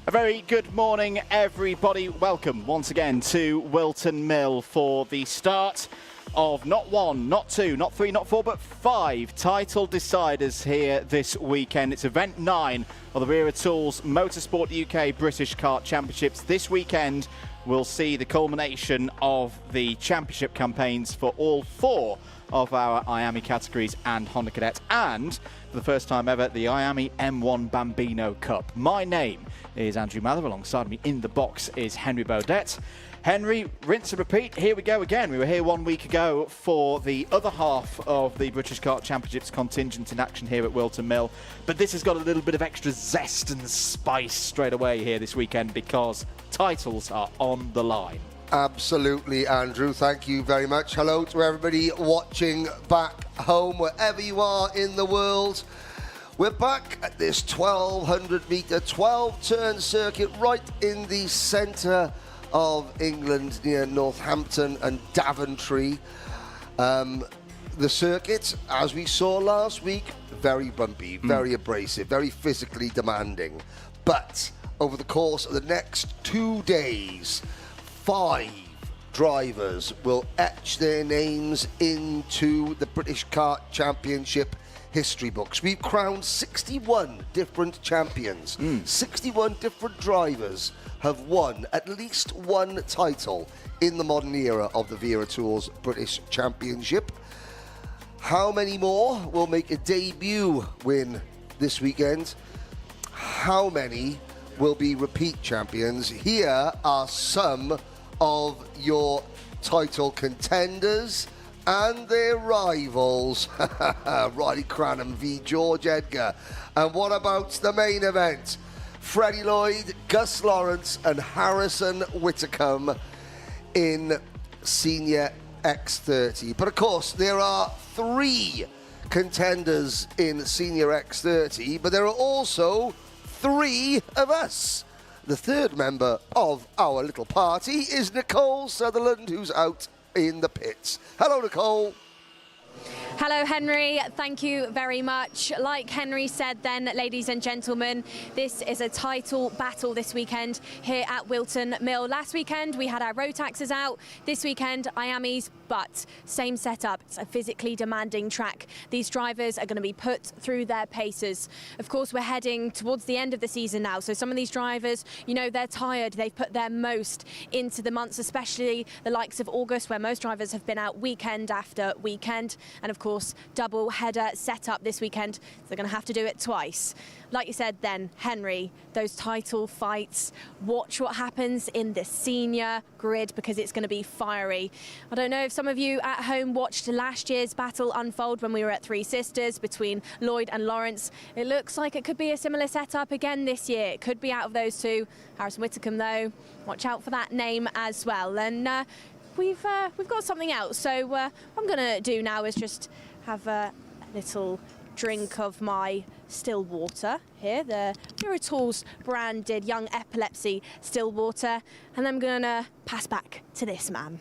A very good morning, everybody. Welcome once again to Whilton Mill for the start of not one, not two, not three, not four, but 5 title deciders here this weekend. It's event 9 of the Wera Tools Motorsport UK British Kart Championships. This weekend we'll see the culmination of the championship campaigns for all 4 of our IAME categories and Honda Cadet, and for the first time ever, the IAME M1 Bambino Cup. My name is Andrew Mather. Alongside me in the box is Henry Baudet. Henry, rinse and repeat. Here we go again. We were here 1 week ago for the other half of the British Kart Championships contingent in action here at Whilton Mill. But this has got a little bit of extra zest and spice straight away here this weekend because titles are on the line. Absolutely, Andrew. Thank you very much. Hello to everybody watching back home, wherever you are in the world. We're back at this 1,200-metre, 12-turn circuit right in the centre of England near Northampton and Daventry. The circuit, as we saw last week, very bumpy, very abrasive, very physically demanding. But over the course of the next 2 days, 5 drivers will etch their names into the British Kart Championship history books. We've crowned 61 different champions. 61 different drivers have won at least one title in the modern era of the Wera Tools British Championship. How many more will make a debut win this weekend? How many will be repeat champions? Here are some of your title contenders and their rivals. Riley Cranham v George Edgar. And what about the main event? Freddie Lloyd, Gus Lawrence and Harrison Whitcomb in Senior X30. But of course, there are 3 contenders in Senior X30, but there are also 3 of us. The 3rd member of our little party is Nicole Sutherland, who's out in the pits. Hello, Nicole. Hello, Henry. Thank you very much. Like Henry said then, ladies and gentlemen, this is a title battle this weekend here at Whilton Mill. Last weekend, we had our road taxes out. This weekend, IAME's, but same setup. It's a physically demanding track. These drivers are going to be put through their paces. Of course, we're heading towards the end of the season now, so some of these drivers, you know, they're tired. They've put their most into the months, especially the likes of August, where most drivers have been out weekend after weekend. And of course, double header setup this weekend. So they're going to have to do it twice. Like you said then, Henry, those title fights, watch what happens in the senior grid because it's going to be fiery. I don't know if some of you at home watched last year's battle unfold when we were at Three Sisters between Lloyd and Lawrence. It looks like it could be a similar setup again this year. It could be out of those 2. Harrison Whitcomb, though, watch out for that name as well. And we've got something else. So what I'm going to do now is just have a little drink of my still water here, the Wera Tools branded Young Epilepsy still water, and then I'm going to pass back to this man.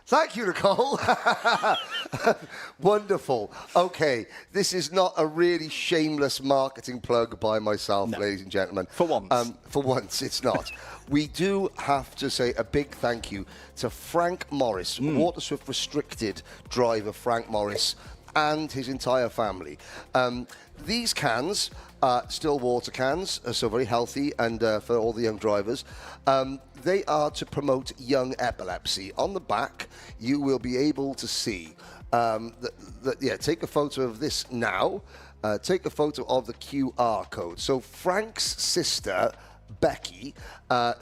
Thank you, Nicole. Wonderful. Okay, this is not a really shameless marketing plug by myself, no, ladies and gentlemen. For once. For once, it's not. We do have to say a big thank you to Frank Morris, Waterswift restricted driver Frank Morris, and his entire family. These cans, still water cans, so very healthy, and for all the young drivers. They are to promote young epilepsy. On the back, you will be able to see, take a photo of this now. Take a photo of the QR code. So Frank's sister, Becky,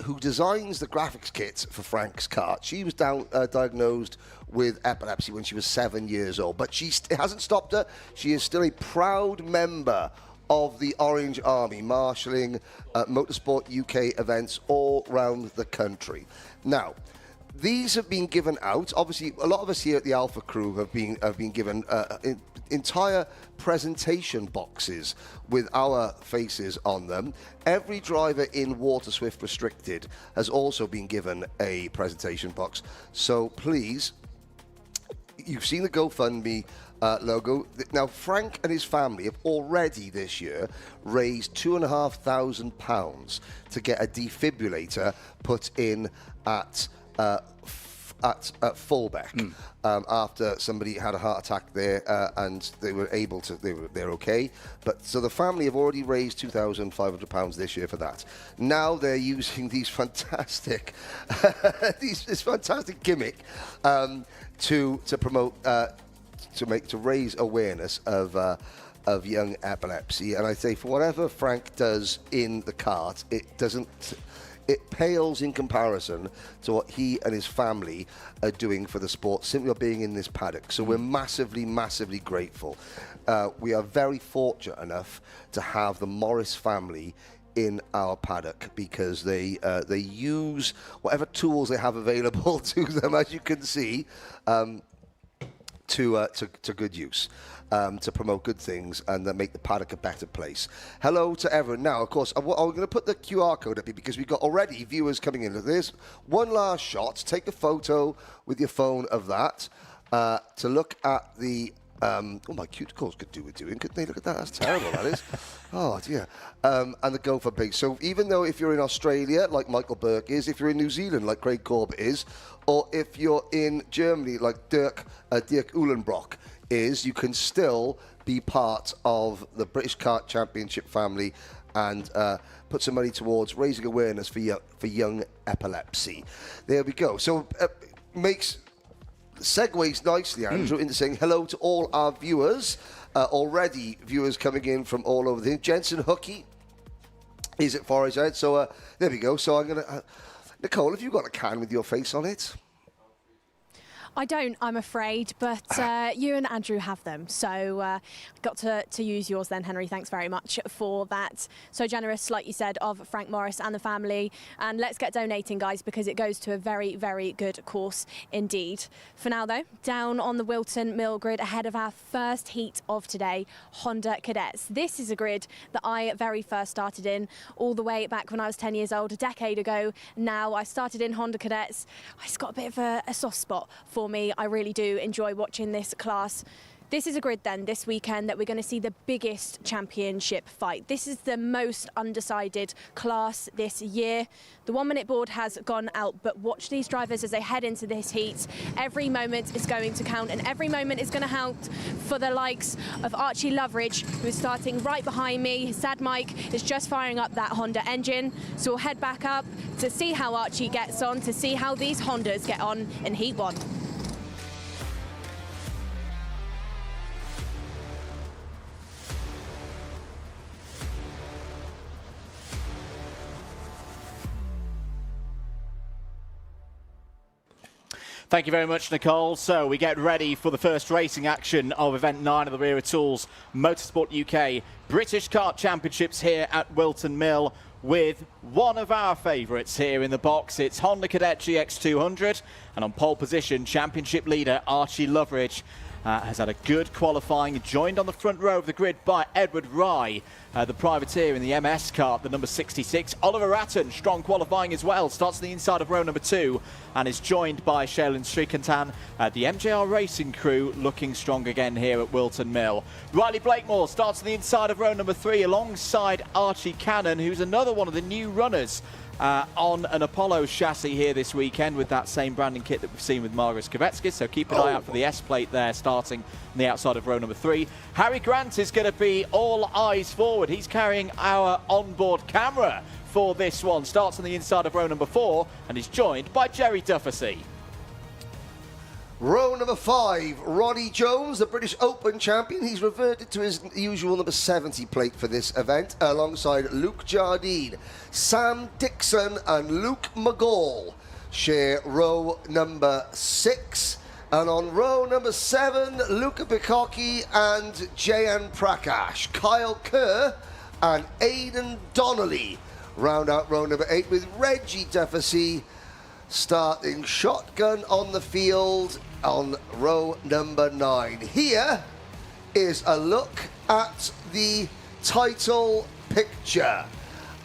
who designs the graphics kit for Frank's kart, she was diagnosed with epilepsy when she was 7 years old, but it hasn't stopped her. She is still a proud member of the Orange Army, marshalling Motorsport UK events all around the country. Now, these have been given out. Obviously, a lot of us here at the Alpha Crew have been given entire presentation boxes with our faces on them. Every driver in Waterswift Restricted has also been given a presentation box. So please, you've seen the GoFundMe logo. Now, Frank and his family have already this year raised £2,500 to get a defibrillator put in at Fulbeck after somebody had a heart attack there, and they were able to. They're okay. But so the family have already raised £2,500 this year for that. Now they're using these fantastic, this fantastic gimmick to promote. To raise awareness of young epilepsy. And I say, for whatever Frank does in the kart, it pales in comparison to what he and his family are doing for the sport, simply by being in this paddock. So we're massively, massively grateful. We are very fortunate enough to have the Morris family in our paddock, because they use whatever tools they have available to them, as you can see, to good use, to promote good things and make the paddock a better place. Hello to everyone. Now, of course, I'm going to put the QR code up here because we've got already viewers coming in. There's one last shot. Take a photo with your phone of that to look at the... oh, my cuticles could do with doing, couldn't they? Look at that. That's terrible, that is. Oh, dear. And the Gopher Pig. So even though if you're in Australia, like Michael Burke is, if you're in New Zealand, like Craig Corbett is, or if you're in Germany, like Dirk Uhlenbrock is, you can still be part of the British Kart Championship family and put some money towards raising awareness for young epilepsy. There we go. So segues nicely, Andrew, into saying hello to all our viewers. Already viewers coming in from all over the thing. Jensen Hookie is at Forage Head. So there we go. So I'm going to... Nicole, have you got a can with your face on it? I don't, I'm afraid, but you and Andrew have them. So got to use yours then, Henry. Thanks very much for that. So generous, like you said, of Frank Morris and the family. And let's get donating, guys, because it goes to a very, very good cause indeed. For now, though, down on the Whilton Mill grid ahead of our first heat of today, Honda Cadets. This is a grid that I very first started in all the way back when I was 10 years old, a decade ago. Now I started in Honda Cadets. It's got a bit of a soft spot for me. I really do enjoy watching this class. This is a grid then this weekend that we're going to see the biggest championship fight. This is the most undecided class this year. The 1 minute board has gone out, but watch these drivers as they head into this heat. Every moment is going to count, and every moment is going to count for the likes of Archie Loveridge, who is starting right behind me. His Sad Mike is just firing up that Honda engine. So we'll head back up to see how Archie gets on, to see how these Hondas get on in Heat 1. Thank you very much, Nicole. So we get ready for the first racing action of Event 9 of the Wera Tools Motorsport UK British Kart Championships here at Whilton Mill, with one of our favourites here in the box. It's Honda Cadet GX200, and on pole position, championship leader Archie Loveridge. Has had a good qualifying, joined on the front row of the grid by Edward Rye, the privateer in the MS kart, the number 66. Oliver Ratton, strong qualifying as well, starts on the inside of row number 2 and is joined by Shailin Srikantan. The MJR Racing crew looking strong again here at Whilton Mill. Riley Blakemore starts on the inside of row number 3 alongside Archie Cannon, who's another one of the new runners on an Apollo chassis here this weekend with that same branding kit that we've seen with Margus Kvetskis. So keep an eye out for the S-plate there starting on the outside of row number 3. Harry Grant is going to be all eyes forward. He's carrying our onboard camera for this one. Starts on the inside of row number 4 and is joined by Jerry Dufficy. Row number 5, Ronnie Jones, the British Open champion. He's reverted to his usual number 70 plate for this event, alongside Luke Jardine. Sam Dixon and Luke McGall share row number 6. And on row number 7, Luca Picocchi and Jayan Prakash. Kyle Kerr and Aidan Donnelly round out row number 8, with Reggie Dufficy starting shotgun on the field on row number 9. Here is a look at the title picture.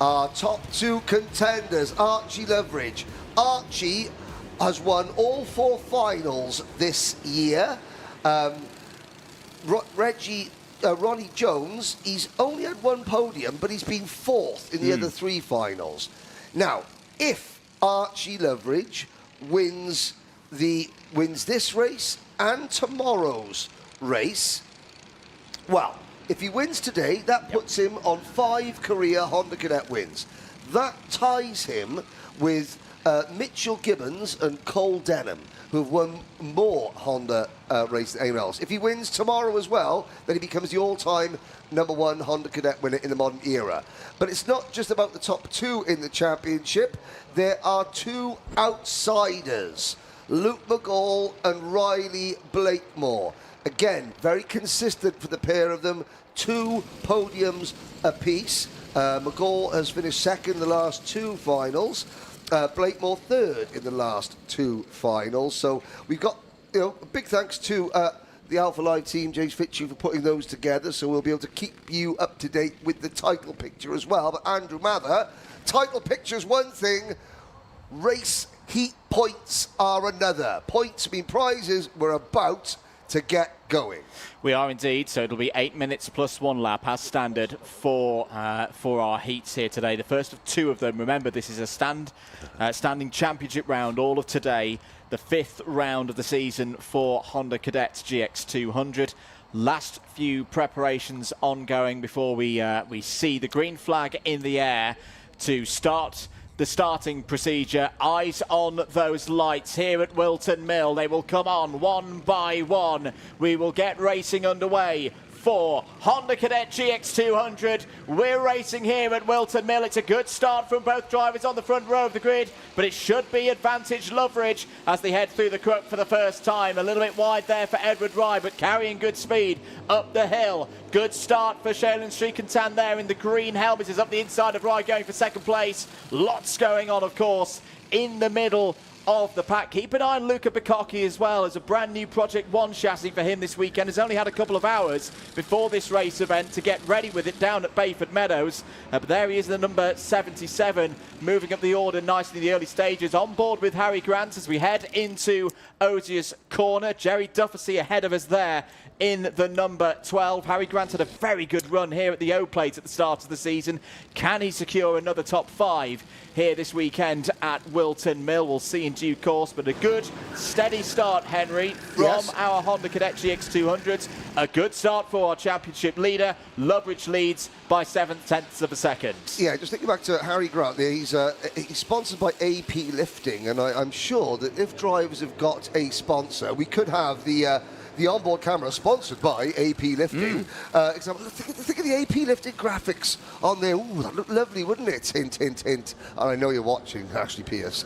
Our top 2 contenders, Archie Loveridge. Archie has won all 4 finals this year. Ronnie Jones, he's only had one podium, but he's been 4th in the other 3 finals. Now, if Archie Loveridge wins this race and tomorrow's race, well, if he wins today, that puts him on 5 career Honda Cadet wins. That ties him with Mitchell Gibbons and Cole Denham, who have won more Honda races than anyone else. If he wins tomorrow as well, then he becomes the all-time #1 Honda Cadet winner in the modern era. But it's not just about the top 2 in the championship. There are 2 outsiders, Luke McGall and Riley Blakemore. Again, very consistent for the pair of them. 2 podiums apiece. McGall has finished 2nd the last 2 finals. Blakemore 3rd in the last 2 finals. So we've got, a big thanks to the Alpha Live team, James Fitchie, for putting those together. So we'll be able to keep you up to date with the title picture as well. But Andrew Mather, title picture's one thing, race heat points are another. Points mean prizes. We're about to get going. We are indeed, so it'll be 8 minutes plus 1 lap as standard for our heats here today. The first of 2 of them. Remember, this is a standing championship round all of today, the 5th round of the season for Honda Cadets GX200. Last few preparations ongoing before we see the green flag in the air to start the starting procedure. Eyes on those lights here at Whilton Mill. They will come on one by one. We will get racing underway for Honda Cadet GX200. We're racing here at Whilton Mill. It's a good start from both drivers on the front row of the grid, but it should be advantage Loveridge as they head through the crook for the first time. A little bit wide there for Edward Rye, but carrying good speed up the hill. Good start for Shaylin Srikantan there in the green helmet. Is up the inside of Rye, going for 2nd place. Lots going on, of course, in the middle of the pack. Keep an eye on Luca Bicocchi as well, as a brand new Project 1 chassis for him this weekend. Has only had a couple of hours before this race event to get ready with it down at Bayford Meadows. But there he is, the number 77, moving up the order nicely in the early stages. On board with Harry Grant as we head into Ozier's corner. Jerry Dufficy ahead of us there in the number 12. Harry Grant had a very good run here at the O-Plate at the start of the season. Can he secure another top 5 here this weekend at Whilton Mill? We'll see in due course, but a good, steady start, Henry, from our Honda Cadet GX200s. A good start for our championship leader. Loveridge leads by 7/10 of a second. Yeah, just thinking back to Harry Grant there, he's sponsored by AP Lifting, and I'm sure that if drivers have got a sponsor, we could have the onboard camera sponsored by AP Lifting. Example, think of the AP Lifting graphics on there. Ooh, that looked lovely, wouldn't it? Hint, hint, hint. And I know you're watching, Ashley Pierce.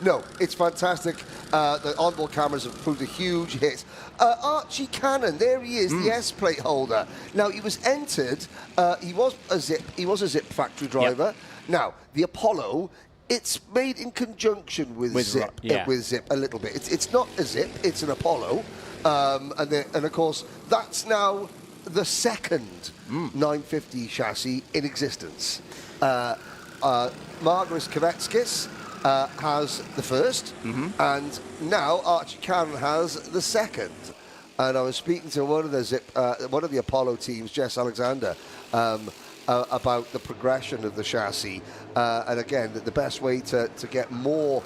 No, it's fantastic. The onboard cameras have proved a huge hit. Archie Cannon, there he is, the S-plate holder. Now, he was entered, he was a Zip factory driver. Yep. Now, the Apollo, it's made in conjunction with Zip, with Zip a little bit. It's not a Zip, it's an Apollo. And of course, that's now the second 950 chassis in existence. Margaret Kvetskis has the first, and now Archie Cannon has the second. And I was speaking to one of the Apollo teams, Jess Alexander, about the progression of the chassis, and again, the best way to get more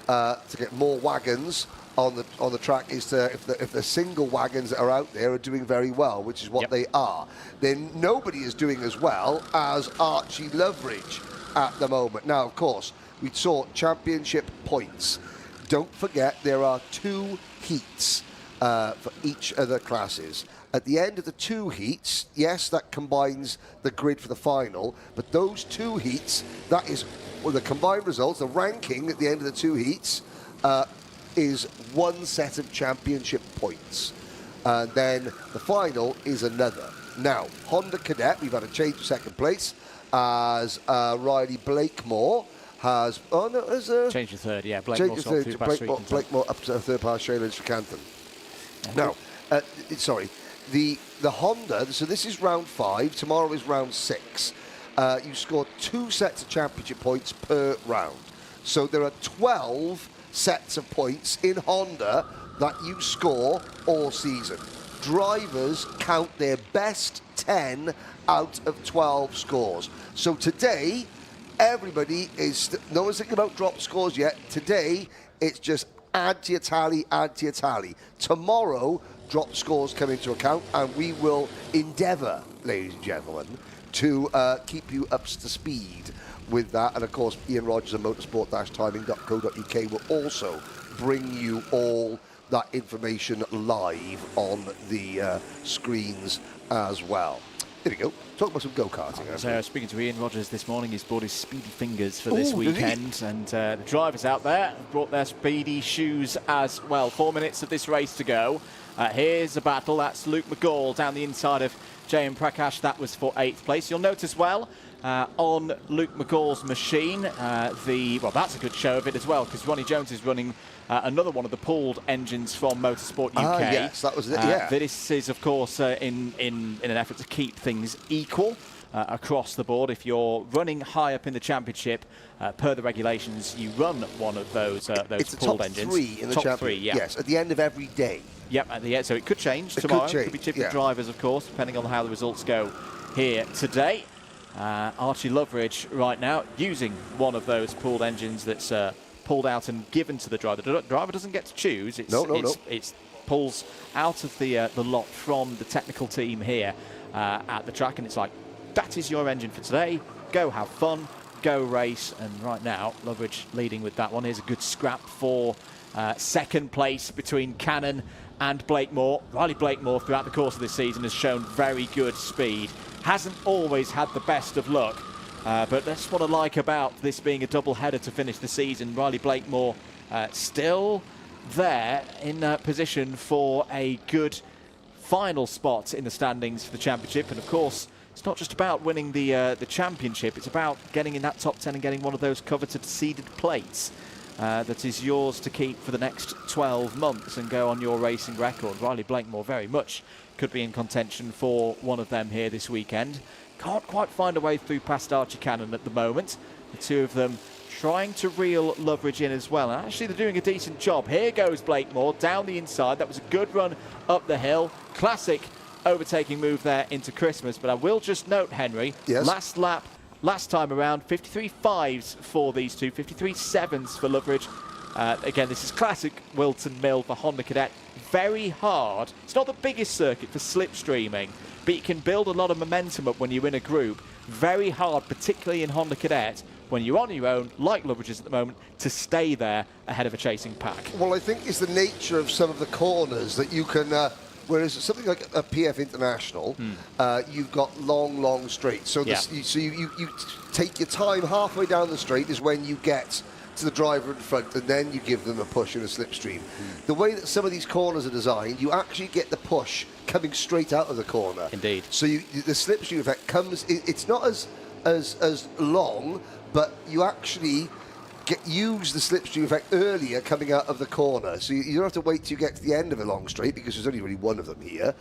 wagons on the track is to, if the single wagons that are out there are doing very well, which is what they are, then nobody is doing as well as Archie Loveridge at the moment. Now, of course, we saw championship points. Don't forget there are 2 heats for each of the classes. At the end of the 2 heats, yes, that combines the grid for the final, but those 2 heats, that is the combined results, the ranking at the end of the 2 heats, is 1 set of championship points. And then the final is another. Now, Honda Cadet, we've had a change to 2nd place, as Riley Blakemore has... Oh, no, has change to 3rd, yeah. Blakemore up to 3rd past Shaylin Srikantan. Now, sorry, the Honda, so this is round 5, tomorrow is round 6. You score 2 sets of championship points per round. So there are 12 sets of points in Honda that you score all season. drivers count their best 10 out of 12 scores. So today, everybody is, no one's thinking about drop scores yet. Today, it's just add to your tally, add to your tally. Tomorrow, drop scores come into account, and we will endeavour, ladies and gentlemen, to keep you up to speed with that. And of course, Ian Rogers and motorsport-timing.co.uk will also bring you all that information live on the screens as well. There we go. Talk about some go-karting. So speaking to Ian Rogers this morning, he's brought his speedy fingers for this weekend, and the drivers out there have brought their speedy shoes as well. 4 minutes of this race to go. Here's a battle. That's Luke McGall down the inside of J.M. Prakash. That was for 8th place. You'll notice well on Luke McGall's machine, well, that's a good show of it as well, because Ronnie Jones is running another one of the pooled engines from Motorsport UK. Yes, that was it, yeah. This is, of course, in an effort to keep things equal across the board. If you're running high up in the championship, per the regulations, you run one of those pooled engines. It's top 3 in the championship. 3, yeah. Yes, at the end of every day. Yep, at the end. So it could change tomorrow. Could be different drivers, of course, depending on how the results go here today. Archie Loveridge right now using one of those pooled engines that's pulled out and given to the driver. The driver doesn't get to choose. It's pulls out of the lot from the technical team here at the track, and it's like, that is your engine for today. Go have fun, go race. And right now, Loveridge leading with that one. Here's a good scrap for second place between Cannon and Blakemore. Riley Blakemore, throughout the course of this season, has shown very good speed. Hasn't always had the best of luck, but that's what I like about this being a double-header to finish the season. Riley Blakemore still there in position for a good final spot in the standings for the championship. And of course, it's not just about winning the championship, it's about getting in that top 10 and getting one of those coveted seeded plates that is yours to keep for the next 12 months and go on your racing record. Riley Blakemore very much could be in contention for one of them here this weekend. Can't quite find a way through past Archie Cannon at the moment. The two of them trying to reel Loveridge in as well. And actually, they're doing a decent job. Here goes Blakemore down the inside. That was a good run up the hill. Classic overtaking move there into Christmas. But I will just note, Henry, last lap, last time around, 53.5s for these two, 53.7s for Loveridge. Again, this is classic Whilton Mill for Honda Cadet. Very hard. It's not the biggest circuit for slipstreaming, but you can build a lot of momentum up when you're in a group. Very hard, particularly in Honda Cadet, when you're on your own, like Loveridge's at the moment, to stay there ahead of a chasing pack. Well, I think it's the nature of some of the corners that you can... whereas something like a PF International, you've got long straights. So, you take your time halfway down the straight is when you get to the driver in front, and then you give them a push in a slipstream. The way that some of these corners are designed, you actually get the push coming straight out of the corner. Indeed. So the slipstream effect comes. It's not as long, but you actually use the slipstream effect earlier coming out of the corner. So you don't have to wait till you get to the end of a long straight, because there's only really one of them here.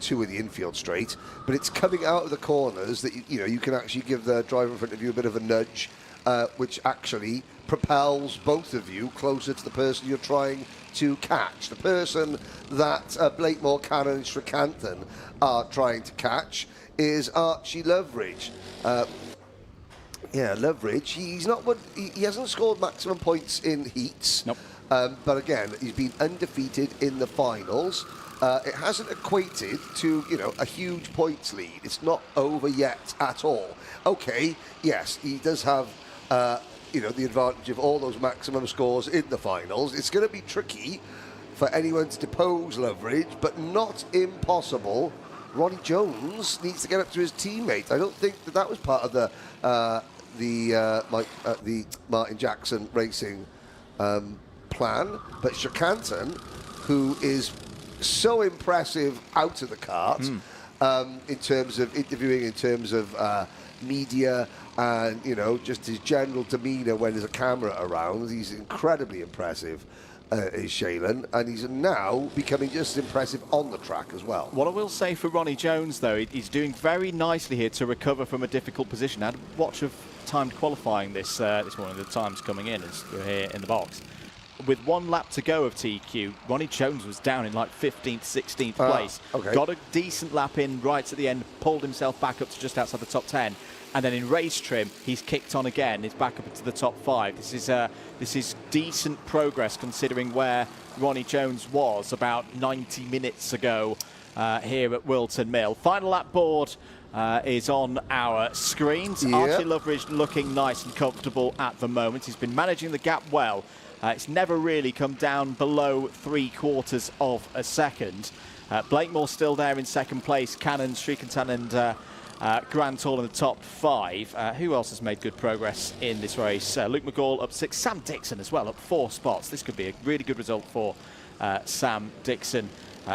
Two in the infield straight, but it's coming out of the corners that you can actually give the driver in front of you a bit of a nudge, which actually propels both of you closer to the person you're trying to catch. The person that Blakemore, Cannon and Shrikanthan are trying to catch is Archie Loveridge. Loveridge, he hasn't scored maximum points in heats. Nope. But again, he's been undefeated in the finals. It hasn't equated to, a huge points lead. It's not over yet at all. Okay, yes, he does have, the advantage of all those maximum scores in the finals. It's going to be tricky for anyone to depose Loveridge, but not impossible. Ronnie Jones needs to get up to his teammate. I don't think that was part of the Martin Jackson Racing plan, but Shrikanthan, who is so impressive out of the cart in terms of interviewing, in terms of media, and just his general demeanour when there's a camera around. He's incredibly impressive, is Shaylan, and he's now becoming just as impressive on the track as well. What I will say for Ronnie Jones, though, he's doing very nicely here to recover from a difficult position. I had a watch of timed qualifying this morning. The times coming in as we're here in the box. with 1 lap to go of TQ, Ronnie Jones was down in like 15th, 16th place. Okay. Got a decent lap in right at the end, pulled himself back up to just outside the top 10. And then in race trim, he's kicked on again. He's back up into the top 5. This is decent progress considering where Ronnie Jones was about 90 minutes ago here at Whilton Mill. Final lap board is on our screens. Yep. Archie Loveridge looking nice and comfortable at the moment. He's been managing the gap well. It's never really come down below 3/4 of a second. Blakemore still there in second place. Cannon, Srikantan and Grant all in the top 5. Who else has made good progress in this race? Luke McGall up 6. Sam Dixon as well up 4 spots. This could be a really good result for Sam Dixon,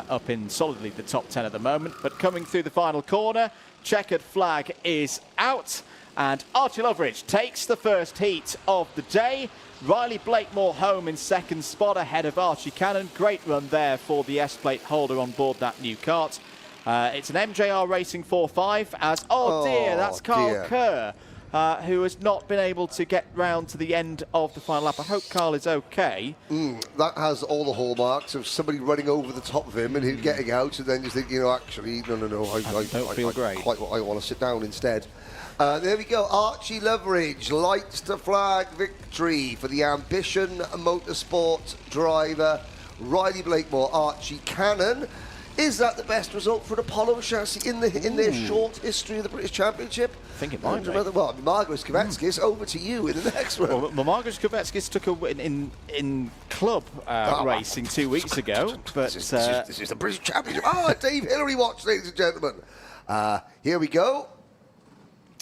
up in solidly the top 10 at the moment. But coming through the final corner, checkered flag is out, and Archie Loveridge takes the first heat of the day. Riley Blakemore home in second spot ahead of Archie Cannon. Great run there for the S-plate holder on board that new kart. It's an MJR Racing 4.5 as, oh dear, that's Carl Kerr, who has not been able to get round to the end of the final lap. I hope Carl is okay. That has all the hallmarks of somebody running over the top of him and him getting out and then just thinking, you know, actually, no, I don't feel great. I want to sit down instead. There we go. Archie Loveridge lights the flag victory for the Ambition Motorsport driver Riley Blakemore. Archie Cannon. Is that the best result for an Apollo chassis in their short history of the British Championship? I think it might be. Well, Margaret Kvetskis, over to you in the next one. Well, Margaret Kvetskis took a win in club racing 2 weeks ago. But this is the British Championship. Dave Hillary watch, ladies and gentlemen. Here we go.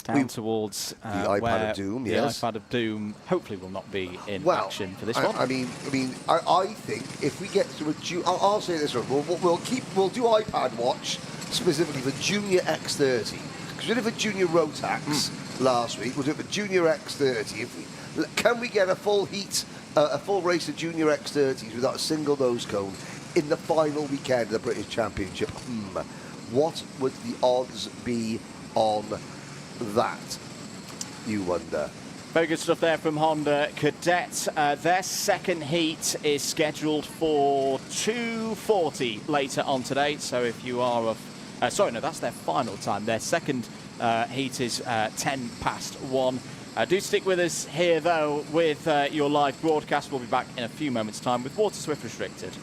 Down towards the iPad of Doom, yes. The iPad of Doom hopefully will not be in action for this one. I think if we get to a I'll say this one. We'll do iPad Watch specifically for Junior X30 because we did it for Junior Rotax last week. We'll do it for Junior X30. Can we get a full heat, a full race of Junior X30s without a single nose cone in the final weekend of the British Championship? What would the odds be on that, you wonder? Very good stuff there from Honda Cadet. Their second heat is scheduled for 2:40 later on today. So if you are that's their final time. Their second heat is 10 past 1. Do stick with us here though with your live broadcast. We'll be back in a few moments' time with Waterswift Restricted.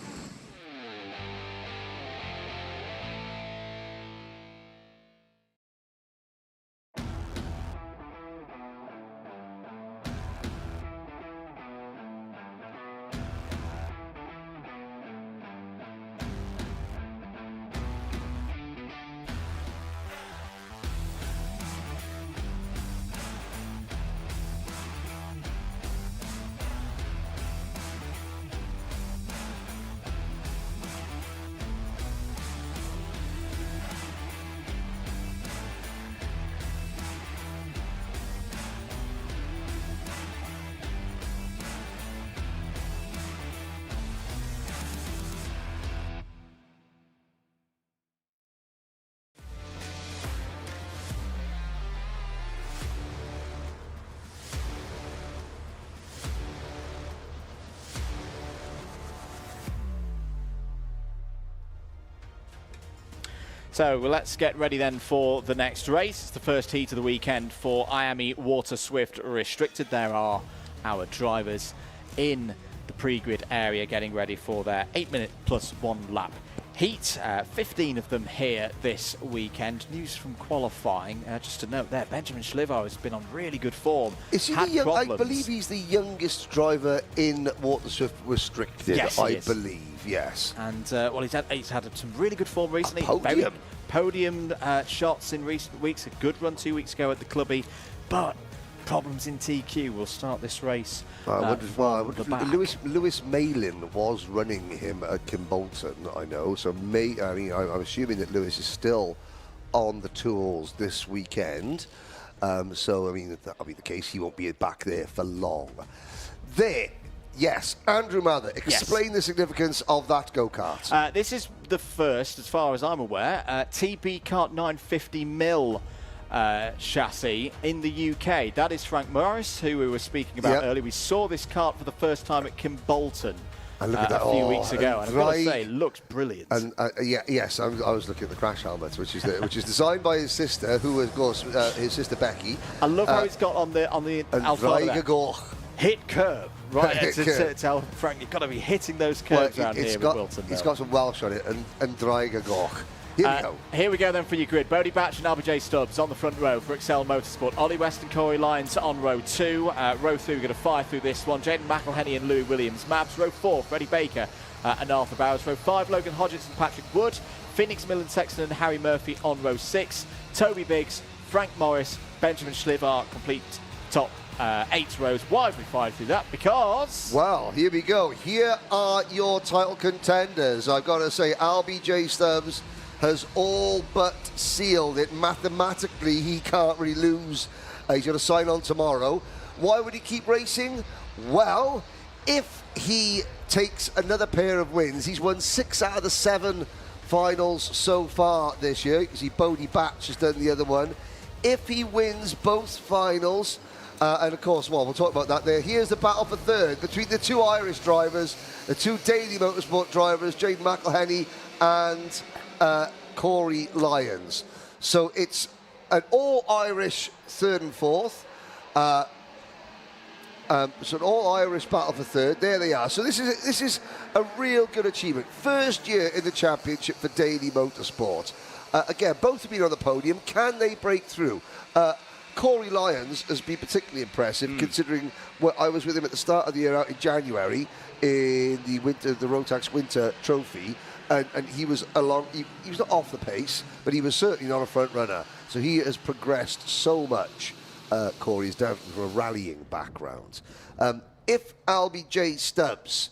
So let's get ready then for the next race. It's the first heat of the weekend for IAME Waterswift Restricted. There are our drivers in the pre-grid area getting ready for their 8-minute plus 1 lap heat. 15 of them here this weekend. News from qualifying, just to note there, Benjamin Schlivar has been on really good form. Is he I believe he's the youngest driver in Waterswift Restricted, yes, I believe, yes. And, well, he's had some really good form recently. Podium shots in recent weeks. A good run 2 weeks ago at the clubby, but problems in TQ will start this race. Lewis Malin was running him at Kimbolton, I know. So I'm assuming that Lewis is still on the tools this weekend. So if that'll be the case, he won't be back there for long. Yes, Andrew Mather, explain the significance of that go-kart. This is the first, as far as I'm aware, TB Kart 950 mil chassis in the UK. That is Frank Morris, who we were speaking about earlier. We saw this kart for the first time at Kimbolton and look at that. a few weeks ago, and I've got to say, it looks brilliant. And yes, I was looking at the crash helmet, which is designed by his sister, who was, of course, his sister Becky. I love how it's got on the Alfa hit curve. Right, to tell Frank, you've got to be hitting those curves around here with Whilton. It's got some Welsh on it, and Dreiger Goch. Here we go. Here we go then for your grid. Bodie Batch and LBJ Stubbs on the front row for Excel Motorsport. Ollie West and Corey Lyons on row 2. Row 3, we're going to fire through this one. Jaden McElhenney and Louis Williams. Mabs, row 4, Freddie Baker and Arthur Bowers. Row 5, Logan Hodgins and Patrick Wood. Phoenix Millen Sexton and Harry Murphy on row 6. Toby Biggs, Frank Morris, Benjamin Schlivar complete top 8 rows. Why have we fired through that? Because... Well, here we go. Here are your title contenders. I've got to say, LBJ Stubbs has all but sealed it. Mathematically, he can't really lose. He's going to sign on tomorrow. Why would he keep racing? Well, if he takes another pair of wins, he's won 6 out of the 7 finals so far this year. You can see Bodie Batch has done the other one. If he wins both finals, and of course, well, we'll talk about that there. Here's the battle for third between the 2 Irish drivers, the 2 Daily Motorsport drivers, Jaden McElhenney and Corey Lyons. So it's an all-Irish 3rd and 4th. So an all-Irish battle for 3rd. There they are. So this is a real good achievement. First year in the championship for Daily Motorsport. Again, both have been on the podium. Can they break through? Corey Lyons has been particularly impressive, considering what I was with him at the start of the year out in January in the Rotax Winter Trophy, and he was he was not off the pace, but he was certainly not a front runner. So he has progressed so much. Corey's down from a rallying background. If LBJ Stubbs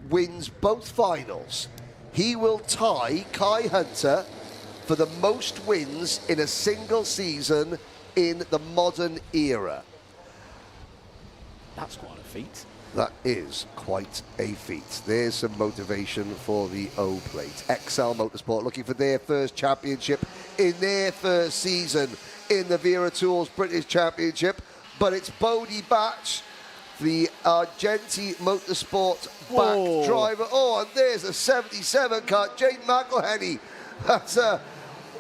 wins both finals, he will tie Kai Hunter for the most wins in a single season in the modern era. That's quite a feat. That is quite a feat. There's some motivation for the O-Plate. XL Motorsport looking for their first championship in their first season in the Vera Tools British Championship. But it's Bodie Batch, the Argenti Motorsport back driver. Oh, and there's a 77 car, Jaden McElhenney. That's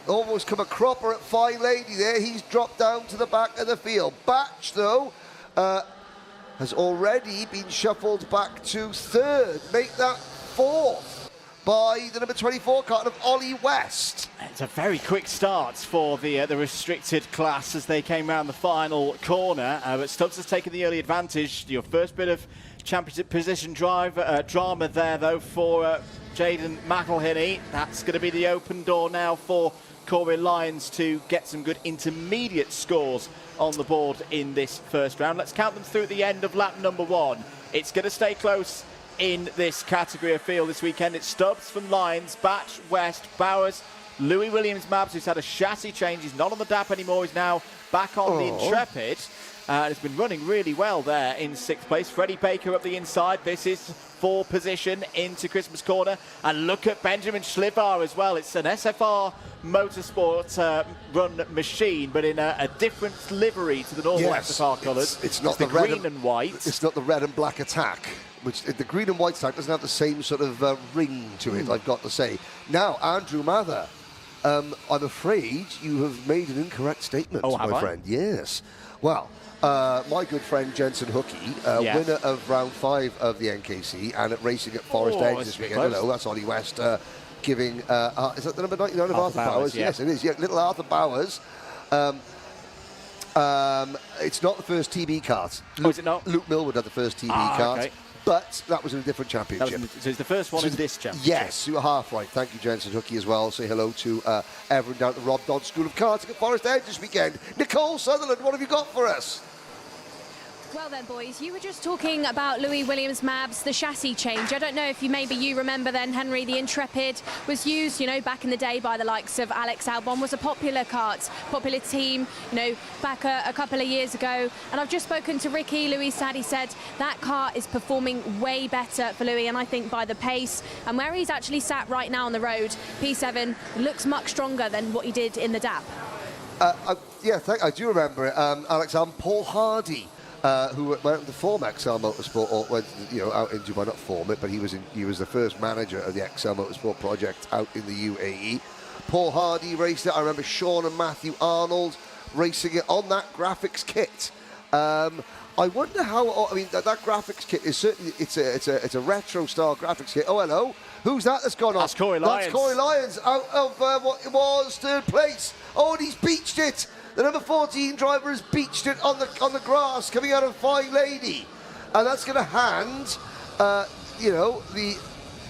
almost come a cropper at Fine Lady there. He's dropped down to the back of the field. Batch, though, has already been shuffled back to 3rd. Make that 4th by the number 24 car of Ollie West. It's a very quick start for the restricted class as they came around the final corner. But Stubbs has taken the early advantage. Your first bit of championship position drama there, though, for Jaden McElhenney. That's going to be the open door now for Corey Lyons to get some good intermediate scores on the board in this first round. Let's count them through at the end of lap number 1. It's going to stay close in this category of field this weekend. It's Stubbs from Lyons, Batch, West, Bowers, Louis Williams, Mabs, who's had a chassis change. He's not on the DAP anymore. He's now back on the Intrepid. It's been running really well there in 6th place. Freddie Baker up the inside. This is for position into Christmas corner. And look at Benjamin Schlivar as well. It's an SFR Motorsport run machine, but in a different livery to the normal SFR colours. It's not the green and white. It's not the red and black attack, which the green and white attack doesn't have the same sort of ring to it, I've got to say. Now, Andrew Mather, I'm afraid you have made an incorrect statement, my friend. Yes. Well, my good friend Jensen Hookey, winner of round 5 of the NKC and at racing at Forest Edge this weekend. Hello, that's Ollie West giving, is that the number 99 of Arthur Bowers? Yes, it is. Yeah, little Arthur Bowers. It's not the first TB kart. Is it not? Luke Millwood had the first TB kart. Okay. But that was in a different championship. So it's the first one in this championship? Yes, you are half right. Thank you, Jensen Hookey, as well. Say hello to everyone down at the Rob Dodd School of Karting at Forest Edge this weekend. Nicole Sutherland, what have you got for us? Well then, boys, you were just talking about Louis Williams Mabs, the chassis change. I don't know if you remember then, Henry, the Intrepid was used, back in the day by the likes of Alex Albon, was a popular kart, popular team, back a couple of years ago. And I've just spoken to Ricky. Louis Sadie said that car is performing way better for Louis, and I think by the pace and where he's actually sat right now on the road, P7 looks much stronger than what he did in the DAP. I do remember it. Alex, Paul Hardy, who went to form XL Motorsport, or went, out in Dubai, not form it, but he was the first manager of the XL Motorsport project out in the UAE. Paul Hardy raced it. I remember Sean and Matthew Arnold racing it on that graphics kit. I wonder how. I mean, that graphics kit is certainly it's a retro style graphics kit. Oh, hello. Who's that that's gone off? That's Corey Lyons. That's Corey Lyons out of what it was third place. Oh, and he's beached it. The number 14 driver has beached it on the grass coming out of Fine Lady, and that's going to hand, the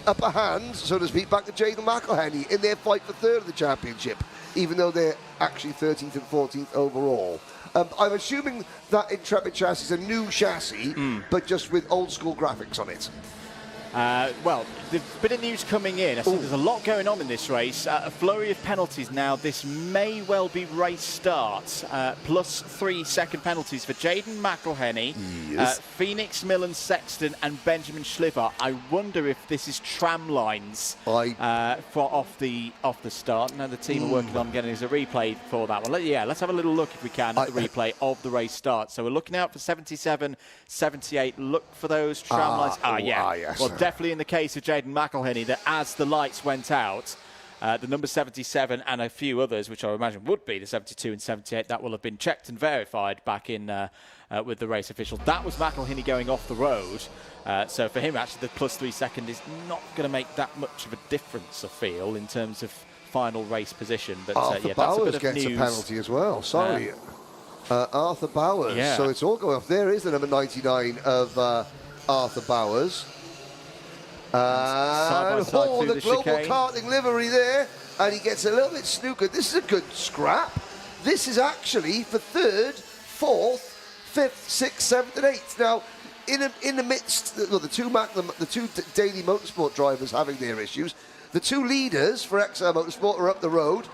upper hand, so to speak, back to Jaden McElhenney in their fight for third of the championship, even though they're actually 13th and 14th overall. I'm assuming that Intrepid chassis is a new chassis, but just with old school graphics on it. Well, the bit of news coming in. I think there's a lot going on in this race. A flurry of penalties now. This may well be race start. Plus 3 second penalties for Jaden McElhenney, Yes. Phoenix, Millen, Sexton, and Benjamin Schliver. I wonder if this is tram lines for off the start. Now the team are working on getting us a replay for that one. Let's have a little look if we can at the replay of the race start. So we're looking out for 77, 78. Look for those tram lines. Yes. Well, definitely in the case of Jaden McElhenney, that as the lights went out, the number 77 and a few others, which I imagine would be the 72 and 78, that will have been checked and verified back in with the race officials. That was McElhenney going off the road. So for him, actually, the plus 3 second is not going to make that much of a difference, I feel, in terms of final race position. But Arthur Bowers gets a penalty as well. Sorry. Arthur Bowers. Yeah. So it's all going off. There is the number 99 of Arthur Bowers. Side by side through the global chicane. karting livery there, and he gets a little bit snookered. This is a good scrap. This is actually for third, fourth, fifth, sixth, seventh, and eighth. Now, in the midst, the two Daily Motorsport drivers having their issues, the two leaders for XL Motorsport are up the road.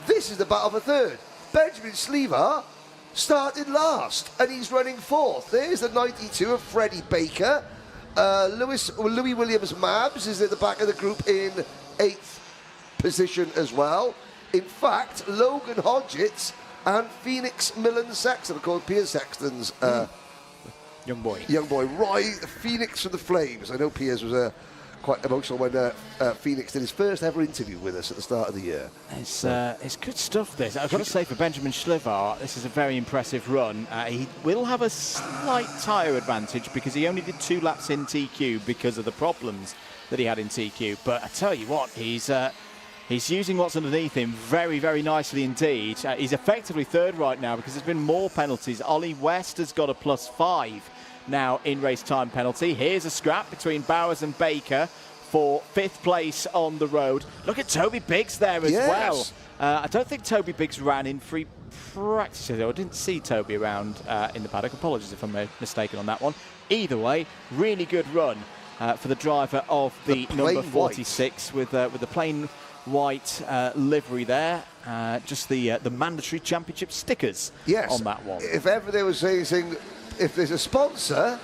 This is the battle for third. Benjamin Schliver started last, and he's running fourth. There's the 92 of Freddie Baker. Louis Williams Mabs is at the back of the group in 8th position as well. In fact, Logan Hodgetts and Phoenix Millen Sexton, of course, Piers Sexton's young boy, right? Phoenix from the Flames. I know Piers was quite emotional when Phoenix did his first ever interview with us at the start of the year. It's good stuff, this. I've got to say, for Benjamin Schliver, this is a very impressive run. He will have a slight tyre advantage because he only did 2 laps in TQ because of the problems that he had in TQ. But I tell you what, he's using what's underneath him very, very nicely indeed. He's effectively third right now because there's been more penalties. Ollie West has got a plus 5 now in race time penalty. Here's a scrap between Bowers and Baker for 5th place on the road. Look at Toby Biggs there as well. I don't think Toby Biggs ran in free practice. I didn't see Toby around in the paddock. Apologies if I'm mistaken on that one. Either way, really good run for the driver of the number 46 with the plain white livery there. Just the mandatory championship stickers on that one. If ever there was anything, if there's a sponsor,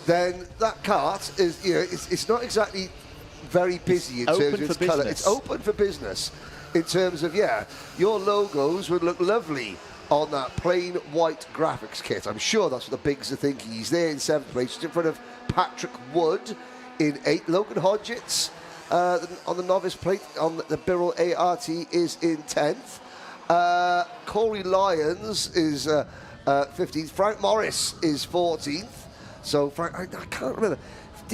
then that kart is, it's not exactly very busy in terms of its colour. It's open for business in terms of, your logos would look lovely on that plain white graphics kit. I'm sure that's what the Bigs are thinking. He's there in 7th place, just in front of Patrick Wood in 8th. Logan Hodgetts on the novice plate on the Birrell ART is in 10th. Corey Lyons is 15th. Frank Morris is 14th. So Frank, I can't remember.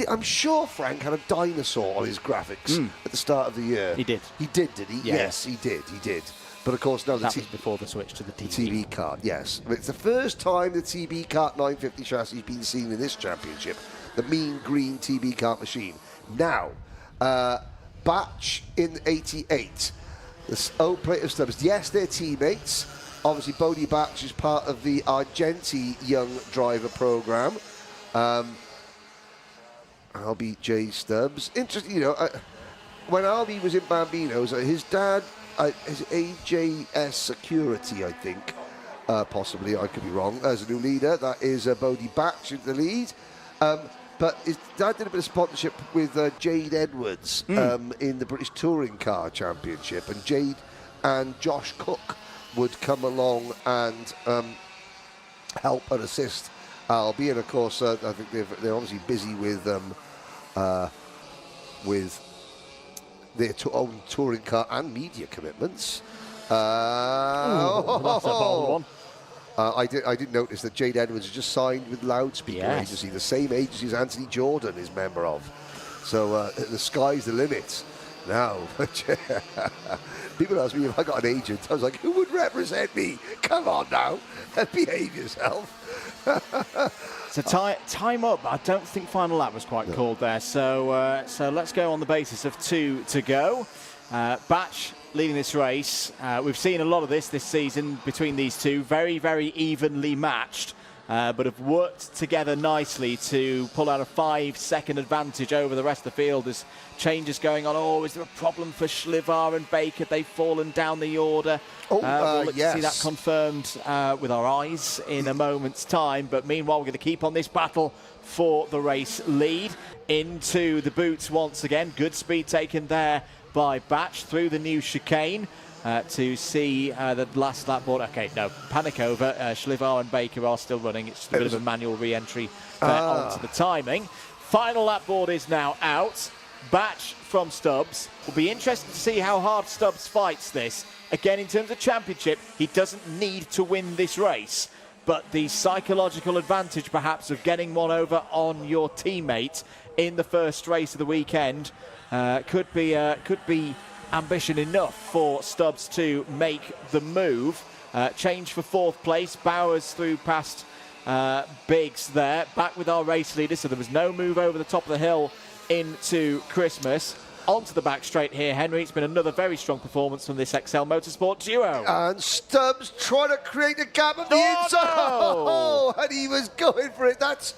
I'm sure Frank had a dinosaur on his graphics at the start of the year. He did. He did he? Yeah. Yes, he did. But of course, no, that was before the switch to the TV kart, yes. But it's the first time the TB Kart 950 chassis has been seen in this championship. The mean green TB Kart machine. Now, Batch in 88. The old plate of stubs. Yes, they're teammates. Obviously, Bodie Batch is part of the Argenti Young Driver program. Albie J. Stubbs. Interesting, when Albie was in Bambino's, his dad, his AJS Security, I think, possibly, I could be wrong, as a new leader. That is Bodie Batch in the lead. But his dad did a bit of sponsorship with Jade Edwards in the British Touring Car Championship, and Jade and Josh Cook would come along and help and assist Albie. And of course, I think they're obviously busy with their own touring car and media commitments. That's a bold one. I did notice that Jade Edwards has just signed with Loudspeaker Agency, the same agency as Anthony Jordan is member of. So the sky's the limit now. People ask me if I got an agent. I was like, who would represent me? Come on now, behave yourself. So time up. I don't think final lap was quite called there. So let's go on the basis of 2 to go. Batch leading this race. We've seen a lot of this season between these two. Very, very evenly matched, but have worked together nicely to pull out a 5-second advantage over the rest of the field. There's changes going on. Oh, is there a problem for Schlivar and Baker? They've fallen down the order. We'll look to see that confirmed with our eyes in a moment's time. But meanwhile, we're going to keep on this battle for the race lead. Into the boots once again. Good speed taken there by Batch through the new chicane to see the last lap board. Okay, no, panic over. Schlivar and Baker are still running. It's just a bit of a manual re-entry onto the timing. Final lap board is now out. Batch from Stubbs. Will be interested to see how hard Stubbs fights this. Again, in terms of championship, he doesn't need to win this race. But the psychological advantage, perhaps, of getting one over on your teammate in the first race of the weekend could be ambition enough for Stubbs to make the move. Change for 4th place. Bowers through past Biggs there. Back with our race leader, so there was no move over the top of the hill into Christmas. Onto the back straight here, Henry. It's been another very strong performance from this XL Motorsport duo. And Stubbs trying to create a gap on the inside. No! And he was going for it. That's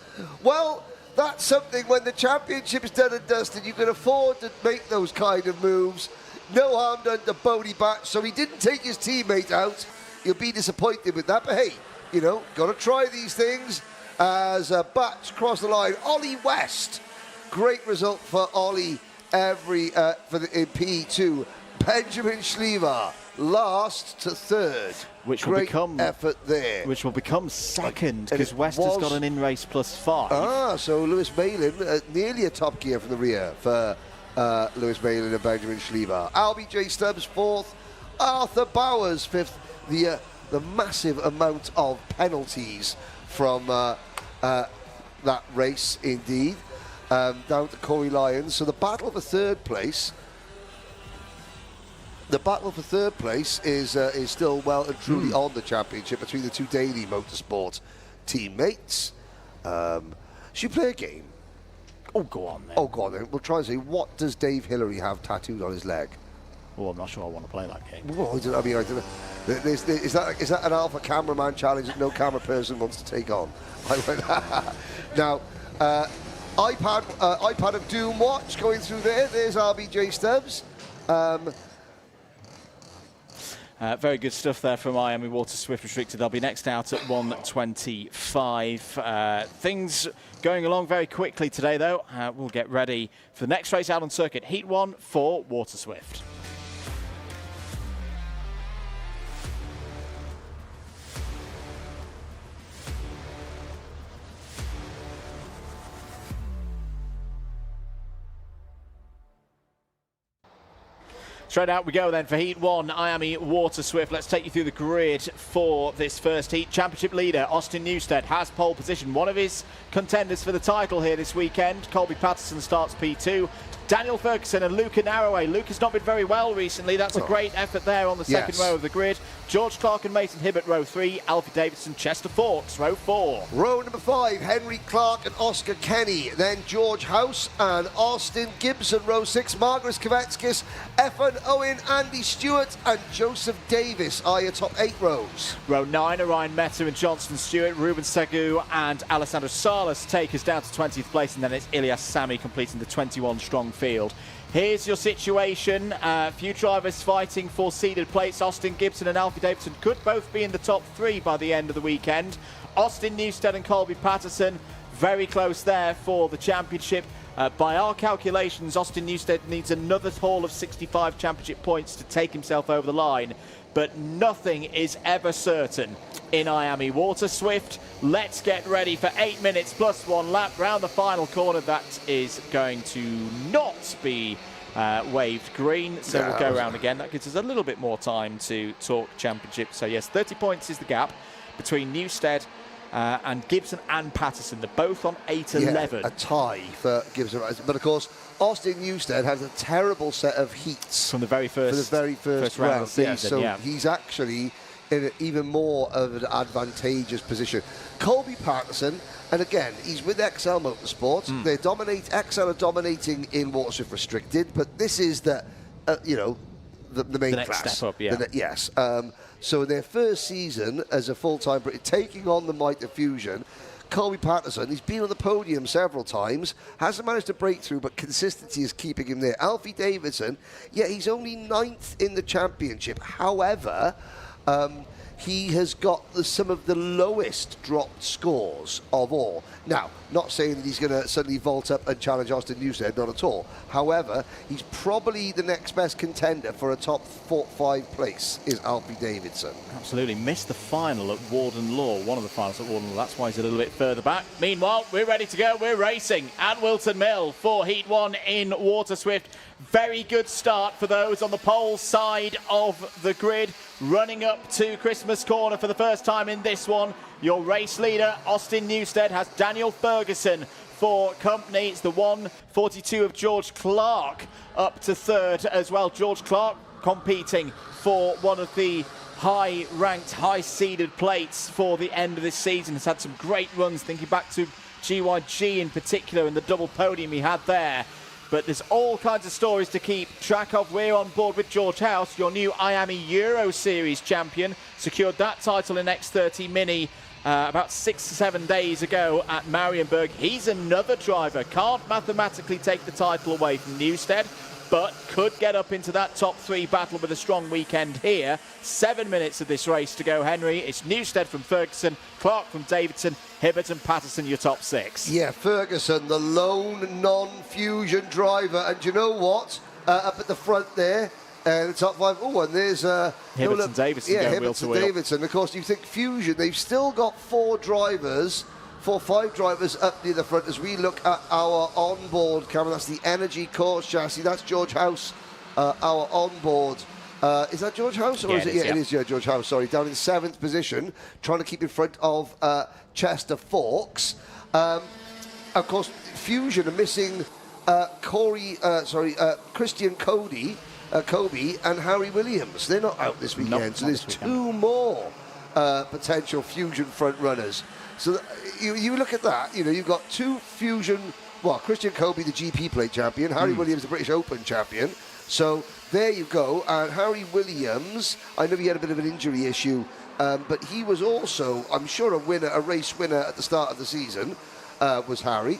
something when the championship's done and dusted, you can afford to make those kind of moves. No harm done to Bodie Batch, so he didn't take his teammate out. You'll be disappointed with that, but hey, you know, got to try these things. As Batch crossed the line, Ollie West, great result for Ollie. In P2, Benjamin Schlivar last to 3rd. Which Great will become effort there. Which will become 2nd because West has got an in-race +5. So Lewis Malin, nearly a top gear from the rear for Lewis Malin and Benjamin Schlivar. Albie J. Stubbs 4th, Arthur Bowers 5th. The massive amount of penalties from that race indeed. Down to Corey Lyons. So the battle for 3rd place. The battle for 3rd place is still well and truly on the championship between the two Daily Motorsport teammates. Should you play a game? Oh, go on then. Oh, go on then. We'll try and see, what does Dave Hillary have tattooed on his leg? Oh, I'm not sure I want to play that game. Oh, I don't know. Is that an alpha cameraman challenge that no camera person wants to take on? Now, iPad of Doom watch going through there. There's RBJ Stubbs. Very good stuff there from IAME Waterswift Restricted. They'll be next out at 1:25. Things going along very quickly today, though. We'll get ready for the next race out on circuit. Heat 1 for Waterswift. Straight out we go then for Heat 1, IAME Waterswift. Let's take you through the grid for this first heat. Championship leader Austin Newstead has pole position. One of his contenders for the title here this weekend. Colby Patterson starts P2. Daniel Ferguson and Luca Narroway. Luca's not been very well recently. That's a great effort there on the second row of the grid. George Clark and Mason Hibbert, row 3. Alfie Davidson, Chester Fawkes, row 4. Row number 5, Henry Clark and Oscar Kenny. Then George House and Austin Gibson, row 6. Margaret Kvetskis, Efan Owen, Andy Stewart and Joseph Davis are your top 8 rows. Row 9, Orion Meta and Johnston Stewart. Ruben Segu and Alessandro Salas take us down to 20th place, and then it's Ilias Sami completing the 21-strong field. Here's your situation. Few drivers fighting for seeded places. Austin Gibson and Alfie Davidson could both be in the top 3 by the end of the weekend. Austin Newstead and Colby Patterson very close there for the championship. By our calculations, Austin Newstead needs another haul of 65 championship points to take himself over the line, but nothing is ever certain in IAME Waterswift. Let's get ready for 8 minutes plus 1 lap round the final corner. That is going to not be waved green, so we'll go around again. That gives us a little bit more time to talk championship. So yes, 30 points is the gap between Newstead and Gibson and Patterson. They're both on 8-11. A tie for Gibson. But of course, Austin Newstead has a terrible set of heats from the very first round of the season. So he's actually in even more of an advantageous position. Colby Patterson, and again, he's with XL Motorsports. They dominate. XL are dominating in Waterswift Restricted, but this is the main the next class. Step up, yeah. Yes. So in their first season as a full-time Brit, taking on the Mitre Fusion, Colby Patterson, he's been on the podium several times, hasn't managed to break through, but consistency is keeping him there. Alfie Davidson, he's only 9th in the championship. However, he has got some of the lowest dropped scores of all. Now, not saying that he's going to suddenly vault up and challenge Austin Newstead, not at all. However, he's probably the next best contender for a top 4-5 place is Alfie Davidson. Absolutely. Missed the final at Warden Law, one of the finals at Warden Law. That's why he's a little bit further back. Meanwhile, we're ready to go. We're racing at Whilton Mill for Heat 1 in Waterswift. Very good start for those on the pole side of the grid. Running up to Christmas corner for the first time in this one. Your race leader, Austin Newstead, has Daniel Ferguson for company. It's the 142 of George Clark up to third as well. George Clark competing for one of the high-ranked, high-seeded plates for the end of this season. Has had some great runs, thinking back to GYG in particular and the double podium he had there. But there's all kinds of stories to keep track of. We're on board with George House, your new IAME Euro Series champion. Secured that title in X30 Mini about 6 to 7 days ago at Marienburg. He's another driver. Can't mathematically take the title away from Newstead, but could get up into that top 3 battle with a strong weekend here. 7 minutes of this race to go, Henry. It's Newstead from Ferguson, Clark from Davidson, Hibbert and Patterson, your top 6. Yeah, Ferguson, the lone non-fusion driver. And you know what? Up at the front there, the top 5. Oh, and there's Hibbert and Davidson. Yeah, Hibbert and Davidson. Of course, you think fusion, they've still got 5 drivers up near the front as we look at our onboard camera. That's the Energy Course chassis. That's George House, our onboard. Is that George House? Or is it? It is, George House, sorry. Down in 7th position, trying to keep in front of Chester Forks. Of course, Fusion are missing Christian Kobe and Harry Williams. They're not out this weekend, so there's 2 more potential Fusion front runners. So you look at that, you've got 2 Fusion, Christian Kobe, the GP plate champion, Harry Williams, the British Open champion. So there you go. And Harry Williams, I know he had a bit of an injury issue, but he was also, I'm sure, a race winner at the start of the season, was Harry.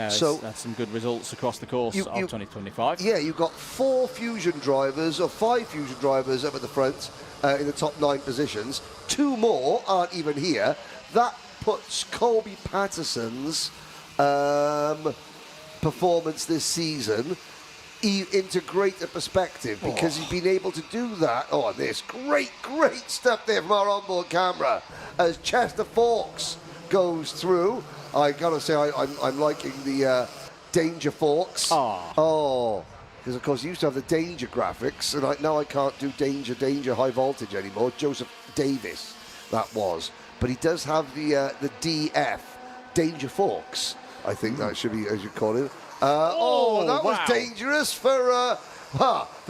So that's some good results across the course of 2025. Yeah, you've got 4 Fusion drivers, or 5 Fusion drivers up at the front in the top 9 positions. 2 more aren't even here. That puts Colby Patterson's performance this season into greater perspective, because he's been able to do that. Oh, and there's great stuff there from our onboard camera as Chester Forks goes through. I gotta say, I'm liking the Danger Forks. Because of course you used to have the Danger graphics, and now I can't do Danger High Voltage anymore. Joseph Davis, that was. But he does have the DF, Danger Forks. I think that should be, as you call it. That was dangerous for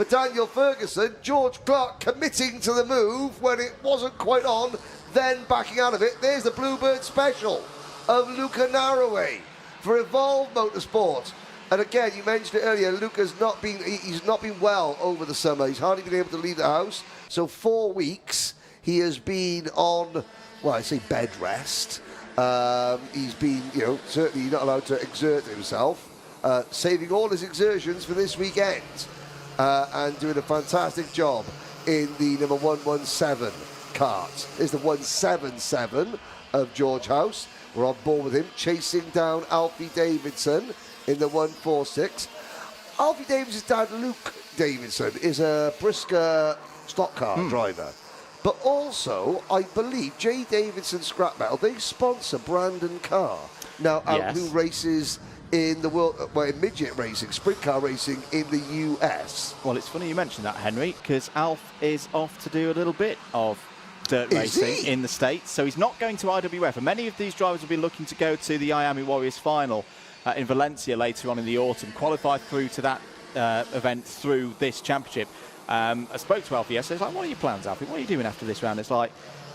Daniel Ferguson. George Clark committing to the move when it wasn't quite on, then backing out of it. There's the Bluebird Special of Luca Narroway for Evolve Motorsport. And again, you mentioned it earlier, Luca's he's not been well over the summer. He's hardly been able to leave the house. So 4 weeks he has been on, I say bed rest. He's been, certainly not allowed to exert himself, saving all his exertions for this weekend, and doing a fantastic job in the number 117 Kart. There's the 177 of George House. We're on board with him, chasing down Alfie Davidson in the 146. Alfie Davidson's dad, Luke Davidson, is a Brisker stock car driver. But also, I believe, J. Davidson Scrap Metal, they sponsor Brandon Carr. Now, who races in the world, in midget racing, sprint car racing in the US. Well, it's funny you mentioned that, Henry, because Alf is off to do a little bit of dirt racing in the States, so he's not going to IWF. And many of these drivers will be looking to go to the IAME Warriors final in Valencia later on in the autumn, qualify through to that event through this championship. I spoke to Alfie yesterday. He's like, what are your plans, Alfie? What are you doing after this round? It's like,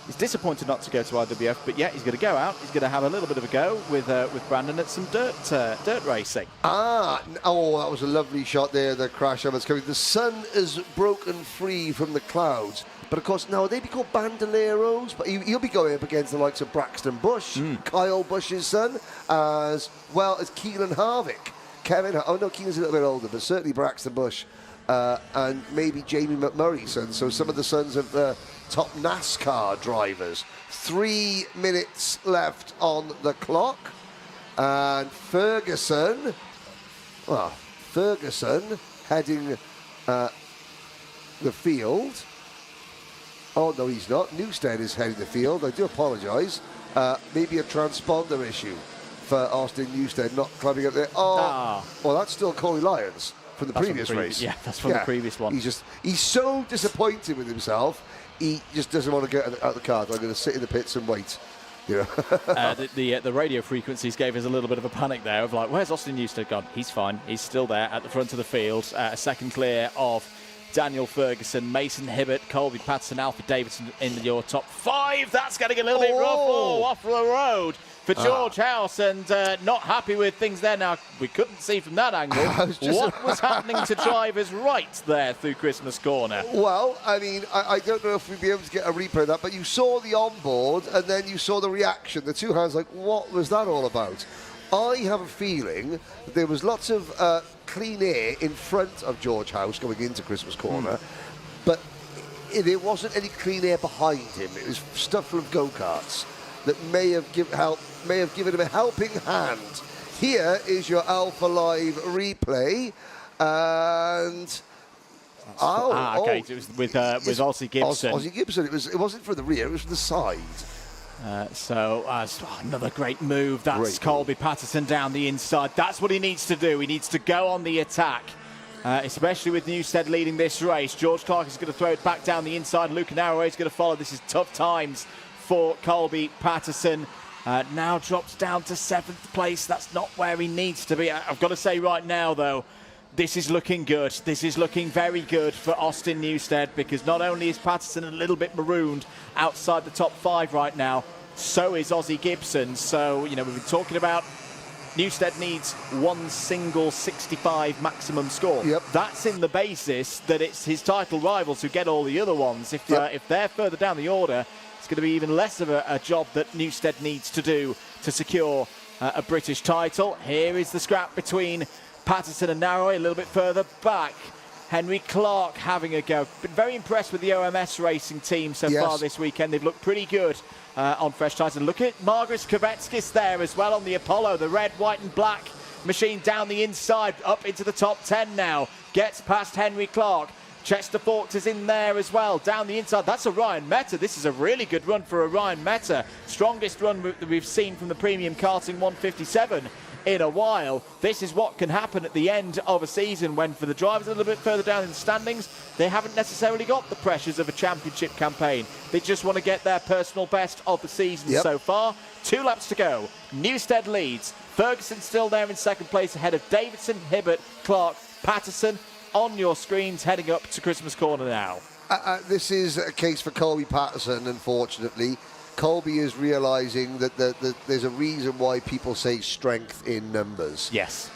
he's disappointed not to go to IWF, but yeah, he's going to go out. He's going to have a little bit of a go with Brandon at some dirt racing. That was a lovely shot there, the crash that was coming. The sun is broken free from the clouds. But of course, now they be called bandoleros, but he'll be going up against the likes of Braxton Bush, Kyle Bush's son, as well as Keelan Harvick. Keelan's a little bit older, but certainly Braxton Bush, and maybe Jamie McMurray's son. So some of the sons of the top NASCAR drivers. 3 minutes left on the clock, and Ferguson heading the field. Oh, no, he's not. Newstead is heading the field. I do apologise. Maybe a transponder issue for Austin Newstead not climbing up there. Well, that's still Corey Lyons from the previous race. Yeah, that's from the previous one. He's so disappointed with himself. He just doesn't want to get out of the car. I'm going to sit in the pits and wait. You know? The radio frequencies gave us a little bit of a panic there of like, where's Austin Newstead gone? He's fine. He's still there at the front of the field. A second clear of Daniel Ferguson, Mason Hibbert, Colby Patterson, Alfie Davidson in your top 5. That's getting a little bit rough. Off the road for George House, and not happy with things there. Now, we couldn't see from that angle what was happening to drivers right there through Christmas Corner. Well, I mean, I don't know if we'd be able to get a replay of that, but you saw the onboard, and then you saw the reaction. The two hands like, what was that all about? I have a feeling that there was lots of clean air in front of George House going into Christmas Corner, but there wasn't any clean air behind him. It was stuff full of go-karts that may have given him a helping hand. Here is your Alpha Live replay, and okay, it was with Ozzie Gibson. Ozzie Gibson. It wasn't from the rear; it was from the side. Another great move. That's Colby Patterson down the inside. That's what he needs to do. He needs to go on the attack, especially with Newstead leading this race. George Clark is going to throw it back down the inside. Luke Narrow is going to follow. This is tough times for Colby Patterson. Now drops down to 7th place. That's not where he needs to be. I've got to say right now, though, this is looking good. This is looking very good for Austin Newstead, because not only is Patterson a little bit marooned outside the top 5 right now, so is Ozzie Gibson. So, we've been talking about Newstead needs one single 65 maximum score. Yep. That's in the basis that it's his title rivals who get all the other ones. If they're further down the order, it's going to be even less of a job that Newstead needs to do to secure a British title. Here is the scrap between Patterson and Narrow, a little bit further back. Henry Clark having a go. Been very impressed with the OMS racing team so far this weekend. They've looked pretty good on fresh tyres. And look at Margaret Kovetskis there as well on the Apollo. The red, white and black machine down the inside, up into the top 10 now. Gets past Henry Clark. Chester Forks is in there as well, down the inside. That's a Ryan Meta. This is a really good run for a Ryan Meta. Strongest run that we've seen from the Premium Karting 157 in a while. This is what can happen at the end of a season when, for the drivers a little bit further down in the standings, they haven't necessarily got the pressures of a championship campaign. They just want to get their personal best of the season so far. 2 laps to go. Newstead leads. Ferguson still there in 2nd place ahead of Davidson, Hibbert, Clark, Patterson. On your screens, heading up to Christmas Corner now. This is a case for Colby Patterson, unfortunately. Colby is realising that there's a reason why people say strength in numbers. Yes.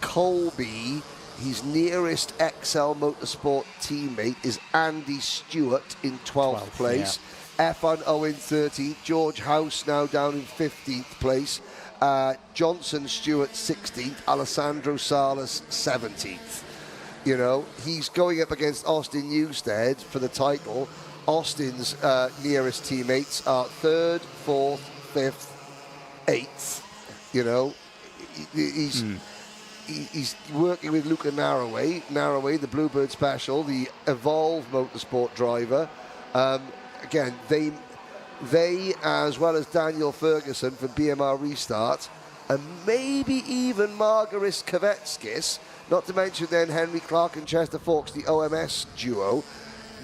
Colby, his nearest XL Motorsport teammate is Andy Stewart in 12th place. F1 Owen 13th. George House now down in 15th place. Johnson Stewart 16th, Alessandro Salas 17th. He's going up against Austin Newstead for the title. Austin's nearest teammates are 3rd, 4th, 5th, 8th. He's working with Luca Narroway, the Bluebird Special, the Evolve Motorsport driver. Again, they, as well as Daniel Ferguson from BMR Restart, and maybe even Margaris Kavetskis, not to mention then Henry Clark and Chester Fawkes, the OMS duo,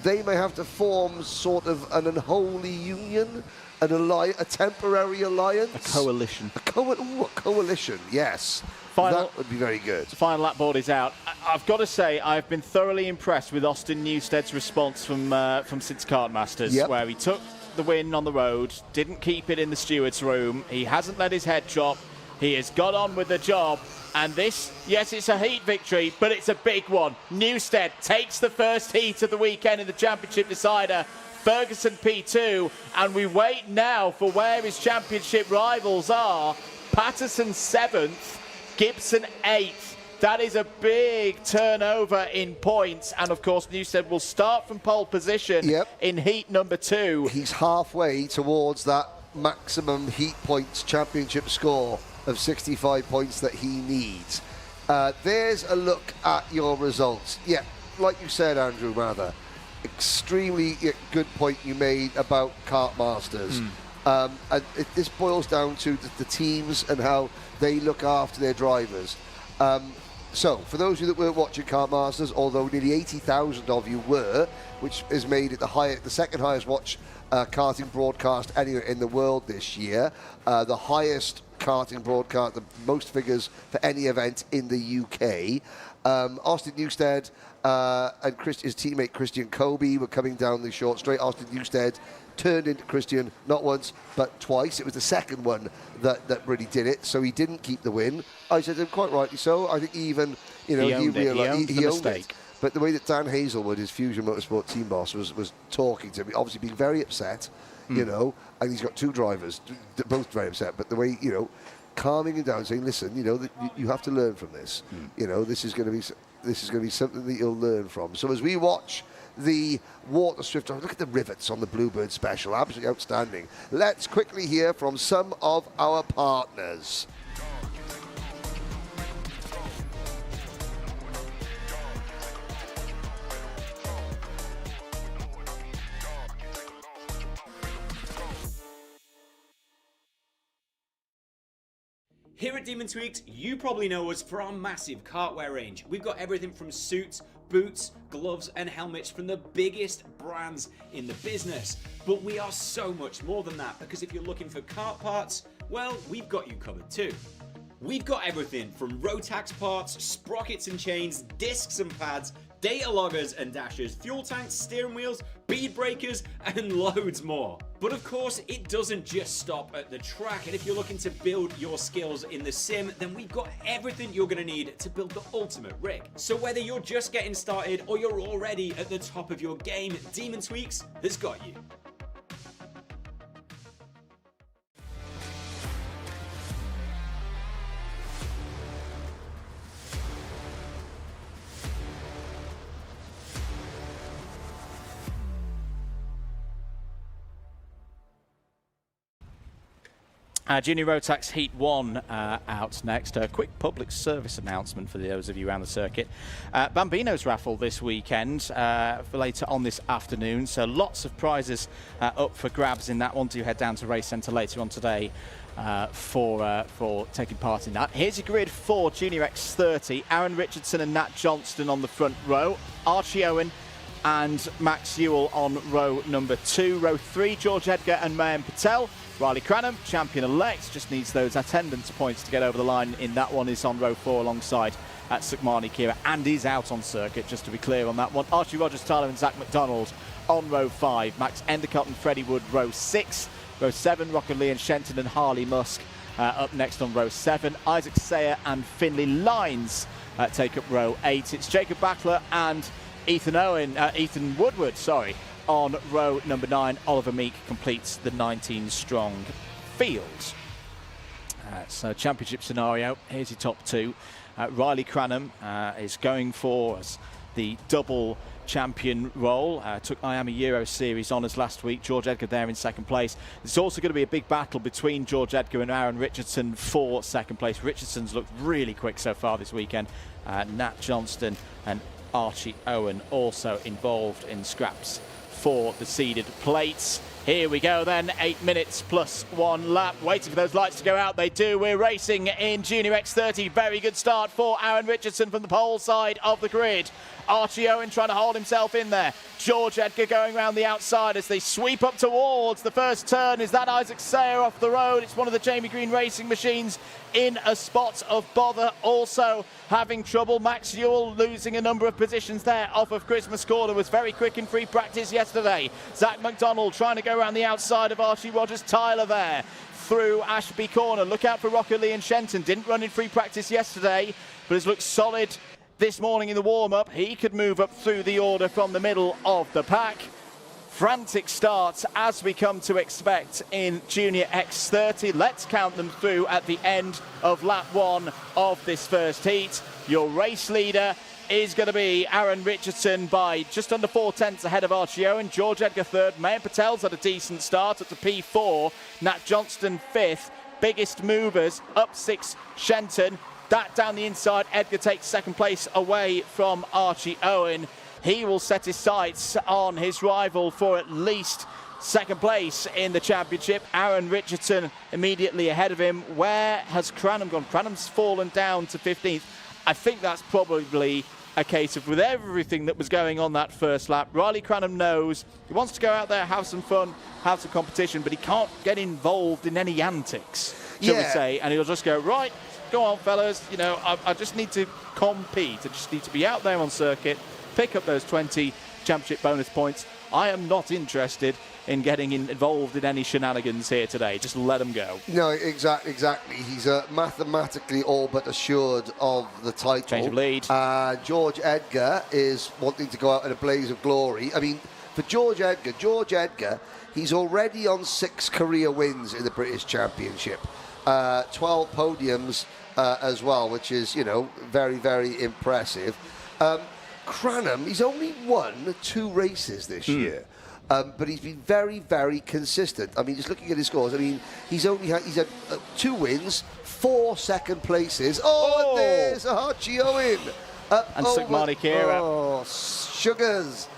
they may have to form sort of an unholy union, a temporary alliance. A coalition. A coalition, yes. That would be very good. Final lap board is out. I've got to say, I've been thoroughly impressed with Austin Newstead's response from Sid's Kartmasters, where he took the win on the road, didn't keep it in the steward's room. He hasn't let his head drop. He has got on with the job. And this, yes, it's a heat victory, but it's a big one. Newstead takes the first heat of the weekend in the championship decider. Ferguson P2, and we wait now for where his championship rivals are. Patterson 7th, Gibson 8th. That is a big turnover in points, and of course Newstead will start from pole position in heat number 2. He's halfway towards that maximum heat points championship score of 65 points that he needs. There's a look at your results. Yeah, like you said, Andrew, rather, extremely good point you made about Kartmasters. And this boils down to the teams and how they look after their drivers. So, for those of you that weren't watching Kartmasters, although nearly 80,000 of you were, which has made it the second highest watch karting broadcast anywhere in the world this year, the highest karting broadcast, the most figures for any event in the UK. Austin Newstead and his teammate Christian Kobe were coming down the short straight. Austin Newstead turned into Christian not once but twice. It was the second one that really did it, so he didn't keep the win. I said to him, quite rightly so. I think even he realised he owned it. But the way that Dan Hazelwood, his Fusion Motorsport team boss, was talking to me, obviously being very upset, you know, and he's got two drivers, both very upset, but the way, you know, calming him down, saying, listen, you know, you have to learn from this. You know, this is going to be something that you'll learn from. So as we watch the Waterswift, look at the rivets on the Bluebird Special, absolutely outstanding. Let's quickly hear from some of our partners. Here at Demon Tweaks, you probably know us for our massive kartwear range. We've got everything from suits, boots, gloves and helmets from the biggest brands in the business. But we are so much more than that, because if you're looking for kart parts, well, we've got you covered too. We've got everything from Rotax parts, sprockets and chains, discs and pads, data loggers and dashers, fuel tanks, steering wheels, bead breakers and loads more. But of course, it doesn't just stop at the track, and if you're looking to build your skills in the sim, then we've got everything you're going to need to build the ultimate rig. So whether you're just getting started or you're already at the top of your game, Demon Tweaks has got you. Junior Rotax Heat 1 out next. A quick public service announcement for those of you around the circuit. Bambino's raffle this weekend for later on this afternoon. So lots of prizes up for grabs in that one. Do head down to Race Centre later on today for taking part in that. Here's your grid for Junior X30. Aaron Richardson and Nat Johnston on the front row. Archie Owen and Max Ewell on row number 2. Row 3, George Edgar and Mayan Patel. Riley Cranham, champion-elect, just needs those attendance points to get over the line in that one, is on row 4 alongside Sukhmani Kira, and is out on circuit, just to be clear on that one. Archie Rogers, Tyler and Zach McDonald on row 5. Max Endicott and Freddie Wood, row 6. Row 7, Rocket Lee and Shenton and Harley Musk up next on row 7. Isaac Sayer and Finley Lines take up row 8. It's Jacob Backler and Ethan Woodward, on row number 9. Oliver Meek completes the 19-strong field. So championship scenario, here's your top 2. Riley Cranham is going for the double champion role. Took IAME Euro Series honours last week. George Edgar there in second place. There's also going to be a big battle between George Edgar and Aaron Richardson for second place. Richardson's looked really quick so far this weekend. Nat Johnston and Archie Owen also involved in scraps for the seeded plates. Here we go then, 8 minutes plus 1 lap. Waiting for those lights to go out. They do. We're racing in Junior X30. Very good start for Aaron Richardson from the pole side of the grid. Archie Owen trying to hold himself in there. George Edgar going around the outside as they sweep up towards the first turn. Is that Isaac Sayer off the road? It's one of the Jamie Green racing machines in a spot of bother. Also having trouble. Max Ewell losing a number of positions there off of Christmas Corner. Was very quick in free practice yesterday. Zach McDonald trying to go around the outside of Archie Rogers-Tyler there through Ashby Corner. Look out for Rocco Lee and Shenton. Didn't run in free practice yesterday, but has looked solid this morning in the warm-up. He could move up through the order from the middle of the pack. Frantic starts as we come to expect in Junior X30. Let's count them through at the end of lap 1 of this first heat. Your race leader is going to be Aaron Richardson by just under 4 tenths ahead of Archie Owen. George Edgar third. Mayan Patel's had a decent start at the P4. Nat Johnston fifth. Biggest movers up 6 Shenton. That down the inside, Edgar takes second place away from Archie Owen. He will set his sights on his rival for at least second place in the championship. Aaron Richardson immediately ahead of him. Where has Cranham gone? Cranham's fallen down to 15th. I think that's probably a case of, with everything that was going on that first lap, Riley Cranham knows he wants to go out there, have some fun, have some competition, but he can't get involved in any antics, shall we say, and he'll just go, right, go on, fellas, you know, I just need to compete. I just need to be out there on circuit, pick up those 20 championship bonus points. I am not interested in getting involved in any shenanigans here today. Just let him go. No, exactly. He's mathematically all but assured of the title. Change of lead. George Edgar is wanting to go out in a blaze of glory. I mean, for George Edgar, he's already on 6 career wins in the British Championship. 12 podiums as well, which is, you know, very, very impressive. Cranham, he's only won 2 races this year. But he's been very, very consistent. I mean, just looking at his scores, I mean, he's had 2 wins, 4 second places. And there's Archie Owen. And Sukmani Kira. Oh, Sugars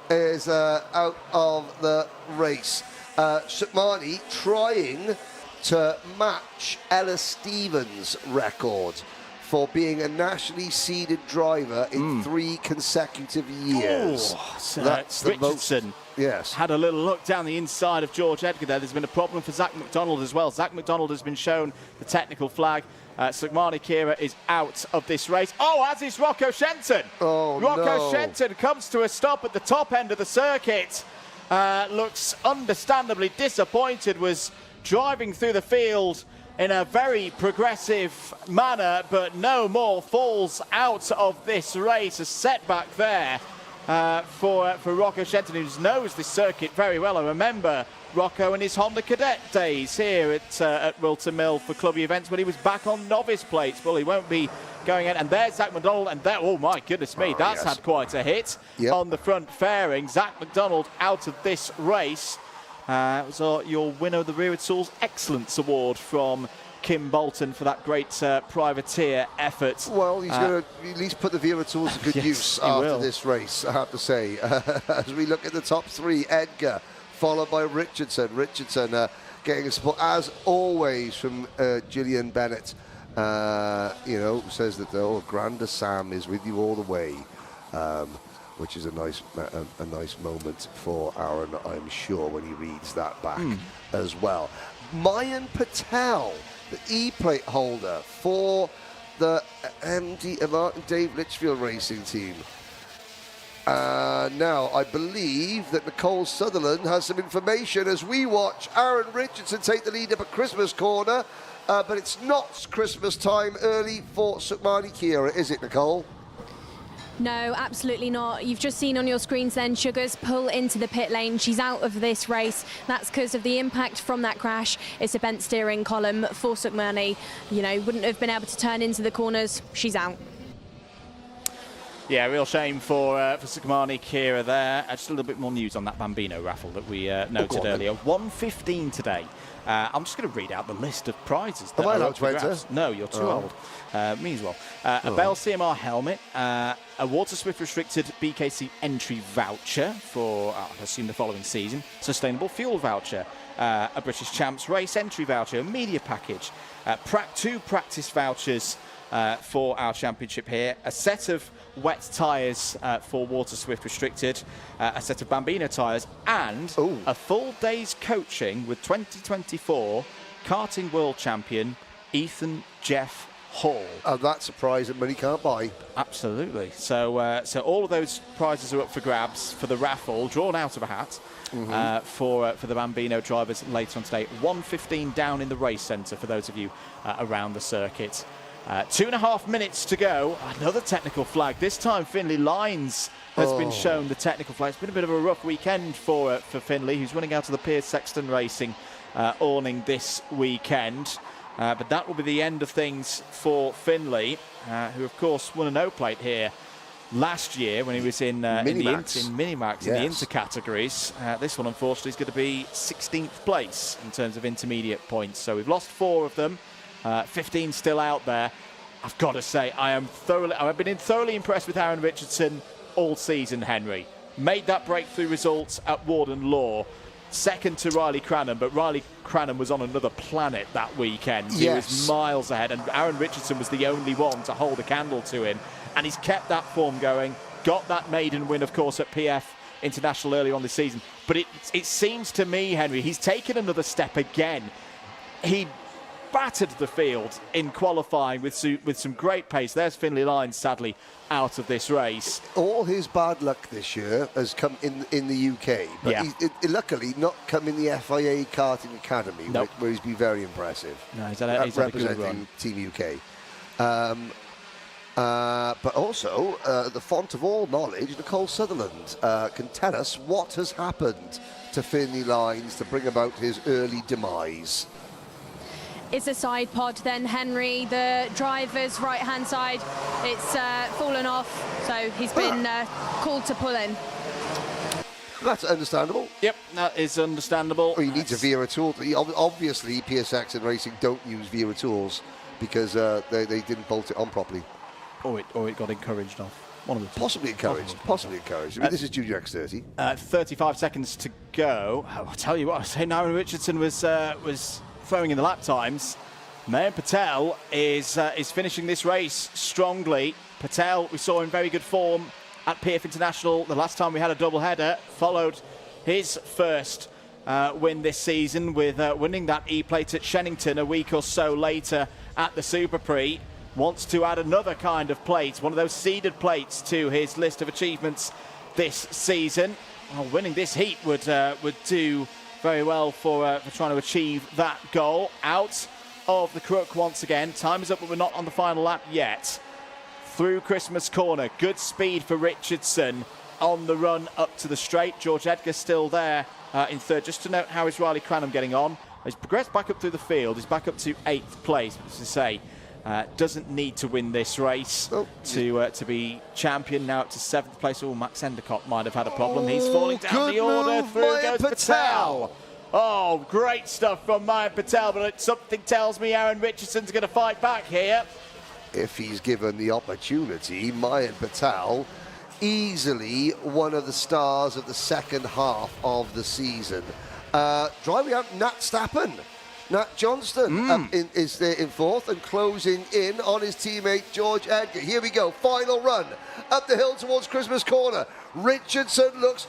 is out of the race. Sukmani trying to match Ella Stevens' record for being a nationally seeded driver in 3 consecutive years. So that's the Richardson. most. Yes. Had a little look down the inside of George Edgar there. There's been a problem for Zach McDonald as well. Zach McDonald has been shown the technical flag. Sukmani Kira is out of this race. As is Rocco Shenton. Rocco Shenton comes to a stop at the top end of the circuit. Looks understandably disappointed, was driving through the field in a very progressive manner, but no more, falls out of this race. A setback there for Rocco Shenton, who knows this circuit very well. I remember Rocco and his Honda Cadet days here at Whilton Mill for clubby events when he was back on novice plates. Well, he won't be going in. And there's Zach McDonald, and there, oh my goodness me, that's had quite a hit on the front fairing. Zach McDonald out of this race. It was your winner of the Rear Tools Excellence Award from Kim Bolton for that great privateer effort. Well, he's going to at least put the Vera Tools to good use after this race, I have to say. As we look at the top 3, Edgar, followed by Richardson. Richardson getting a support, as always, from Gillian Bennett. You know, says that, Granda Sam is with you all the way. Which is a nice moment for Aaron, I'm sure, when he reads that back as well. Mayan Patel, the E-plate holder for the MD Martin Dave Litchfield racing team. Now, I believe that Nicole Sutherland has some information as we watch Aaron Richardson take the lead up at Christmas Corner. But it's not Christmas time early for Sukmani Kira, is it, Nicole? No, absolutely not. You've just seen on your screens then Sugars pull into the pit lane. She's out of this race. That's because of the impact from that crash. It's a bent steering column for Sukmani. You know, wouldn't have been able to turn into the corners. She's out. Yeah, real shame for Sukumani Kira there. Just a little bit more news on that Bambino raffle that we noted earlier. 1:15 today. I'm just going to read out the list of prizes. Am I allowed to enter? No, you're too old. Me as well. A Bell CMR helmet, a Waterswift restricted BKC entry voucher for, I assume, the following season, sustainable fuel voucher, a British Champs race entry voucher, a media package, 2 practice vouchers for our championship here, a set of wet tyres for Waterswift restricted, a set of Bambino tyres, and a full day's coaching with 2024 karting world champion Ethan Jeff Hall. And that's a prize that money can't buy. Absolutely. So, so all of those prizes are up for grabs for the raffle, drawn out of a hat. For the Bambino drivers later on today. 1:15 down in the race centre for those of you around the circuit. 2.5 minutes to go. Another technical flag. This time Finley Lines has been shown the technical flag. It's been a bit of a rough weekend for Finley, who's running out of the Piers Sexton Racing awning this weekend. But that will be the end of things for Finley, who of course won a no plate here last year when he was in Minimax in the inter categories. This one unfortunately is going to be 16th place in terms of intermediate points. So we've lost 4 of them. 15 still out there. I've got to say, I've been thoroughly impressed with Aaron Richardson all season, Henry. Made that breakthrough result at Warden Law, second to Riley Cranham, but Riley Cranham was on another planet that weekend. He was miles ahead, and Aaron Richardson was the only one to hold a candle to him, and he's kept that form going. Got that maiden win, of course, at PF International earlier on this season, but it seems to me, Henry, he's taken another step again. He battered the field in qualifying with some great pace. There's Finley Lines, sadly, out of this race. All his bad luck this year has come in the UK, but he's luckily not come in the FIA Karting Academy, where he's been very impressive. No, he's had a good run. Team UK. But also, the font of all knowledge, Nicole Sutherland, can tell us what has happened to Finley Lines to bring about his early demise. It's a side pod then, Henry. The driver's right-hand side, it's fallen off, so he's been called to pull in. That's understandable. Yep, that is understandable. Well, he needs a Wera tool. Obviously, Piers Sexton Racing don't use Wera tools because they didn't bolt it on properly. Or it got encouraged off. One of the Possibly encouraged. Possibly encouraged. I mean, this is Junior X30. 35 seconds to go. I'll tell you what, I was saying Aaron Richardson was throwing in the lap times. Mayan Patel is finishing this race strongly. Patel, we saw in very good form at PF International the last time we had a double header, followed his first win this season with winning that E-plate at Shennington a week or so later at the Super Prix. Wants to add another kind of plate, one of those seeded plates, to his list of achievements this season. Well, winning this heat would do very well for trying to achieve that goal. Out of the crook once again. Time is up, but we're not on the final lap yet. Through Christmas Corner. Good speed for Richardson on the run up to the straight. George Edgar still there in third. Just to note, how is Riley Cranham getting on? He's progressed back up through the field. He's back up to 8th place. But as I say, doesn't need to win this race to be champion. Now up to 7th place. Oh, Max Endicott might have had a problem. He's falling down the order. Through goes Patel. Oh, great stuff from Mayan Patel, but something tells me Aaron Richardson's going to fight back here. If he's given the opportunity, Mayan Patel, easily one of the stars of the second half of the season. Driving out Nat Stappen. Nat Johnston is there in 4th and closing in on his teammate George Edgar. Here we go, final run up the hill towards Christmas Corner. Richardson looks...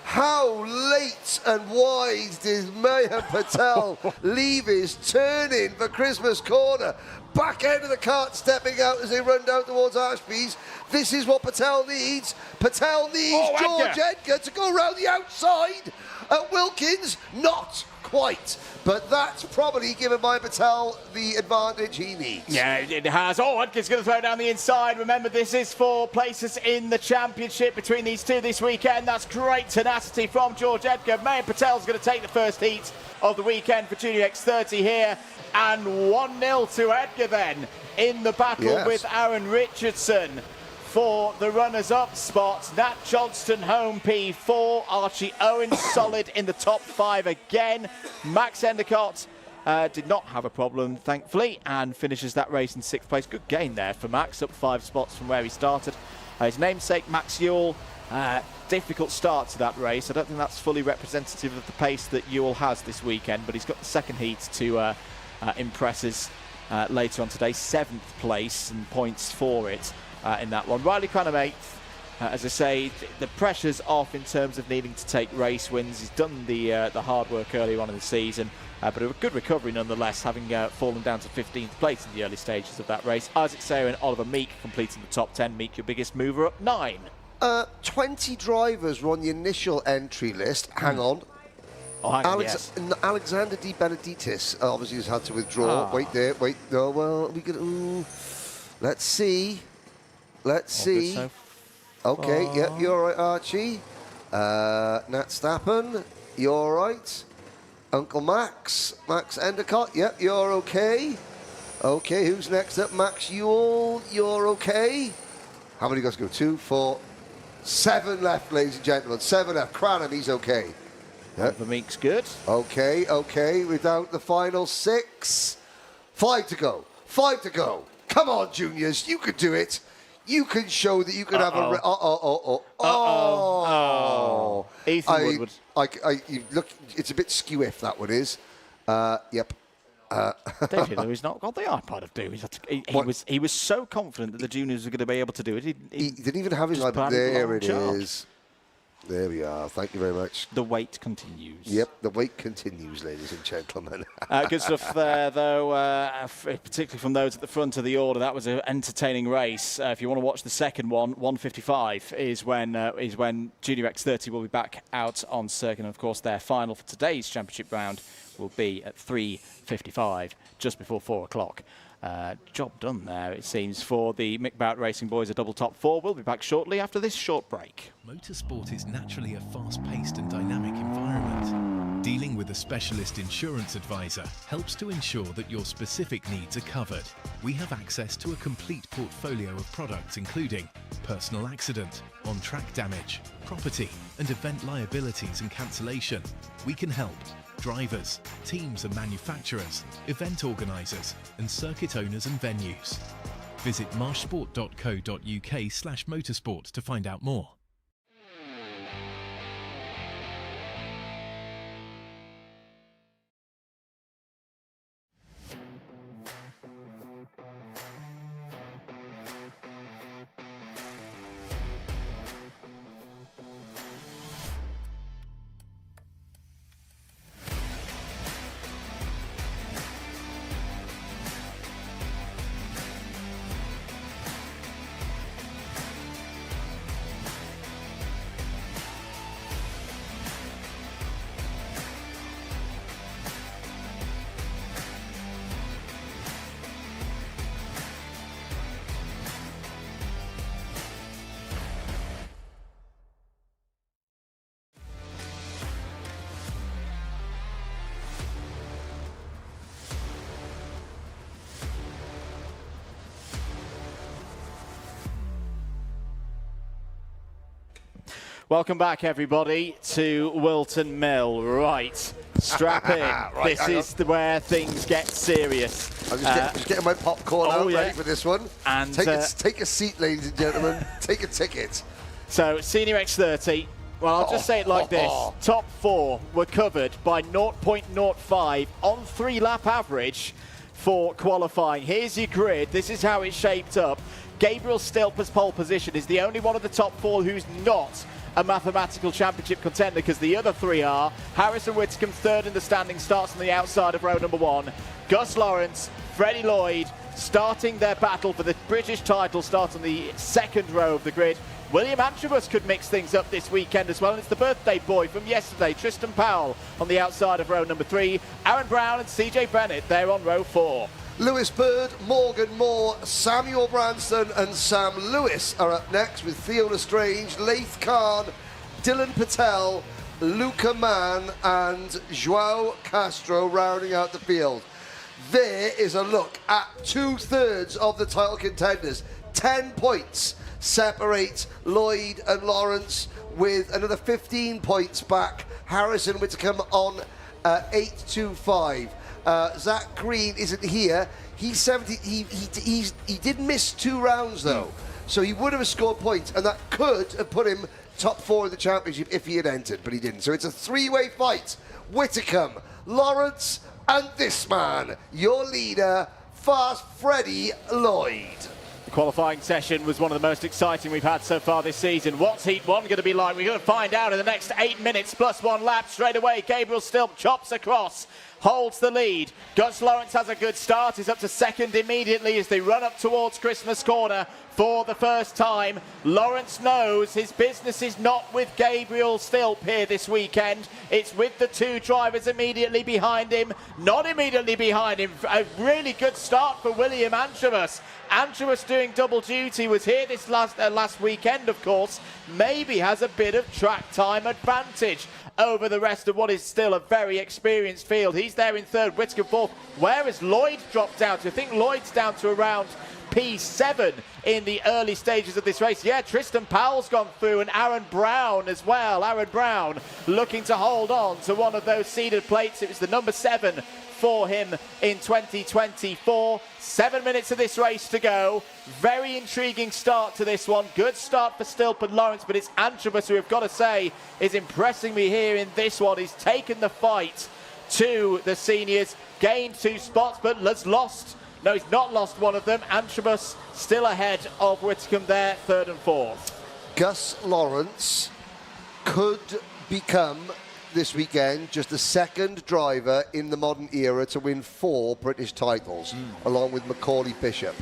How late and wide did Mayan Patel leave his turn-in for Christmas Corner? Back end of the kart stepping out as they run down towards Ashby's. This is what Patel needs. Patel needs George Edgar to go around the outside. Wilkins, not quite. But that's probably given Mayan Patel the advantage he needs. Yeah, it has. Oh, Edgar's going to throw down the inside. Remember, this is for places in the championship between these two this weekend. That's great tenacity from George Edgar. Mayan Patel's going to take the first heat of the weekend for Junior X30 here. And 1-0 to Edgar then in the battle with Aaron Richardson. for the runners-up spots. Nat Johnston home P4. Archie Owens solid in the top 5 again. Max Endicott did not have a problem, thankfully, and finishes that race in 6th place. Good gain there for Max, up 5 spots from where he started. His namesake, Max Ewell, difficult start to that race. I don't think that's fully representative of the pace that Ewell has this weekend, but he's got the second heat to impress us later on today. 7th place and points for it in that one. Riley Cranham 8th. As I say, the pressure's off in terms of needing to take race wins. He's done the hard work earlier on in the season, but a good recovery nonetheless, having fallen down to 15th place in the early stages of that race. Isaac Sayer and Oliver Meek completing the top 10. Meek, your biggest mover, up 9. 20 drivers were on the initial entry list. Hang on. Oh, hang on, yes. Alexander Di Benedictis obviously has had to withdraw. Wait there, wait. No, well, we could. Let's see. Let's see. Okay, yeah, you're all right, Archie. Nat Stappen, you're all right. Uncle Max Endicott, yep, you're okay. Okay, who's next up? Max Ewell, you're okay. How many guys go? 2, 4, 7 left, ladies and gentlemen. 7 left. Cranham, he's okay. Yep. The Meek's good. Okay, okay, without the final 6. 5 to go. 5 to go. Come on, juniors, you could do it. You can show that you can have a... Ethan Woodward. You look, it's a bit skew if that one is. Yep. David Lewis not got the iPod of doom. He was so confident that the juniors were going to be able to do it. He didn't even have his iPod. There it is. There we are. Thank you very much. The wait continues. Yep, the wait continues, ladies and gentlemen. Good stuff there, though, particularly from those at the front of the order. That was an entertaining race. If you want to watch the second one, 1:55 is when Junior X30 will be back out on circuit. And, of course, their final for today's championship round will be at 3:55, just before 4 o'clock. Job done there, it seems, for the Mick Barrett Racing boys, a double top 4. We'll be back shortly after this short break. Motorsport is naturally a fast-paced and dynamic environment. Dealing with a specialist insurance advisor helps to ensure that your specific needs are covered. We have access to a complete portfolio of products including personal accident, on-track damage, property and event liabilities and cancellation. We can help drivers, teams and manufacturers, event organisers and circuit owners and venues. Visit marshsport.co.uk/motorsport to find out more. Welcome back, everybody, to Whilton Mill. Right, strap in. Right, this is where things get serious. I'm just getting my popcorn out, ready for this one. And take a seat, ladies and gentlemen. Take a ticket. So, Senior X30. Well, I'll just say it like this. Top 4 were covered by 0.05 on 3-lap average for qualifying. Here's your grid. This is how it's shaped up. Gabriel Stilper's pole position is the only one of the top 4 who's not a mathematical championship contender, because the other 3 are. Harrison Whitcomb, 3rd in the standing, starts on the outside of row number 1. Gus Lawrence, Freddie Lloyd, starting their battle for the British title, start on the 2nd row of the grid. William Antrobus could mix things up this weekend as well, and it's the birthday boy from yesterday, Tristan Powell, on the outside of row number 3. Aaron Brown and CJ Bennett, they're on row 4. Lewis Bird, Morgan Moore, Samuel Branston and Sam Lewis are up next, with Theo Lestrange, Laith Khan, Dylan Patel, Luca Mann and Joao Castro rounding out the field. There is a look at 2/3 of the title contenders. 10 points separate Lloyd and Lawrence with another 15 points back. Harrison Whittaker on 8.25. Zach Green isn't here. He's 70. He did miss 2 rounds though, so he would have scored points, and that could have put him top 4 in the championship if he had entered, but he didn't. So it's a 3-way fight. Whittaker, Lawrence, and this man, your leader, Fast Freddie Lloyd. The qualifying session was one of the most exciting we've had so far this season. What's Heat 1 going to be like? We're going to find out in the next 8 minutes plus 1 lap. Straight away, Gabriel Stilp chops across, holds the lead. Gus Lawrence has a good start. He's up to second immediately as they run up towards Christmas Corner for the first time. Lawrence knows his business is not with Gabriel Stilp here this weekend. It's with the 2 drivers immediately behind him. Not immediately behind him. A really good start for William Antrobus. Antrobus doing double duty, was here this last weekend, of course. Maybe has a bit of track time advantage over the rest of what is still a very experienced field. He's there in third, Whittaker fourth. Where has Lloyd dropped down to? I think Lloyd's down to around P7 in the early stages of this race. Yeah, Tristan Powell's gone through, and Aaron Brown as well. Aaron Brown looking to hold on to one of those seeded plates. It was the number 7 for him in 2024. 7 minutes of this race to go. Very intriguing start to this one. Good start for Stilp and Lawrence, but it's Antrobus who I've got to say is impressing me here in this one. He's taken the fight to the seniors, gained 2 spots, but has lost. No, he's not lost one of them. Antrobus still ahead of Whittaker there, 3rd and 4th. Gus Lawrence could become this weekend just the 2nd driver in the modern era to win 4 British titles, along with Macaulay Bishop.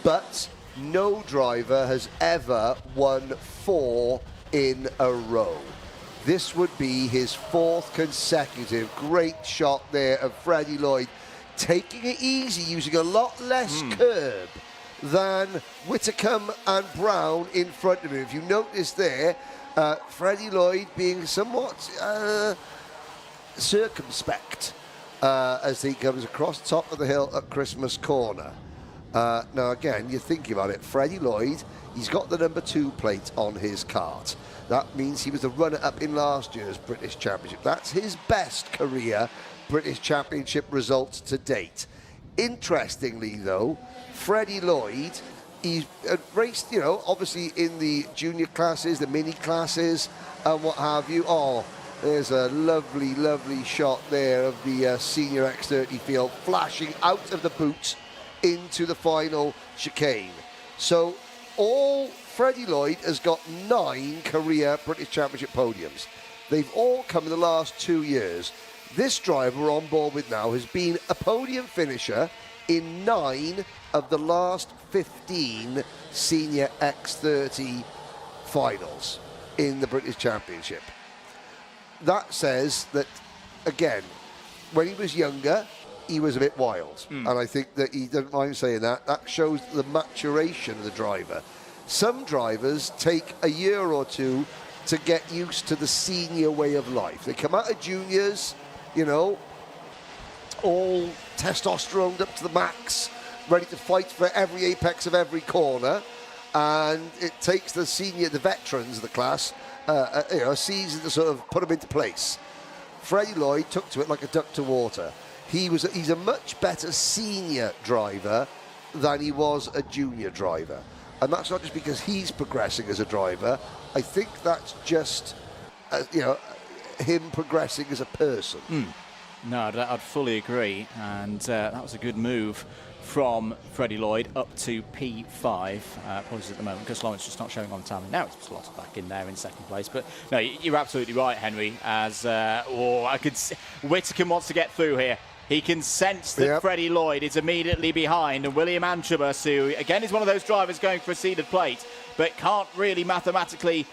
But no driver has ever won 4 in a row. This would be his 4th consecutive. Great shot there of Freddie Lloyd, taking it easy, using a lot less curb than Whittaker and Brown in front of him. If you notice there, Freddie Lloyd being somewhat circumspect as he comes across the top of the hill at Christmas Corner. Now again, you're thinking about it, Freddie Lloyd, he's got the number 2 plate on his kart. That means he was the runner-up in last year's British Championship. That's his best career British Championship results to date. Interestingly though, Freddie Lloyd, he's raced, you know, obviously in the junior classes, the mini classes, and what have you. Oh, there's a lovely, lovely shot there of the senior X30 field flashing out of the boot into the final chicane. So Freddie Lloyd has got 9 career British Championship podiums. They've all come in the last 2 years. This driver we're on board with now has been a podium finisher in 9 of the last 15 senior X30 finals in the British Championship. That says that, again, when he was younger, he was a bit wild. And I think that he doesn't mind saying that. That shows the maturation of the driver. Some drivers take a year or 2 to get used to the senior way of life. They come out of juniors, you know, all testosterone up to the max, ready to fight for every apex of every corner, and it takes the veterans of the class, a season to sort of put them into place. Freddie Lloyd took to it like a duck to water. He's a much better senior driver than he was a junior driver, and that's not just because he's progressing as a driver. I think that's just, him progressing as a person. No, I'd fully agree, and that was a good move from Freddie Lloyd up to P5. Apologies at the moment, Gus Lawrence just not showing on time. Now it's slotted back in there in 2nd place. But no, you're absolutely right, Henry. As I could see, Whittaker wants to get through here. He can sense that Freddie Lloyd is immediately behind, and William Antrobus, who again is one of those drivers going for a seeded plate, but can't really mathematically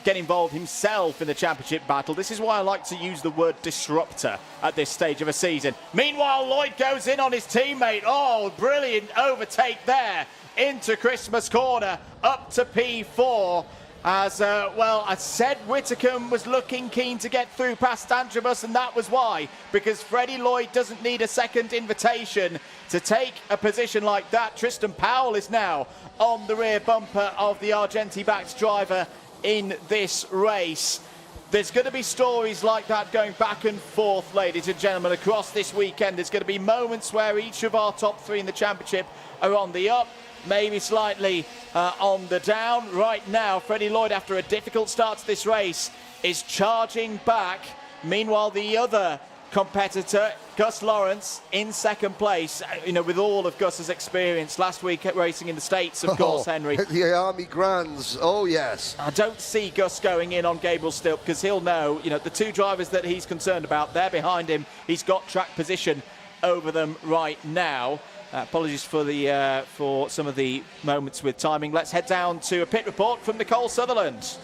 get involved himself in the championship battle. This is why I like to use the word disruptor at this stage of a season. Meanwhile, Lloyd goes in on his teammate. Oh, brilliant overtake there into Christmas Corner, up to P4. As, well, I said Whitcomb was looking keen to get through past Androbus, and that was why, because Freddie Lloyd doesn't need a second invitation to take a position like that. Tristan Powell is now on the rear bumper of the Argenti-backed driver in this race. There's going to be stories like that going back and forth, ladies and gentlemen, across this weekend. There's going to be moments where each of our top three in the championship are on the up, maybe slightly on the down. Right now, Freddie Lloyd, after a difficult start to this race, is charging back. Meanwhile, the other competitor, Gus Lawrence, in second place, you know, with all of Gus's experience last week at racing in the States, of course, Henry. The IAME Grands, oh yes. I don't see Gus going in on Gabriel Stilp, because he'll know, you know, the two drivers that he's concerned about, they're behind him. He's got track position over them right now. Apologies for the for some of the moments with timing. Let's head down to a pit report from Nicole Sutherland.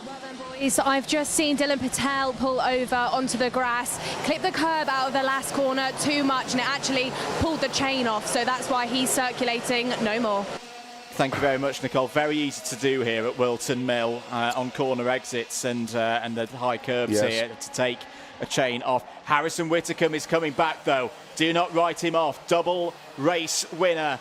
Well then, boys, I've just seen Dylan Patel pull over onto the grass, clip the curb out of the last corner too much, and it actually pulled the chain off, so that's why he's circulating no more. Thank you very much, Nicole. Very easy to do here at Whilton Mill on corner exits and the high curbs here to take a chain off. Harrison Whitcomb is coming back, though. Do not write him off. Double race winner.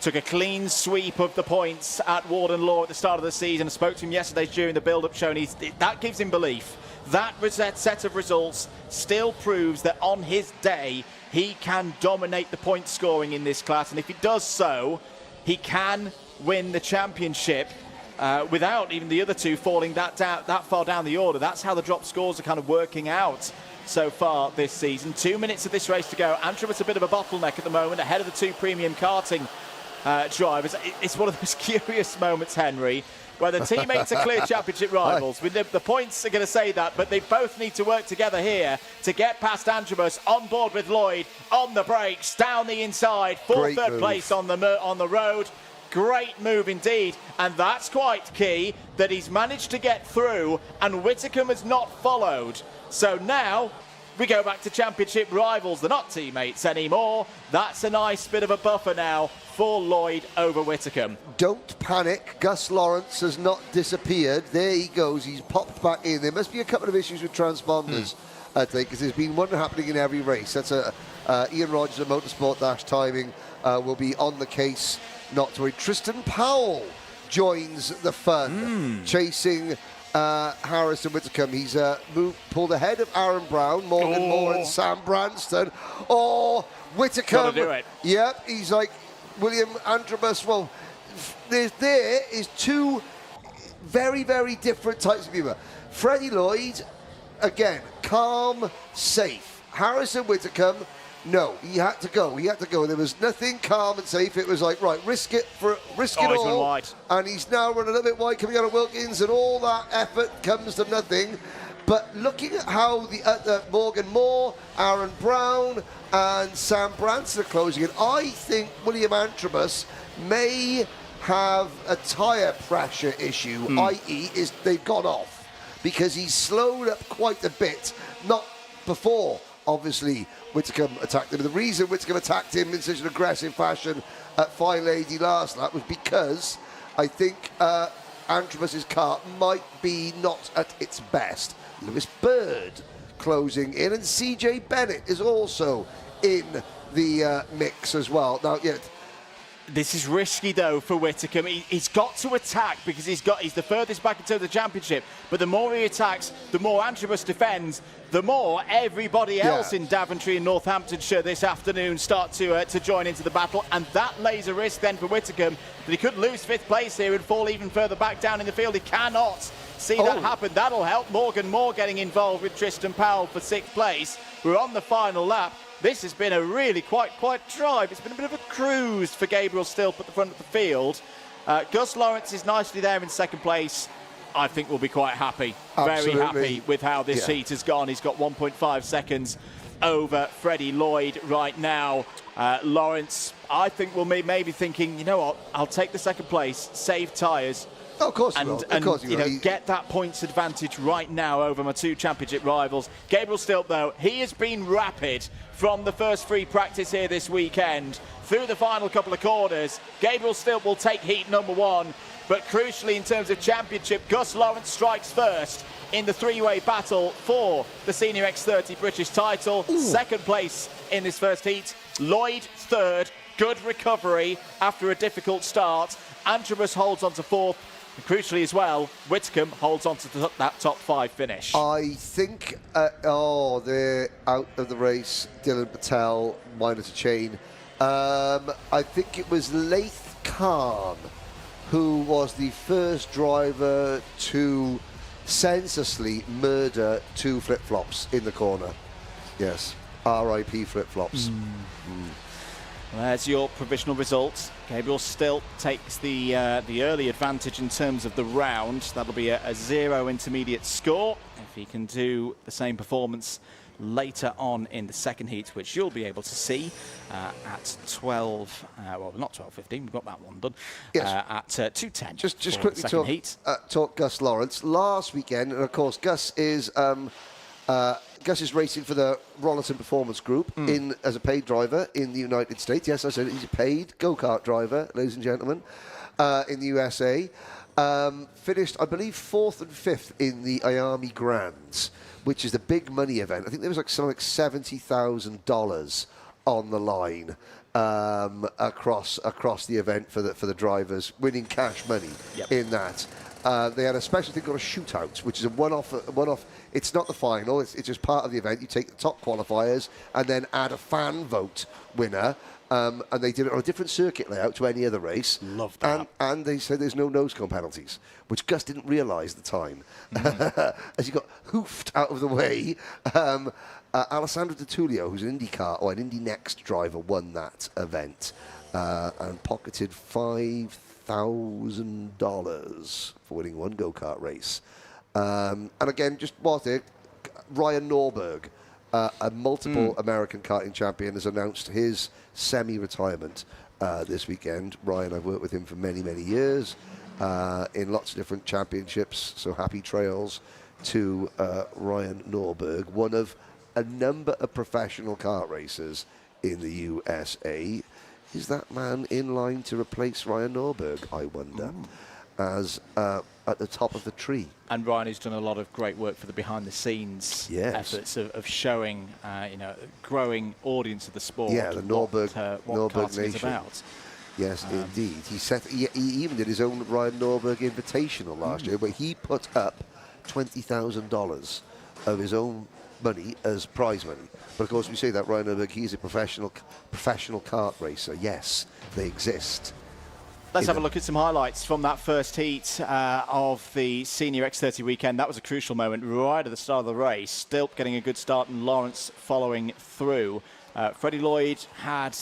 Took a clean sweep of the points at Warden Law at the start of the season. I spoke to him yesterday during the build-up show, and that gives him belief. That set of results still proves that on his day, he can dominate the point scoring in this class. And if he does so, he can win the championship without even the other two falling that far down the order. That's how the drop scores are kind of working out so far this season. 2 minutes of this race to go. Androbus a bit of a bottleneck at the moment, ahead of the two premium karting drivers. It's one of those curious moments, Henry, where the teammates are clear championship rivals. The points are going to say that, but they both need to work together here to get past Androbus, on board with Lloyd, on the brakes, down the inside, for third place on the road. Great move indeed, and that's quite key, that he's managed to get through and Whitcomb has not followed. So now we go back to championship rivals. They're not teammates anymore. That's a nice bit of a buffer now for Lloyd over Whitcomb. Don't panic. Gus Lawrence has not disappeared. There he goes. He's popped back in. There must be a couple of issues with transponders, I think, because there's been one happening in every race. That's Ian Rogers at Motorsport Timing will be on the case. Not to worry. Tristan Powell joins the fun, chasing Harrison Whitcomb. He's pulled ahead of Aaron Brown, Morgan Moore and Sam Branston. Oh, Whitcomb. Gotta do it. Yep, he's like William Androbus. Well, there is two very, very different types of humour. Freddie Lloyd, again, calm, safe. Harrison Whitcomb, no, he had to go. He had to go. There was nothing calm and safe. It was like, right, risk it all. Wide. And he's now running a little bit wide, coming out of Wilkins, and all that effort comes to nothing. But looking at how the Morgan Moore, Aaron Brown, and Sam Branson are closing in, I think William Androbus may have a tyre pressure issue, i.e. they've gone off, because he's slowed up quite a bit, not before, obviously, Whitcomb attacked him. The reason Whitcomb attacked him in such an aggressive fashion at Fine Lady last lap was because I think Androbus's car might be not at its best. Lewis Bird closing in, and CJ Bennett is also in the mix as well. Now, yeah. This is risky, though, for Whitcomb. He's got to attack because he's the furthest back into the championship. But the more he attacks, the more Androbus defends, the more everybody else in Daventry and Northamptonshire this afternoon start to join into the battle. And that lays a risk then for Whitcomb that he could lose fifth place here and fall even further back down in the field. He cannot see that happen. That'll help Morgan Moore getting involved with Tristan Powell for sixth place. We're on the final lap. This has been a really quite drive. It's been a bit of a cruise for Gabriel Stilp at the front of the field. Gus Lawrence is nicely there in second place. I think we'll be quite happy, very happy with how this heat has gone. He's got 1.5 seconds over Freddie Lloyd right now. Lawrence, I think, will maybe thinking, you know what, I'll take the second place, save tyres. Oh, of course, get that points advantage right now over my two championship rivals. Gabriel Stilp, though, he has been rapid from the first free practice here this weekend through the final couple of corners. Gabriel Stilp will take heat number one. But crucially, in terms of championship, Gus Lawrence strikes first in the three-way battle for the Senior X30 British title. Ooh. Second place in this first heat. Lloyd third. Good recovery after a difficult start. Antrobus holds on to fourth. And crucially as well, Whitcomb holds on to that top 5 finish. I think, they're out of the race. Dylan Patel, minus a chain. I think it was Laith Khan who was the first driver to senselessly murder 2 flip-flops in the corner. Yes, RIP flip-flops. Well, there's your provisional results. Gabriel still takes the early advantage in terms of the round. That'll be a 0 intermediate score. If he can do the same performance later on in the second heat, which you'll be able to see at 12, well, not 12:15, we've got that one done, yes. At 2:10. Just quickly talk Gus Lawrence. Last weekend, and of course, Gus is racing for the Rollerton Performance Group as a paid driver in the United States. Yes, I said he's a paid go-kart driver, ladies and gentlemen, in the USA. Finished, I believe, 4th and 5th in the IAME Grands, which is the big money event. I think there was something like $70,000 on the line across the event for the drivers, winning cash money in that. They had a special thing called a shootout, which is a one-off. It's not the final. It's just part of the event. You take the top qualifiers and then add a fan vote winner. And they did it on a different circuit layout to any other race. Love that. And they said there's no nose-cone penalties, which Gus didn't realise at the time. As he got hoofed out of the way, Alessandro Di Tullio, who's an IndyCar or an Indy Next driver, won that event and pocketed $5,000 for winning one go-kart race. And again, just what it, Ryan Norberg, a multiple American karting champion, has announced his semi-retirement this weekend. Ryan, I've worked with him for many, many years in lots of different championships, so happy trails to Ryan Norberg, one of a number of professional kart racers in the USA. Is that man in line to replace Ryan Norberg, I wonder, as at the top of the tree? And Ryan has done a lot of great work for the behind-the-scenes efforts of showing, growing audience of the sport. Yeah, the Norberg karting Nation. Is about. Yes, indeed. He even did his own Ryan Norberg Invitational last year, where he put up $20,000 of his own money as prize money. But of course, we say that Ryan Norberg, he's a professional kart racer. Yes, they exist. Let's have a look at some highlights from that first heat of the Senior X30 weekend. That was a crucial moment right at the start of the race. Stilp getting a good start and Lawrence following through. Freddie Lloyd had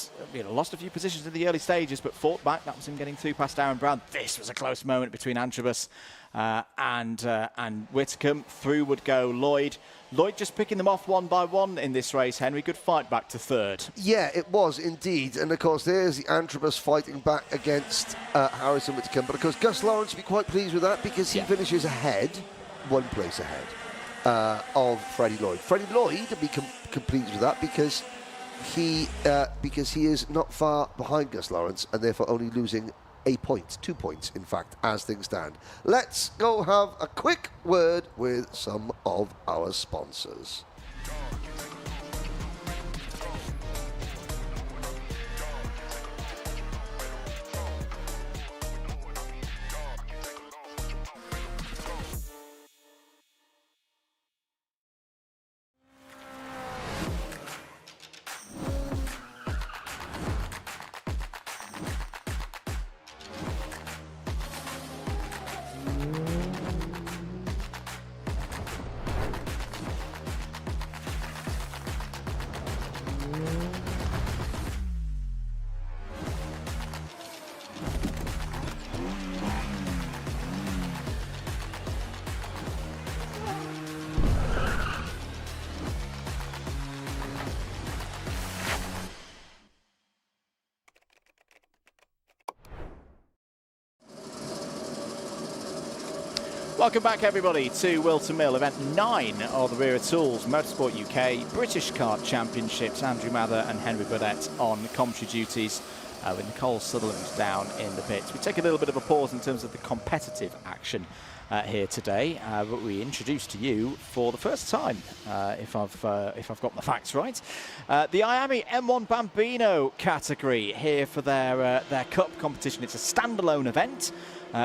lost a few positions in the early stages, but fought back. That was him getting through past Aaron Brown. This was a close moment between Antrobus and Whitcomb. Through would go Lloyd. Lloyd just picking them off one by one in this race, Henry. Good fight back to third. Yeah, it was indeed. And of course, there's the Antrobus fighting back against Harrison Whitcomb. But of course, Gus Lawrence will be quite pleased with that because he finishes ahead, one place ahead of Freddie Lloyd. Freddie Lloyd will be pleased with that because he is not far behind Gus Lawrence and therefore only losing a point, 2 points, in fact, as things stand. Let's go have a quick word with some of our sponsors. Welcome back, everybody, to Whilton Mill, event 9 of the Wera Tools Motorsport UK British Kart Championships. Andrew Mather and Henry Burdett on commentary duties. with Nicole Sutherland down in the pits. We take a little bit of a pause in terms of the competitive action here today, but we introduce to you for the first time, if I've got my facts right, the IAME M1 Bambino category here for their cup competition. It's a standalone event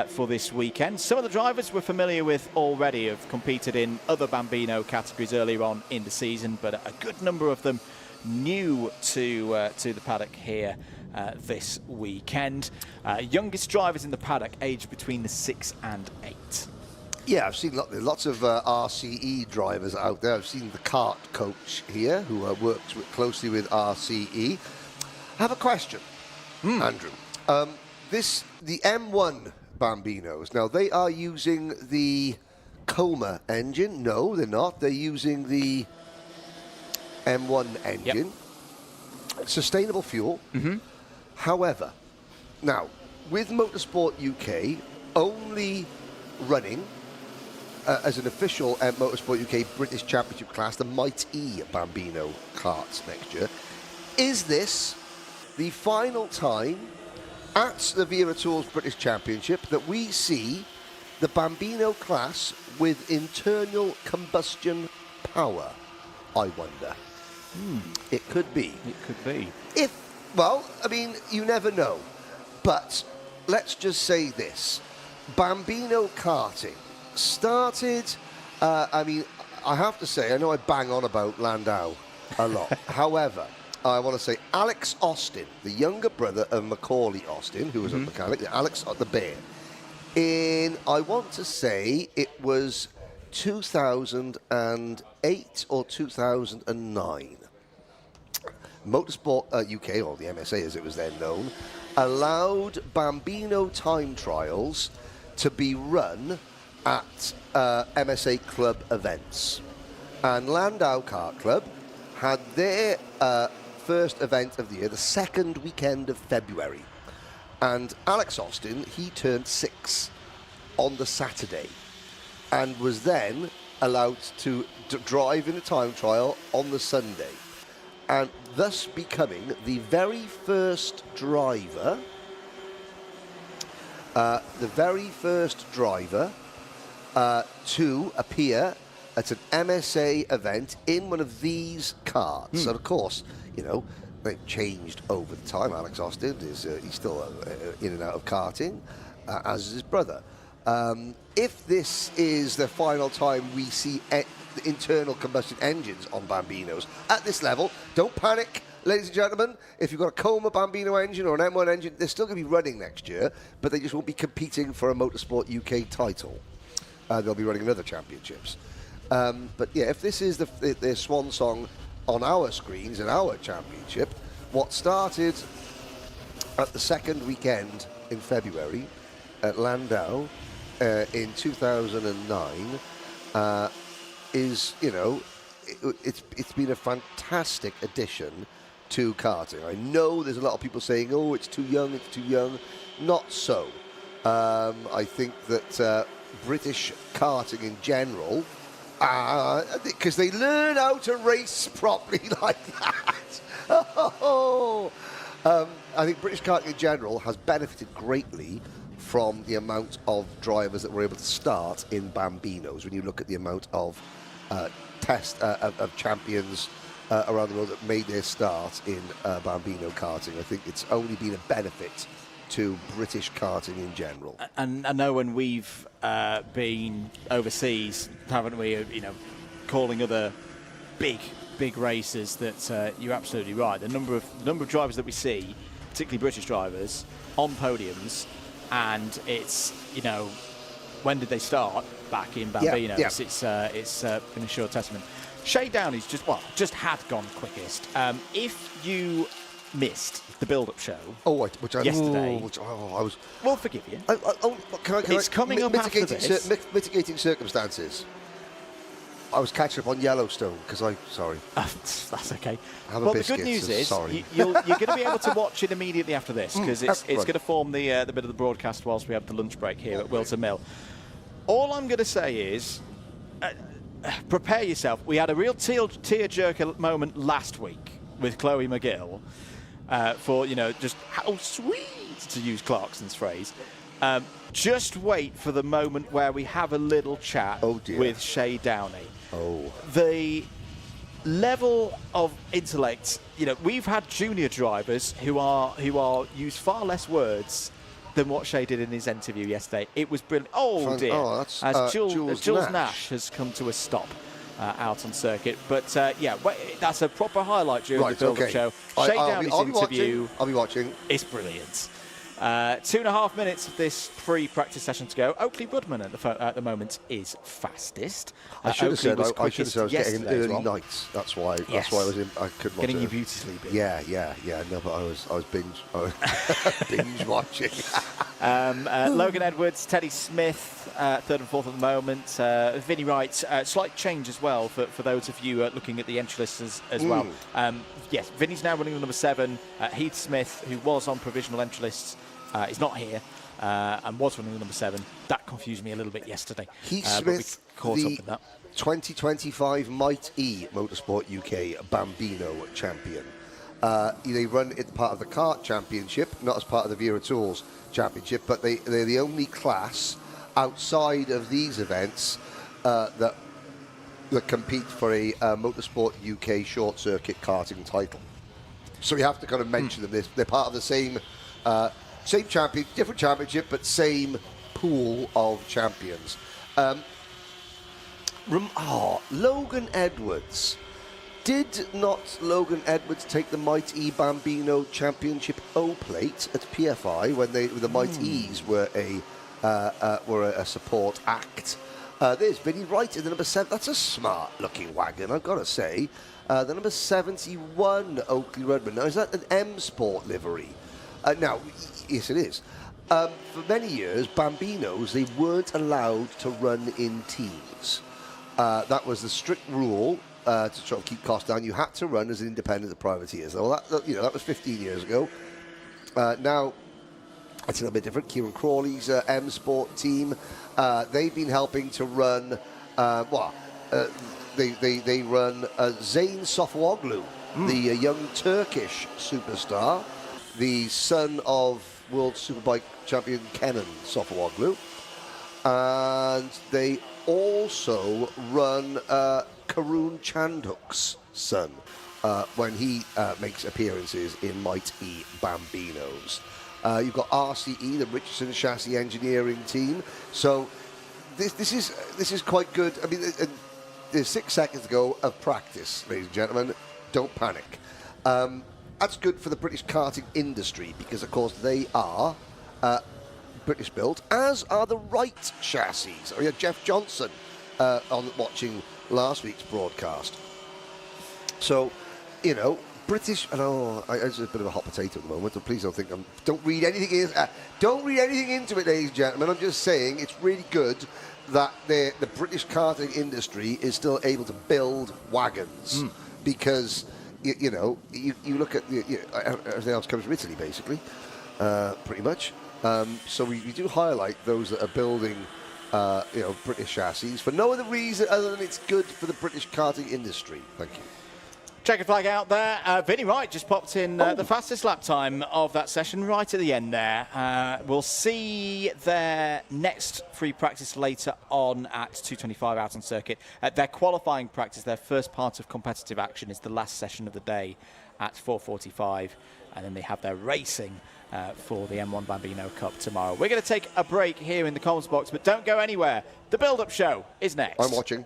for this weekend. Some of the drivers we're familiar with already, have competed in other Bambino categories earlier on in the season, but a good number of them new to the paddock here this weekend. Youngest drivers in the paddock aged between the 6 and 8. Yeah, I've seen lots of RCE drivers out there. I've seen the Kart coach here, who works closely with RCE. I have a question, Andrew. The M1 Bambinos, now they are using the Coma engine. No, they're not. They're using the M1 engine. Yep. Sustainable fuel. However, now, with Motorsport UK only running as an official Motorsport UK British Championship class, the Might E Bambino karts next year, is this the final time at the Wera Tours British Championship that we see the Bambino class with internal combustion power? I wonder. It could be. It could be. Well, I mean, you never know. But let's just say this. Bambino karting started, I mean, I have to say, I know I bang on about Landau a lot. However, I want to say Alex Austin, the younger brother of Macaulay Austin, who was a mechanic, Alex the Bear, I want to say it was 2008 or 2009. Motorsport UK, or the MSA as it was then known, allowed Bambino time trials to be run at MSA club events. And Landau Kart Club had their first event of the year, the second weekend of February. And Alex Austin, he turned 6 on the Saturday and was then allowed to drive in a time trial on the Sunday, and thus becoming the very first driver to appear at an MSA event in one of these karts. And of course, you know, they've changed over the time. Alex Austin he's still in and out of karting, as is his brother. If this is the final time we see internal combustion engines on Bambinos at this level, don't panic, ladies and gentlemen. If you've got a Coma Bambino engine or an M1 engine, they're still going to be running next year, but they just won't be competing for a Motorsport UK title. They'll be running in other championships. But yeah, if this is their swan song on our screens in our championship, what started at the second weekend in February at Landau in 2009 is, you know, it's been a fantastic addition to karting. I know there's a lot of people saying, oh, it's too young. Not so. I think that British karting in general, because they learn how to race properly like that. I think British karting in general has benefited greatly from the amount of drivers that were able to start in Bambinos. When you look at the amount of of champions around the world that made their start in Bambino karting, I think it's only been a benefit to British karting in general. And I know when we've been overseas, haven't we, you know, calling other big races, that you're absolutely right. The number of drivers that we see, particularly British drivers, on podiums, and it's, you know, when did they start back in Bambinos? Yeah. It's been a sure testament. Shay Downey's just had gone quickest. If you missed the build-up show yesterday, we'll forgive you. It's coming up after this. Mitigating circumstances. I was catching up on Yellowstone because sorry. That's okay. Well, the good news is you're going to be able to watch it immediately after this, because it's going to form the bit of the broadcast whilst we have the lunch break here at Whilton Mill. All I'm going to say is, prepare yourself. We had a real tear-jerker moment last week with Chloe McGill, for, just how sweet, to use Clarkson's phrase. Just wait for the moment where we have a little chat with Shay Downey. The level of intellect, we've had junior drivers who use far less words than what Shay did in his interview yesterday. It was brilliant. Oh dear, as Jules Nash has come to a stop out on circuit. But that's a proper highlight during the build-up show. Shay Downey's interview. I'll be watching. It's brilliant. 2.5 minutes of this pre-practice session to go. Oakley Woodman at the moment is fastest. I should have said I was getting an early well. nights. That's why. That's why I was in. I couldn't. Getting your beauty sleep in. Yeah. No, but I was binge watching. Logan Edwards, Teddy Smith, third and fourth at the moment. Vinnie Wright, slight change as well for those of you looking at the entry lists as well. Yes, Vinnie's now running the number 7. Heath Smith, who was on provisional entry lists, is not here and was running the number 7. That confused me a little bit yesterday. Heath Smith, caught up with that. 2025 Might E Motorsport UK Bambino champion. They run it part of the Kart Championship, not as part of the Wera Tools Championship, but they're the only class outside of these events that compete for a Motorsport UK short circuit karting title. So we have to kind of mention them. They're part of the same champion, different championship, but same pool of champions. Logan Edwards. Did not Logan Edwards take the Might E Bambino Championship O plate at PFI when the Might E's were a support act? There's Vinnie Wright in the number 7. That's a smart-looking wagon, I've got to say. The number 71 Oakley Rudman. Now, is that an M Sport livery? Now, yes, it is. For many years, Bambinos, they weren't allowed to run in teams. That was the strict rule. To try and keep costs down, you had to run as an independent of privateers. Well, that was 15 years ago. Now, it's a little bit different. Kieran Crawley's M Sport team, they've been helping to run. They run Zayn Sofawoglu, the young Turkish superstar, the son of World Superbike champion Kenan Sofawoglu, and they also run Karun Chandhok's son when he makes appearances in Might E Bambinos. You've got RCE, the Richardson Chassis Engineering team. So this is quite good. I mean, there's 6 seconds to go of practice, ladies and gentlemen. Don't panic. That's good for the British karting industry because, of course, they are British built, as are the Wright chassis. We had Jeff Johnson on watching last week's broadcast. So, British. It's a bit of a hot potato at the moment. So please don't think don't read anything. Don't read anything into it, ladies and gentlemen. I'm just saying it's really good that the British karting industry is still able to build wagons because you look at everything else comes from Italy, basically, pretty much. So we do highlight those that are building. British chassis for no other reason other than it's good for the British karting industry. Thank you. Checkered flag out there. Vinnie Wright just popped in the fastest lap time of that session right at the end there. We'll see their next free practice later on at 2:25 out on circuit. Their qualifying practice, their first part of competitive action, is the last session of the day at 4:45, and then they have their racing for the M1 Bambino Cup tomorrow. We're going to take a break here in the comms box, but don't go anywhere. The build-up show is next. I'm watching.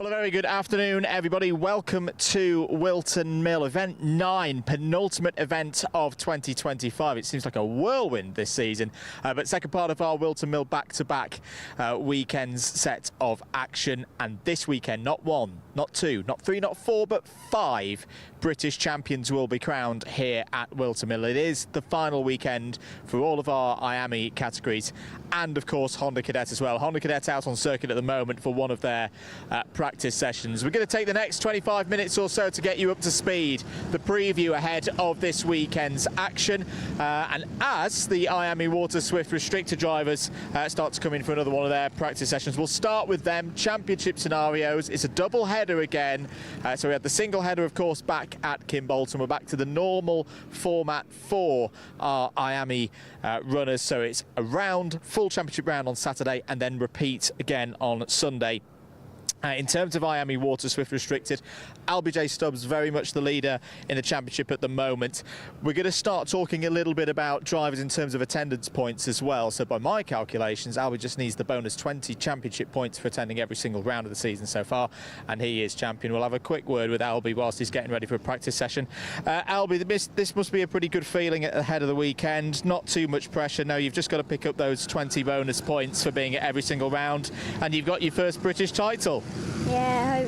Well, a very good afternoon, everybody. Welcome to Whilton Mill, event 9, penultimate event of 2025. It seems like a whirlwind this season, but second part of our Whilton Mill back-to-back weekends set of action. And this weekend, not 1, not 2, not 3, not 4, but 5 British champions will be crowned here at Whilton Mill. It is the final weekend for all of our IAME categories, and of course Honda Cadet as well. Honda Cadet out on circuit at the moment for one of their practice sessions. We're going to take the next 25 minutes or so to get you up to speed, the preview ahead of this weekend's action, and as the IAME Waterswift restricted drivers start to come in for another one of their practice sessions, we'll start with them. Championship scenarios. It's a double header again, so we had the single header of course back at Kimbolton. We're back to the normal format for our IAME runners, so it's a round, full championship round on Saturday and then repeat again on Sunday. In terms of IAME Waterswift Restricted, LBJ Stubbs very much the leader in the championship at the moment. We're going to start talking a little bit about drivers in terms of attendance points as well. So by my calculations, Albie just needs the bonus 20 championship points for attending every single round of the season so far, and he is champion. We'll have a quick word with Albie whilst he's getting ready for a practice session. Albie, this must be a pretty good feeling ahead of the weekend. Not too much pressure. No, you've just got to pick up those 20 bonus points for being at every single round, and you've got your first British title. Yeah,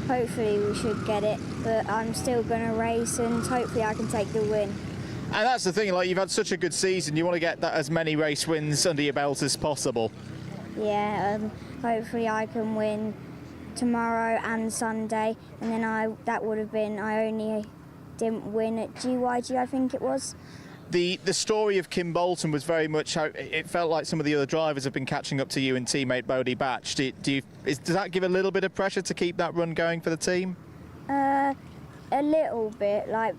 hopefully we should get it, but I'm still going to race and hopefully I can take the win. And that's the thing, like, you've had such a good season, you want to get that as many race wins under your belt as possible. Yeah, hopefully I can win tomorrow and Sunday, and then I only didn't win at GYG, I think it was. The story of Kimbolton was very much how it felt like some of the other drivers have been catching up to you and teammate Bodie Batch. Does that give a little bit of pressure to keep that run going for the team? A little bit. Like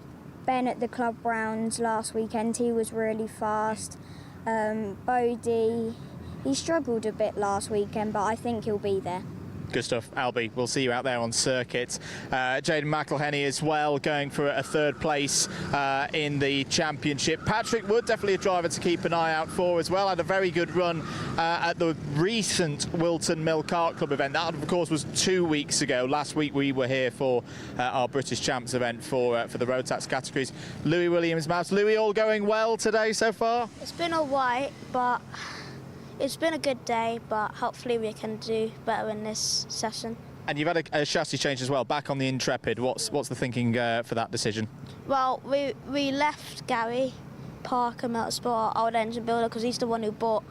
Ben at the club rounds last weekend, he was really fast. Bodie, he struggled a bit last weekend, but I think he'll be there. Good stuff, Albie. We'll see you out there on circuit. Jaden McElhenney as well, going for a third place in the championship. Patrick Wood, definitely a driver to keep an eye out for as well. Had a very good run at the recent Whilton Mill Kart Club event. That, of course, was 2 weeks ago. Last week we were here for our British Champs event for the road tax categories. Louis Williams-Mouse. Louis, all going well today so far? It's been all right, but it's been a good day, but hopefully we can do better in this session. And you've had a chassis change as well, back on the Intrepid. What's the thinking for that decision? Well, we left Gary Parker Motorsport, our old engine builder, because he's the one who bought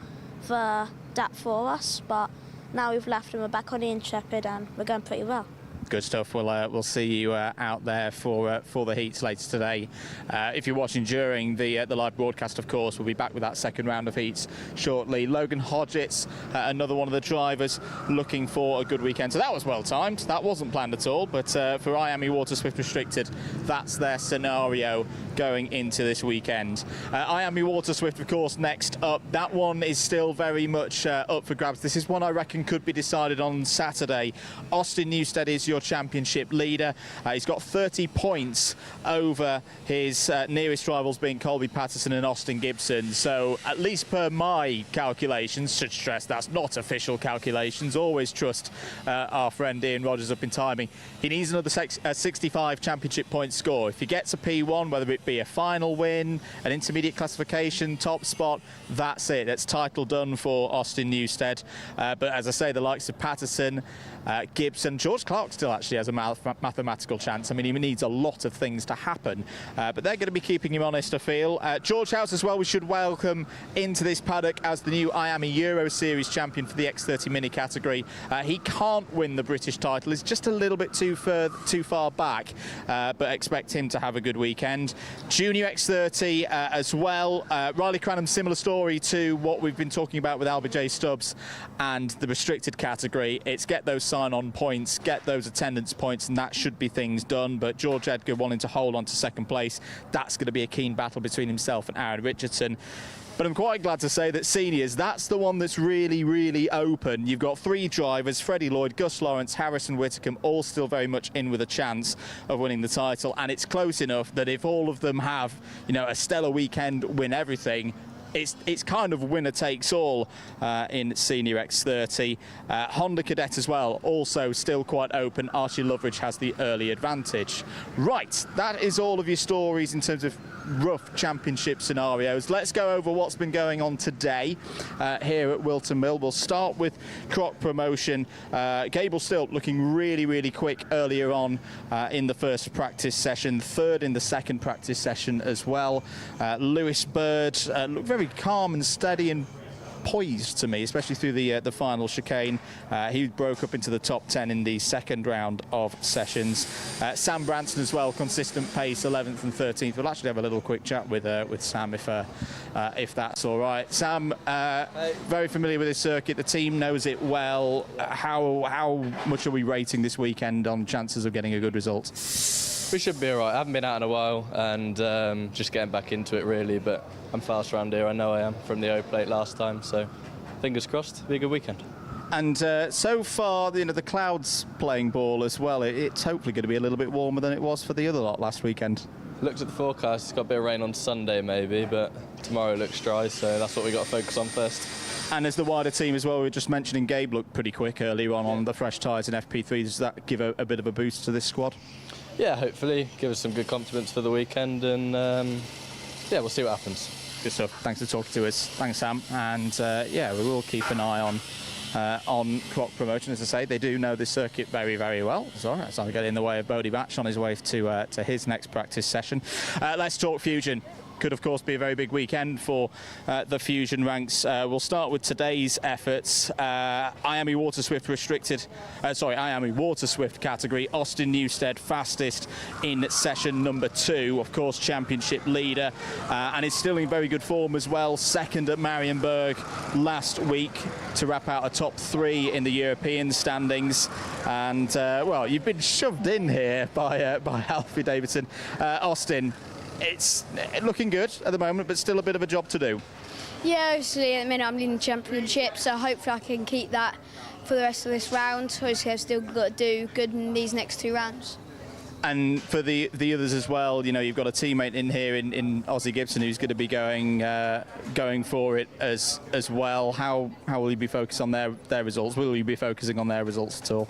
that for us. But now we've left and we're back on the Intrepid and we're going pretty well. Good stuff. We'll see you out there for the heats later today. If you're watching during the live broadcast, of course, we'll be back with that second round of heats shortly. Logan Hodgetts, another one of the drivers, looking for a good weekend. So that was well timed. That wasn't planned at all. But for IAME Waterswift Restricted, that's their scenario going into this weekend. IAME Waterswift, of course, next up. That one is still very much up for grabs. This is one I reckon could be decided on Saturday. Austin Newstead is your championship leader. He's got 30 points over his nearest rivals, being Colby Patterson and Austin Gibson. So at least per my calculations, should stress that's not official calculations, always trust our friend Ian Rogers up in timing. He needs another 65 championship point score. If he gets a P1, whether it be a final win, an intermediate classification, top spot, that's it. That's title done for Austin Newstead. But as I say, the likes of Patterson, Gibson, George Clark still actually has a mathematical chance. I mean, he needs a lot of things to happen, but they're going to be keeping him honest, I feel. George House as well, we should welcome into this paddock as the new IAME Euro Series champion for the X30 Mini category. He can't win the British title. He's just a little bit too far back, but expect him to have a good weekend. Junior X30 as well. Riley Cranham, similar story to what we've been talking about with LBJ Stubbs and the restricted category. It's get those sign-on points, get those attendance points, and that should be things done. But George Edgar wanting to hold on to second place, that's going to be a keen battle between himself and Aaron Richardson. But I'm quite glad to say that seniors, that's the one that's really, really open. You've got 3 drivers, Freddie Lloyd, Gus Lawrence, Harrison Whitcomb, all still very much in with a chance of winning the title. And it's close enough that if all of them have, you know, a stellar weekend, win everything, it's kind of winner takes all in Senior X30. Honda Cadet as well, also still quite open. Archie Loveridge has the early advantage. Right, that is all of your stories in terms of rough championship scenarios. Let's go over what's been going on today here at Whilton Mill. We'll start with Croc Promotion. Gable Still looking really quick earlier on in the first practice session, third in the second practice session as well. Lewis Bird looked very calm and steady and poised to me, especially through the final chicane. He broke up into the top 10 in the second round of sessions. Sam Branson as well, consistent pace, 11th and 13th. We'll actually have a little quick chat with Sam if that's all right. Sam, very familiar with this circuit. The team knows it well. How much are we rating this weekend on chances of getting a good result? We should be all right. I haven't been out in a while and just getting back into it really, but I'm fast around here. I know I am from the O plate last time, so fingers crossed, be a good weekend. And so far, the clouds playing ball as well. It's hopefully going to be a little bit warmer than it was for the other lot last weekend. Looked at the forecast, it's got a bit of rain on Sunday maybe, but tomorrow looks dry, so that's what we've got to focus on first. And as the wider team as well, we were just mentioning Gabe looked pretty quick earlier on the fresh tyres in FP3. Does that give a bit of a boost to this squad? Yeah, hopefully give us some good confidence for the weekend, and yeah, we'll see what happens. Good stuff. Thanks for talking to us. Thanks, Sam. And yeah, we will keep an eye on Croc Promotion. As I say, they do know this circuit very well. Sorry, that's not going to get in the way of Bodie Batch on his way to his next practice session. Let's talk Fusion. Could of course be a very big weekend for the Fusion ranks. We'll start with today's efforts. IAME Waterswift category. Austin Newstead fastest in session number 2, of course championship leader, and is still in very good form as well. Second at Marienburg last week to wrap out a top 3 in the European standings. And well, you've been shoved in here by Alfie Davidson. Austin, it's looking good at the moment, but still a bit of a job to do. Yeah, obviously at the minute I'm leading the championship, so hopefully I can keep that for the rest of this round. Obviously I've still got to do good in these next 2 rounds. And for the others as well, you've got a teammate in here in Ozzy Gibson who's going to be going for it as well. How will you be focused on their results? Will you be focusing on their results at all?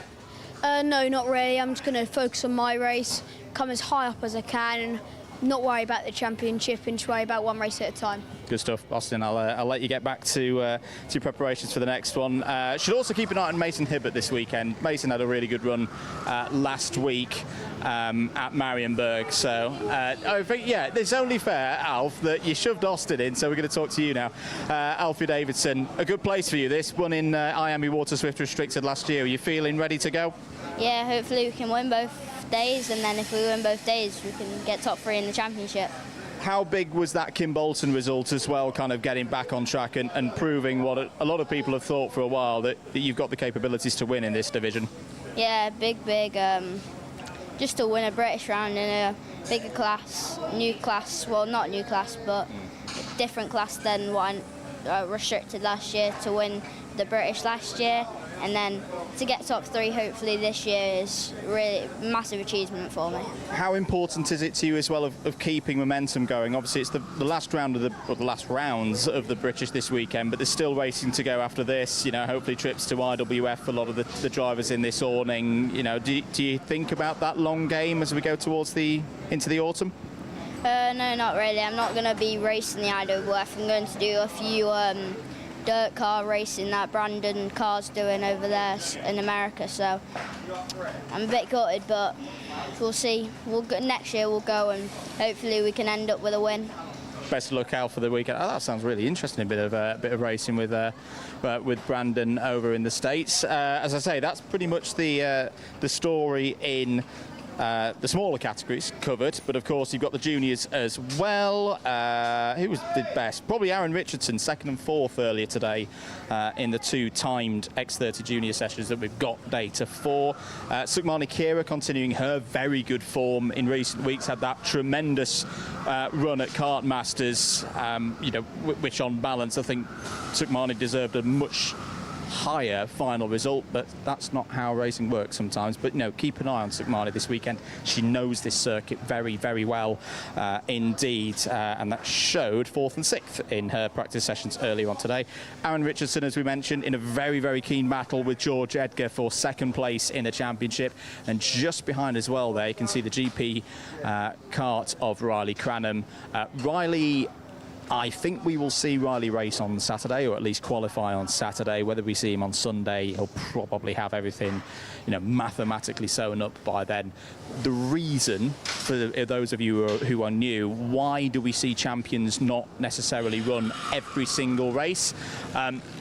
No, not really. I'm just going to focus on my race, come as high up as I can, and not worry about the championship and just worry about one race at a time. Good stuff, Austin. I'll let you get back to preparations for the next one. Should also keep an eye on Mason Hibbert this weekend. Mason had a really good run last week at Marienburg. So I think, yeah, it's only fair, Alf, that you shoved Austin in. So we're going to talk to you now. Alfie Davidson, a good place for you. This one in IAME Waterswift Restricted last year. Are you feeling ready to go? Yeah, hopefully we can win both days, and then if we win both days we can get top 3 in the championship. How big was that Kim Bolton result as well, kind of getting back on track and proving what a lot of people have thought for a while, that you've got the capabilities to win in this division? Yeah, big, just to win a British round in a bigger class, new class, well not new class but different class than what I restricted last year, to win the British last year, and then to get top 3 hopefully this year is really a massive achievement for me. How important is it to you as well of keeping momentum going? Obviously it's the last round of the last rounds of the British this weekend, but there's still racing to go after this. Hopefully trips to IWF for a lot of the drivers in this awning. Do you think about that long game as we go towards into the autumn? No, not really. I'm not going to be racing the IWF. I'm going to do a few dirt car racing that Brandon Carr's doing over there in America, so I'm a bit gutted, but we'll see. Next year we'll go and hopefully we can end up with a win. Best of luck out for the weekend. Oh, that sounds really interesting. A bit of racing with Brandon over in the States. As I say, that's pretty much the story in the smaller categories covered, but of course you've got the juniors as well. Who did best? Probably Aaron Richardson, 2nd and 4th earlier today in the 2 timed X30 junior sessions that we've got data for. Sukmani Kira continuing her very good form in recent weeks, had that tremendous run at Kart Masters, which on balance I think Sukmani deserved a much higher final result, but that's not how racing works sometimes. But, keep an eye on Sukmani this weekend. She knows this circuit very, very well indeed, and that showed 4th and 6th in her practice sessions earlier on today. Aaron Richardson, as we mentioned, in a very, very keen battle with George Edgar for 2nd place in the championship, and just behind as well there you can see the GP kart of Riley Cranham. Riley, I think we will see Riley race on Saturday, or at least qualify on Saturday. Whether we see him on Sunday, he'll probably have everything, mathematically sewn up by then. The reason, for those of you who are new, why do we see champions not necessarily run every single race?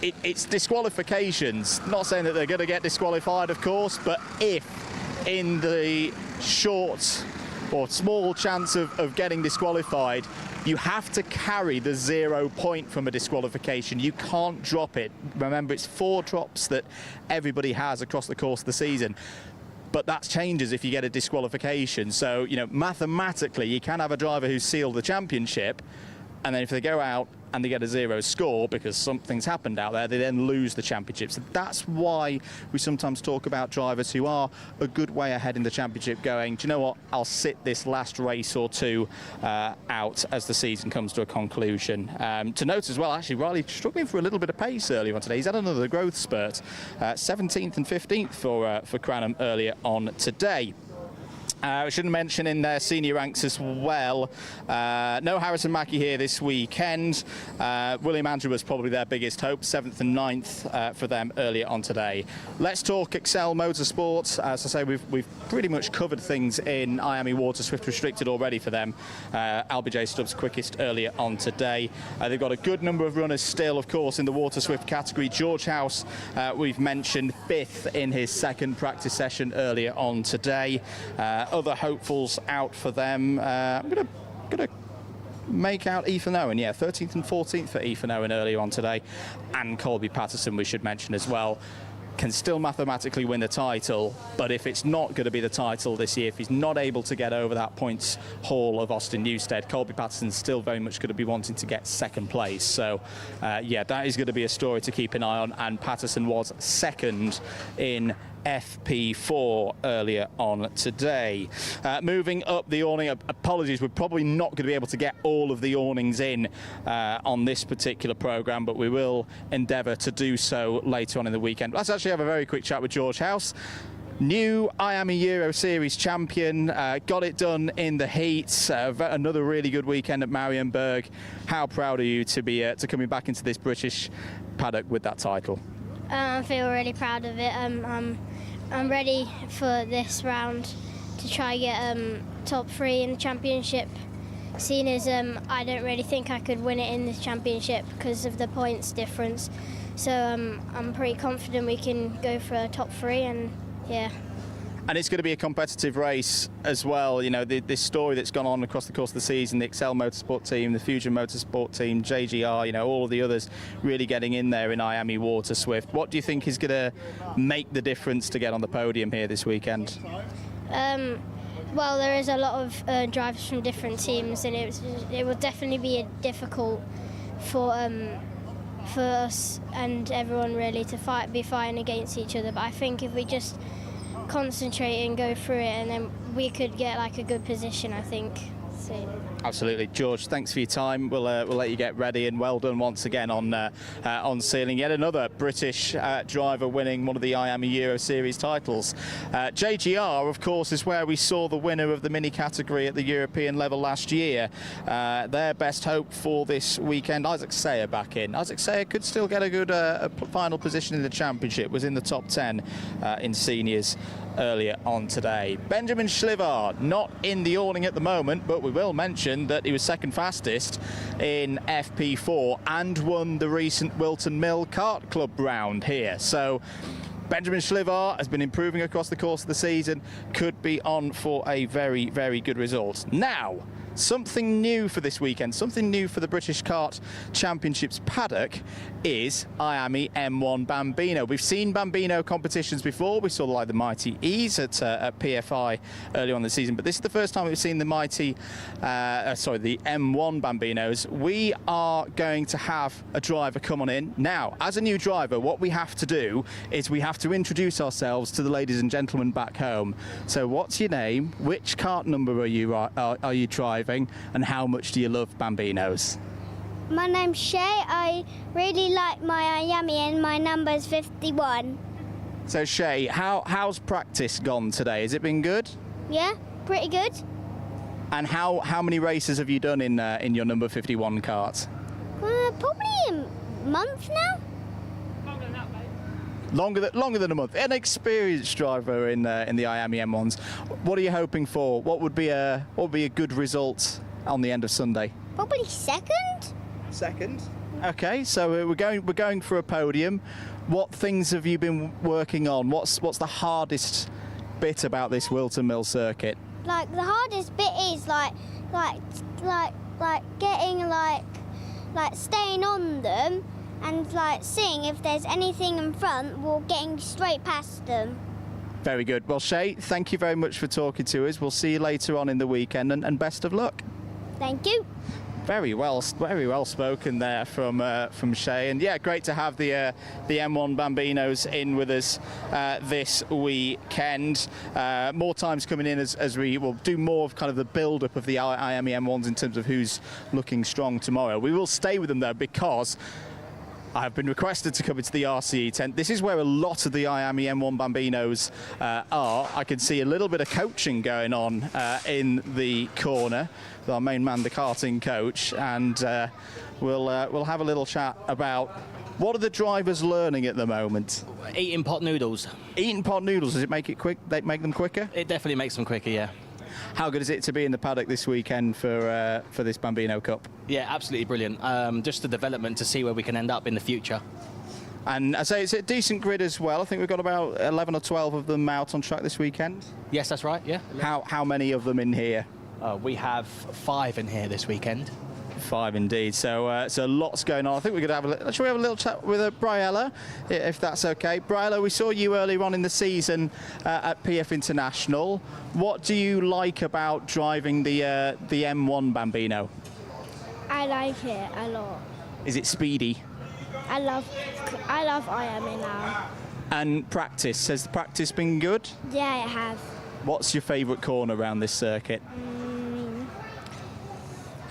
It's disqualifications. Not saying that they're going to get disqualified, of course, but if in the short or small chance of getting disqualified, you have to carry the 0 point from a disqualification. You can't drop it. Remember, it's 4 drops that everybody has across the course of the season. But that changes if you get a disqualification. So, mathematically, you can have a driver who's sealed the championship, and then if they go out and they get a 0 score because something's happened out there, they then lose the championship. So that's why we sometimes talk about drivers who are a good way ahead in the championship going, do you know what, I'll sit this last race or two out as the season comes to a conclusion. To note as well, actually, Riley struggling for a little bit of pace earlier on today. He's had another growth spurt. 17th and 15th for Cranham earlier on today. I should mention in their senior ranks as well, no Harrison Mackie here this weekend. William Andrew was probably their biggest hope, 7th and 9th for them earlier on today. Let's talk Excel Motorsport. As I say, we've pretty much covered things in IAME Waterswift restricted already for them. LBJ Stubbs quickest earlier on today. They've got a good number of runners still, of course, in the Waterswift category. George House, we've mentioned, 5th in his 2nd practice session earlier on today. Other hopefuls out for them. I'm gonna make out Ethan Owen, 13th and 14th for Ethan Owen earlier on today, and Colby Patterson we should mention as well. Can still mathematically win the title, but if it's not going to be the title this year, if he's not able to get over that points haul of Austin Newstead, Colby Patterson's still very much going to be wanting to get 2nd place. So, that is going to be a story to keep an eye on, and Patterson was 2nd in FP4 earlier on today. Moving up the awning, apologies, we're probably not going to be able to get all of the awnings in on this particular programme, but we will endeavour to do so later on in the weekend. Let's actually have a very quick chat with George House. New IAME Euro Series champion, got it done in the heat. Another really good weekend at Marienburg. How proud are you to be coming back into this British paddock with that title? I feel really proud of it. I'm ready for this round to try get top 3 in the championship. Seeing as I don't really think I could win it in this championship because of the points difference. So I'm pretty confident we can go for a top 3, and yeah. And it's going to be a competitive race as well. This story that's gone on across the course of the season, the Excel Motorsport team, the Fusion Motorsport team, JGR, all of the others really getting in there in IAME Waterswift. What do you think is going to make the difference to get on the podium here this weekend? Well, there is a lot of drivers from different teams, and it will definitely be difficult for us and everyone really to be fighting against each other. But I think if we just concentrate and go through it, and then we could get like a good position, I think. So. Absolutely. George, thanks for your time. We'll let you get ready, and well done once again on sealing yet another British driver winning one of the IAME Euro Series titles. JGR, of course, is where we saw the winner of the mini category at the European level last year. Their best hope for this weekend, Isaac Sayer back in. Isaac Sayer could still get a good final position in the championship, was in the top 10 in seniors earlier on today. Benjamin Schlivar, not in the awning at the moment, but we will mention that he was 2nd fastest in FP4 and won the recent Whilton Mill Kart Club round here. So Benjamin Schlivar has been improving across the course of the season, could be on for a very, very good result. Now, something new for this weekend, something new for the British Kart Championships paddock is IAME M1 Bambino. We've seen Bambino competitions before. We saw like the Mighty E's at PFI earlier on the season, but this is the first time we've seen the the M1 Bambinos. We are going to have a driver come on in. Now, as a new driver, what we have to do is we have to introduce ourselves to the ladies and gentlemen back home. So what's your name? Which kart number are you driving? And how much do you love Bambinos? My name's Shay. I really like my IAME and my number's 51. So Shay, how's practice gone today? Has it been good? Yeah, pretty good. And how many races have you done in your number 51 kart? Probably a month now. Longer than a month. An experienced driver in the IAME M1s. What are you hoping for? What would be a good result on the end of Sunday? Probably second. Second. Okay, so we're going for a podium. What things have you been working on? What's the hardest bit about this Whilton Mill circuit? Like the hardest bit is like getting like staying on them and like seeing if there's anything in front or getting straight past them. Very good. Well, Shay, thank you very much for talking to us. We'll see you later on in the weekend, and best of luck. Thank you. Very well spoken there from Shay, and yeah, great to have the M1 Bambinos in with us this weekend. More times coming in as we will do more of kind of the build-up of the IAME M1s in terms of who's looking strong tomorrow. We will stay with them though because I've been requested to come into the RCE tent. This is where a lot of the IAME M1 Bambinos are. I can see a little bit of coaching going on in the corner with our main man, the karting coach, and we'll have a little chat about what are the drivers learning at the moment. Eating pot noodles. Eating pot noodles, does it make it quick? They make them quicker? It definitely makes them quicker, yeah. How good is it to be in the paddock this weekend for this Bambino Cup? Yeah, absolutely brilliant. Just the development to see where we can end up in the future. And I say it's a decent grid as well. I think we've got about 11 or 12 of them out on track this weekend. Yes, that's right, yeah. How many of them in here? We have 5 in here this weekend. 5 indeed. So lots going on. I think we're going to have shall we have a little chat with Briella, if that's okay? Briella, we saw you earlier on in the season at PF International. What do you like about driving the M1 Bambino? I like it a lot. Is it speedy? I love IAME now. And practice, has the practice been good? Yeah, it has. What's your favourite corner around this circuit?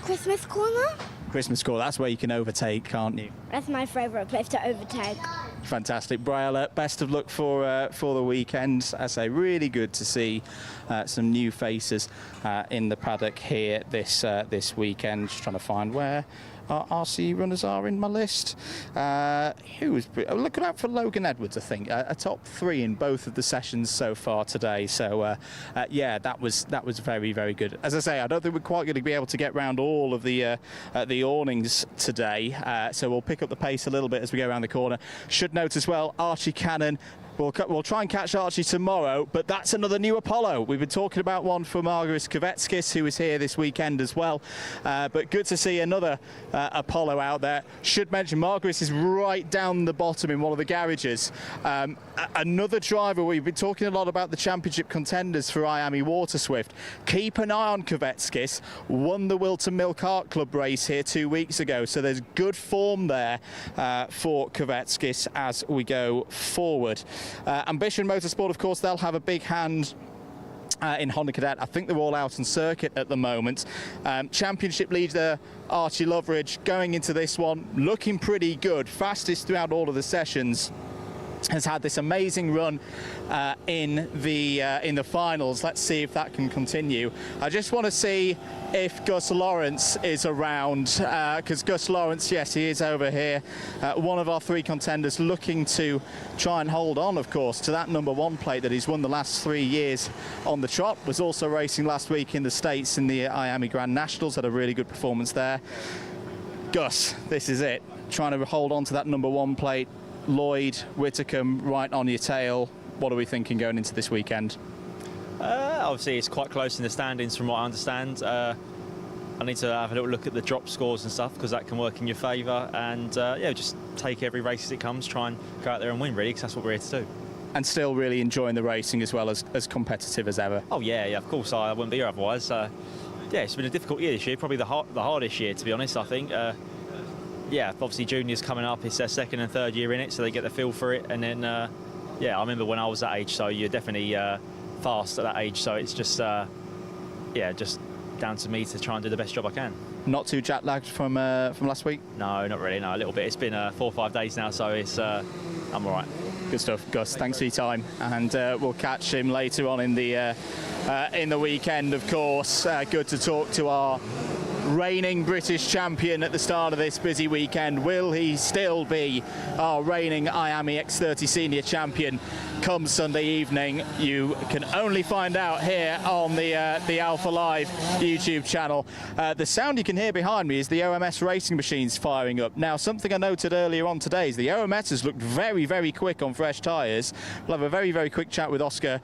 Christmas corner? Christmas corner, that's where you can overtake, can't you? That's my favourite place to overtake. Fantastic. Briella, best of luck for the weekend. I say, really good to see some new faces in the paddock here this weekend. Just trying to find where our RC runners are in my list. Looking out for Logan Edwards, I think, a top 3 in both of the sessions so far today. So yeah, that was very, very good. As I say, I don't think we're quite going to be able to get round all of the awnings today, so we'll pick up the pace a little bit as we go around the corner. Should note as well, Archie Cannon. We'll try and catch Archie tomorrow, but that's another new Apollo. We've been talking about one for Margaris Kovetskis, who is here this weekend as well. But good to see another Apollo out there. Should mention Margaris is right down the bottom in one of the garages. Another driver, we've been talking a lot about the championship contenders for IAME Waterswift. Keep an eye on Kovetskis. Won the Whilton Mill Kart Club race here 2 weeks ago, so there's good form there for Kovetskis as we go forward. Ambition Motorsport, of course, they'll have a big hand in Honda Cadet. I think they're all out on circuit at the moment. Championship leader Archie Loveridge going into this one looking pretty good, fastest throughout all of the sessions. Has had this amazing run in the finals. Let's see if that can continue. I just want to see if Gus Lawrence is around, because Gus Lawrence, yes, he is over here. One of our 3 contenders looking to try and hold on, of course, to that #1 plate that he's won the last 3 years on the trot. Was also racing last week in the States in the IAME Grand Nationals, had a really good performance there. Gus, this is it. Trying to hold on to that #1 plate. Lloyd, Whitacombe, right on your tail. What are we thinking going into this weekend? Obviously, it's quite close in the standings from what I understand. I need to have a little look at the drop scores and stuff, because that can work in your favour. And yeah, just take every race as it comes, try and go out there and win, really, because that's what we're here to do. And still really enjoying the racing as well, as competitive as ever. Oh yeah, of course, I wouldn't be here otherwise. Yeah, it's been a difficult year this year, probably the hardest year, to be honest, I think. Yeah, obviously juniors coming up, it's their second and third year in it, so they get the feel for it. And then, yeah, I remember when I was that age, so you're definitely fast at that age, so it's just, yeah, just down to me to try and do the best job I can. Not too jet lagged from last week? No, not really, no, a little bit. It's been 4 or 5 days now, so it's, I'm all right. Good stuff, Gus. Thanks for your time, and we'll catch him later on in the weekend, of course. Good to talk to our reigning British champion at the start of this busy weekend. Will he still be our reigning IAME X30 senior champion come Sunday evening? You can only find out here on the Alpha Live YouTube channel. The sound you can hear behind me is the OMS racing machines firing up. Now, something I noted earlier on today is the OMS has looked very, very quick on fresh tyres. We'll have a very, very quick chat with Oscar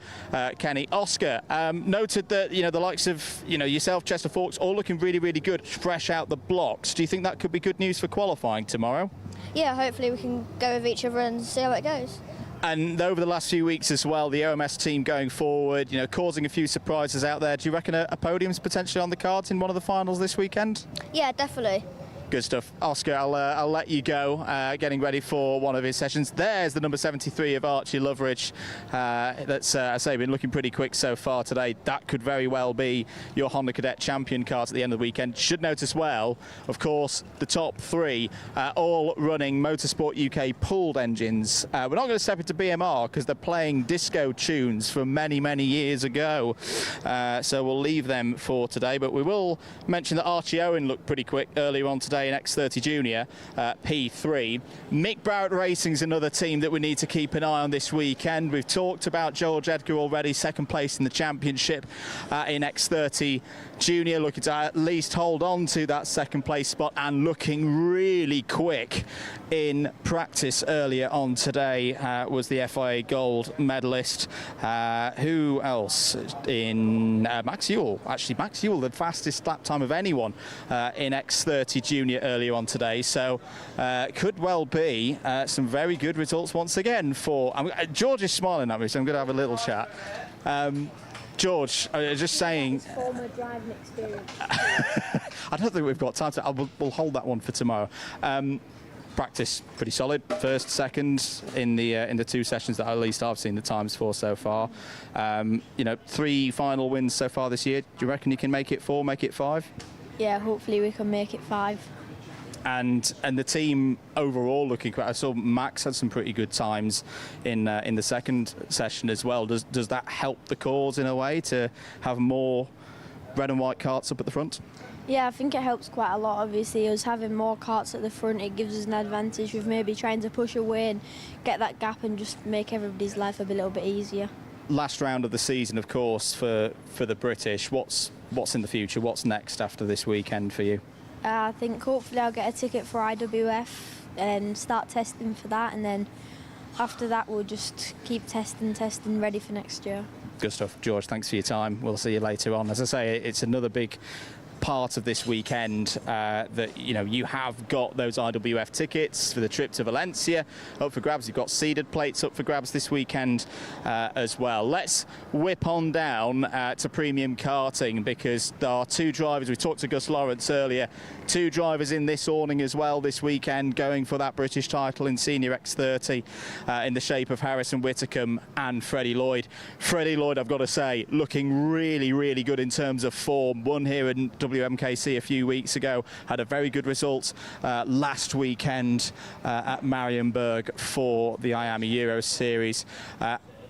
Kenny. Oscar, noted that, you know, the likes of, you know, yourself, Chester Forks, all looking really, really good, fresh out the blocks. Do you think that could be good news for qualifying tomorrow? Yeah, hopefully we can go with each other and see how it goes. And over the last few weeks as well, the OMS team going forward, you know, causing a few surprises out there. Do you reckon a podium's potentially on the cards in one of the finals this weekend? Yeah, definitely. Good stuff. Oscar, I'll let you go, getting ready for one of his sessions. There's the number 73 of Archie Loveridge. That's, I say, been looking pretty quick so far today. That could very well be your Honda Cadet champion cars at the end of the weekend. Should note as well, of course, the top three all running Motorsport UK pooled engines. We're not going to step into BMR because they're playing disco tunes from many, many years ago. So we'll leave them for today. But we will mention that Archie Owen looked pretty quick earlier on today in X30 Junior, P3. Mick Barrett Racing's another team that we need to keep an eye on this weekend. We've talked about George Edgar already, second place in the championship in X30 Junior, looking to at least hold on to that second place spot and looking really quick in practice earlier on today was the FIA Gold medalist. Who else? In Max Ewell. Actually, Max Ewell, the fastest lap time of anyone in X30 Junior earlier on today. So could well be some very good results once again for... George is smiling at me, so I'm going to have a little chat. George, I was just saying... Former driving experience. I don't think we've got time to... We'll hold that one for tomorrow. Practice pretty solid. First, second in the two sessions that at least I've seen the times for so far. You know, 3 final wins so far this year. Do you reckon you can make it 4, make it 5? Yeah, hopefully we can make it 5. And the team overall looking great. I saw Max had some pretty good times in the second session as well. Does that help the cause in a way to have more red and white karts up at the front? Yeah, I think it helps quite a lot. Obviously, us having more karts at the front, it gives us an advantage with maybe trying to push away and get that gap and just make everybody's life a little bit easier. Last round of the season, of course, for the British. What's in the future? What's next after this weekend for you? I think hopefully I'll get a ticket for IWF and start testing for that, and then after that we'll just keep testing ready for next year. Good stuff. George, thanks for your time. We'll see you later on. As I say, it's another big part of this weekend that, you know, you have got those IWF tickets for the trip to Valencia up for grabs. You've got seeded plates up for grabs this weekend as well. Let's whip on down to premium karting, because there are 2 drivers. We talked to Gus Lawrence earlier. 2 drivers in this awning as well this weekend, going for that British title in Senior X30 in the shape of Harrison Whitcomb and Freddie Lloyd. Freddie Lloyd, I've got to say, looking really, really good in terms of form. Won here in WMKC a few weeks ago, had a very good result last weekend at Marienburg for the IAME Euro Series.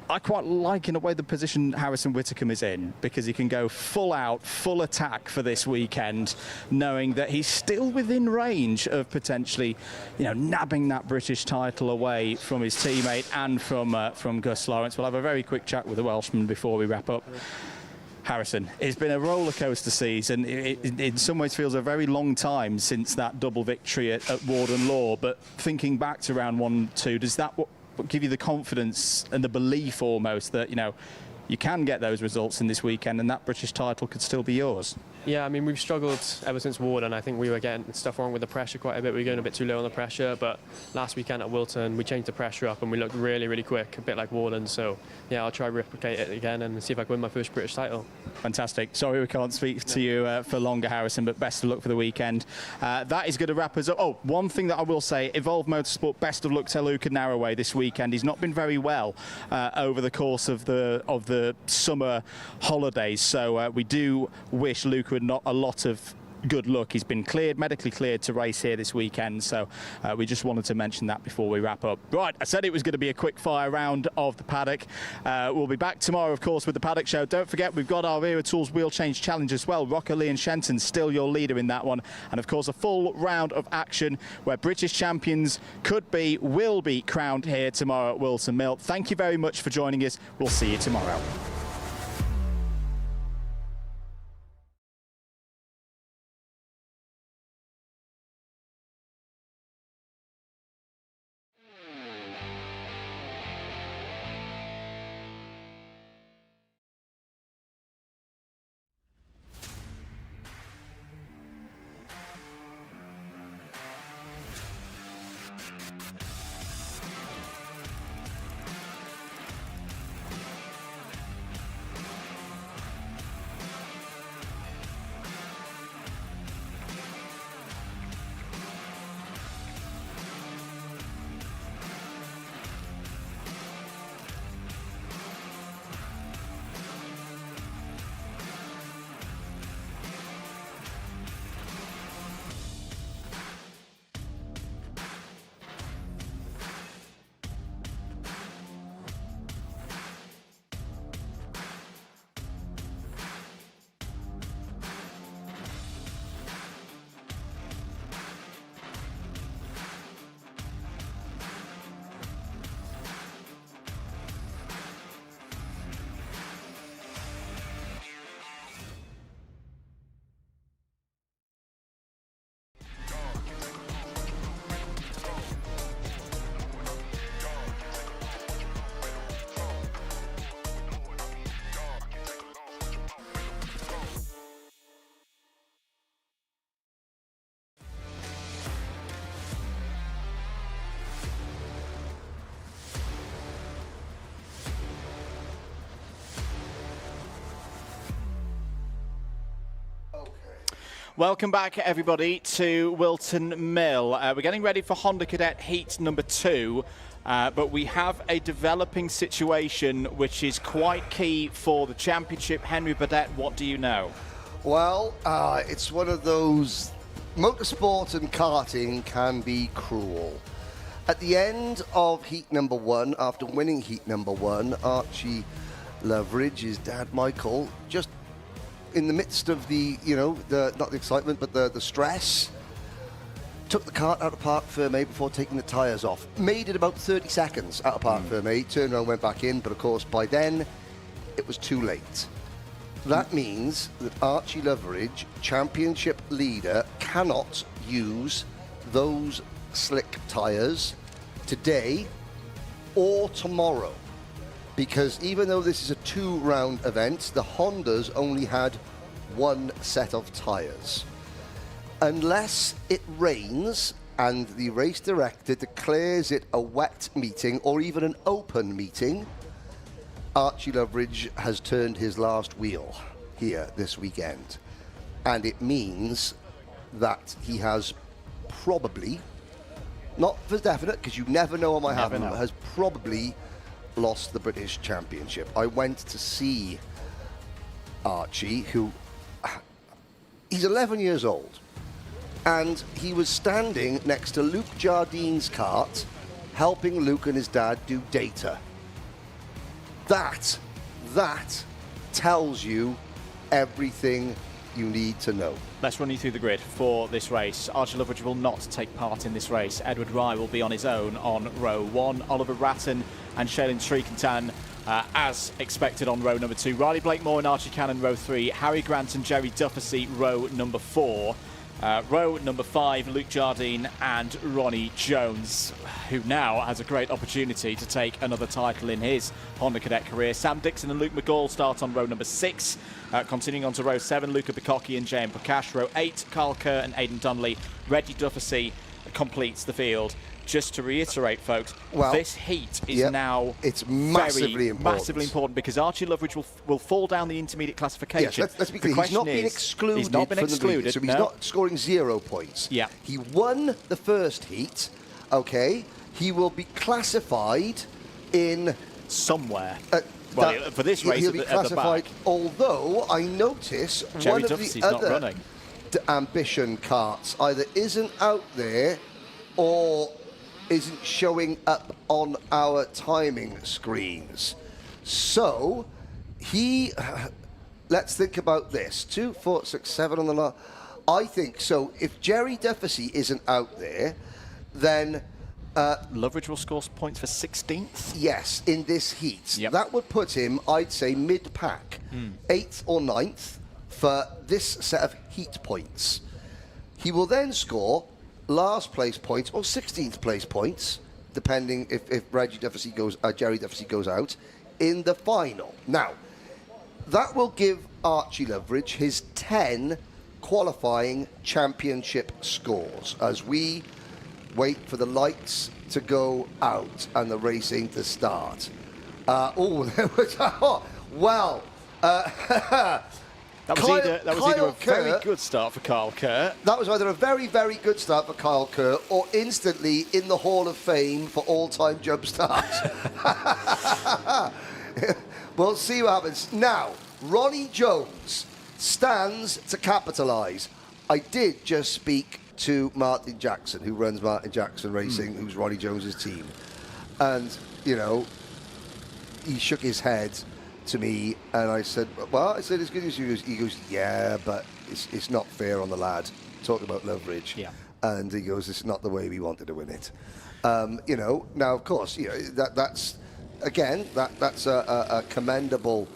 I quite like, in a way, the position Harrison Whitcomb is in, because he can go full out, full attack for this weekend, knowing that he's still within range of potentially, you know, nabbing that British title away from his teammate and from Gus Lawrence. We'll have a very quick chat with the Welshman before we wrap up. Harrison, it's been a roller coaster season. It in some ways feels a very long time since that double victory at Warden Law, but thinking back to round 1, 2, does that give you the confidence and the belief almost that, you know, you can get those results in this weekend and that British title could still be yours? Yeah, I mean, we've struggled ever since Warden. I think we were getting stuff wrong with the pressure quite a bit. We were going a bit too low on the pressure, but last weekend at Whilton, we changed the pressure up and we looked really, really quick, a bit like Warden. So, yeah, I'll try to replicate it again and see if I can win my first British title. Fantastic. Sorry we can't speak to you for longer, Harrison, but best of luck for the weekend. That is going to wrap us up. Oh, one thing that I will say, Evolve Motorsport, best of luck to Luca Narroway this weekend. He's not been very well over the course of the summer holidays, so we do wish Luca not a lot of good luck. He's been cleared, medically cleared to race here this weekend, so we just wanted to mention that before we wrap up. Right, I said it was going to be a quick fire round of the paddock. We'll be back tomorrow, of course, with the paddock show. Don't forget, we've got our Wera Tools Wheel Change Challenge as well. Rocker Lee and Shenton still your leader in that one, and of course a full round of action where British champions will be crowned here tomorrow at Wilton Mill. Thank you very much for joining us. We'll see you tomorrow. Welcome back, everybody, to Wilton Mill. We're getting ready for Honda Cadet Heat number 2, but we have a developing situation which is quite key for the championship. Henry Burdett, what do you know? Well, it's one of those... Motorsport and karting can be cruel. At the end of heat number 1, after winning heat number 1, Archie Loveridge, his dad Michael, just in the midst of the, not the excitement, but the stress, took the kart out of Parc Fermé before taking the tyres off. Made it about 30 seconds out of Parc Fermé, turned around, went back in, but of course by then it was too late. That means that Archie Loveridge, championship leader, cannot use those slick tyres today or tomorrow. Because even though this is a 2-round event, the Hondas only had 1 set of tyres. Unless it rains and the race director declares it a wet meeting or even an open meeting, Archie Loveridge has turned his last wheel here this weekend. And it means that he has probably, not for definite, because you never know what might happen, has probably lost the British Championship. I went to see Archie, who, he's 11 years old, and he was standing next to Luke Jardine's kart, helping Luke and his dad do data. That tells you everything you need to know. Let's run you through the grid for this race. Archie Loveridge will not take part in this race. Edward Rye will be on his own on row 1. Oliver Ratton and Shailin Srikantan, as expected, on row number 2. Riley Blakemore and Archie Cannon, row 3. Harry Grant and Jerry Dufficy, row number 4. Row number 5, Luke Jardine and Ronnie Jones, who now has a great opportunity to take another title in his Honda Cadet career. Sam Dixon and Luke McGall start on row number 6. Continuing on to row 7, Luca Bicocchi and J.M. Prakash. Row 8, Carl Kerr and Aidan Donnelly. Reggie Dufficy completes the field. Just to reiterate, folks, this heat is now massively important because Archie Loveridge will fall down the intermediate classification. Yes, let's be clear. He's not been excluded. He's not been excluded, so he's not scoring 0 points. Yeah. He won the first heat. Okay. He will be classified in somewhere. For this race, he'll be classified. Although I notice Jerry one of Duffy's the not other running. ambition carts either isn't out there or isn't showing up on our timing screens. So let's think about this. 2, 4, 6, 7 on the line. I think so. If Jerry Dufficy isn't out there, then Loveridge will score points for 16th. Yes, in this heat. That would put him, I'd say, mid-pack, 8th or 9th for this set of heat points. He will then score last place points or 16th place points, depending if Jerry Dufficy goes out in the final. Now, that will give Archie Loveridge his 10 qualifying championship scores as we wait for the lights to go out and the racing to start. There was That was either a very good start for Kyle Kerr. That was either a very, very good start for Kyle Kerr or instantly in the Hall of Fame for all-time jump starts. We'll see what happens. Now, Ronnie Jones stands to capitalise. I did just speak to Martin Jackson, who runs Martin Jackson Racing, who's Ronnie Jones's team. And, he shook his head to me, and I said, it's good news. He goes, yeah, but it's not fair on the lad. Talking about Loveridge. Yeah. And he goes, it's not the way we wanted to win it. Now, of course, that's a commendable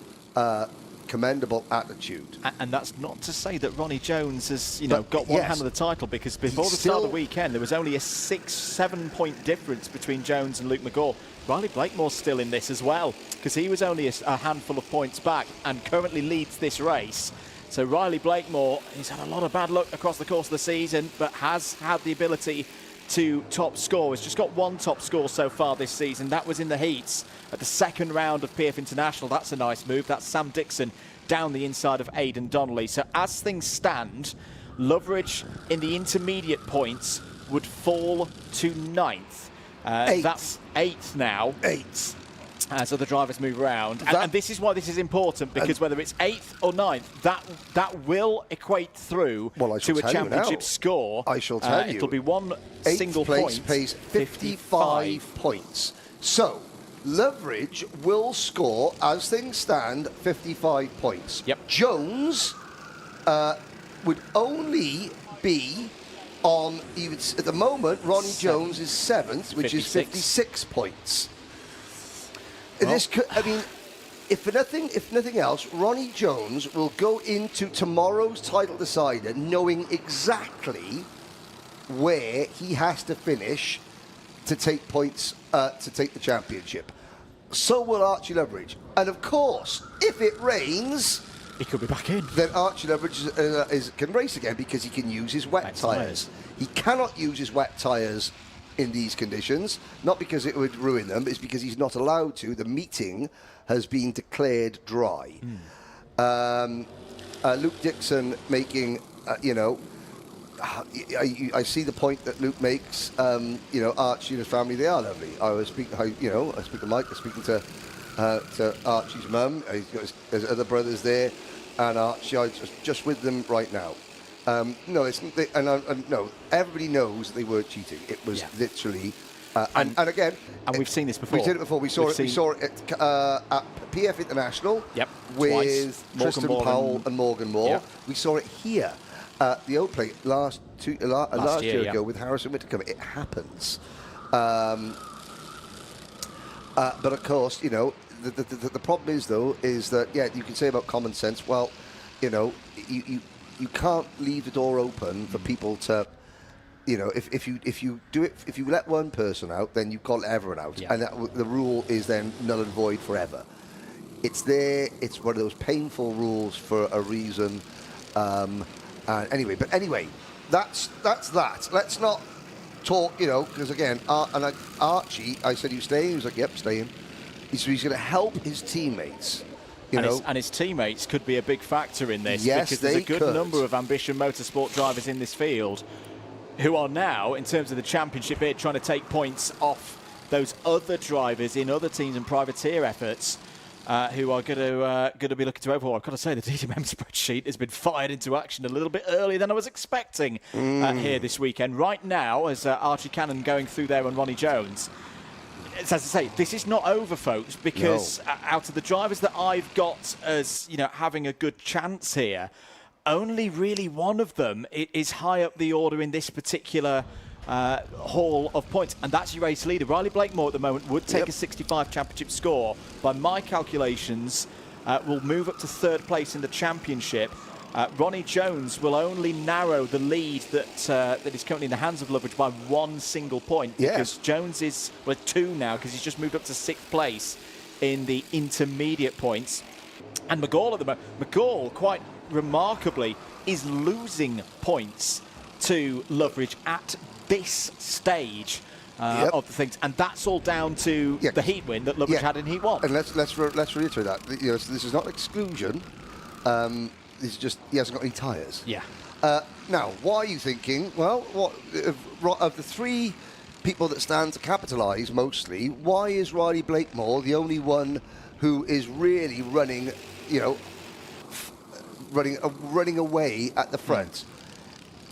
attitude. And that's not to say that Ronnie Jones has, got one hand on the title, because before the start of the weekend, there was only a 6-7 point difference between Jones and Luke McGall. Riley Blakemore's still in this as well, because he was only a handful of points back and currently leads this race. So Riley Blakemore, he's had a lot of bad luck across the course of the season, but has had the ability to top score. He's just got one top score so far this season. That was in the heats at the second round of PF International. That's a nice move. That's Sam Dixon down the inside of Aidan Donnelly. So as things stand, Loveridge in the intermediate points would fall to 9th. That's 8th now. 8th. So the drivers move around. And this is why this is important, because whether it's 8th or 9th, that will equate through to a championship score. I shall tell you. It'll be one single point. Pays 55 points. So Loveridge will score, as things stand, 55 points. Yep. Jones would only be on, at the moment, Ronnie Jones is 7th, which is 56 points. Well, if nothing else, Ronnie Jones will go into tomorrow's title decider knowing exactly where he has to finish to take points to take the championship. So will Archie Loveridge. And of course, if it rains, he could be back in. Then Archie Loveridge can race again because he can use his wet tyres. He cannot use his wet tyres in these conditions, not because it would ruin them, it's because he's not allowed to. The meeting has been declared dry. Luke Dixon making, I see the point that Luke makes. Archie and his family, they are lovely. I speak to Mike, I'm speaking to Archie's mum. He's got his other brothers there, and Archie, I'm just with them right now. No, everybody knows they weren't cheating. It was literally, and again, and we've seen this before. We did it before. We saw it at PF International. Yep. With Tristan Powell and Morgan Moore. Yep. We saw it here at the Old Plate last year ago with Harrison Whittaker. It happens. But of course, the problem is that you can say about common sense. Well, you can't leave the door open for people to, you know, if you do it, if you let one person out, then you've got everyone out, and the rule is then null and void forever. It's there. It's one of those painful rules for a reason. Anyway, that's that. Let's not talk, you know, because again, Archie, I said, you staying? He was like, yep, staying. He's going to help his teammates. And his teammates could be a big factor in this, yes, because there's a good number of Ambition Motorsport drivers in this field who are now, in terms of the championship bid, trying to take points off those other drivers in other teams and privateer efforts who are going to be looking to overhaul. I've got to say, the DTM spreadsheet has been fired into action a little bit earlier than I was expecting here this weekend. Right now, as Archie Cannon going through there on Ronnie Jones, as I say, this is not over, folks, because out of the drivers that I've got as, you know, having a good chance here, only really one of them is high up the order in this particular haul of points, and that's your race leader. Riley Blakemore at the moment would take a 65 championship score. By my calculations, will move up to third place in the championship. Ronnie Jones will only narrow the lead that is currently in the hands of Loveridge by one single point, because Jones is 2 now, because he's just moved up to 6th place in the intermediate points. And McGall at the moment, McGall quite remarkably is losing points to Loveridge at this stage of the things, and that's all down to the heat win that Loveridge had in Heat 1. And let's reiterate that. You know, this is not exclusion. This is just he hasn't got any tyres. Yeah. Now, why are you thinking? Well, what of the 3 people that stand to capitalise mostly? Why is Riley Blakemore the only one who is really running? You know, running away at the front.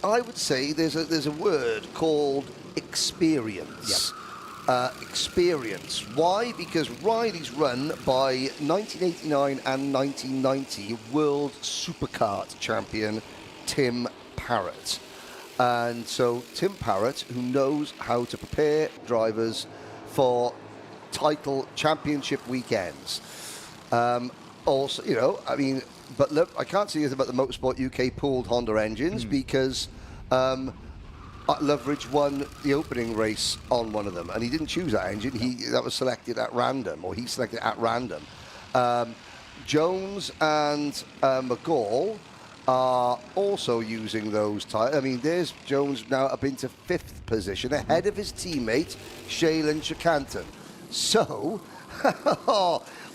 I would say there's a word called experience. Experience. Why? Because Riley's run by 1989 and 1990 World Superkart champion Tim Parrott. And so Tim Parrott, who knows how to prepare drivers for title championship weekends. Also, you know, I mean, but look, I can't say anything about the Motorsport UK pooled Honda engines because Loveridge won the opening race on one of them, and he didn't choose that engine. That was selected at random, or he selected at random. Jones and McGall are also using those tyres. I mean, there's Jones now up into 5th position, ahead of his teammate Shailen Shakantan. So,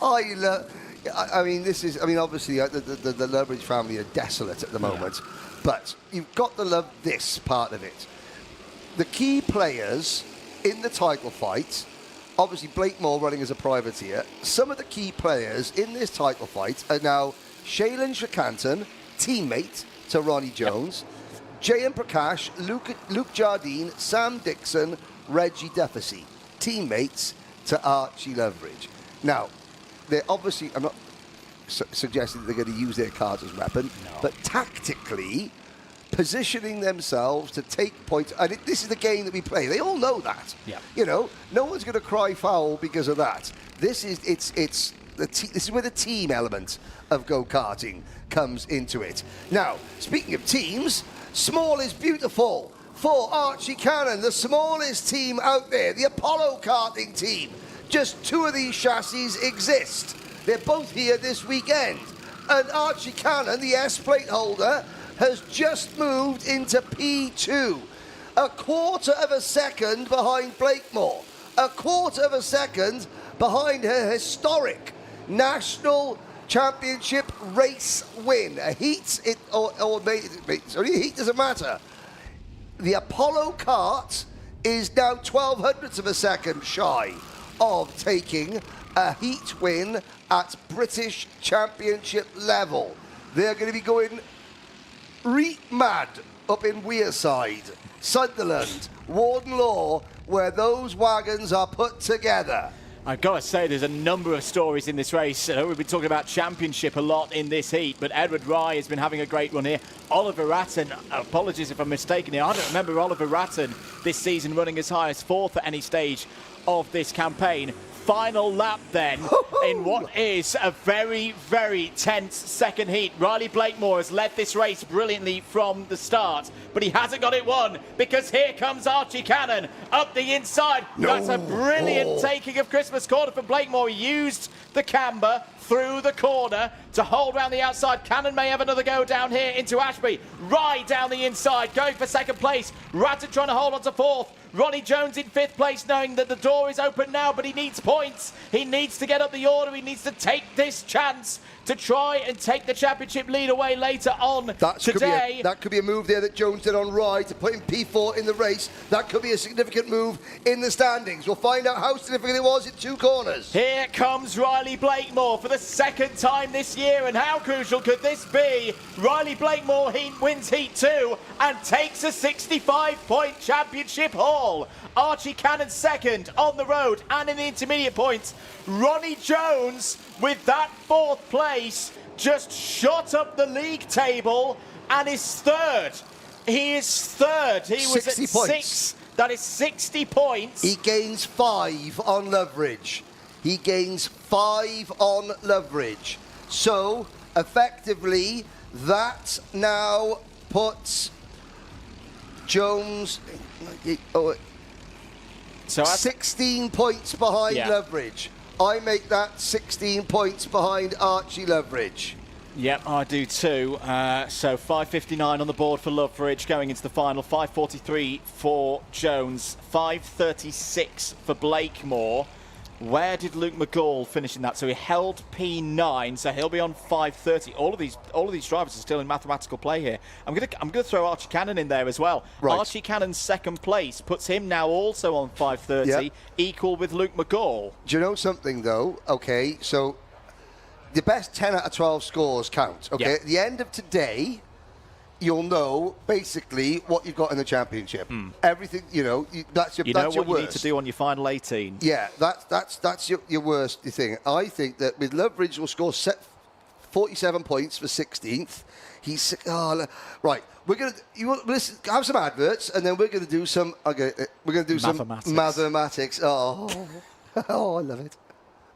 I mean, this is. I mean, obviously, the Loveridge family are desolate at the moment, but you've got to love this part of it. The key players in the title fight, obviously Blakemore running as a privateer. Some of the key players in this title fight are now Shailen Shakantan, teammate to Ronnie Jones, J.M. Prakash, Luke Jardine, Sam Dixon, Reggie Duffy, teammates to Archie Loveridge. Now, they're obviously, I'm not suggesting that they're going to use their cars as weapon, but tactically positioning themselves to take points. And this is the game that we play. They all know that. You know, no one's going to cry foul because of that. This is this is where the team element of go-karting comes into it. Now, speaking of teams, small is beautiful for Archie Cannon, the smallest team out there, the Apollo karting team. Just 2 of these chassis exist. They're both here this weekend. And Archie Cannon, the S-plate holder, has just moved into P2. A quarter of a second behind Blakemore. A quarter of a second behind her historic national championship race win. A heat, only a heat doesn't matter. The Apollo kart is now 0.12 of a second shy of taking a heat win at British Championship level. They're going to be going mad up in Wearside, Sunderland, Warden Law, where those wagons are put together. I've got to say, there's a number of stories in this race. We've been talking about championship a lot in this heat, but Edward Rye has been having a great run here. Oliver Ratton, apologies if I'm mistaken here, I don't remember Oliver Ratton this season running as high as 4th at any stage of this campaign. final lap then in what is a very, very tense second heat. Riley Blakemore has led this race brilliantly from the start, but he hasn't got it won because here comes Archie Cannon up the inside. No. That's a brilliant taking of Christmas corner from Blakemore. He used the camber through the corner to hold round the outside. Cannon may have another go down here into Ashby. Right down the inside, going for second place. Ratton trying to hold on to fourth. Ronnie Jones in fifth place, knowing that the door is open now, but he needs points. He needs to get up the order. He needs to take this chance to try and take the championship lead away later on today. That could be a move there that Jones did on Rye to put him P4 in the race. That could be a significant move in the standings. We'll find out how significant it was in 2 corners. Here comes Riley Blakemore for the second time this year, and how crucial could this be? Riley Blakemore wins Heat 2 and takes a 65-point championship haul. Archie Cannon second on the road and in the intermediate points. Ronnie Jones with that 4th place just shot up the league table and is third. He is third. He was at 6. That is 60 points. He gains 5 on leverage. He gains 5 on leverage. So, effectively, that now puts Jones... 16 points behind leverage. I make that 16 points behind Archie leverage. Yep, I do too. So 5.59 on the board for Loveridge going into the final. 5.43 for Jones. 5.36 for Blakemore. Where did Luke McGall finish in that? So he held P9, so he'll be on 5.30. All of these drivers are still in mathematical play here. I'm gonna throw Archie Cannon in there as well. Right. Archie Cannon's second place puts him now also on 5.30, equal with Luke McGall. Do you know something though? Okay, so the best 10 out of 12 scores count. Okay, at the end of today, you'll know basically what you've got in the championship. Everything, you know, that's your worst. You need to do on your final 18. Yeah, that's your worst thing. I think that with Loveridge will score 47 points for 16th. He's right. We're gonna listen, have some adverts, and then we're gonna do some. We're gonna do some mathematics. Oh, oh, I love it.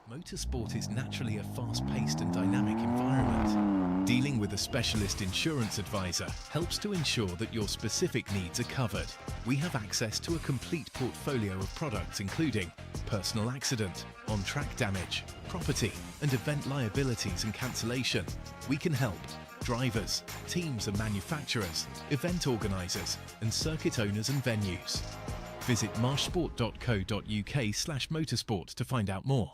Motorsport is naturally a fast-paced and dynamic environment. Dealing with a specialist insurance advisor helps to ensure that your specific needs are covered. We have access to a complete portfolio of products including personal accident, on-track damage, property and event liabilities and cancellation. We can help drivers, teams and manufacturers, event organisers and circuit owners and venues. Visit marshsport.co.uk/motorsport to find out more.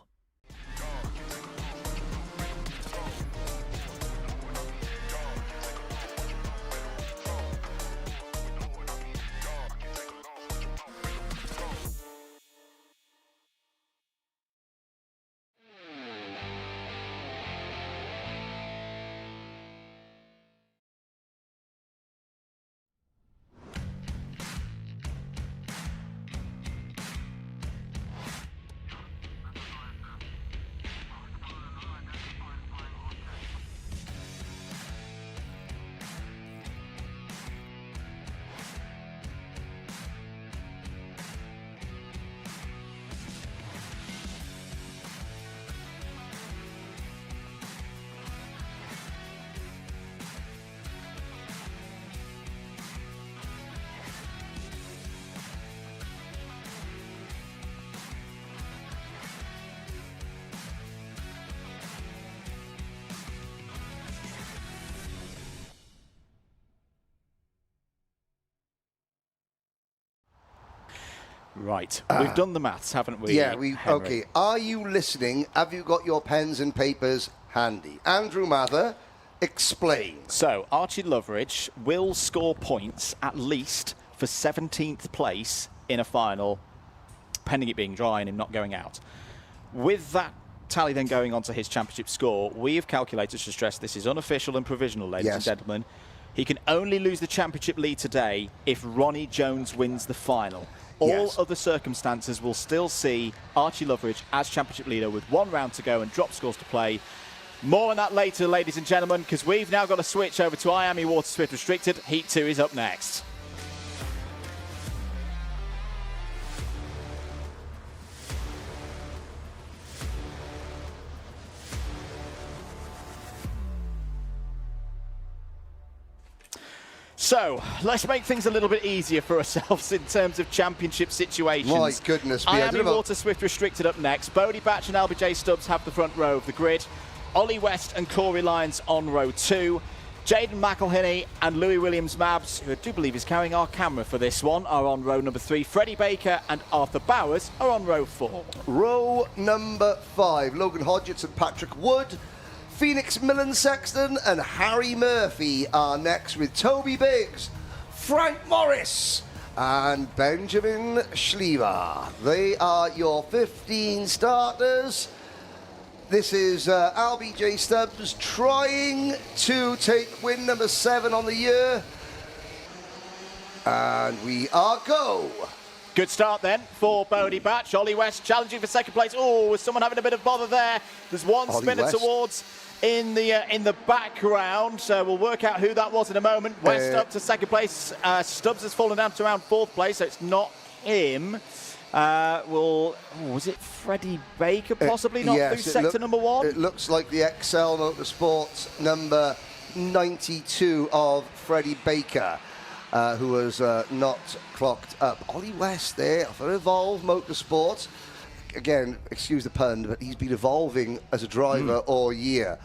Right, we've done the maths, haven't we? Yeah, Henry? Okay, are you listening? Have you got your pens and papers handy? Andrew Mather, explain. So, Archie Loveridge will score points at least for 17th place in a final, pending it being dry and him not going out. With that tally then going on to his championship score, we have calculated, to stress this is unofficial and provisional, ladies and gentlemen. He can only lose the championship lead today if Ronnie Jones wins the final. All other circumstances will still see Archie Loveridge as championship leader with 1 round to go and drop scores to play. More on that later, ladies and gentlemen, because we've now got to switch over to IAME Waterswift Restricted. Heat 2 is up next. So, let's make things a little bit easier for ourselves in terms of championship situations. My goodness me. IAME Waterswift restricted up next. Bodie Batch and LBJ Stubbs have the front row of the grid. Ollie West and Corey Lyons on row 2. Jaden McElhinney and Louis Williams-Mabs, who I do believe is carrying our camera for this one, are on row number 3. Freddie Baker and Arthur Bowers are on row 4. Row number 5, Logan Hodgetts and Patrick Wood. Phoenix Millen-Sexton and Harry Murphy are next with Toby Biggs, Frank Morris and Benjamin Schliever. They are your 15 starters. This is LBJ Stubbs trying to take win number 7 on the year. And we are go. Good start then for Bodie Batch. Ollie West challenging for second place. Oh, was someone having a bit of bother there? There's one Ollie spinner West. towards in the background. So we'll work out who that was in a moment. West up to second place. Stubbs has fallen down to around 4th place, so it's not him. Was it Freddie Baker possibly not through sector number 1? It looks like the XL Motorsports number 92 of Freddie Baker, who was not clocked up. Ollie West there for Evolve Motorsports. Again, excuse the pun, but he's been evolving as a driver all year.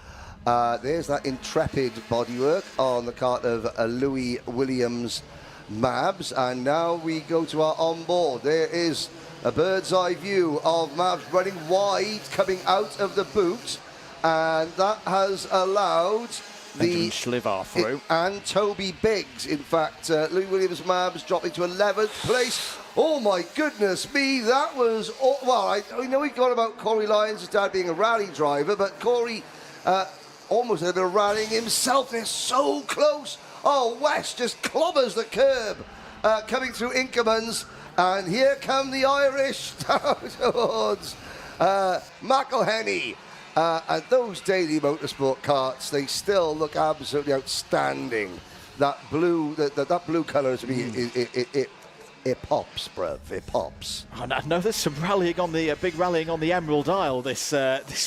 There's that intrepid bodywork on the kart of Louis Williams-Mabs. And now we go to our onboard. There is a bird's eye view of Mabs running wide, coming out of the boot. And that has allowed Benjamin Schliever through. And Toby Biggs. In fact, Louis Williams-Mabs dropping to 11th place. Oh my goodness me, that was... well, I know we got about Corey Lyons' dad being a rally driver, but Corey almost had a bit of rallying himself. They're so close. Oh, West just clobbers the curb coming through Inkermans. And here come the Irish towards McElhinney. And those daily motorsport karts, they still look absolutely outstanding. That blue, that blue colour to me, it pops, bruv. It pops. I know there's some rallying on the big rallying on the Emerald Isle this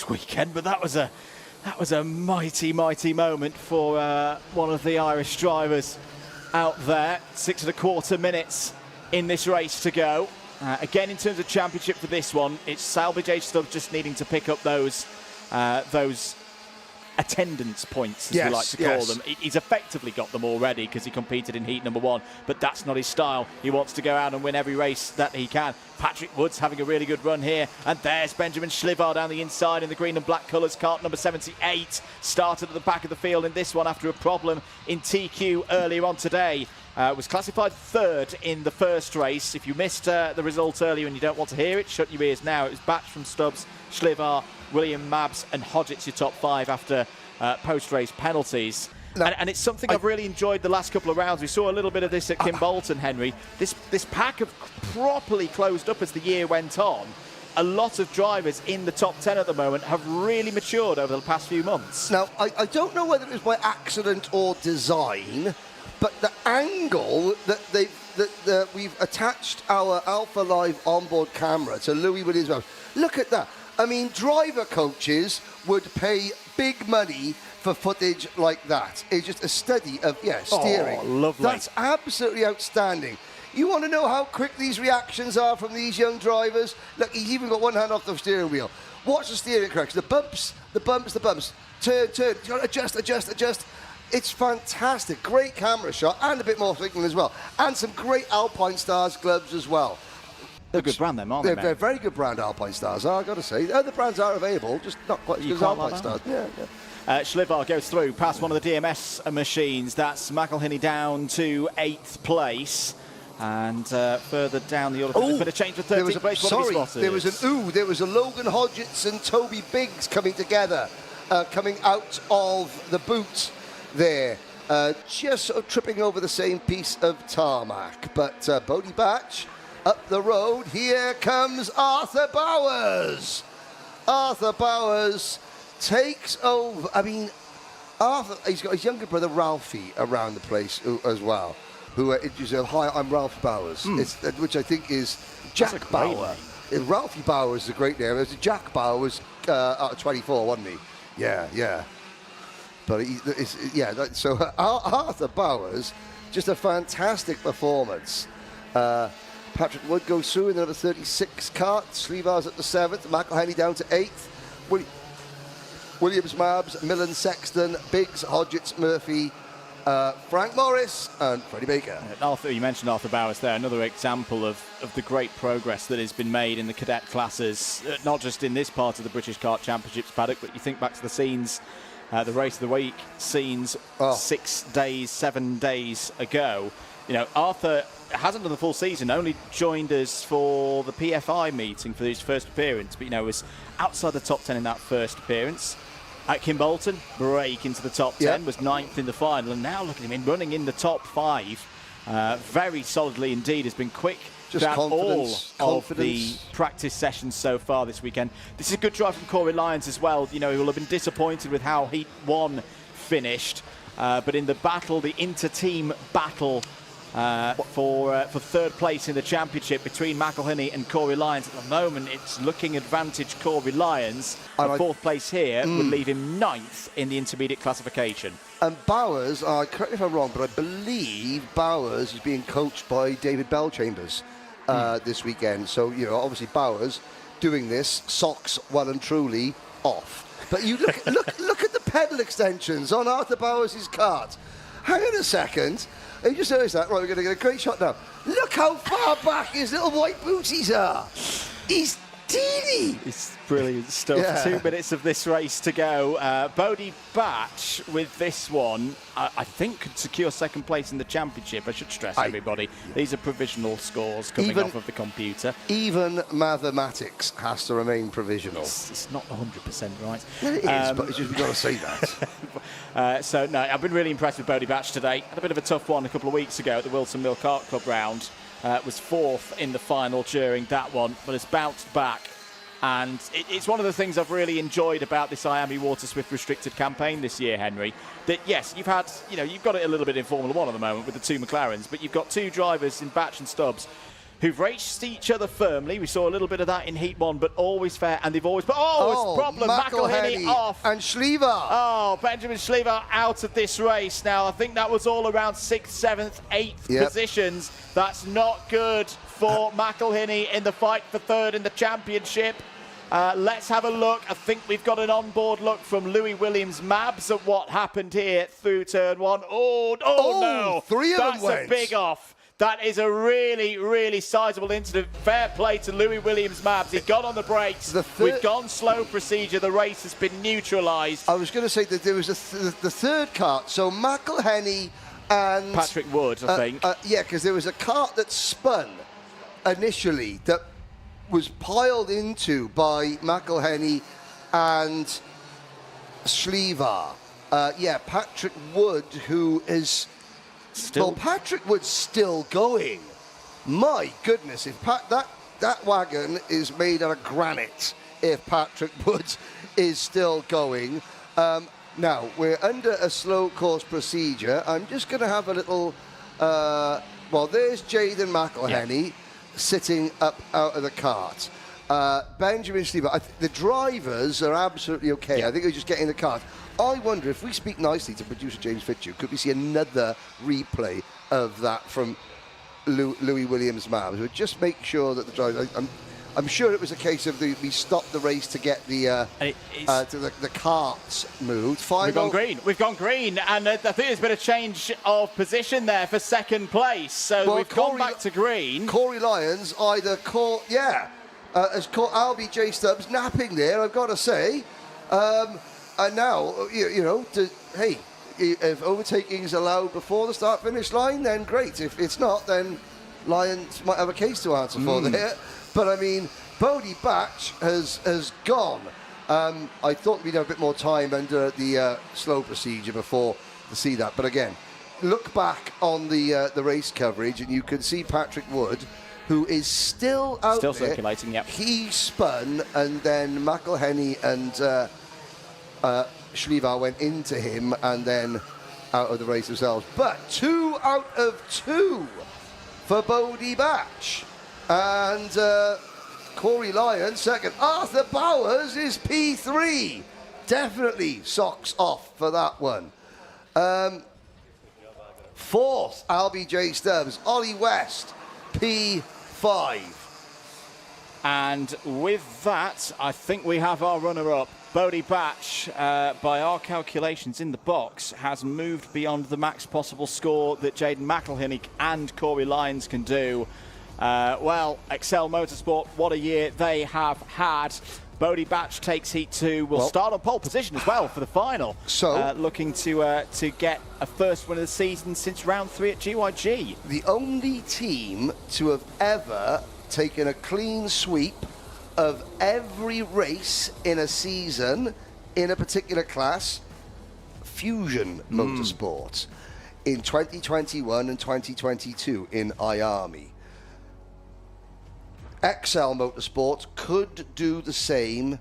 weekend, but that was a mighty moment for one of the Irish drivers out there. 6.25 minutes in this race to go. Again, in terms of championship for this one, it's LBJ Stubbs just needing to pick up those attendance points, as we like to call them. He's effectively got them already because he competed in heat number 1, but that's not his style. He wants to go out and win every race that he can. Patrick Wood's having a really good run here, and there's Benjamin Schliever down the inside in the green and black colours. Kart number 78 started at the back of the field in this one after a problem in TQ earlier on today. Was classified 3rd in the first race. If you missed the results earlier and you don't want to hear it, shut your ears now. It was Batch from Stubbs, Schliever, Williams-Mabs and Hodgetts, your top 5 after post-race penalties. And it's something I've really enjoyed the last couple of rounds. We saw a little bit of this at Kimbolton, Henry. This pack have properly closed up as the year went on. A lot of drivers in the top 10 at the moment have really matured over the past few months. Now, I don't know whether it was by accident or design, but the angle that we've attached our Alpha Live onboard camera to Louis Williams. Look at that. I mean, driver coaches would pay big money for footage like that. It's just a study of, steering. Oh, lovely. That's absolutely outstanding. You want to know how quick these reactions are from these young drivers? Look, he's even got one hand off the steering wheel. Watch the steering correction. The bumps. Turn. You got to adjust. It's fantastic. Great camera shot and a bit more thinking as well. And some great Alpine Stars gloves as well. They're a good brand, them, aren't they? They're very good brand, Alpine Stars, I've got to say. Other brands are available, just not quite as good as Alpine Stars. Yeah. Schliever goes through past one of the DMS machines. That's McElhinney down to 8th place. And further down the order, there's been a change for 13th place. There was a Logan Hodgetts and Toby Biggs coming together, coming out of the boot there. Just sort of tripping over the same piece of tarmac. But Bodie Batch up the road. Here comes Arthur Bowers. Arthur Bowers takes over. I mean, Arthur, he's got his younger brother Ralphie around the place as well, who is hi, I'm Ralph Bowers, which I think is Jack Bauer. Ralphie Bowers is a great name. There's Jack Bowers out of 24, wasn't he? Yeah. But so Arthur Bowers just a fantastic performance. Patrick Wood goes through in the number 36 Kart. Sleevar's at the 7th. McElhenney down to 8th. Williams, Mabs, Millen, Sexton, Biggs, Hodgetts, Murphy, Frank Morris and Freddie Baker. Arthur, you mentioned Arthur Bowers there, another example of the great progress that has been made in the cadet classes, not just in this part of the British Kart Championships paddock, but you think back to the scenes, the race of the week scenes 6 days, 7 days ago. You know, Arthur hasn't done the full season, only joined us for the PFI meeting for his first appearance, but, you know, was outside the top 10 in that first appearance. At Kimbolton, break into the top 10, was 9th in the final, and now look at him running in the top 5 very solidly indeed. Has been quick throughout all of the practice sessions so far this weekend. This is a good drive from Corey Lyons as well. You know, he will have been disappointed with how Heat 1 finished, but in the battle, the inter-team battle for third place in the championship between McElhenney and Corey Lyons. At the moment, it's looking advantage Corey Lyons. And fourth place here would leave him 9th in the intermediate classification. And Bowers, correct me if I'm wrong, but I believe Bowers is being coached by David Bellchambers this weekend. So, you know, obviously Bowers doing this, socks well and truly off. But you look at the pedal extensions on Arthur Bowers' kart. Hang on a second. You just noticed that? Right, we're going to get a great shot now. Look how far back his little white booties are. He's teeny. It's brilliant stuff. Yeah. 2 minutes of this race to go. Bodie Batch with this one, I think could secure second place in the championship. I should stress everybody. These are provisional scores coming off of the computer. Even mathematics has to remain provisional. It's not 100% right. Well, it is, but you've got to say that. So, no, I've been really impressed with Bodie Batch today. Had a bit of a tough one a couple of weeks ago at the Whilton Mill Kart Club round. Was 4th in the final during that one, but has bounced back. And it's one of the things I've really enjoyed about this IAME Waterswift restricted campaign this year, Henry. That, yes, you've got it a little bit in Formula 1 at the moment with the 2 McLarens, but you've got 2 drivers in Batch and Stubbs who've raced each other firmly. We saw a little bit of that in Heat 1, but always fair, and they've always... it's a problem. McElhenney off. And Schliever. Oh, Benjamin Schliever out of this race. Now, I think that was all around 6th, 7th, 8th positions. That's not good for McElhenney in the fight for 3rd in the championship. Let's have a look. I think we've got an onboard look from Louis Williams-Mabs at what happened here through turn 1. Oh no. 3 of them went. That's a big off. That is a really, really sizable incident. Fair play to Louis Williams-Mabs. He got on the brakes. We've gone slow procedure. The race has been neutralised. I was going to say that there was the 3rd kart. So McElhenney and... Patrick Wood, I think. Yeah, because there was a kart that spun initially that was piled into by McElhenney and Schliever. Patrick Wood, who is... Well, Patrick Wood's still going. My goodness, if that wagon is made out of granite, if Patrick Wood is still going. Now, we're under a slow course procedure. I'm just going to have a little... there's Jaden McElhenney sitting up out of the kart. Benjamin Schliever, the drivers are absolutely okay. I think they're just getting the kart. I wonder if we speak nicely to producer James Fitzhugh, could we see another replay of that from Louis Williams-Mabs? We'll just make sure that the drivers... I'm sure it was a case of we stopped the race to get the carts moved. We've gone green, and I think there's been a change of position there for second place. So we've gone back to green. Corey Lyons either caught, has caught Albie J. Stubbs napping there, I've got to say. And now, if overtaking is allowed before the start-finish line, then great. If it's not, then Lyons might have a case to answer for there. But, I mean, Bodie Batch has gone. I thought we'd have a bit more time under the slow procedure before to see that. But, again, look back on the race coverage, and you can see Patrick Wood, who is still out there. Still circulating, yep. He spun, and then McElhenney and... Schliever went into him and then out of the race themselves. But 2 out of 2 for Bodie Batch. And Corey Lyons second. Arthur Bowers is P3. Definitely socks off for that one. 4th, LBJ Stubbs. Ollie West, P5. And with that, I think we have our runner-up. Bodie Batch, by our calculations in the box, has moved beyond the max possible score that Jaden McElhinney and Corey Lyons can do. Well, Excel Motorsport, what a year they have had. Bodie Batch takes heat 2. Will start on pole position as well for the final. So looking to get a first win of the season since round 3 at GYG. The only team to have ever taken a clean sweep of every race in a season in a particular class, Fusion Motorsport, in 2021 and 2022 in IAME. XL Motorsport could do the same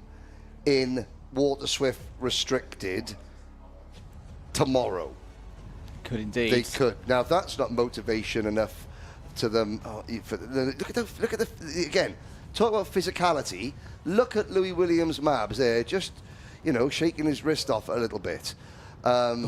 in Waterswift Restricted tomorrow. Could indeed. They could. Now, if that's not motivation enough to them, look at the again. Talk about physicality. Look at Louis Williams' Mabs there, just shaking his wrist off a little bit. Oh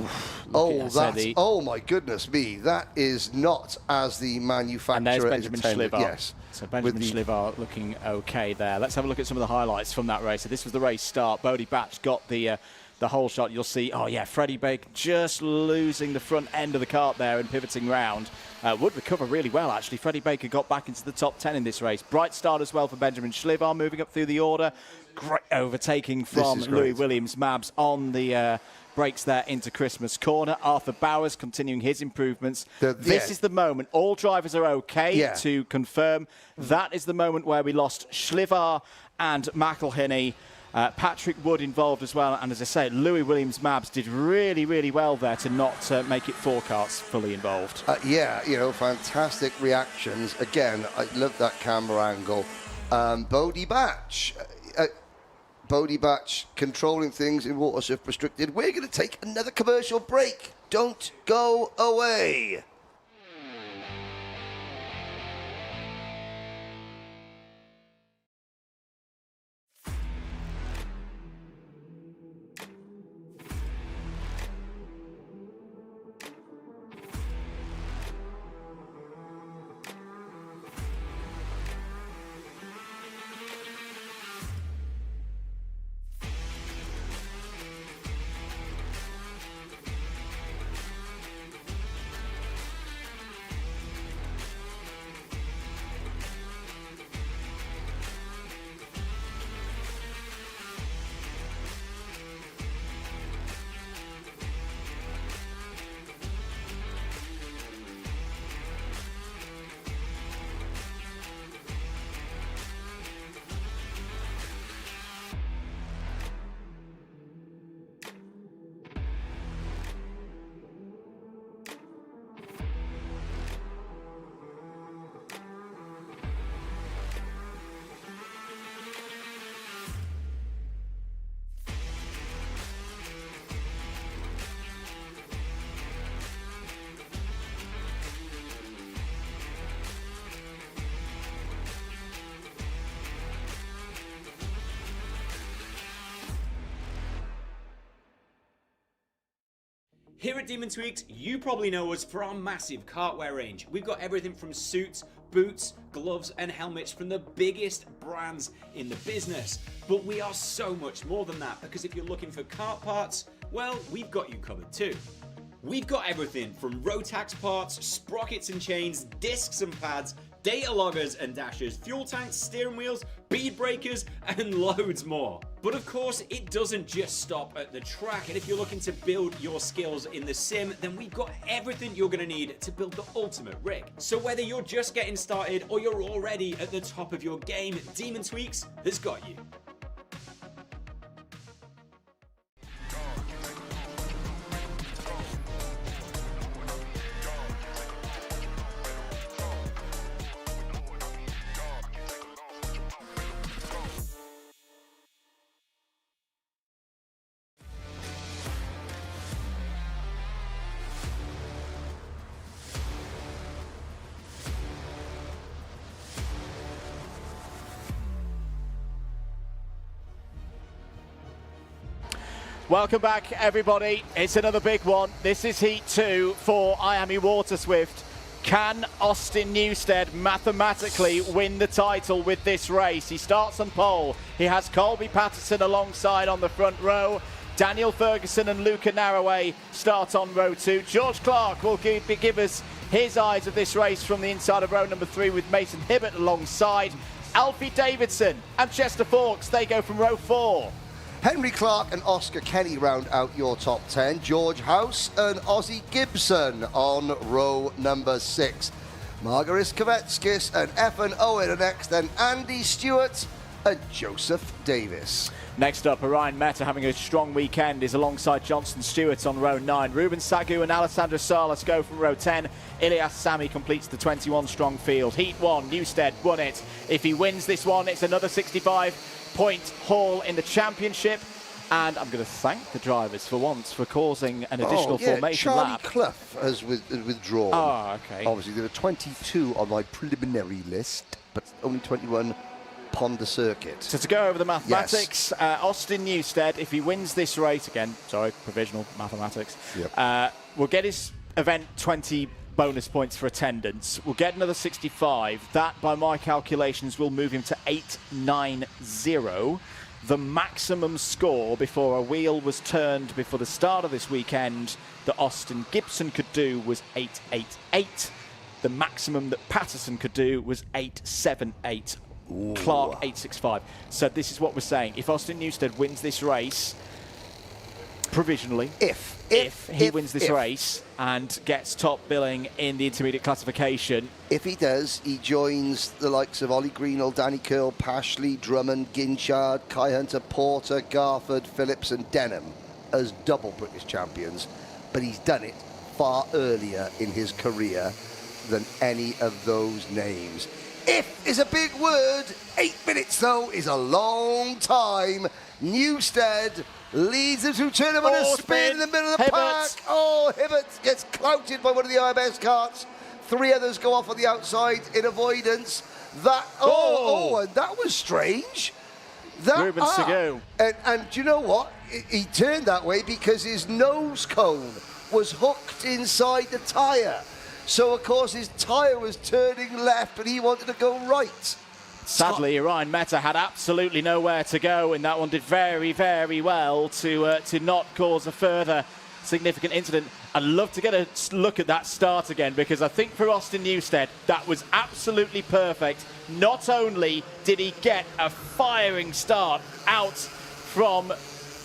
my goodness me, that is not as the manufacturer. And there's Benjamin Schliver. Yes. So Benjamin Schliver looking okay there. Let's have a look at some of the highlights from that race. So this was the race start. Bodie Batch got the whole shot. You'll see, Freddie Baker just losing the front end of the kart there and pivoting round. Would recover really well, actually. Freddie Baker got back into the top 10 in this race. Bright start as well for Benjamin Schliver, moving up through the order. Great overtaking from Louis Williams Mabs on the brakes there into Christmas corner. Arthur Bowers continuing his improvements. This is the moment. All drivers are okay to confirm. That is the moment where we lost Schliver and McElhinney. Patrick Wood involved as well, and as I say, Louis Williams Mabs did really, really well there to not make it 4 karts fully involved. Fantastic reactions. Again, I love that camera angle. Bodie Batch. Bodie Batch controlling things in Waterswift Restricted. We're going to take another commercial break. Don't go away. Here at Demon Tweaks, you probably know us for our massive cartwear range. We've got everything from suits, boots, gloves and helmets from the biggest brands in the business. But we are so much more than that, because if you're looking for kart parts, well, we've got you covered too. We've got everything from Rotax parts, sprockets and chains, discs and pads, data loggers and dashers, fuel tanks, steering wheels, bead breakers, and loads more. But of course, it doesn't just stop at the track, and if you're looking to build your skills in the sim, then we've got everything you're going to need to build the ultimate rig. So whether you're just getting started or you're already at the top of your game, Demon Tweaks has got you. Welcome back, everybody. It's another big one. This is Heat 2 for IAME Waterswift. Can Austin Newstead mathematically win the title with this race? He starts on pole. He has Colby Patterson alongside on the front row. Daniel Ferguson and Luca Narroway start on row 2. George Clark will give us his eyes of this race from the inside of row number 3 with Mason Hibbert alongside. Alfie Davidson and Chester Fawkes, they go from row 4. Henry Clark and Oscar Kenny round out your top 10. George House and Ozzie Gibson on row number 6. Margaris Kovetskis and Effan Owen are next, then Andy Stewart and Joseph Davis. Next up, Orion Meta having a strong weekend is alongside Johnston Stewart on row 9. Ruben Sagu and Alessandro Salas go from row 10. Ilias Sami completes the 21-strong field. Heat 1, Newstead won it. If he wins this one, it's another 65-point haul in the championship. And I'm going to thank the drivers for once for causing an additional formation Charlie lap. Clough has withdrawn. Oh, okay. Obviously, there are 22 on my preliminary list, but only 21 upon the circuit. So to go over the mathematics, Austin Newstead, if he wins this race again, sorry, provisional mathematics, will get his event 20 bonus points for attendance. We'll get another 65. That, by my calculations, will move him to 890. The maximum score before a wheel was turned before the start of this weekend that Austin Gibson could do was 888. The maximum that Patterson could do was 878. Ooh. Clark 865. So this is what we're saying. If Austin Newstead wins this race, provisionally, if he wins this race and gets top billing in the intermediate classification. If he does, he joins the likes of Ollie Greenall, Danny Curl, Pashley, Drummond, Ginchard, Kai Hunter, Porter, Garford, Phillips and Denham as double British champions. But he's done it far earlier in his career than any of those names. If is a big word. 8 minutes, though, is a long time. Newstead leads them through turn and a spin in the middle of the pack. Oh, Hibbert gets clouted by one of the IMS carts. 3 others go off on the outside in avoidance. That and that was strange. Ruben Sagu. And do you know what? He turned that way because his nose cone was hooked inside the tyre. So, of course, his tyre was turning left and he wanted to go right. Sadly, Orion Meta had absolutely nowhere to go, and that one did very, very well to not cause a further significant incident. I'd love to get a look at that start again, because I think for Austin Newstead, that was absolutely perfect. Not only did he get a firing start out from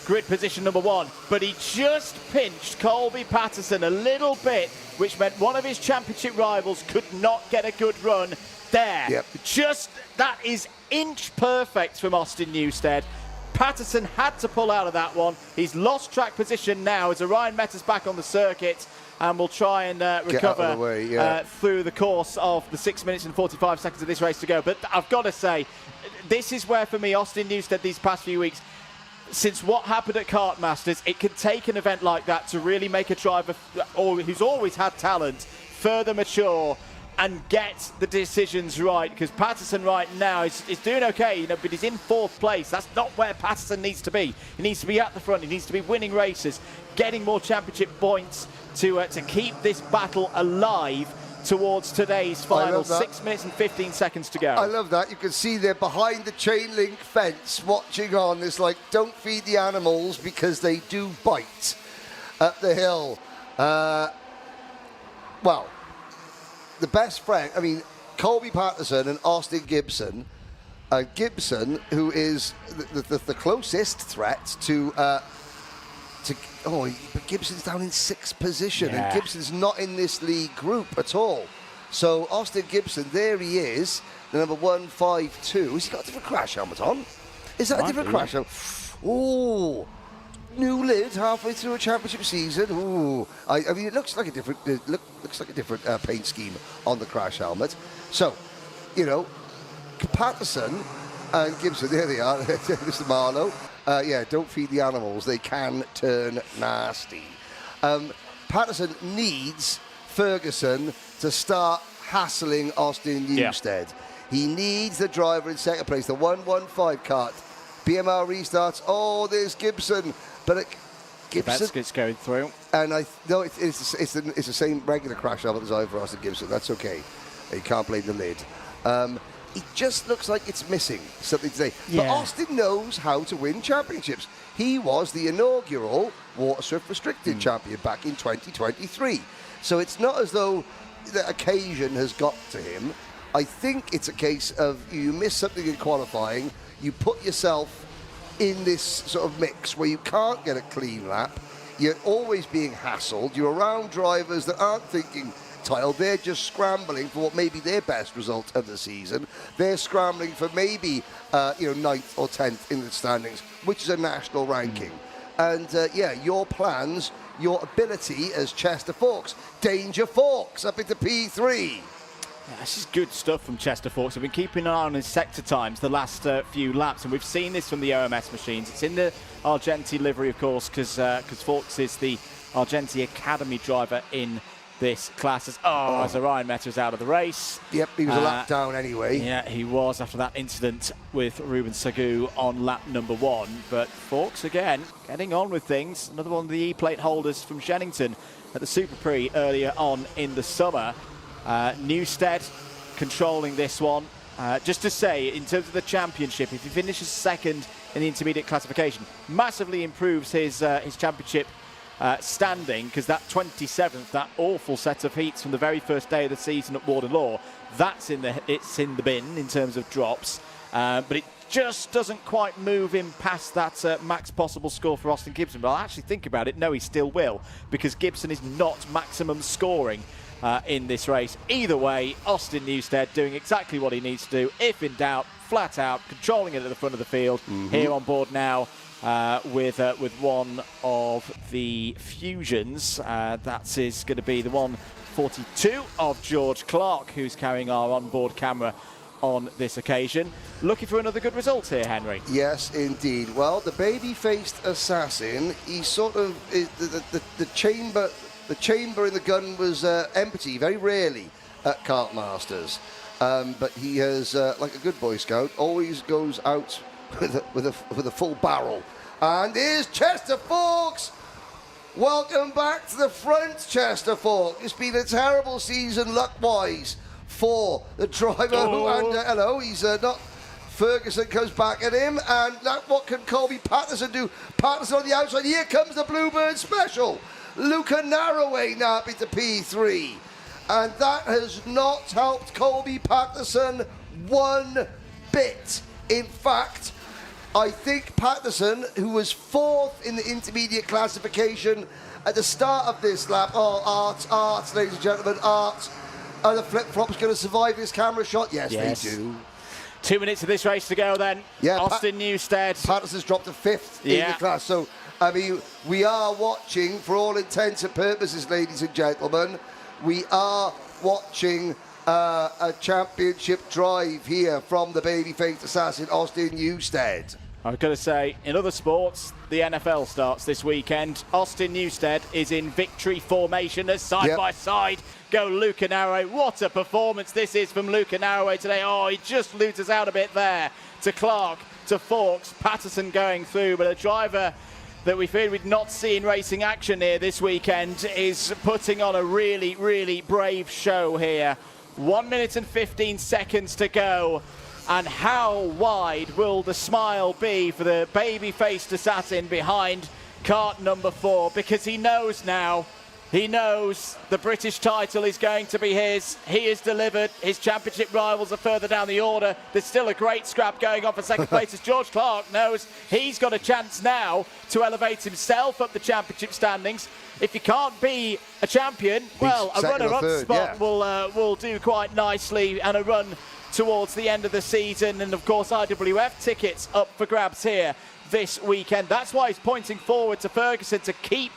grid position number 1, but he just pinched Colby Patterson a little bit, which meant one of his championship rivals could not get a good run there. Yep. Just, that is inch perfect from Austin Newstead. Patterson had to pull out of that one. He's lost track position now as Orion Meta's back on the circuit, and will try and recover through the course of the 6 minutes and 45 seconds of this race to go. But I've got to say, this is where, for me, Austin Newstead these past few weeks, since what happened at Kart Masters, it can take an event like that to really make a driver who's always had talent further mature and get the decisions right. Because Patterson right now is doing okay, but he's in 4th place. That's not where Patterson needs to be. He needs to be at the front. He needs to be winning races, getting more championship points to keep this battle alive towards today's final. 6 minutes and 15 seconds to go. I love that. You can see they're behind the chain link fence watching on. It's like, don't feed the animals because they do bite up the hill. Well, the best friend, I mean, Colby Patterson and Austin Gibson. Gibson, who is the closest threat to but Gibson's down in 6th position, and Gibson's not in this league group at all. So Austin Gibson, there he is, the number 152. Has he got a different crash helmet on? Is that a different crash helmet? Ooh, new lid halfway through a championship season. Ooh, I mean, it looks like a different paint scheme on the crash helmet. So, you know, Patterson and Gibson, there they are, Mr. Marlowe. Don't feed the animals. They can turn nasty. Patterson needs Ferguson to start hassling Austin Newstead. He needs the driver in 2nd place, the 115 cart. BMR restarts. Oh, there's Gibson. But Gibson. It's going through. And no, it's the same regular crash level as over Austin Gibson. That's okay. You can't blame the lid. It just looks like it's missing something today. Yeah. But Austin knows how to win championships. He was the inaugural Waterswift Restricted champion back in 2023. So it's not as though the occasion has got to him. I think it's a case of you miss something in qualifying, you put yourself in this sort of mix where you can't get a clean lap, you're always being hassled, you're around drivers that aren't thinking title, they're just scrambling for what may be their best result of the season. They're scrambling for maybe 9th or 10th in the standings, which is a national ranking. And your plans, your ability as Chester Fawkes, Danger Fawkes up into P3. Yeah, this is good stuff from Chester Fawkes. We've been keeping an eye on his sector times the last few laps, and we've seen this from the OMS machines. It's in the Argenti livery, of course, because Fawkes is the Argenti Academy driver in this class. As Orion Meta is out of the race. Yep, he was a lap down anyway. Yeah, he was after that incident with Ruben Sagu on lap number 1. But Fawkes, again, getting on with things. Another one of the E-plate holders from Shennington at the Super Prix earlier on in the summer. Newstead controlling this one. Just to say, in terms of the championship, if he finishes second in the intermediate classification, massively improves his championship standing, because that 27th, that awful set of heats from the very first day of the season at Ward and Law, it's in the bin in terms of drops, but it just doesn't quite move him past that max possible score for Austin Gibson. But I'll actually think about it, no, he still will, because Gibson is not maximum scoring in this race. Either way, Austin Newstead doing exactly what he needs to do. If in doubt, flat out, controlling it at the front of the field. Here on board now with one of the Fusions. That is going to be the 142 of George Clark, who's carrying our onboard camera on this occasion. Looking for another good result here, Henry. Yes, indeed. Well, the baby-faced assassin, he sort of is the chamber. The chamber in the gun was empty very rarely at Kart Masters, but he has, like a good Boy Scout, always goes out with a full barrel. And here's Chester Fawkes. Welcome back to the front, Chester Fawkes. It's been a terrible season luck-wise for the driver. He's not. Ferguson comes back at him, and what can Colby Patterson do? Patterson on the outside. Here comes the Bluebird Special. Luca Narroway now up into P3. And that has not helped Colby Patterson one bit. In fact, I think Patterson, who was 4th in the intermediate classification at the start of this lap, Art, ladies and gentlemen, Art, are the flip-flops going to survive this camera shot? Yes, they do. 2 minutes of this race to go then. Yeah, Austin Newstead. Patterson's dropped to 5th in the class. So, I mean, we are watching, for all intents and purposes, ladies and gentlemen, we are watching a championship drive here from the baby-faced assassin, Austin Newstead. I've got to say, in other sports, the NFL starts this weekend. Austin Newstead is in victory formation as side by side go Luca Narroway. What a performance this is from Luca Narroway today. Oh, he just loses out a bit there to Clark, to Fawkes. Patterson going through, but a driver that we feared we'd not see in racing action here this weekend is putting on a really, really brave show here. 1 minute and 15 seconds to go. And how wide will the smile be for the baby-faced assassin behind Kart number 4? Because he knows now, he knows the British title is going to be his. He is delivered. His championship rivals are further down the order. There's still a great scrap going on for second place as George Clark knows he's got a chance now to elevate himself up the championship standings. If he can't be a champion, well, a runner-up spot will do quite nicely, and a run towards the end of the season. And of course, IWF tickets up for grabs here this weekend. That's why he's pointing forward to Ferguson to keep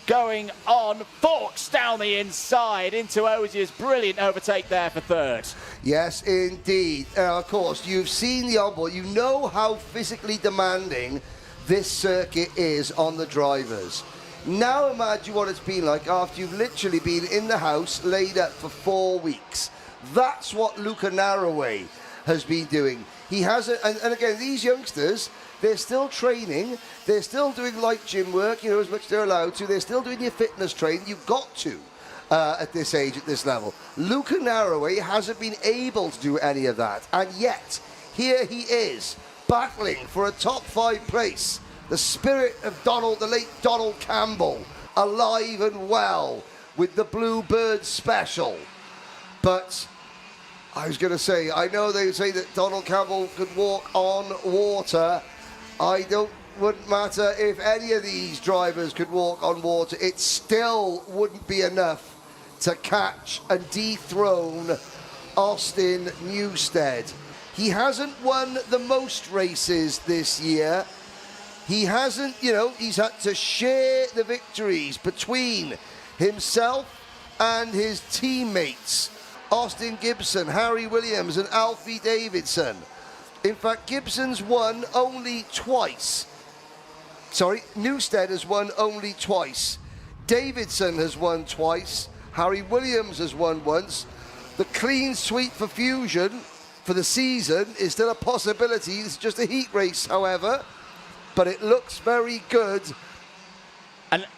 going on. Fawkes down the inside into Ozier's brilliant overtake there for 3rd. Yes, indeed. Of course, you've seen the onboard. You know how physically demanding this circuit is on the drivers. Now imagine what it's been like after you've literally been in the house laid up for 4 weeks. That's what Luca Narroway has been doing. He has, and again, these youngsters, They're still training. They're still doing light gym work, you know, as much as they're allowed to. They're still doing your fitness training. You've got to at this age, at this level. Luca Narroway hasn't been able to do any of that. And yet, here he is, battling for a top 5 place. The spirit of the late Donald Campbell, alive and well with the Bluebird Special. But I was going to say, I know they say that Donald Campbell could walk on water. Wouldn't matter if any of these drivers could walk on water. It still wouldn't be enough to catch and dethrone Austin Newstead. He hasn't won the most races this year. He hasn't, you know, he's had to share the victories between himself and his teammates, Austin Gibson, Harry Williams and Alfie Davidson. In fact, Gibson's won only twice. Sorry, Newstead has won only twice. Davidson has won twice. Harry Williams has won once. The clean sweep for Fusion for the season is still a possibility. It's just a heat race, however, but it looks very good.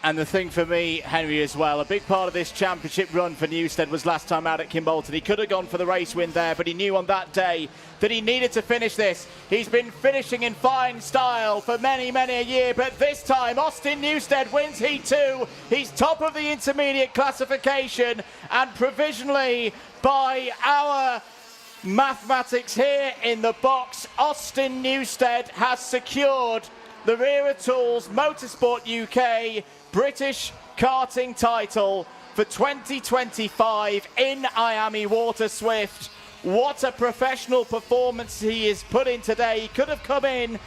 And the thing for me, Henry, as well, a big part of this championship run for Newstead was last time out at Kimbolton. He could have gone for the race win there, but he knew on that day that he needed to finish this. He's been finishing in fine style for many, many a year, but this time Austin Newstead wins Heat 2. He's top of the intermediate classification, and provisionally, by our mathematics here in the box, Austin Newstead has secured the Wera Tools Motorsport UK British karting title for 2025 in IAME Waterswift. What a professional performance he has put in today. He could have come in,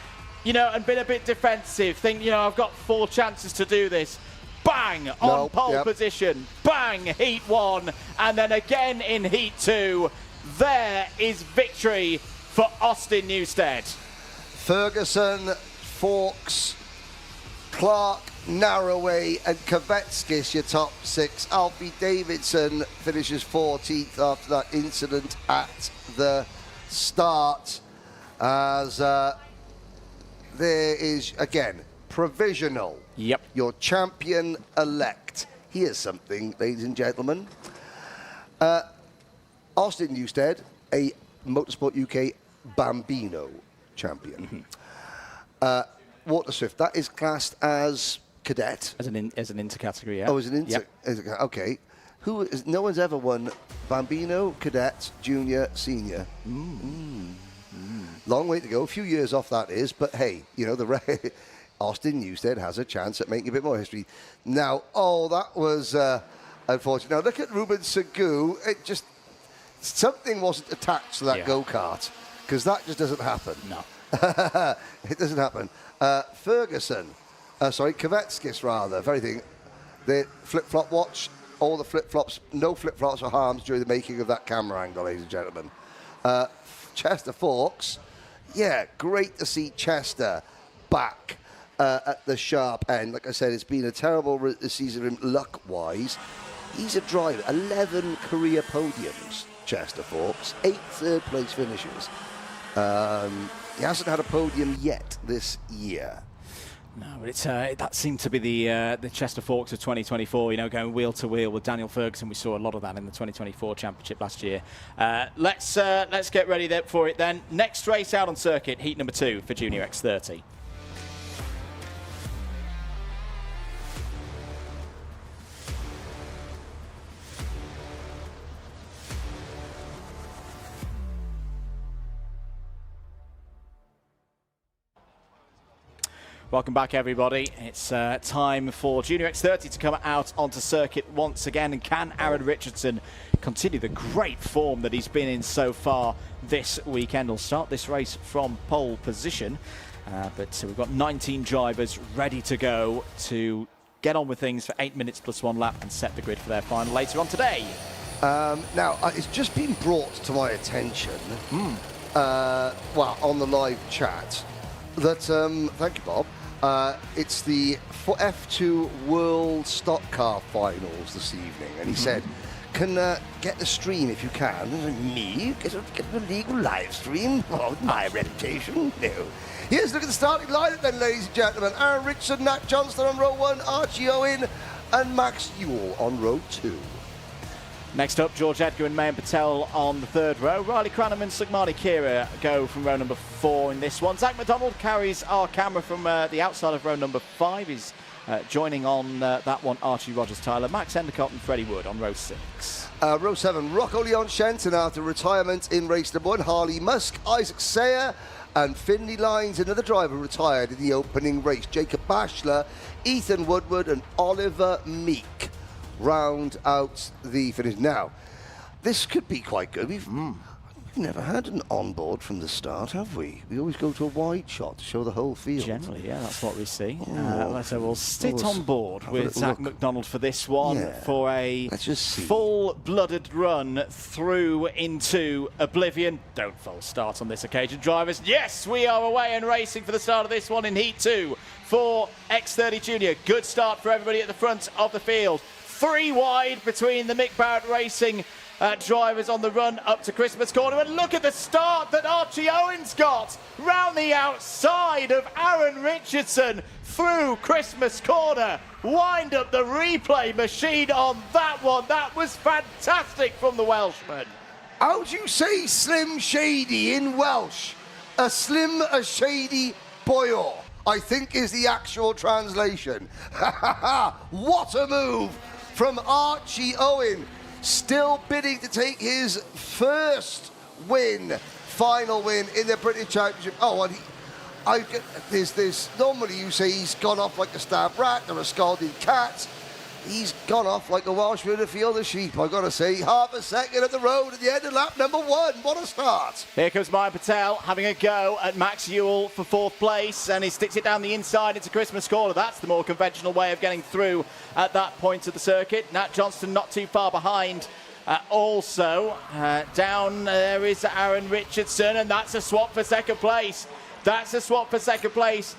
you know, and been a bit defensive, think, you know, I've got 4 chances to do this. Bang, on pole position. Bang, Heat 1, and then again in Heat 2. There is victory for Austin Newstead. Ferguson, Fawkes, Clark, Narroway and Kvetskis, your top 6. Alfie Davidson finishes 14th after that incident at the start. As there is, again, provisional. Yep. Your champion-elect. Here's something, ladies and gentlemen. Austin Newstead, a Motorsport UK Bambino champion. Waterswift, that is classed as cadet. As an intercategory, yeah. Oh, as an okay. No one's ever won Bambino, cadet, junior, senior. Long way to go. A few years off that is, but hey, you know, Austin Newstead has a chance at making a bit more history. Now, that was unfortunate. Now look at Ruben Segou. It just, something wasn't attached to that go-kart, because that just doesn't happen. No. It doesn't happen. Ferguson, Kvetskis rather, very thing. The flip-flop watch, all the flip-flops, no flip-flops or harms during the making of that camera angle, ladies and gentlemen. Chester Fawkes, yeah, great to see Chester back at the sharp end. Like I said, it's been a terrible season for him luck-wise. He's a driver, 11 career podiums, Chester Fawkes, 8 third-place finishes. He hasn't had a podium yet this year. No, but it's that seemed to be the Chester Fawkes of 2024. You know, going wheel to wheel with Daniel Ferguson. We saw a lot of that in the 2024 championship last year. Let's get ready for it then. Next race out on circuit, heat number 2 for Junior X30. Welcome back, everybody. It's time for Junior X30 to come out onto circuit once again. And can Aaron Richardson continue the great form that he's been in so far this weekend? He'll start this race from pole position. But we've got 19 drivers ready to go to get on with things for 8 minutes plus 1 lap and set the grid for their final later on today. Now, it's just been brought to my attention, well, on the live chat, that, thank you, Bob, it's the F2 World Stock Car Finals this evening. And he said, can get the stream if you can. Me? Get a legal live stream? Oh, my reputation? No. Here's a look at the starting lineup then, ladies and gentlemen. Aaron Richardson, Nat Johnston on row 1, Archie Owen and Max Ewell on row 2. Next up, George Edgar and Mayan Patel on the 3rd row. Riley Cranham and Sugmani Kira go from row number 4 in this one. Zach McDonald carries our camera from the outside of row number 5. He's joining on that one Archie Rogers-Tyler, Max Endicott and Freddie Wood on row 6. Row 7, Rocco Leon Shenton after retirement in race number 1. Harley Musk, Isaac Sayer and Finley Lyons, another driver retired in the opening race. Jacob Bashler, Ethan Woodward and Oliver Meek round out the finish. Now, this could be quite good. We've never had an onboard from the start, have we? We always go to a wide shot to show the whole field. Generally, yeah, that's what we see. So we'll sit on board with Zach McDonald for this one, for a full-blooded run through into oblivion. Don't false start on this occasion, drivers. Yes, we are away and racing for the start of this one in Heat 2 for X30 Junior. Good start for everybody at the front of the field. 3 wide between the Mick Barrett Racing drivers on the run up to Christmas Corner. And look at the start that Archie Owens got round the outside of Aaron Richardson through Christmas Corner. Wind up the replay machine on that one. That was fantastic from the Welshman. How do you say Slim Shady in Welsh? A slim, a shady boyo, I think is the actual translation. What a move from Archie Owen. Still bidding to take his first win, final win in the British Championship. Oh, and there's normally you say he's gone off like a stabbed rat or a scalded cat. He's gone off like a Welshman in a field of sheep, I've got to say. Half a second at the road at the end of lap number 1. What a start. Here comes Mayan Patel having a go at Max Ewell for 4th place, and he sticks it down the inside into Christmas Corner. That's the more conventional way of getting through at that point of the circuit. Nat Johnston not too far behind. Down there is Aaron Richardson, and that's a swap for 2nd place. That's a swap for 2nd place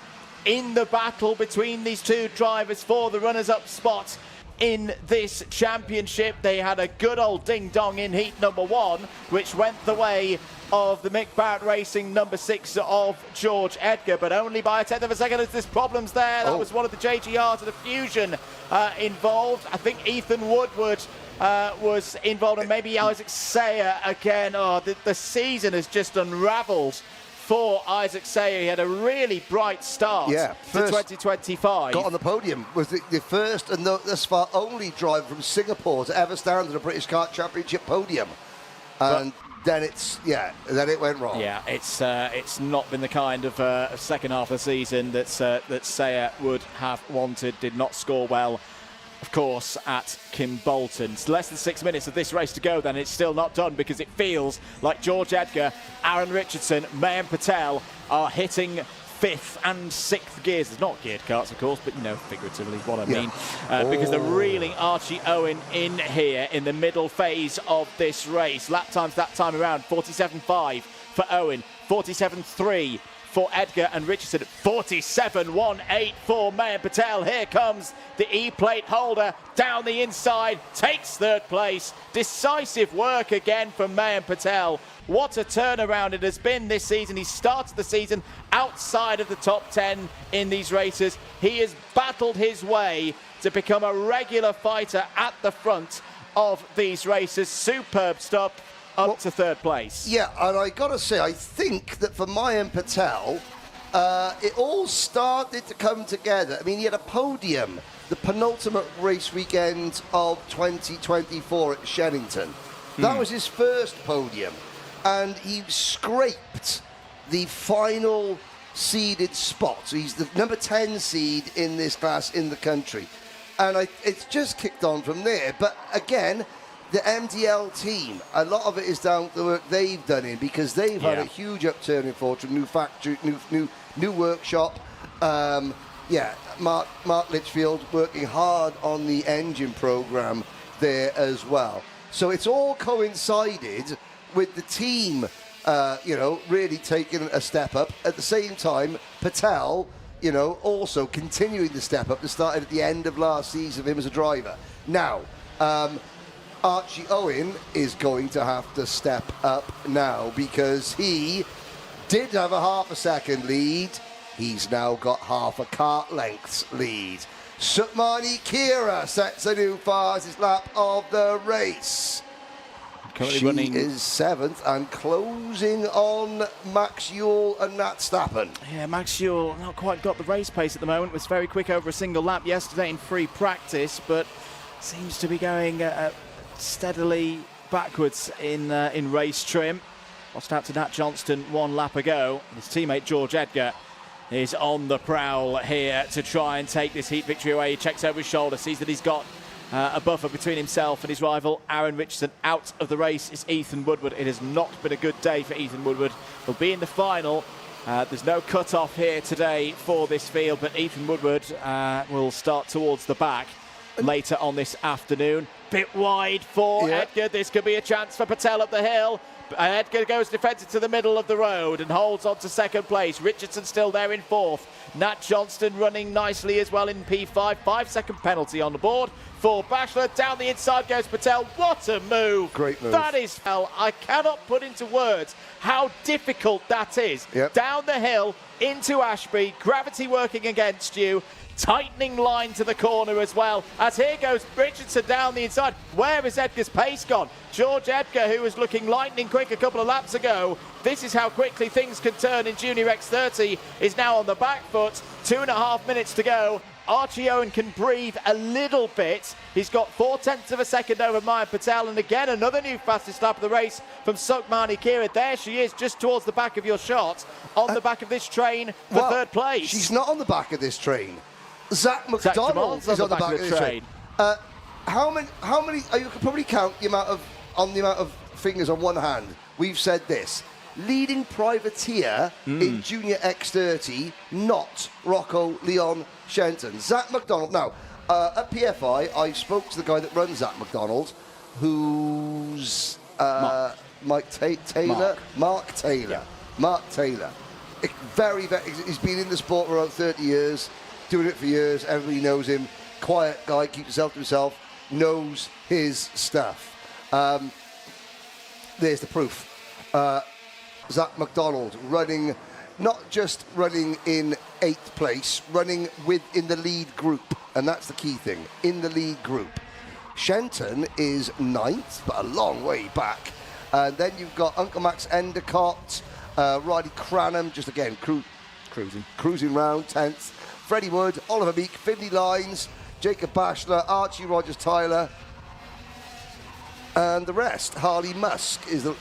in the battle between these two drivers for the runners-up spot in this championship. They had a good old ding-dong in heat number 1, which went the way of the Mick Barrett Racing number 6 of George Edgar, but only by a 1/10 of a second as there's problems there. That was one of the JGRs of the Fusion involved. I think Ethan Woodward was involved, and maybe Isaac Sayer again. Oh, the season has just unravelled for Isaac Sayer. He had a really bright start to 2025. Got on the podium, was the first and thus far only driver from Singapore to ever stand on a British Kart Championship podium. And then then it went wrong. Yeah, it's not been the kind of second half of the season that Sayer would have wanted. Did not score well, of course, at Kimbolton. It's less than 6 minutes of this race to go, then it's still not done, because it feels like George Edgar, Aaron Richardson, Mayan Patel are hitting 5th and 6th gears. It's not geared karts, of course, but you know, figuratively what I mean. Because they're reeling Archie Owen in here in the middle phase of this race. Lap times that time around, 47.5 for Owen, 47.3 for Edgar and Richardson, 47.18 for Mayan Patel. Here comes the E-plate holder down the inside, takes 3rd place. Decisive work again from Mayan Patel. What a turnaround it has been this season. He started the season outside of the top 10 in these races. He has battled his way to become a regular fighter at the front of these races. Superb stop. Up to 3rd place. Yeah, and I got to say, I think that for Mayan Patel, it all started to come together. I mean, he had a podium, the penultimate race weekend of 2024 at Shenington. That was his first podium, and he scraped the final seeded spot. So he's the number 10 seed in this class in the country. And it's just kicked on from there. But again, the MDL team, a lot of it is down to the work they've done because they've had a huge upturn in Fortune, new factory, new workshop. Mark Litchfield working hard on the engine program there as well. So it's all coincided with the team, really taking a step up. At the same time, Patel, also continuing the step up that started at the end of last season of him as a driver. Now, Archie Owen is going to have to step up now because he did have a half a second lead. He's now got half a kart length's lead. Sukmani Kira sets a new fastest lap of the race. Currently She running is 7th and closing on Max Ewell and Nat Stappen. Yeah, Max Ewell not quite got the race pace at the moment. Was very quick over a single lap yesterday in free practice, but seems to be going steadily backwards in race trim. Lost out to Nat Johnston 1 lap ago. His teammate George Edgar is on the prowl here to try and take this heat victory away. He checks over his shoulder, sees that he's got a buffer between himself and his rival Aaron Richardson. Out of the race is Ethan Woodward. It has not been a good day for Ethan Woodward. He'll be in the final. There's no cut-off here today for this field, but Ethan Woodward will start towards the back later on this afternoon. Bit wide for Edgar. This could be a chance for Patel up the hill. Edgar goes defensive to the middle of the road and holds on to second place. Richardson still there in 4th. Nat Johnston running nicely as well in P5. 5-second penalty on the board for Bachelor. Down the inside goes Patel. What a move. Great move. That is, I cannot put into words how difficult that is. Yep. Down the hill into Ashby. Gravity working against you. Tightening line to the corner as well, as here goes Richardson down the inside. Where is Edgar's pace gone? George Edgar, who was looking lightning quick a couple of laps ago, this is how quickly things can turn in Junior X30, is now on the back foot. 2.5 minutes to go. Archie Owen can breathe a little bit. He's got 0.4 of a second over Maya Patel, and again another new fastest lap of the race from Sukmani Kira. There she is, just towards the back of your shot, on the back of this train for 3rd place. She's not on the back of this train. Zach McDonald is on the back of the train. How many? You can probably count the amount of fingers on one hand. We've said this: leading privateer in Junior X30, not Rocco Leon Shenton. Zach McDonald. Now, at PFI, I spoke to the guy that runs Zach McDonald, who's Mark Taylor. Yeah. Mark Taylor. Very. He's been in the sport for about 30 years. Doing it for years, everybody knows him. Quiet guy, keeps himself to himself, knows his stuff. There's the proof. Zach McDonald running, not just running in 8th place, running in the lead group, and that's the key thing, in the lead group. Shenton is 9th, but a long way back. And then you've got Uncle Max Endicott, Riley Cranham, just again cruising round 10th. Freddie Wood, Oliver Meek, Finley Lines, Jacob Bachelor, Archie Rogers Tyler, and the rest. Harley Musk is the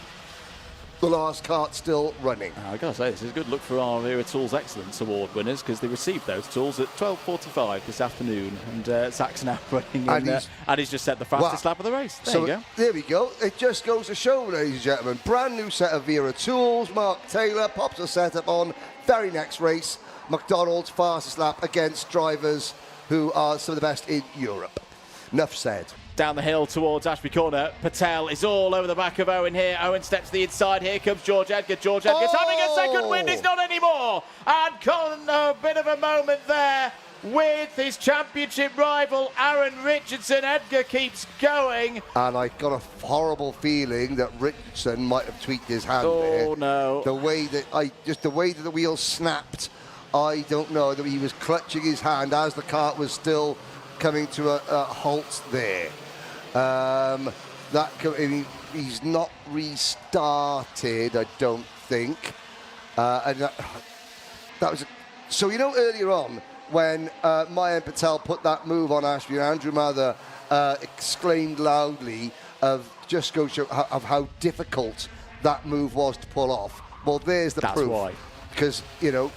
last kart still running. I've got to say, this is a good look for our Era Tools Excellence Award winners, because they received those tools at 12:45 this afternoon, and Zach's now running and he's just set the fastest lap of the race. There you go. There we go. It just goes to show, ladies and gentlemen, brand new set of Vera tools. Mark Taylor pops a setup on. Very next race, McDonald's fastest lap against drivers who are some of the best in Europe. Enough said. Down the hill towards Ashby Corner, Patel is all over the back of Owen here. Owen steps to the inside. Here comes George Edgar. George Edgar's having a second wind. He's not anymore. And a bit of a moment there with his championship rival Aaron Richardson. Edgar keeps going. And I got a horrible feeling that Richardson might have tweaked his hand there. Oh no. The way that the wheel snapped, I don't know, that he was clutching his hand as the kart was still coming to a halt there. He's not restarted, I don't think. And that was so. Earlier on when Maya Patel put that move on Ashby, and Andrew Mather exclaimed loudly of just go show of how difficult that move was to pull off. Well, there's the proof. That's why. Because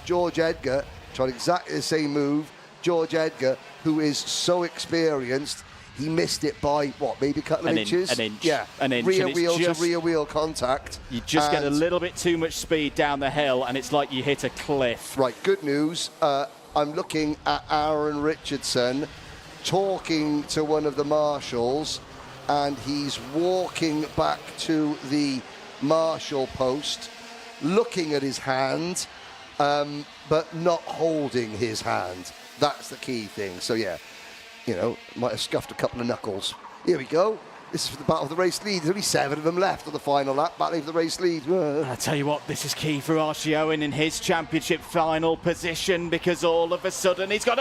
George Edgar tried exactly the same move. George Edgar, who is so experienced, he missed it by maybe a couple of inches? An inch. Yeah, an inch. Rear wheel to rear wheel contact. You just get a little bit too much speed down the hill, and it's like you hit a cliff. Right, good news. I'm looking at Aaron Richardson talking to one of the marshals, and he's walking back to the marshal post, looking at his hand, but not holding his hand. That's the key thing. So, yeah, might have scuffed a couple of knuckles. Here we go. This is for the battle of the race lead. There's only 7 of them left on the final lap, battling for the race lead. I tell you what, this is key for Archie Owen in his championship final position, because all of a sudden he's got,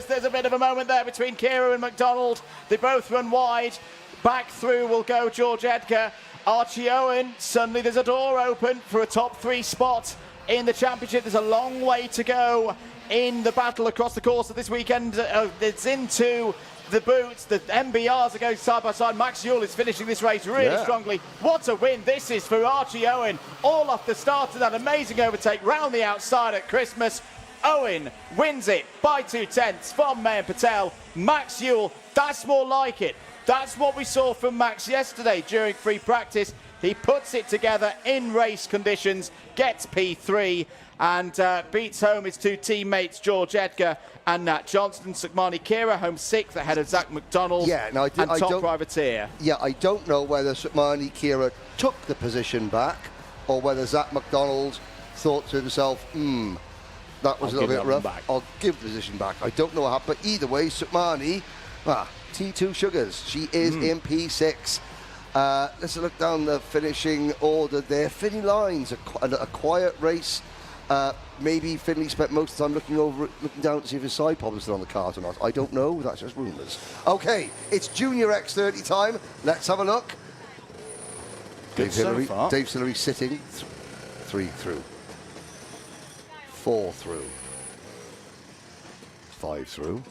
there's a bit of a moment there between Kira and McDonald. They both run wide. Back through will go George Edgar. Archie Owen, suddenly there's a door open for a top 3 spot in the championship. There's a long way to go in the battle across the course of this weekend. It's into the boots. The MBRs are going side by side. Max Ewell is finishing this race really strongly. What a win this is for Archie Owen. All off the start of that amazing overtake round the outside at Christmas. Owen wins it by 2/10 from Mayan Patel. Max Ewell, that's more like it. That's what we saw from Max yesterday during free practice. He puts it together in race conditions, gets P3, and beats home his 2 teammates, George Edgar and Nat Johnston. Sukmani Kira home 6th ahead of Zach McDonald and Top Privateer. Yeah, I don't know whether Sukmani Kira took the position back or whether Zach McDonald thought to himself, that was a little bit rough. I'll give the position back. I don't know what happened, but either way, Sukmani, T2 Sugars, she is in P6. Let's look down the finishing order there. Finley Lines, a quiet race. Maybe Finley spent most of the time looking down to see if his side pod was still on the cart or not. I don't know, that's just rumours. Okay, it's Junior X30 time. Let's have a look. Dave Hillary sitting. 3 through. 4 through. 5 through.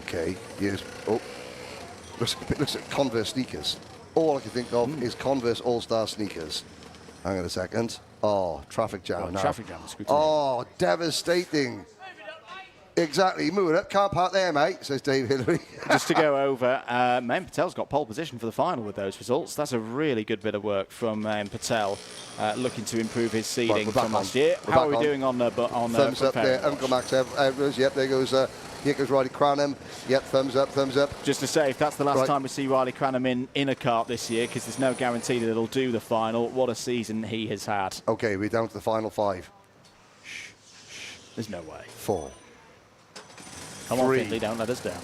Okay, here's, looks at Converse sneakers. All I can think of is Converse All-Star sneakers. Hang on a second. Oh, traffic jam now. Traffic jam. Oh, devastating. Exactly. Moving up. Can't park there, mate, says Dave Hillary. Just to go over, Mayan Patel's got pole position for the final with those results. That's a really good bit of work from Mayan Patel, looking to improve his seeding from last year. How are we doing on thumbs up there, Uncle Max Evers. Yep, there goes Riley Cranham. Yep, thumbs up, thumbs up. Just to say, if that's the last time we see Riley Cranham in a kart this year, because there's no guarantee that it'll do the final, what a season he has had. Okay, we're down to the final 5. There's no way. 4. Come on, Finley, don't let us down.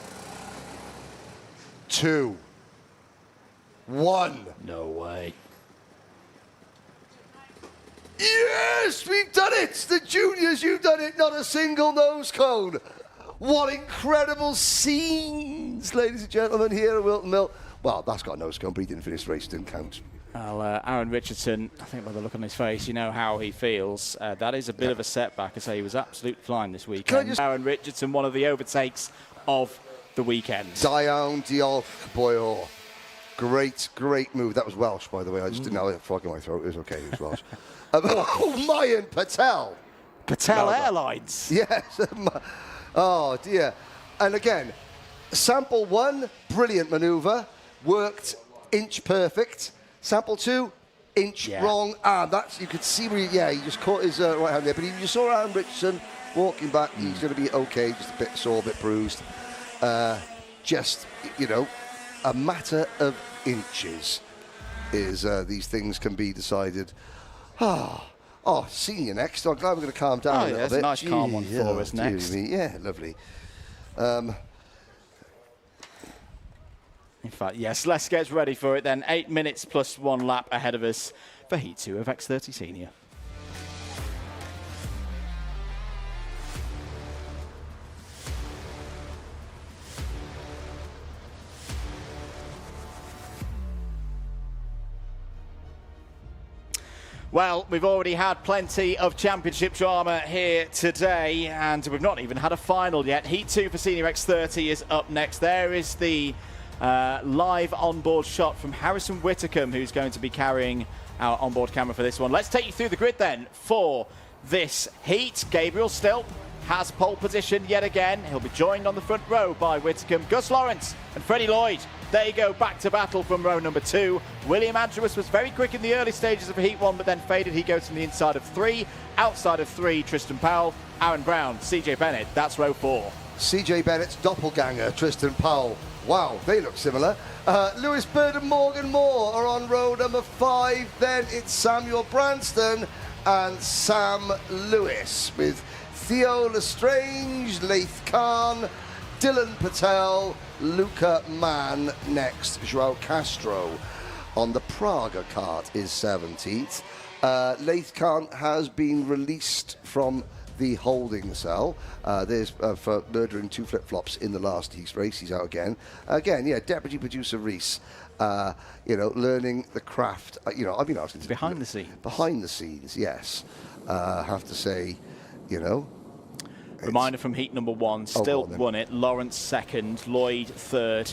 2. 1. No way. Yes, we've done it! The juniors, you've done it! Not a single nose cone. What incredible scenes, ladies and gentlemen, here at Whilton Mill. Well, that's got a nose cone, but he didn't finish the race, didn't count. Well, Aaron Richardson, I think by the look on his face, you know how he feels. That is a bit of a setback. I say he was absolutely flying this weekend. Aaron Richardson, one of the overtakes of the weekend. Dion Diolch, boy, great move. That was Welsh, by the way. I just didn't have a frog in my throat. It was okay, it was Welsh. Mayan Patel. Patel Airlines. Yes. Oh, dear. And again, sample 1, brilliant manoeuvre. Worked inch perfect. Sample 2, inch wrong. And that's, you could see where he just caught his right hand there. But you saw Aaron Richardson walking back. He's going to be okay, just a bit sore, a bit bruised. Just, a matter of inches is these things can be decided. Senior next. I'm glad we're going to calm down a little bit. Nice calm one for us next. Yeah, lovely. In fact, yes, let's get ready for it then. 8 minutes plus 1 lap ahead of us for Heat 2 of X30 Senior. Well, we've already had plenty of championship drama here today, and we've not even had a final yet. Heat 2 for Senior X30 is up next. There is the live onboard shot from Harrison Whitacombe, who's going to be carrying our onboard camera for this one. Let's take you through the grid then for this heat. Gabriel Stilp has pole position yet again. He'll be joined on the front row by Whitacombe. Gus Lawrence and Freddie Lloyd, they go back to battle from row number 2. William Andrews was very quick in the early stages of Heat 1, but then faded. He goes from the inside of 3. Outside of 3, Tristan Powell, Aaron Brown, CJ Bennett. That's row 4. CJ Bennett's doppelganger, Tristan Powell. Wow, they look similar. Lewis Bird and Morgan Moore are on row number 5. Then it's Samuel Branston and Sam Lewis with Theo Lestrange, Laith Khan, Dylan Patel, Luca Mann next, Joao Castro on the Praga kart is 17th. Leith Khan has been released from the holding cell. There's for murdering 2 flip-flops in the last race. He's out again. Yeah, Deputy Producer Reese, learning the craft. I've been asking to behind the scenes. Behind the scenes, yes. Have to say, Reminder from heat number 1, still won it. Lawrence second, Lloyd third,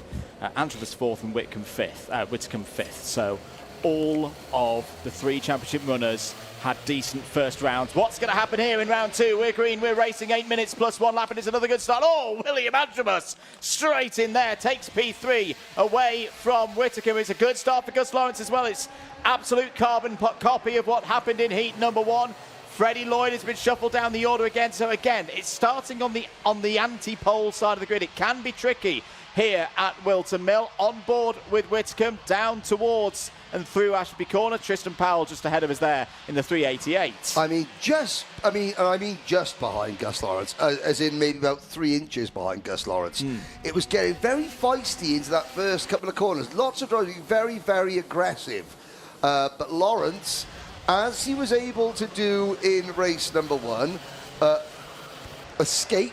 Andrews fourth, and Whitcomb fifth. So all of the 3 championship runners had decent first rounds. What's going to happen here in round 2? We're green, we're racing 8 minutes plus 1 lap, and it's another good start. Oh, William Andrews straight in there, takes P3 away from Whittaker. It's a good start for Gus Lawrence as well. It's absolute carbon copy of what happened in heat number 1. Freddie Lloyd has been shuffled down the order again. So again, it's starting on the anti-pole side of the grid. It can be tricky here at Whilton Mill. On board with Whitcomb, down towards and through Ashby Corner. Tristan Powell just ahead of us there in the 388. I mean just behind Gus Lawrence, as in maybe about 3 inches behind Gus Lawrence. It was getting very feisty into that first couple of corners. Lots of driving, very, very aggressive. But Lawrence, as he was able to do in race number 1, escape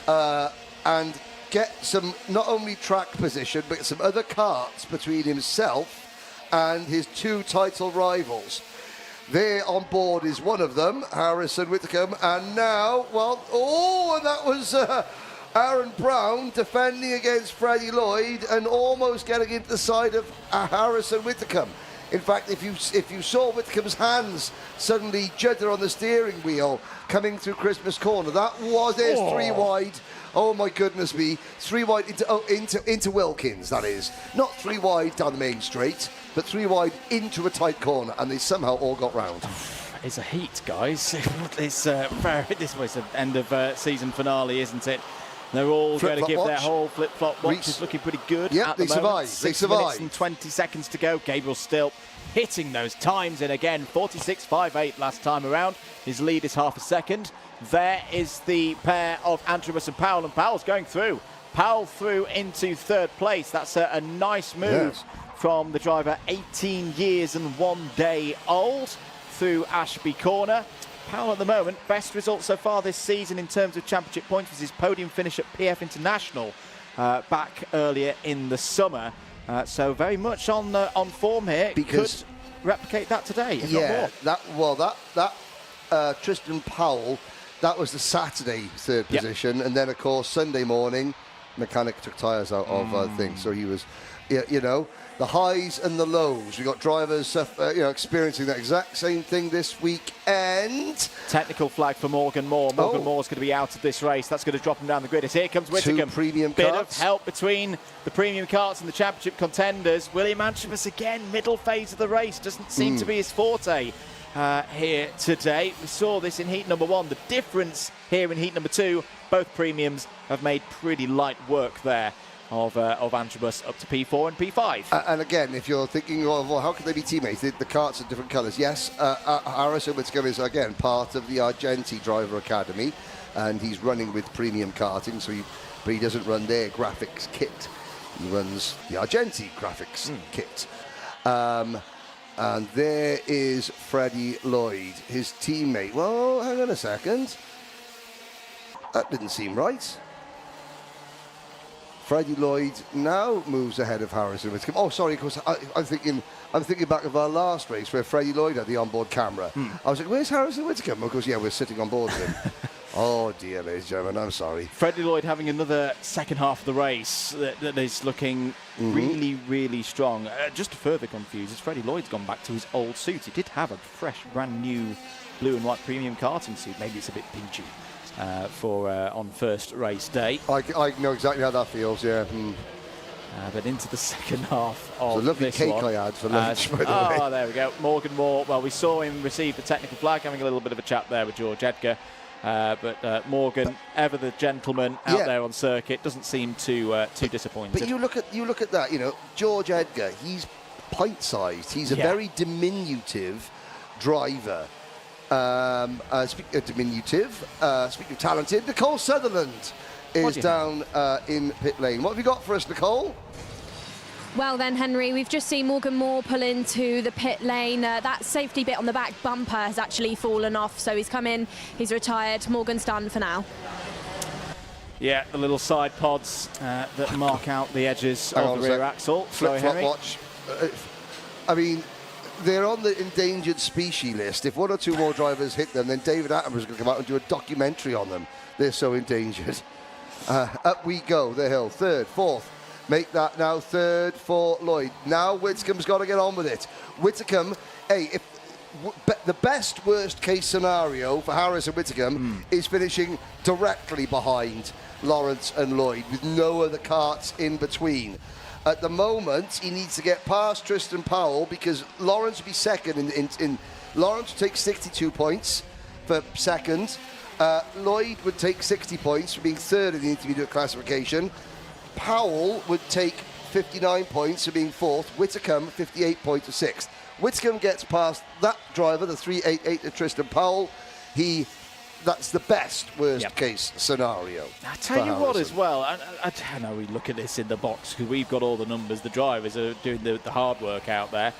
and get some not only track position but some other karts between himself and his 2 title rivals. There on board is one of them, Harrison Whitcomb, and now, and that was Aaron Brown defending against Freddie Lloyd and almost getting into the side of Harrison Whitcomb. In fact, if you saw Whitcomb's hands suddenly judder on the steering wheel coming through Christmas Corner, that was his 3 wide. Oh my goodness me, 3 wide into Wilkins, that is. Not 3 wide down the main straight, but 3 wide into a tight corner, and they somehow all got round. It's a heat, guys. This was an end of season finale, isn't it? They're all going to give their whole flip-flop watch. Is looking pretty good at the moment. 6 minutes and 20 seconds to go. Gabriel still hitting those times in again. 46.58 last time around. His lead is half a second. There is the pair of Andrews and Powell, and Powell's going through. Powell through into 3rd place. That's a nice move from the driver, 18 years and 1 day old, through Ashby Corner. Powell at the moment, best result so far this season in terms of championship points was his podium finish at PF International back earlier in the summer. So very much on form here. Because could replicate that today, if not more. Tristan Powell, that was the Saturday 3rd position, and then of course Sunday morning, mechanic took tyres out of things, so he was, the highs and the lows. We've got drivers experiencing that exact same thing this weekend. Technical flag for Morgan Moore. Morgan Moore's going to be out of this race. That's going to drop him down the grid. As here comes Whitcomb. 2 premium Bit karts. of help between the premium karts and the championship contenders. William Andrews again, middle phase of the race. Doesn't seem to be his forte here today. We saw this in heat number 1. The difference here in heat number 2, both premiums have made pretty light work there of Andrews up to P4 and P5. And again, if you're thinking, how can they be teammates? The karts are different colours. Yes, Harrison Whitcomb is, again, part of the Argenti Driver Academy, and he's running with premium karting, but he doesn't run their graphics kit. He runs the Argenti graphics kit. And there is Freddie Lloyd, his teammate. Well, hang on a second. That didn't seem right. Freddie Lloyd now moves ahead of Harrison Whitcomb. Oh, sorry, of course, I'm thinking back of our last race where Freddie Lloyd had the onboard camera. I was like, where's Harrison Whitcomb? Of course, we're sitting on board with him. Oh, dear, ladies and gentlemen, I'm sorry. Freddie Lloyd having another second half of the race that is looking really, really strong. Just to further confuse us, Freddie Lloyd's gone back to his old suit. He did have a fresh, brand new blue and white premium karting suit. Maybe it's a bit pinchy. For on first race day. I know exactly how that feels, yeah. But into the second half of it's a lovely this cake one. I had for lunch, by the way. Oh, there we go. Morgan Moore, well, we saw him receive the technical flag, having a little bit of a chat there with George Edgar. But Morgan, ever the gentleman out there on circuit, doesn't seem too disappointed. But you look at that, George Edgar, he's pint-sized. He's a very diminutive driver. Speaking of diminutive, speaking of talented, Nicole Sutherland is down in pit lane. What have you got for us, Nicole? Well then, Henry, we've just seen Morgan Moore pull into the pit lane. That safety bit on the back bumper has actually fallen off, so he's come in, he's retired. Morgan's done for now. Yeah, the little side pods that mark out the edges of the rear axle. Flip-flop watch. I mean, they're on the endangered species list. If one or two more drivers hit them, then David Attenborough is going to come out and do a documentary on them. They're so endangered. Up we go, the hill. Third, fourth. Make that now third for Lloyd. Now Whitcomb's got to get on with it. Whitcomb, hey, if the best worst case scenario for Harris and Whitcomb is finishing directly behind Lawrence and Lloyd with no other karts in between. At the moment, he needs to get past Tristan Powell because Lawrence will be second. Lawrence would take 62 points for second. Lloyd would take 60 points for being third in the intermediate classification. Powell would take 59 points for being fourth. Whitcomb, 58 points for sixth. Whitcomb gets past that driver, the 388 of Tristan Powell. That's the best worst case scenario. I tell you what as well, I don't know, we look at this in the box because we've got all the numbers, the drivers are doing the hard work out there.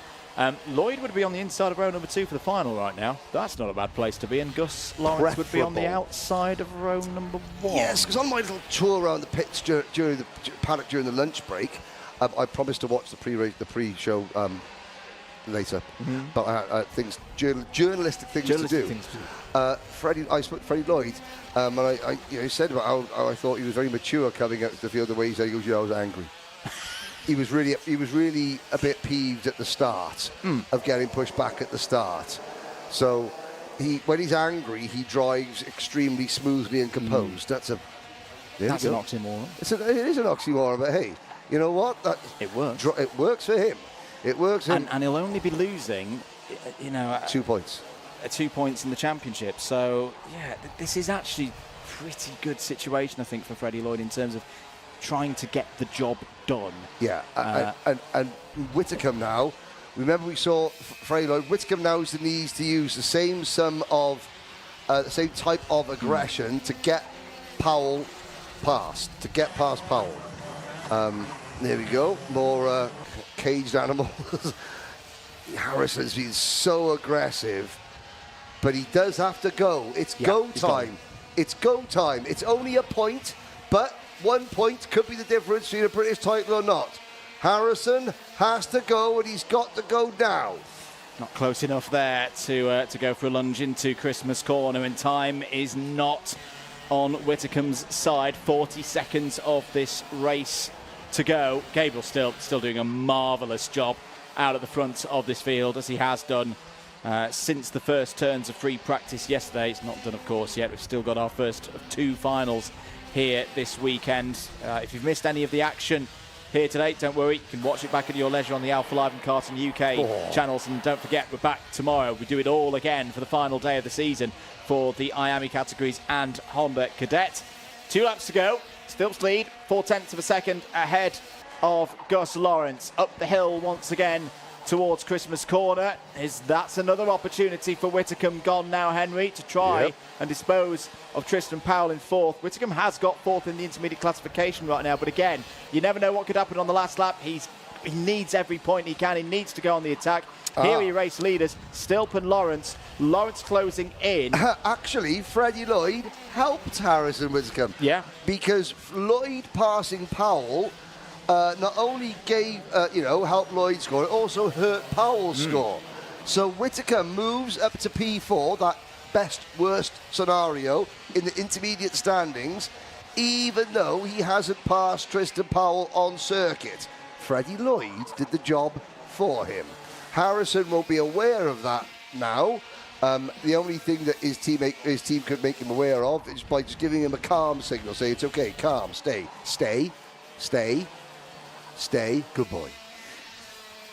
Lloyd would be on the inside of row number 2 for the final right now. That's not a bad place to be, and Gus Lawrence would be on the outside of row number 1. Yes, because on my little tour around the pits during the paddock during the lunch break, I promised to watch the pre-show later, but I had journalistic things to do. I spoke to Freddie Lloyd, and I said about how I thought he was very mature coming out to the field. The way he said, he goes, "Yeah, I was angry." He was really a bit peeved at the start of getting pushed back at the start. So when he's angry, he drives extremely smoothly and composed. That's an oxymoron. It is an oxymoron, but hey, you know what? It works. It works for him. It works. And he'll only be losing, 2 points. 2 points in the championship. So yeah, this is actually pretty good situation, I think, for Freddie Lloyd in terms of trying to get the job done. Yeah, and Whitcomb now. Remember, we saw Freddie Lloyd. Whitcomb now needs to use the same the same type of aggression to get Powell past, Powell. There we go. More caged animals. Harrison's been so aggressive, but he does have to go. It's go time. It's go time. It's only a point, but 1 point could be the difference between a British title or not. Harrison has to go, and he's got to go now. Not close enough there to go for a lunge into Christmas corner, and time is not on Whitcomb's side. 40 seconds of this race to go. Gabriel still doing a marvellous job out at the front of this field, as he has done since the first turns of free practice yesterday. It's not done, of course, yet. We've still got our first of 2 finals here this weekend. If you've missed any of the action here today, don't worry, you can watch it back at your leisure on the Alpha Live and Karting UK channels. And don't forget, we're back tomorrow. We do it all again for the final day of the season for the IAME categories and Honda Cadet. 2 laps to go. Stilps lead, 0.4 of a second ahead of Gus Lawrence. Up the hill once again towards Christmas corner. That's another opportunity for Whitcomb gone now, Henry, to try and dispose of Tristan Powell in 4th. Whitcomb has got 4th in the intermediate classification right now, but again, you never know what could happen on the last lap. He needs every point he can. He needs to go on the attack. Here he race leaders, Stilp and Lawrence. Lawrence closing in. Actually, Freddie Lloyd helped Harrison Whitcomb. Yeah. Because Lloyd passing Powell not only gave, helped Lloyd score, it also hurt Powell's score. So Whitcomb moves up to P4, that best worst scenario in the intermediate standings, even though he hasn't passed Tristan Powell on circuit. Freddie Lloyd did the job for him. Harrison won't be aware of that now. The only thing that his team could make him aware of is by just giving him a calm signal. Say, it's okay, calm, stay, good boy.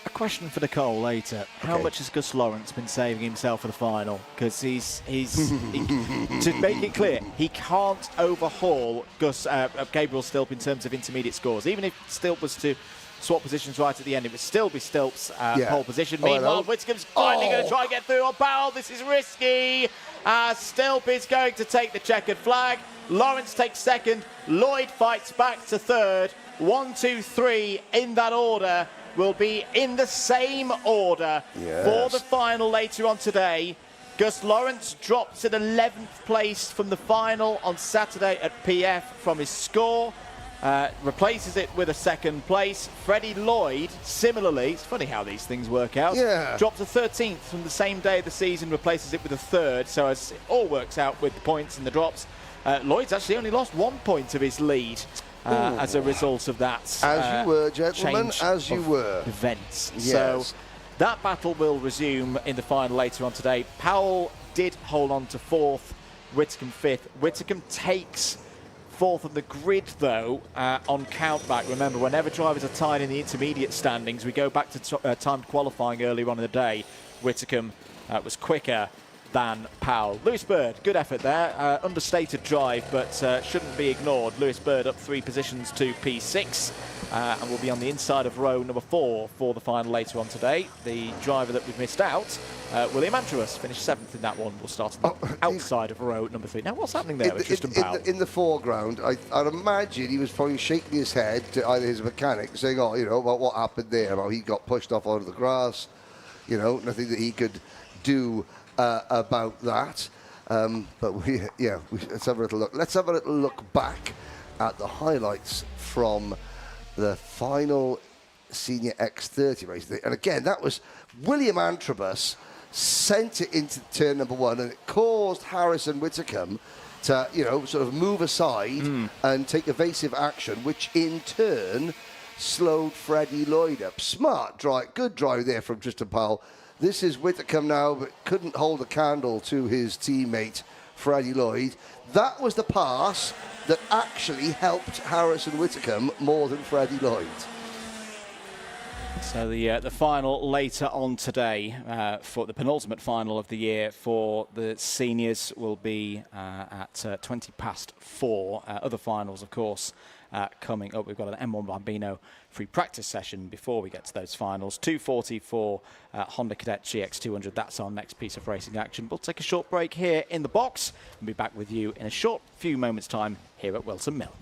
A question for Nicole later. How much has Gus Lawrence been saving himself for the final? Because he's to make it clear, he can't overhaul Gabriel Stilp in terms of intermediate scores. Even if Stilp was to swap positions right at the end. It would still be Stilps pole position. Oh, Meanwhile, Whitcombe's finally going to try and get through on Powell. This is risky. Stilp is going to take the checkered flag. Lawrence takes second. Lloyd fights back to third. 1, 2, 3 in that order will be in the same order for the final later on today. Gus Lawrence drops in 11th place from the final on Saturday at PF from his score. Replaces it with a second place. Freddie Lloyd, similarly, it's funny how these things work out, dropped to 13th from the same day of the season, replaces it with a third. So as it all works out with the points and the drops, Lloyd's actually only lost 1 point of his lead as a result of that. As you were, gentlemen, as you were. Events. Yes. So that battle will resume in the final later on today. Powell did hold on to 4th, Whitcombe 5th. Whitcombe takes 4th on the grid, though, on countback. Remember, whenever drivers are tied in the intermediate standings, we go back to timed qualifying earlier on in the day. Whitcombe was quicker than Powell. Lewis Bird, good effort there. Understated drive, but shouldn't be ignored. Lewis Bird up 3 positions to P6 and will be on the inside of row number 4 for the final later on today. The driver that we've missed out, William Andrews, finished 7th in that one. We'll start on the outside of row number 3. Now, what's happening there with Tristan Powell? In the foreground, I'd imagine he was probably shaking his head to either his mechanic, saying, oh, you know, well, what happened there? Well, he got pushed off onto the grass. You know, nothing that he could do about that. But let's have a little look. Let's have a little look back at the highlights from the final Senior X30 race. And again, that was William Antrobus sent it into turn number 1, and it caused Harrison Whitcombe to, you know, sort of move aside and take evasive action, which in turn slowed Freddie Lloyd up. Smart drive, good drive there from Tristan Powell. This is Whitcombe now, but couldn't hold a candle to his teammate, Freddie Lloyd. That was the pass that actually helped Harrison Whitcombe more than Freddie Lloyd. So the final later on today, for the penultimate final of the year for the seniors, will be at 20 past 4. Other finals, of course, coming up. We've got an M1 Bambino free practice session before we get to those finals. 2:40 for Honda Cadet GX200. That's our next piece of racing action. We'll take a short break here in the box and be back with you in a short few moments' time here at Whilton Mill.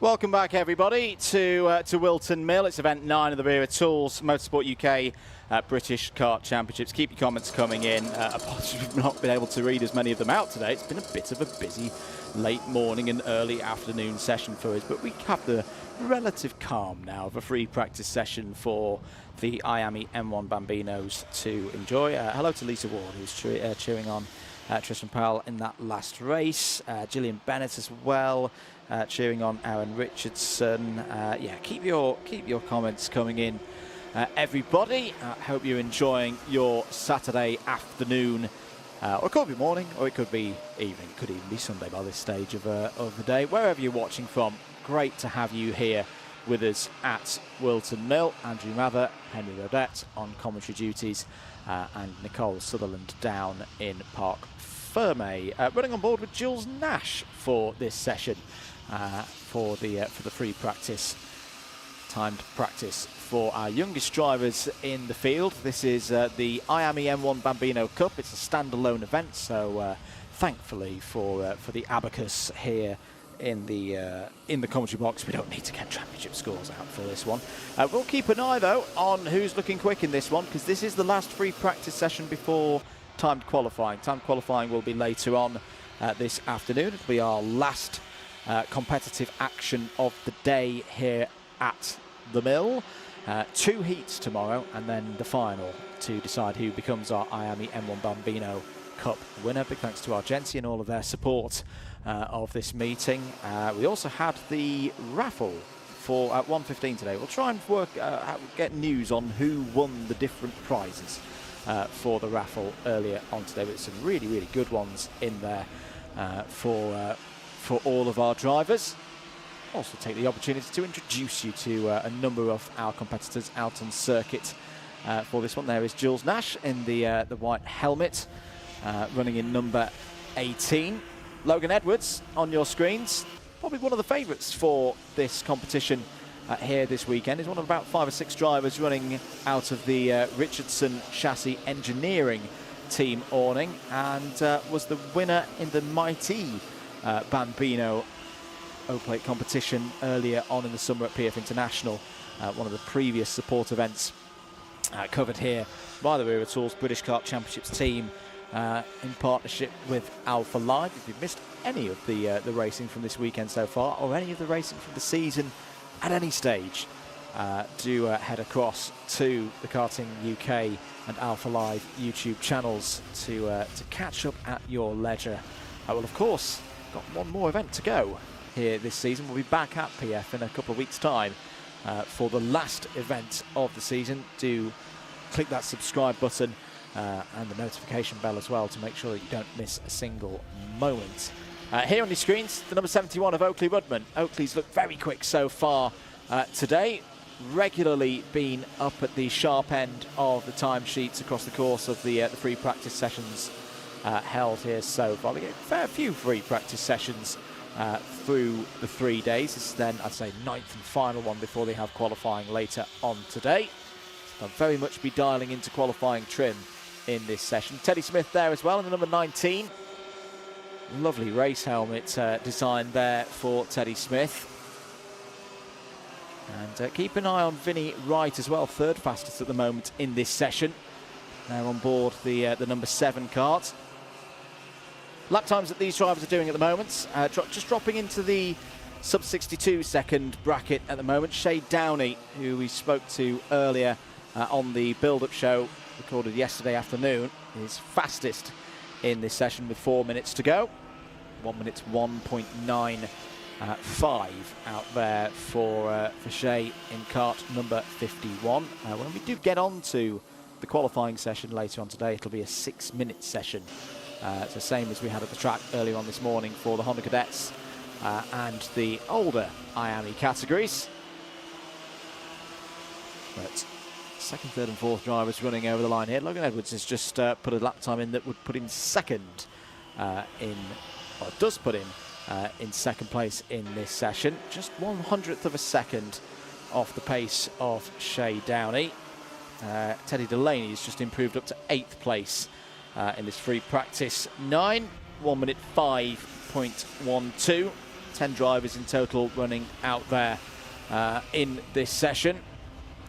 Welcome back, everybody, to Whilton Mill. It's event 9 of the Wera Tools Motorsport UK British Kart Championships. Keep your comments coming in. Apologies, we've not been able to read as many of them out today. It's been a bit of a busy late morning and early afternoon session for us, but we have the relative calm now of a free practice session for the IAME M1 Bambinos to enjoy. Hello to Lisa Ward, who's cheering on Tristan Powell in that last race. Gillian Bennett as well, cheering on Aaron Richardson. Yeah, keep your comments coming in everybody. I hope you're enjoying your Saturday afternoon, or it could be morning, or it could be evening. It could even be Sunday by this stage of the day. Wherever you're watching from, great to have you here with us at Whilton Mill. Andrew Mather, Henry Rodette on commentary duties, and Nicole Sutherland down in Park Ferme, running on board with Jules Nash for this session, for the free practice, timed practice for our youngest drivers in the field. This is the IAME M1 Bambino Cup. It's a standalone event, so thankfully for the abacus here in the commentary box, we don't need to get championship scores out for this one. We'll keep an eye though on who's looking quick in this one, because this is the last free practice session before timed qualifying. Timed qualifying will be later on this afternoon. It'll be our last competitive action of the day here at the Mill. 2 heats tomorrow, and then the final to decide who becomes our IAME M1 Bambino Cup winner. Big thanks to Argenti and all of their support of this meeting. We also had the raffle for at 1:15 today. We'll try and get news on who won the different prizes for the raffle earlier on today, but some really, really good ones in there for all of our drivers. Also take the opportunity to introduce you to a number of our competitors out on circuit for this one. There is Jules Nash in the white helmet, running in number 18. Logan Edwards on your screens, probably one of the favourites for this competition here this weekend. He's one of about 5 or 6 drivers running out of the Richardson Chassis Engineering team awning, and was the winner in the mighty Bambino O-Plate competition earlier on in the summer at PF International, one of the previous support events covered here by the Wera Tools British Kart Championships team in partnership with Alpha Live. If you've missed any of the racing from this weekend so far, or any of the racing from the season at any stage, do head across to the Karting UK and Alpha Live YouTube channels to catch up at your leisure. Well, of course, got one more event to go here this season. We'll be back at PF in a couple of weeks' time for the last event of the season. Do click that subscribe button and the notification bell as well to make sure that you don't miss a single moment. Here on your screens, the number 71 of Oakley Rudman. Oakley's looked very quick so far today, regularly been up at the sharp end of the timesheets across the course of the free practice sessions held here so far. We get a fair few free practice sessions through the 3 days. This is then, I'd say, 9th and final one before they have qualifying later on today. So they'll very much be dialing into qualifying trim in this session. Teddy Smith there as well in the number 19. Lovely race helmet design there for Teddy Smith. And keep an eye on Vinny Wright as well, 3rd fastest at the moment in this session. They're on board the number 7 kart. Lap times that these drivers are doing at the moment, just dropping into the sub 62 second bracket at the moment. Shay Downey, who we spoke to earlier on the build-up show recorded yesterday afternoon, is fastest in this session with 4 minutes to go. 1 minute 1.95 out there for Shay in kart number 51. When we do get on to the qualifying session later on today, it'll be a 6-minute session. It's the same as we had at the track earlier on this morning for the Honda Cadets and the older IAME categories. But 2nd, 3rd and 4th drivers running over the line here. Logan Edwards has just put a lap time in that would put him second does put him in 2nd place in this session. Just 1/100th of a second off the pace of Shay Downey. Teddy Delaney has just improved up to 8th place in this free practice 9, 1 minute 5.12. 10 drivers in total running out there in this session.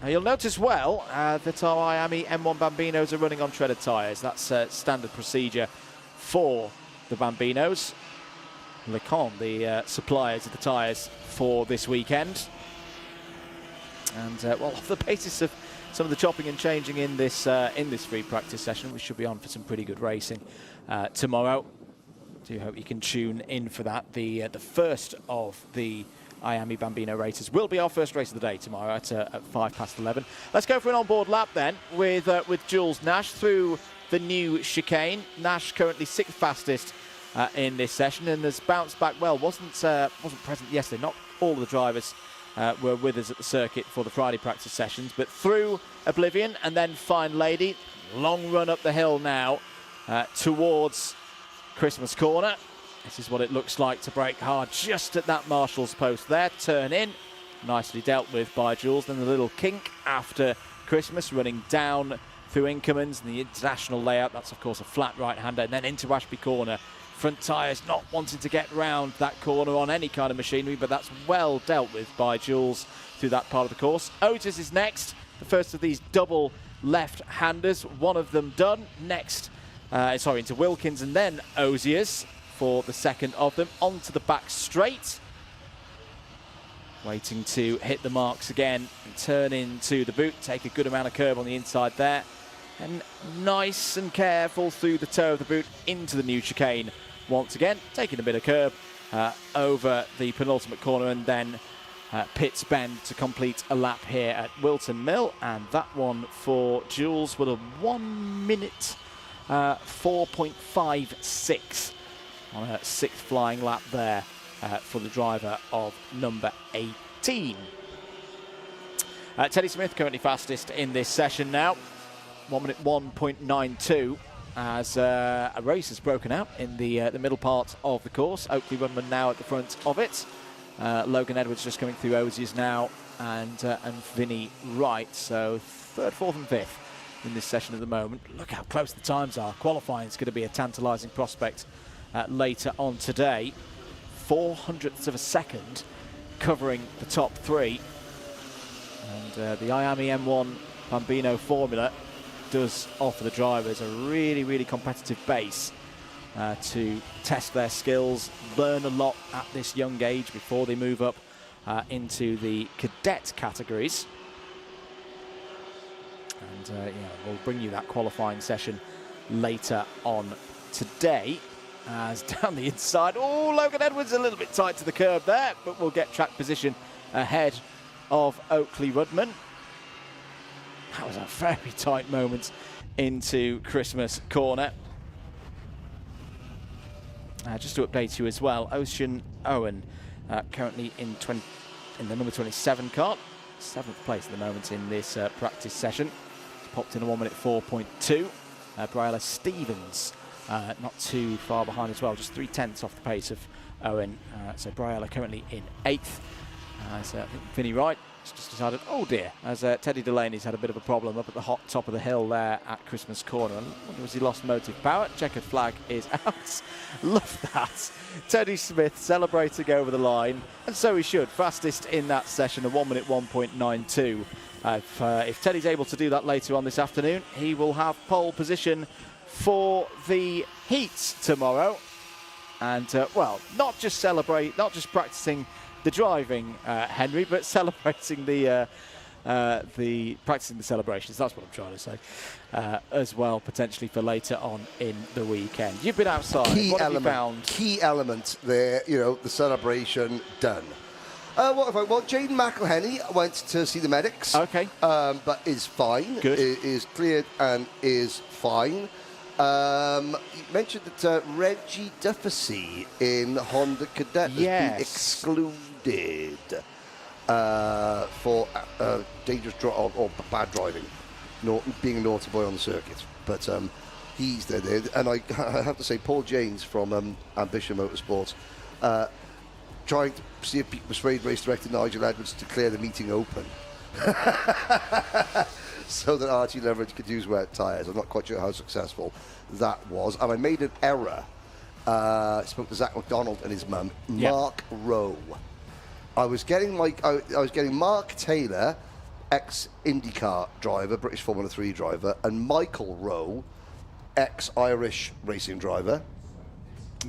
You'll notice well that our IAME M1 Bambinos are running on treaded tyres. That's standard procedure for the Bambinos. Lecon, the suppliers of the tyres for this weekend. And well, off the basis of some of the chopping and changing in this free practice session, we should be on for some pretty good racing tomorrow. Do hope you can tune in for that. The first of the IAME Bambino races. Will be our first race of the day tomorrow at 11:05. Let's go for an onboard lap then with Jules Nash through the new chicane. Nash currently 6th fastest in this session and has bounced back well. Wasn't present yesterday. Not all of the drivers were with us at the circuit for the Friday practice sessions, but through Oblivion and then Fine Lady. Long run up the hill now towards Christmas Corner. This is what it looks like to brake hard just at that marshal's post there. Turn in, nicely dealt with by Jules. Then the little kink after Christmas, running down through Inkermans and the international layout. That's, of course, a flat right-hander. And then into Ashby Corner. Front tyres not wanting to get round that corner on any kind of machinery, but that's well dealt with by Jules through that part of the course. Otis is next, the first of these double left-handers. One of them done. Next, into Wilkins and then Ozias for the second of them. Onto the back straight. Waiting to hit the marks again and turn into the boot. Take a good amount of curb on the inside there. And nice and careful through the toe of the boot into the new chicane. Once again, taking a bit of curb over the penultimate corner and then pits bend to complete a lap here at Whilton Mill. And that one for Jules with a 1 minute 4.56 on a 6th flying lap there for the driver of number 18. Teddy Smith currently fastest in this session now. 1 minute 1.92 as a race has broken out in the middle part of the course. Oakley Runman now at the front of it. Logan Edwards just coming through Ozies now and Vinny Wright. So 3rd, 4th and 5th in this session at the moment. Look how close the times are. Qualifying is going to be a tantalising prospect later on today. 0.04 of a second covering the top 3. And the IAME M1 Bambino formula does offer the drivers a really, really competitive base to test their skills, learn a lot at this young age before they move up into the cadet categories. And we'll bring you that qualifying session later on today. As down the inside, Logan Edwards a little bit tight to the curb there, but we'll get track position ahead of Oakley Rudman. That was a very tight moment into Christmas Corner. Just to update you as well, Ocean Owen currently in the number 27 kart, 7th place at the moment in this practice session. He's popped in a 1 minute 4.2. Briella Stevens not too far behind as well, just 0.3 off the pace of Owen. So Briella currently in 8th. I think Vinny Wright just decided, oh dear, as Teddy Delaney's had a bit of a problem up at the hot top of the hill there at Christmas Corner. I wonder, was he lost motive power? Checkered flag is out. Love that. Teddy Smith celebrating over the line, and so he should. Fastest in that session, a 1 minute 1.92. If Teddy's able to do that later on this afternoon, he will have pole position for the heats tomorrow. And, not just practicing the driving, Henry, but celebrating practicing the celebrations. That's what I'm trying to say, as well, potentially for later on in the weekend. You've been outside. What have you found? Key element there, the celebration done. What have I? Well, Jaden McElhenney went to see the medics. Okay. But is fine. Good. Is cleared and is fine. You mentioned that Reggie Dufficy in Honda Cadet has been excluded for dangerous or bad driving, being a naughty boy on the circuit. But he's there. And I have to say, Paul James from Ambition Motorsports trying to see if he could persuade race director Nigel Edwards to clear the meeting open. So that Archie Leverage could use wet tyres. I'm not quite sure how successful that was. And I made an error. I spoke to Zach McDonald and his mum, Mark Rowe. I was getting Mark Taylor, ex-IndyCar driver, British Formula 3 driver, and Michael Rowe, ex-Irish racing driver.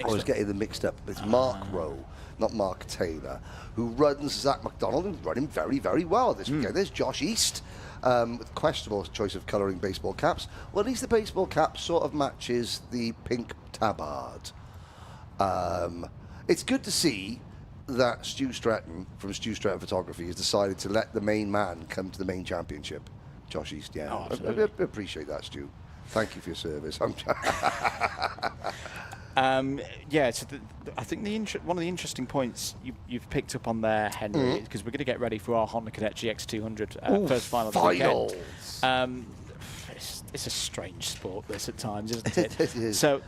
I was getting them mixed up. It's Mark Rowe, not Mark Taylor, who runs Zach McDonald and running very, very well this weekend. There's Josh East. With questionable choice of colouring baseball caps. Well, at least the baseball cap sort of matches the pink tabard. It's good to see that Stu Stratton from Stu Stratton Photography has decided to let the main man come to the main championship. Josh East, yeah. Oh, I appreciate that, Stu. Thank you for your service. Yeah, so I think one of the interesting points you've picked up on there, Henry, because we're going to get ready for our Honda Cadet GX200 first final of the weekend. It's a strange sport, this, at times, isn't it? It is. So,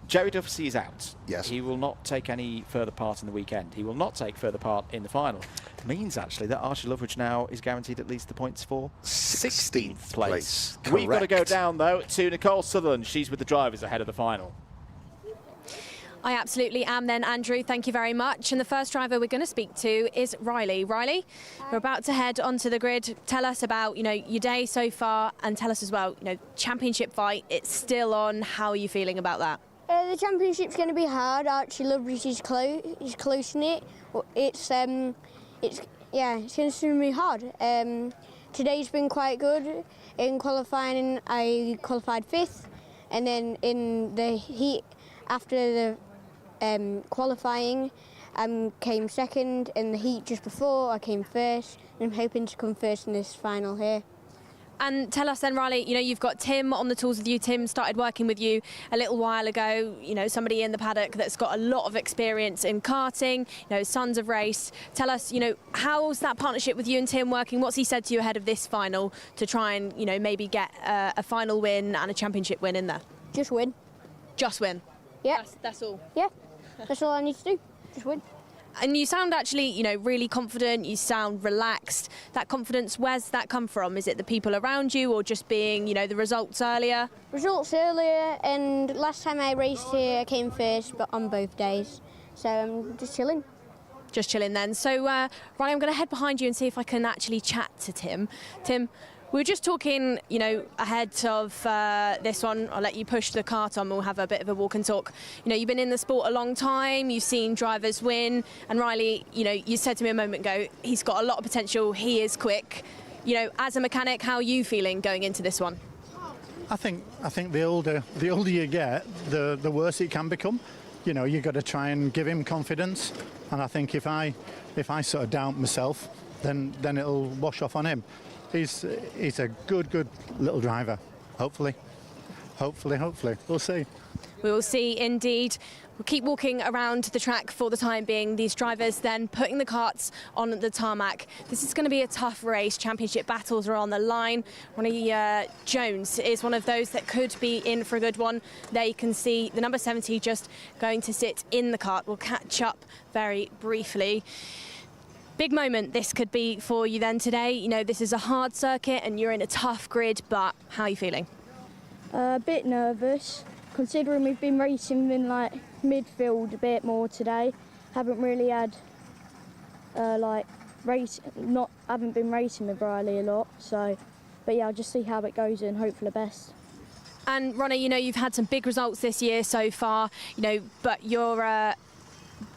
Jerry Duffy is out. Yes. He will not take any further part in the weekend. He will not take further part in the final. It means, actually, that Archie Loveridge now is guaranteed at least the points for 16th place. We've got to go down, though, to Nicole Sutherland. She's with the drivers ahead of the final. I absolutely am then, Andrew. Thank you very much. And the first driver we're going to speak to is Riley. Riley, we're about to head onto the grid. Tell us about, your day so far, and tell us as well, championship fight, it's still on. How are you feeling about that? The championship's going to be hard. Archie Loveridge is close in it. It's going to be hard. Today's been quite good. In qualifying, I qualified 5th, and then in the heat after the qualifying, came 2nd. In the heat just before, I came 1st, and I'm hoping to come 1st in this final here. And tell us then, Riley, you've got Tim on the tools with you. Tim started working with you a little while ago, somebody in the paddock that's got a lot of experience in karting, sons of race. Tell us, how's that partnership with you and Tim working? What's he said to you ahead of this final to try and, maybe get a final win and a championship win in there? Just win. Just win? Yeah. That's all? Yeah, that's all I need to do. Just win. And you sound actually, really confident. You sound relaxed. That confidence, where's that come from? Is it the people around you, or just being, the results earlier? Results earlier, and last time I raced here, I came 1st, but on both days. So I'm just chilling. Just chilling then. So, Riley, I'm going to head behind you and see if I can actually chat to Tim. Tim, we were just talking, ahead of this one. I'll let you push the cart on. We'll have a bit of a walk and talk. You've been in the sport a long time. You've seen drivers win. And Riley, you said to me a moment ago, he's got a lot of potential. He is quick. As a mechanic, how are you feeling going into this one? I think the older you get, the worse it can become. You've got to try and give him confidence. And I think if I sort of doubt myself, then it'll wash off on him. He's a good little driver. Hopefully. We'll see. We will see indeed. We'll keep walking around the track for the time being. These drivers then putting the karts on the tarmac. This is going to be a tough race. Championship battles are on the line. Ronnie Jones is one of those that could be in for a good one. There you can see the number 70 just going to sit in the kart. We'll catch up very briefly. Big moment this could be for you then today. This is a hard circuit and you're in a tough grid, but how are you feeling? A bit nervous, considering we've been racing in midfield a bit more today. Haven't really had haven't been racing with Riley a lot. So, but yeah, I'll just see how it goes and hope for the best. And Ronnie, you've had some big results this year so far. But you're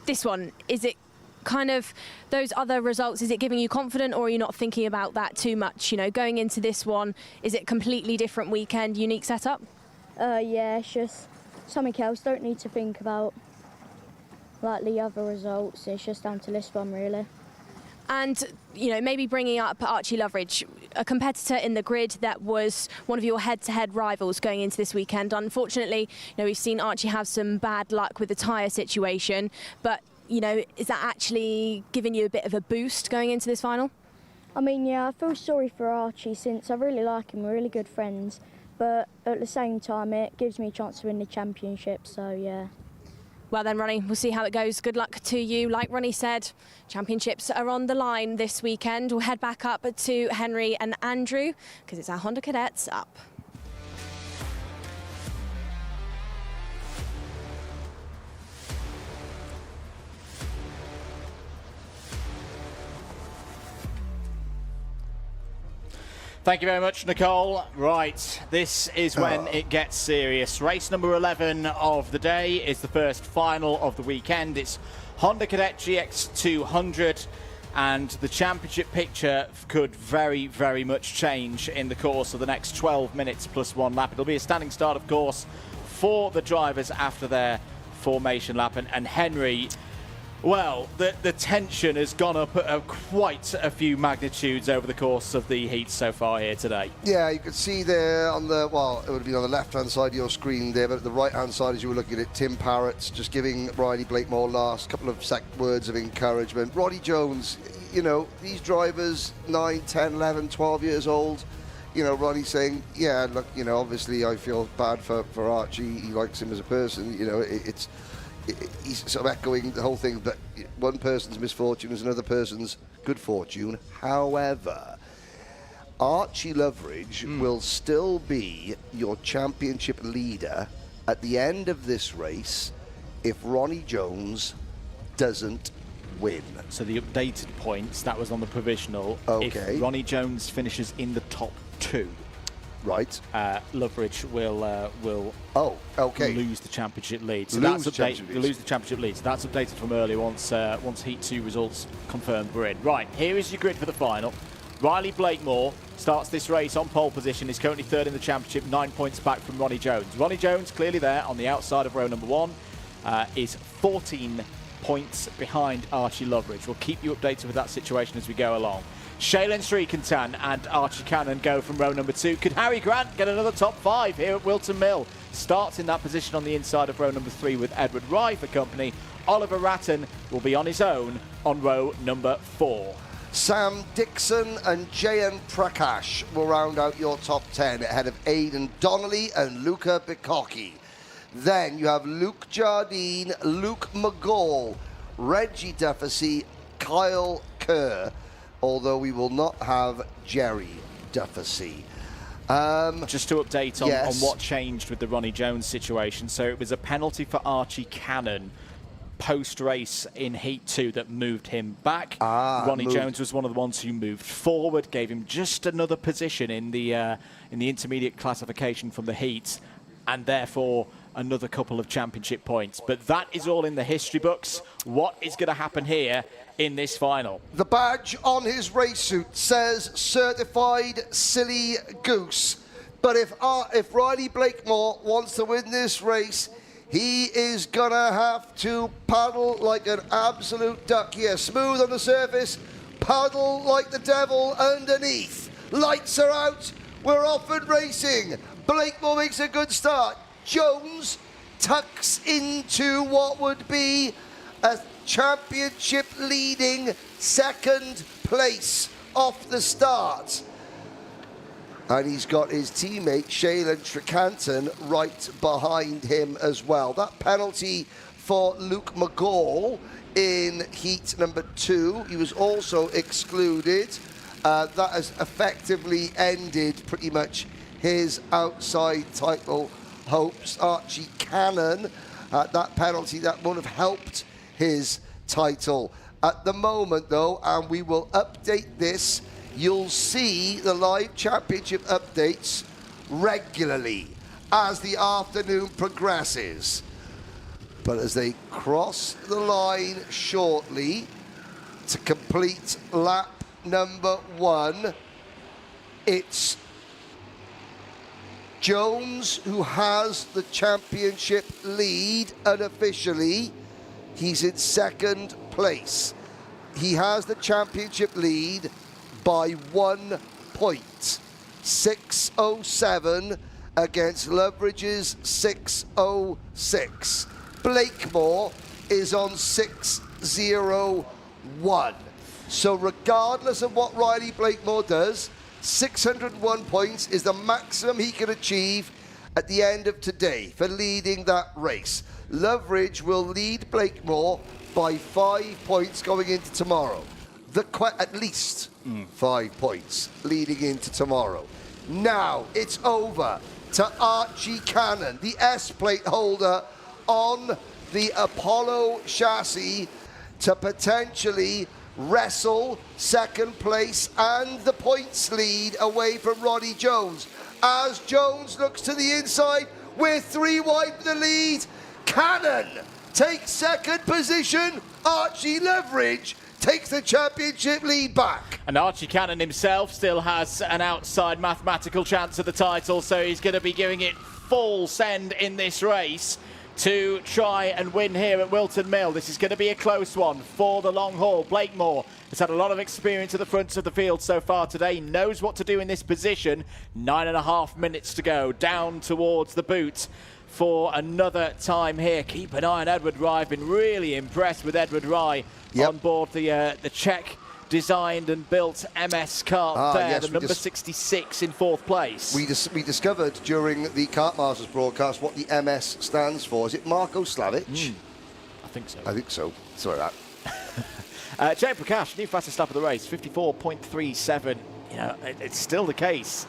this one, is it kind of those other results, is it giving you confidence, or are you not thinking about that too much? Going into this one, is it completely different weekend, unique setup? Yeah, it's just something else. Don't need to think about the other results. It's just down to this one, really. And maybe bringing up Archie Loveridge, a competitor in the grid that was one of your head-to-head rivals going into this weekend. Unfortunately, we've seen Archie have some bad luck with the tyre situation, but is that actually giving you a bit of a boost going into this final? I mean, yeah, I feel sorry for Archie since I really like him. We're really good friends. But at the same time, it gives me a chance to win the championship, so yeah. Well then, Ronnie, we'll see how it goes. Good luck to you. Like Ronnie said, championships are on the line this weekend. We'll head back up to Henry and Andrew, because it's our Honda Cadets up. Thank you very much, Nicole. Right, this is when it gets serious. Race number 11 of the day is the first final of the weekend. It's Honda Cadet GX200, and the championship picture could very, very much change in the course of the next 12 minutes plus one lap. It'll be a standing start, of course, for the drivers after their formation lap. And Henry, Well, the tension has gone up at quite a few magnitudes over the course of the heat so far here today. Yeah, you can see there on the, well, it would be on the left-hand side of your screen there, but at the right-hand side as you were looking at it, Tim Parrott's just giving Riley Blakemore last couple of words of encouragement. Roddy Jones, you know, these drivers, 9, 10, 11, 12 years old, you know, Roddy's saying, yeah, look, you know, obviously I feel bad for Archie. He likes him as a person, you know, he's sort of echoing the whole thing, but one person's misfortune is another person's good fortune. However, Archie Loveridge will still be your championship leader at the end of this race if Ronnie Jones doesn't win. So the updated points, that was on the provisional. Okay. If Ronnie Jones finishes in the top 2, right, Loveridge will lose the championship lead. So lose the championship lead. So that's updated from earlier once Heat 2 results confirmed were in. Right, here is your grid for the final. Riley Blakemore starts this race on pole position. He's currently 3rd in the championship, 9 points back from Ronnie Jones. Ronnie Jones clearly there on the outside of row number 1, is 14 points behind Archie Loveridge. We'll keep you updated with that situation as we go along. Shailen Srikantan and Archie Cannon go from row number 2. Could Harry Grant get another top 5 here at Whilton Mill? Starts in that position on the inside of row number 3 with Edward Rye for company. Oliver Ratton will be on his own on row number 4. Sam Dixon and Jayan Prakash will round out your top 10 ahead of Aidan Donnelly and Luca Bicocchi. Then you have Luke Jardine, Luke McGall, Reggie Duffy, Kyle Kerr, although we will not have Jerry Duffy. Just to update on what changed with the Ronnie Jones situation. So it was a penalty for Archie Cannon post-race in Heat 2 that moved him back. Ronnie Jones was one of the ones who moved forward, gave him just another position in the intermediate classification from the Heat, and therefore another couple of championship points. But that is all in the history books. What is going to happen here in this final? The badge on his race suit says certified silly goose. But if Riley Blakemore wants to win this race, he is gonna have to paddle like an absolute duck here. Smooth on the surface, paddle like the devil underneath. Lights are out, we're off and racing. Blakemore makes a good start. Jones tucks into what would be a championship leading 2nd place off the start. And he's got his teammate Shailen Srikantan right behind him as well. That penalty for Luke McGall in heat number 2, he was also excluded. That has effectively ended pretty much his outside title hopes. Archie Cannon, that penalty, that won't have helped his title at the moment though, and we will update this. You'll see the live championship updates regularly as the afternoon progresses. But as they cross the line shortly to complete lap number 1, it's Jones who has the championship lead unofficially. He's in 2nd place. He has the championship lead by 1 point. 6:07 against Loveridge's 6:06. Blakemore is on 6:01. So regardless of what Riley Blakemore does, 601 points is the maximum he can achieve at the end of today for leading that race. Loveridge will lead Blakemore by 5 points going into tomorrow. At least 5 points leading into tomorrow. Now it's over to Archie Cannon, the S-plate holder on the Apollo chassis, to potentially wrestle 2nd place and the points lead away from Ronnie Jones. As Jones looks to the inside, we're 3 wide for the lead. Cannon takes 2nd position. Archie Loveridge takes the championship lead back. And Archie Cannon himself still has an outside mathematical chance of the title, so he's going to be giving it full send in this race. to try and win here at Whilton Mill. This is going to be a close one for the long haul. Blakemore has had a lot of experience at the front of the field so far today, knows what to do in this position. 9.5 minutes to go, down towards the boot for another time here. Keep an eye on Edward Rye. I've been really impressed with Edward Rye on board the Czech designed and built MS Kart there, yes, the number 66 in 4th place. We discovered during the Kart Masters broadcast what the MS stands for. Is it Marko Slavic? I think so. I think so. Sorry about that. Jay Prakash, new fastest lap of the race, 54.37. You know, it's still the case.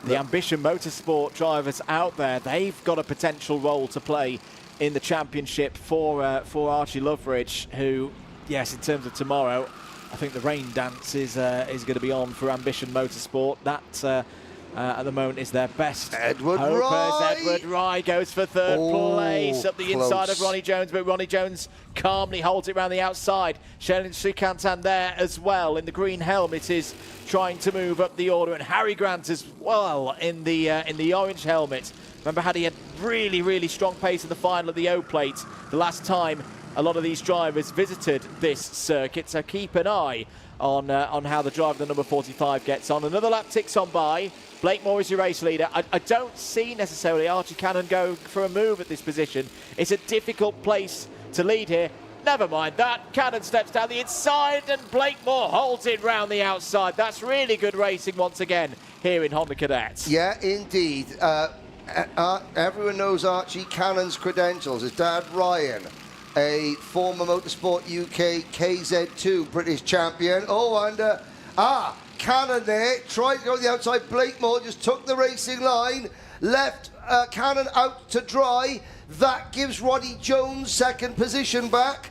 The Ambition Motorsport drivers out there, they've got a potential role to play in the championship for Archie Loveridge, who, yes, in terms of tomorrow, I think the rain dance is going to be on for Ambition Motorsport. That, at the moment, is their best. Edward Rye! Edward Rye goes for 3rd place up the inside of Ronnie Jones, but Ronnie Jones calmly holds it around the outside. Shailen Srikantan there as well in the green helmet is trying to move up the order, and Harry Grant as well in the orange helmet. Remember, he had really, really strong pace in the final of the O Plate the last time a lot of these drivers visited this circuit, so keep an eye on how the driver, the number 45, gets on. Another lap ticks on by. Blakemore is your race leader. I don't see necessarily Archie Cannon go for a move at this position. It's a difficult place to lead here. Never mind that. Cannon steps down the inside and Blakemore holds it round the outside. That's really good racing once again here in Honda Cadets. Yeah, indeed. Everyone knows Archie Cannon's credentials. His dad, Ryan, a former Motorsport UK KZ2 British champion. Oh, and Cannon there, tried to go to the outside. Blakemore just took the racing line, left Cannon out to dry. That gives Ronnie Jones 2nd position back.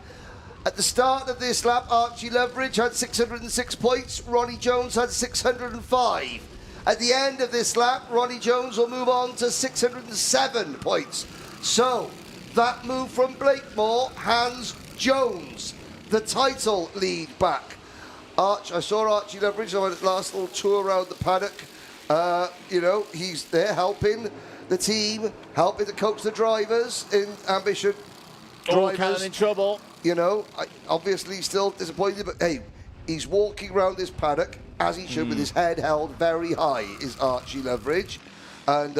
At the start of this lap, Archie Loveridge had 606 points. Ronnie Jones had 605. At the end of this lap, Ronnie Jones will move on to 607 points. So, that move from Blakemore hands Jones the title lead back. I saw Archie Loveridge on his last little tour around the paddock. You know, he's there helping the team, helping to coach the drivers in Ambition. Cannon in trouble. You know, obviously still disappointed, but hey, he's walking around this paddock as he should with his head held very high, is Archie Loveridge. And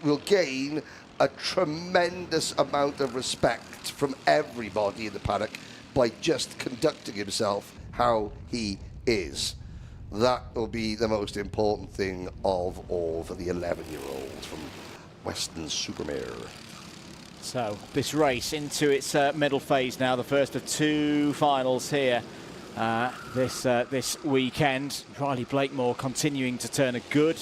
will gain a tremendous amount of respect from everybody in the paddock by just conducting himself how he is. That will be the most important thing of all for the 11-year-olds from Weston-super-Mare. So this race into its middle phase now, the first of 2 finals here this weekend. Riley Blakemore continuing to turn a good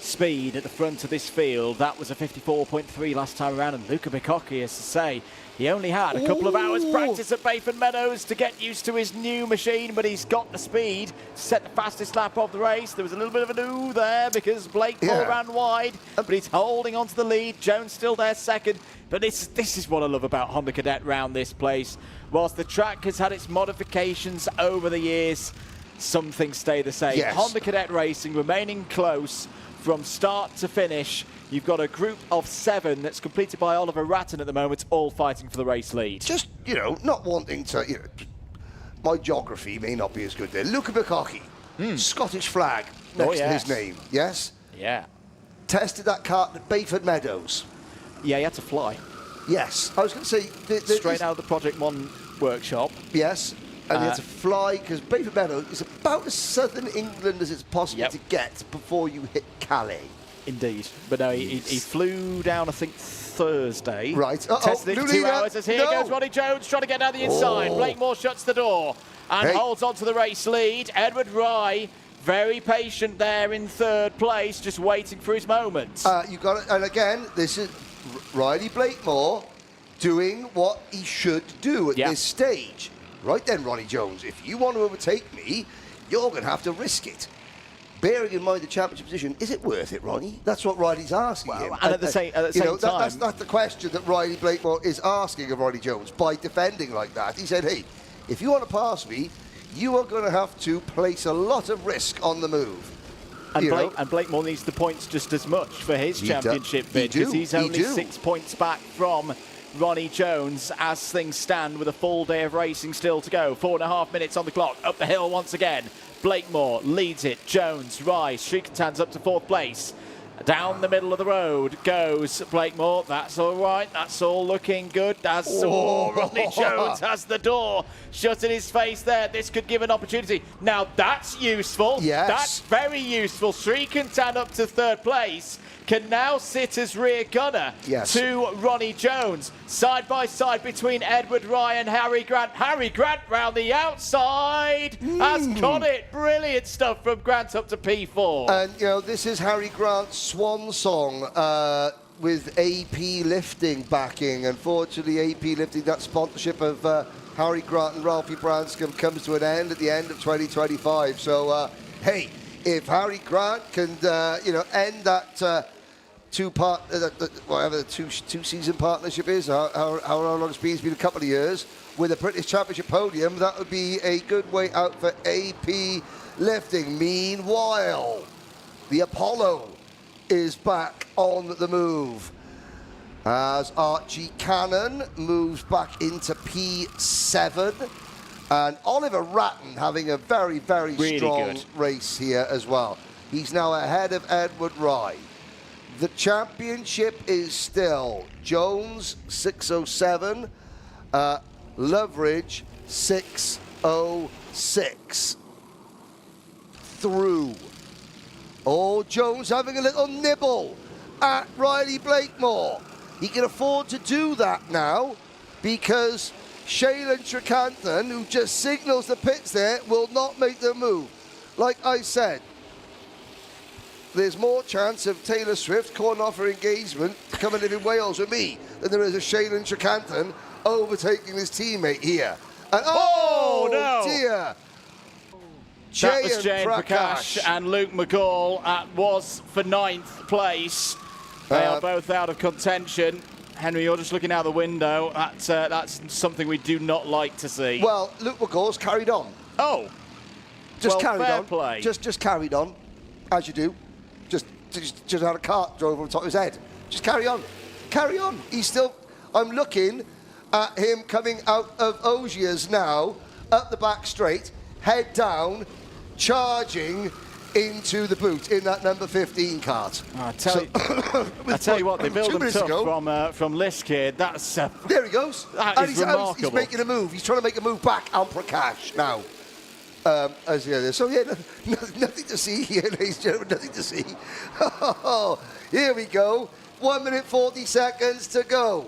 speed at the front of this field. That was a 54.3 last time around, and Luca Bicocchi, as to say, he only had a couple of hours practice at Bayford Meadows to get used to his new machine, but he's got the speed to set the fastest lap of the race. There was a little bit of an ooh there because Blakemore ran wide, but he's holding on to the lead. Jones still there 2nd, but this is what I love about Honda Cadet round this place. Whilst the track has had its modifications over the years, some things stay the same. Yes. Honda Cadet Racing remaining close from start to finish. You've got a group of 7 that's completed by Oliver Ratton at the moment, all fighting for the race lead. Just, you know, not wanting to, you know, my geography may not be as good there. Luca Bicocchi, Scottish flag next to his name, yes? Yeah. Tested that kart at Bayford Meadows. Yeah, he had to fly. Yes. I was going to say... Straight out of the Project 1 workshop. Yes. And he had to fly, because Bayford Meadows is about as southern England as it's possible to get before you hit Calais. Indeed. But no, he flew down, I think, Thursday. Right. Tested it for 2 hours as here goes Ronnie Jones trying to get down the inside. Blakemore shuts the door and holds on to the race lead. Edward Rye, very patient there in 3rd place, just waiting for his moment. You got it. And again, this is Riley Blakemore doing what he should do at this stage. Right then, Ronnie Jones, if you want to overtake me, you're going to have to risk it. Bearing in mind the championship position, is it worth it, Ronnie? That's what Riley's asking him. And at the same time... That's the question that Riley Blakemore is asking of Ronnie Jones by defending like that. He said, hey, if you want to pass me, you are going to have to place a lot of risk on the move. And Blakemore needs the points just as much for his championship bid, because he's only 6 points back from Ronnie Jones as things stand with a full day of racing still to go. 4.5 minutes on the clock. Up the hill once again. Blakemore leads it. Jones, Rice, Shrikantans up to 4th place. Down the middle of the road goes Blakemore. That's all right. That's all looking good. Ronnie Jones has the door shut in his face there. This could give an opportunity. Now that's useful. Yes. That's very useful. Srikantan up to 3rd place. Can now sit as rear gunner to Ronnie Jones. Side by side between Edward Rye and Harry Grant. Harry Grant round the outside has got it. Brilliant stuff from Grant up to P4. And, you know, this is Harry Grant's swan song with AP Lifting backing. Unfortunately, AP Lifting, that sponsorship of Harry Grant and Ralphie Branscombe comes to an end at the end of 2025. So, hey, if Harry Grant can, you know, end that whatever the two-season partnership is, how long it's been? It's been a couple of years, with a British Championship podium, that would be a good way out for AP Lifting. Meanwhile, the Apollo is back on the move as Archie Cannon moves back into P7. And Oliver Ratton having a very, very really strong race here as well. He's now ahead of Edward Rye. The championship is still Jones 607, Loveridge 606. Through. Oh, Jones having a little nibble at Riley Blakemore. He can afford to do that now because Shailen Shrikanthan, who just signals the pits there, will not make the move. Like I said, there's more chance of Taylor Swift calling off her engagement to come and live in Wales with me than there is of Shailen Shrikanthan overtaking his teammate here. And no! Dear. That was Jay Prakash and Luke McGall was for 9th place. They are both out of contention. Henry, you're just looking out the window. That's something we do not like to see. Well, Luke McGall's carried on. Oh. Just well, carried fair on. Play. Just carried on, as you do. Just had a cart drove on top of his head. Just carry on. Carry on. He's still... I'm looking at him coming out of Ozier's now, up the back straight, head down, charging into the boot in that number 15 cart. I tell you what, they build them tough from Liskid. That's there he goes. That and is remarkable. He's making a move. He's trying to make a move back on Prakash now. So yeah, nothing to see here, ladies and gentlemen. Nothing to see. Here we go. 1 minute 40 seconds to go.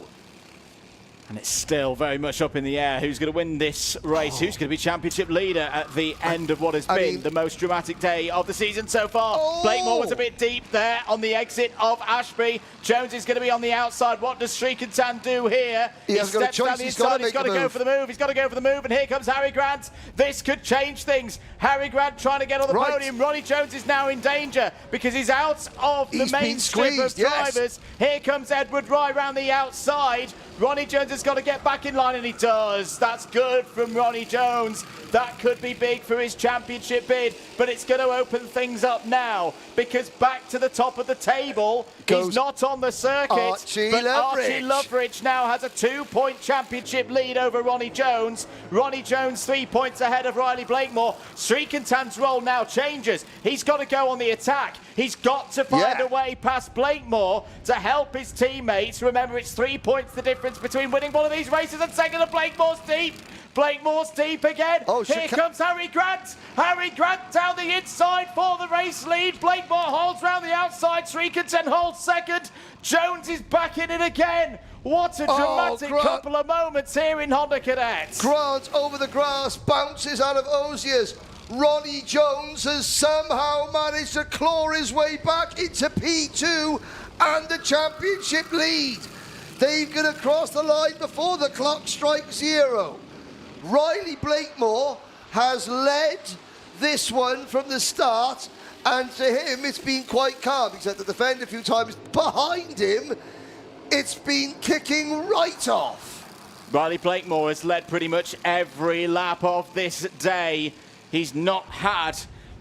And it's still very much up in the air. Who's going to win this race? Who's going to be championship leader at the end of what has been the most dramatic day of the season so far? Blakemore was a bit deep there on the exit of Ashby. Jones is going to be on the outside. What does Srikantan do here? He steps down the inside. He's got to go for the move. He's got to go for the move. And here comes Harry Grant. This could change things. Harry Grant trying to get on the podium. Ronnie Jones is now in danger because he's out of the main strip of drivers. Here comes Edward Rye round the outside. Ronnie Jones has got to get back in line, and he does. That's good from Ronnie Jones. That could be big for his championship bid, but it's going to open things up now because back to the top of the table, he's not on the circuit, but Archie Loveridge now has a 2-point championship lead over Ronnie Jones. Ronnie Jones 3 points ahead of Riley Blakemore. Srikantan's role now changes. He's got to go on the attack. He's got to find a way past Blakemore to help his teammates. Remember, it's 3 points the difference between winning one of these races and second, and Blakemore's deep. Blakemore's deep again. Here comes Harry Grant. Harry Grant down the inside for the race lead. Blakemore holds round the outside. Srikantan holds second. Jones is back in it again. What a dramatic couple of moments here in Honda Cadet. Grant over the grass, bounces out of Ozier's. Ronnie Jones has somehow managed to claw his way back into P2 and the championship lead. They're going to cross the line before the clock strikes 0. Riley Blakemore has led this one from the start, and to him it's been quite calm. He's had to defend a few times. Behind him, it's been kicking right off. Riley Blakemore has led pretty much every lap of this day. He's not had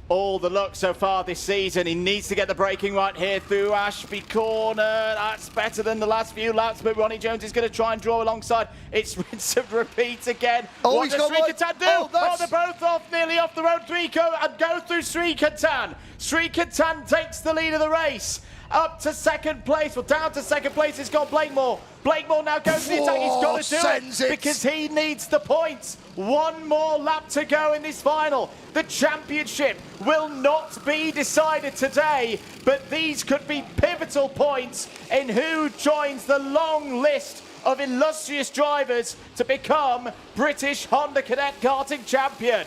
all the luck so far this season. He needs to get the braking right here through Ashby Corner. That's better than the last few laps, but Ronnie Jones is going to try and draw alongside. It's rinse and repeat again. Oh, what does Srikantan do? Oh, they're both off, nearly off the road. Rico and go through Srikantan. Srikantan takes the lead of the race. Up to second place, well, down to second place, it's got Blakemore. Blakemore now goes to the attack. He's got to do it because he needs the points. One more lap to go in this final. The championship will not be decided today, but these could be pivotal points in who joins the long list of illustrious drivers to become British Honda Cadet Karting champion.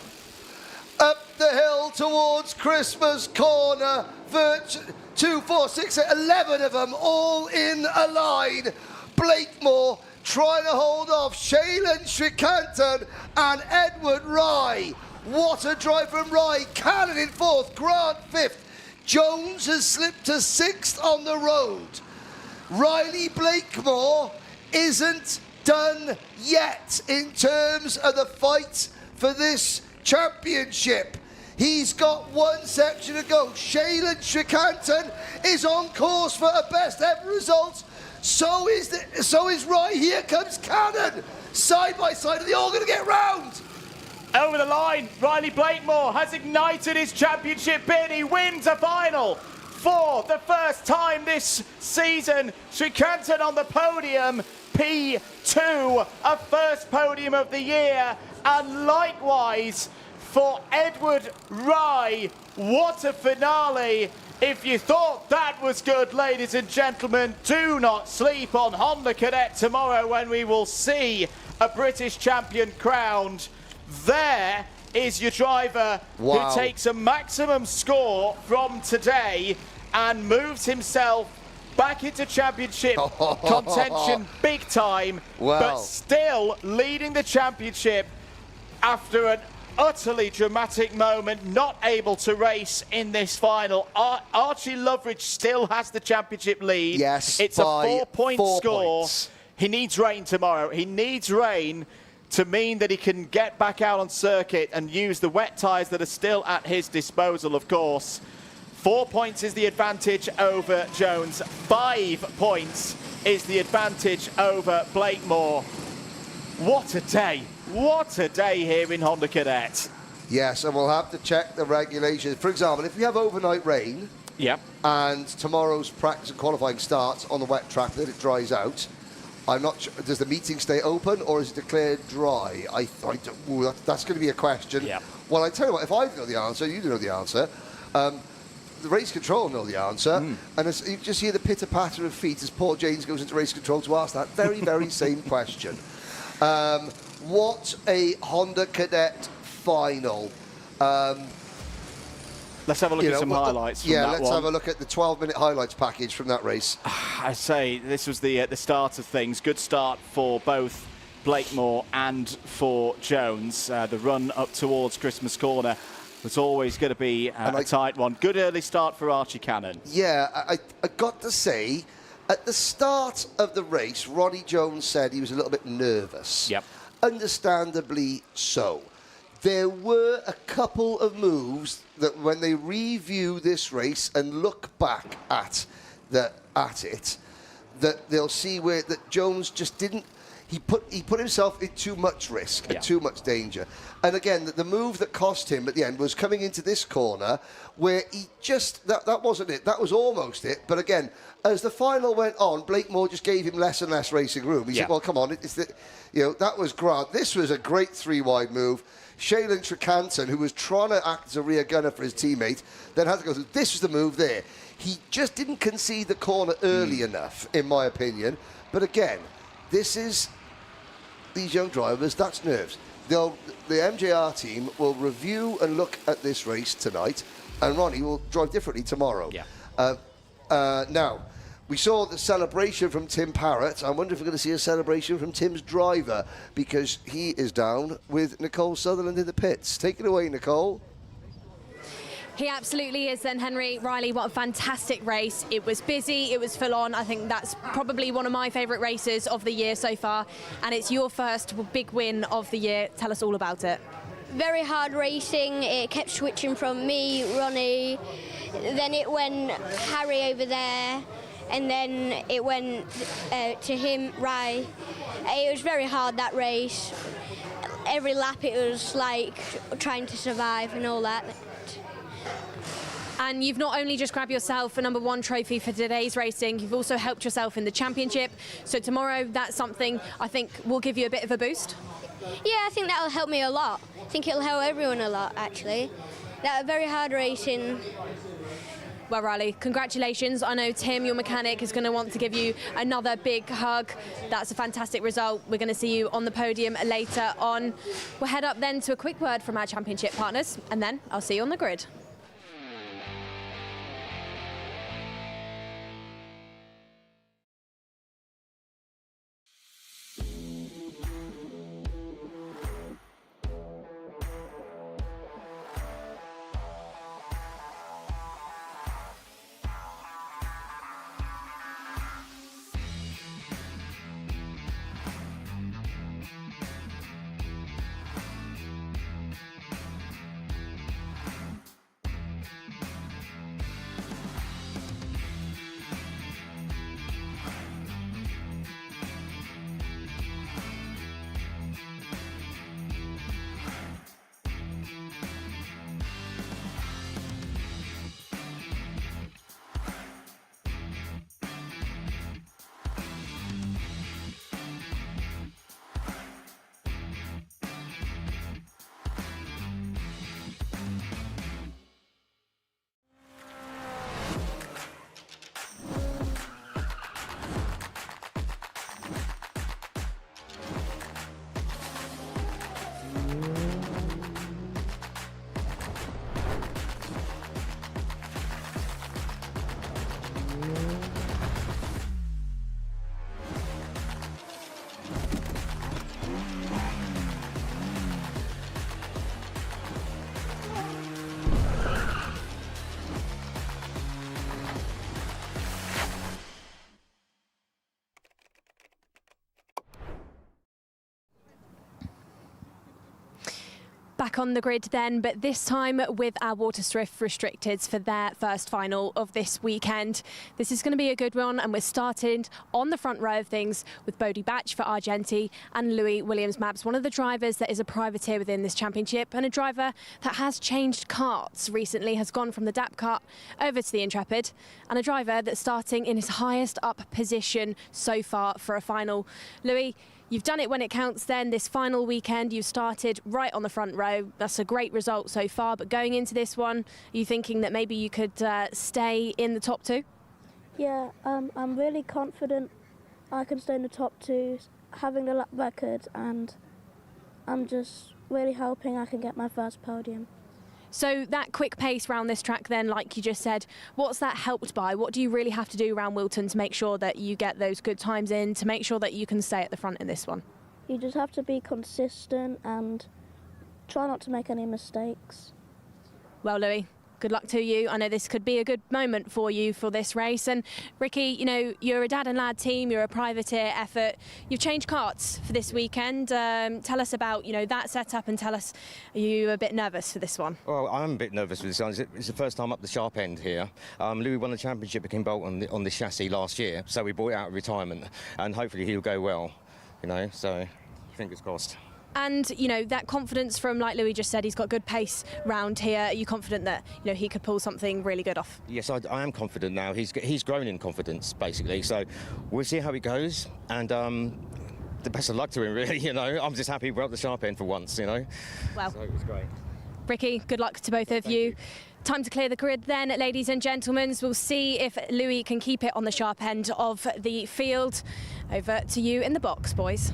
Up the hill towards Christmas Corner, 2, 4, 6, 8, 11 of them all in a line. Blakemore trying to hold off Shailen Srikantan and Edward Rye. What a drive from Rye. Cannon in fourth, Grant fifth. Jones has slipped to sixth on the road. Riley Blakemore isn't done yet in terms of the fight for this championship. He's got one section to go. Shailen Srikantan is on course for a best ever result. So is Rye. Here comes Cannon. Side by side, are they all going to get round? Over the line, Riley Blakemore has ignited his championship bid. He wins a final for the first time this season. Srikantan on the podium, P2, a first podium of the year. And likewise for Edward Rye, what a finale. If you thought that was good, ladies and gentlemen, do not sleep on Honda Cadet tomorrow when we will see a British champion crowned. There is your driver who takes a maximum score from today and moves himself back into championship contention big time, but still leading the championship after an utterly dramatic moment, not able to race in this final. Archie Loveridge still has the championship lead. Yes, it's a 4-point score. He needs rain tomorrow. He needs rain to mean that he can get back out on circuit and use the wet tyres that are still at his disposal, of course. 4 points is the advantage over Jones. 5 points is the advantage over Blakemore. What a day. What a day here in Honda Cadet. Yes, and we'll have to check the regulations. For example, if we have overnight rain and tomorrow's practice and qualifying starts on the wet track, then it dries out, I'm not sure, does the meeting stay open or is it declared dry? That's going to be a question. Well, I tell you what, if I know the answer, you know the answer. The race control know the answer, and as you just hear the pitter-patter of feet as Paul James goes into race control to ask that very, very same question. What a Honda Cadet final. Let's have a look at some highlights from that one. Let's have a look at the 12-minute highlights package from that race. I say this was the start of things. Good start for both Blakemore and for Jones. The run up towards Christmas Corner was always going to be a tight one. Good early start for Archie Cannon. Yeah, I got to say, at the start of the race, Ronnie Jones said he was a little bit nervous. Yep. Understandably so. There were a couple of moves that when they review this race and look back at it, that they'll see where that Jones just didn't. He put himself in too much risk and too much danger. And again, the move that cost him at the end was coming into this corner where he just, that wasn't it. That was almost it. But again, as the final went on, Blakemore just gave him less and less racing room. He said, well, come on, that was Grant. This was a great three-wide move. Shailen Srikantan, who was trying to act as a rear gunner for his teammate, then had to go through. This was the move there. He just didn't concede the corner early enough, in my opinion. But again, this is these young drivers, that's nerves. The MJR team will review and look at this race tonight, and Ronnie will drive differently tomorrow. Now, we saw the celebration from Tim Parrott. I wonder if we're going to see a celebration from Tim's driver, because he is down with Nicole Sutherland in the pits. Take it away, Nicole. He absolutely is then, Henry. Riley, what a fantastic race. It was busy, it was full on. I think that's probably one of my favourite races of the year so far. And it's your first big win of the year. Tell us all about it. very hard racing. It kept switching from me, Ronnie, then it went Harry over there, and then it went to him, Rai. It was very hard, that race. Every lap it was like trying to survive and all that. And you've not only just grabbed yourself a #1 trophy for today's racing, you've also helped yourself in the championship. So tomorrow, that's something I think will give you a bit of a boost. Yeah, I think that'll help me a lot. I think it'll help everyone a lot, actually. That very hard racing. Well, Riley, congratulations. I know Tim, your mechanic, is going to want to give you another big hug. That's a fantastic result. We're going to see you on the podium later on. We'll head up then to a quick word from our championship partners, and then I'll see you on the grid. Back on the grid then, but this time with our Waterswift restricteds for their first final of this weekend. This is going to be a good one, and we're starting on the front row of things with Bodie Batch for Argenti and Louis Williams-Mabs, one of the drivers that is a privateer within this championship, and a driver that has changed karts recently, has gone from the DAP kart over to the Intrepid, and a driver that's starting in his highest up position so far for a final. Louis, you've done it when it counts then. This final weekend, you started right on the front row. That's a great result so far. But going into this one, are you thinking that maybe you could stay in the top two? Yeah, I'm really confident I can stay in the top two, having the lap record, and I'm just really hoping I can get my first podium. So that quick pace round this track then, like you just said, what's that helped by? What do you really have to do around Whilton to make sure that you get those good times in, to make sure that you can stay at the front in this one? You just have to be consistent and try not to make any mistakes. Well, Louis, good luck to you. I know this could be a good moment for you for this race. And Ricky, you know, you're a dad and lad team, you're a privateer effort. You've changed karts for this weekend. Tell us about, you know, that setup, and tell us, are you a bit nervous for this one? Well, I'm a bit nervous for this one. It's the first time up the sharp end here. Louis won the championship at Kimbolt on the chassis last year, so we brought it out of retirement, and hopefully he'll go well, you know, so fingers crossed. And, you know, that confidence from, like Louis just said, he's got good pace round here. Are you confident that, you know, he could pull something really good off? Yes, I am confident now. He's grown in confidence, basically. So we'll see how it goes. And the best of luck to him, really, you know. I'm just happy we're up the sharp end for once, you know. Well, so it was great. Ricky, good luck to both of you. Time to clear the grid then, ladies and gentlemen. We'll see if Louis can keep it on the sharp end of the field. Over to you in the box, boys.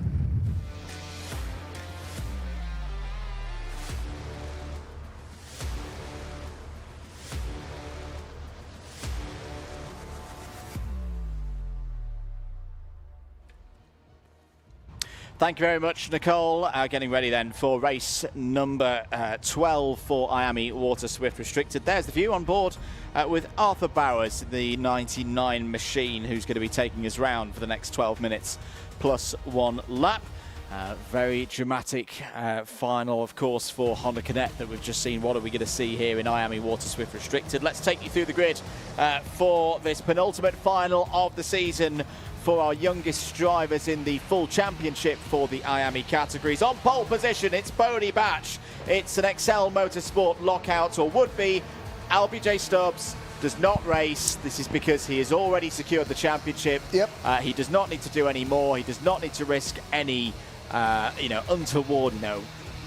Thank you very much, Nicole. Getting ready then for race number 12 for IAME Waterswift Restricted. There's the view on board with Arthur Bowers, the 99 machine, who's going to be taking us round for the next 12 minutes plus one lap. Very dramatic final, of course, for Honda Cadet that we've just seen. What are we going to see here in IAME Waterswift Restricted? Let's take you through the grid for this penultimate final of the season for our youngest drivers in the full championship for the IAME categories. On pole position, it's Bodie Batch. It's an Excel Motorsport lockout, or would be. LBJ Stubbs does not race. This is because he has already secured the championship. Yep. He does not need to do any more. He does not need to risk any untoward,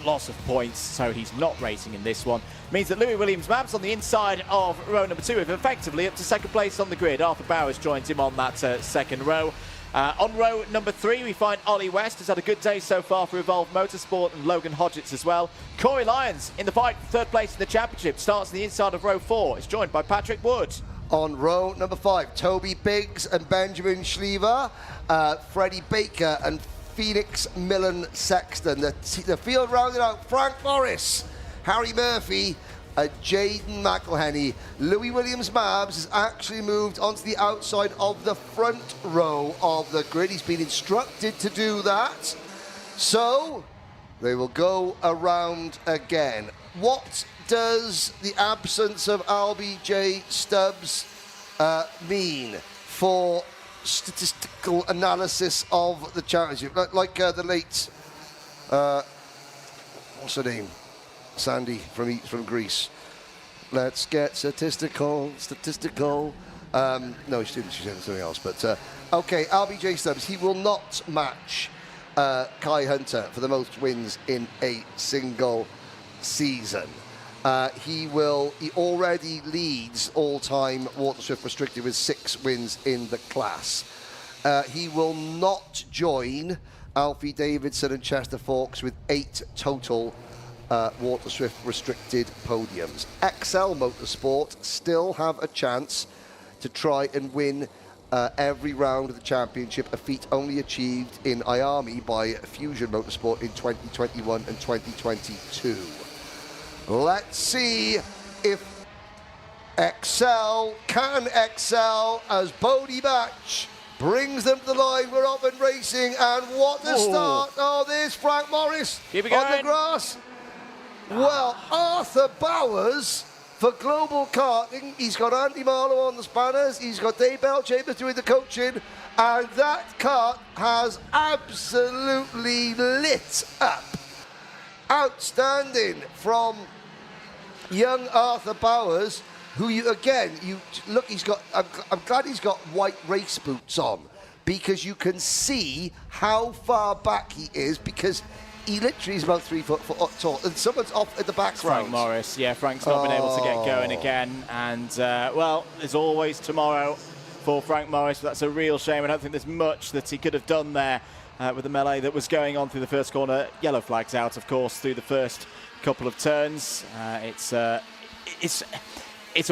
loss of points, so he's not racing in this one. Means that Louis Williams-Mabs on the inside of row number 2 is effectively up to second place on the grid. Arthur Bowers joins him on that second row. On row number 3, we find Ollie West has had a good day so far for Evolve Motorsport, and Logan Hodgetts as well. Corey Lyons in the fight for third place in the championship starts on the inside of row 4. It's joined by Patrick Wood. On row number 5, Toby Biggs and Benjamin Schliever, Freddie Baker and Phoenix Millen Sexton. The field rounded out: Frank Morris, Harry Murphy, Jaden McElhenney. Louis Williams-Mabs has actually moved onto the outside of the front row of the grid. He's been instructed to do that. So they will go around again. What does the absence of LBJ Stubbs mean for statistical analysis of the championship? Like the late, what's her name? Sandy from Greece. Let's get statistical. No, she said something else. But okay, LBJ Stubbs, he will not match Kai Hunter for the most wins in a single season. He already leads all-time Waterswift Restricted with 6 wins in the class. He will not join Alfie Davidson and Chester Fawkes with 8 total Waterswift Restricted podiums. XL Motorsport still have a chance to try and win every round of the championship, a feat only achieved in IAME by Fusion Motorsport in 2021 and 2022. Let's see if XL can excel as Bodie Batch brings them to the line. We're off and racing, and what a start. Oh, there's Frank Morris on the grass. Well, Arthur Bowers for Global Karting. He's got Andy Marlowe on the spanners. He's got Dave Bell-Chambers doing the coaching. And that kart has absolutely lit up. Outstanding from young Arthur Bowers, who look, he's got, I'm glad he's got white race boots on, because you can see how far back he is, because he literally is about 3 foot tall, and someone's off at the background. Frank Morris, yeah, Frank's not been able to get going again, and well, there's always tomorrow for Frank Morris. But that's a real shame. I don't think there's much that he could have done there with the melee that was going on through the first corner. Yellow flags out, of course, through the first couple of turns. It's a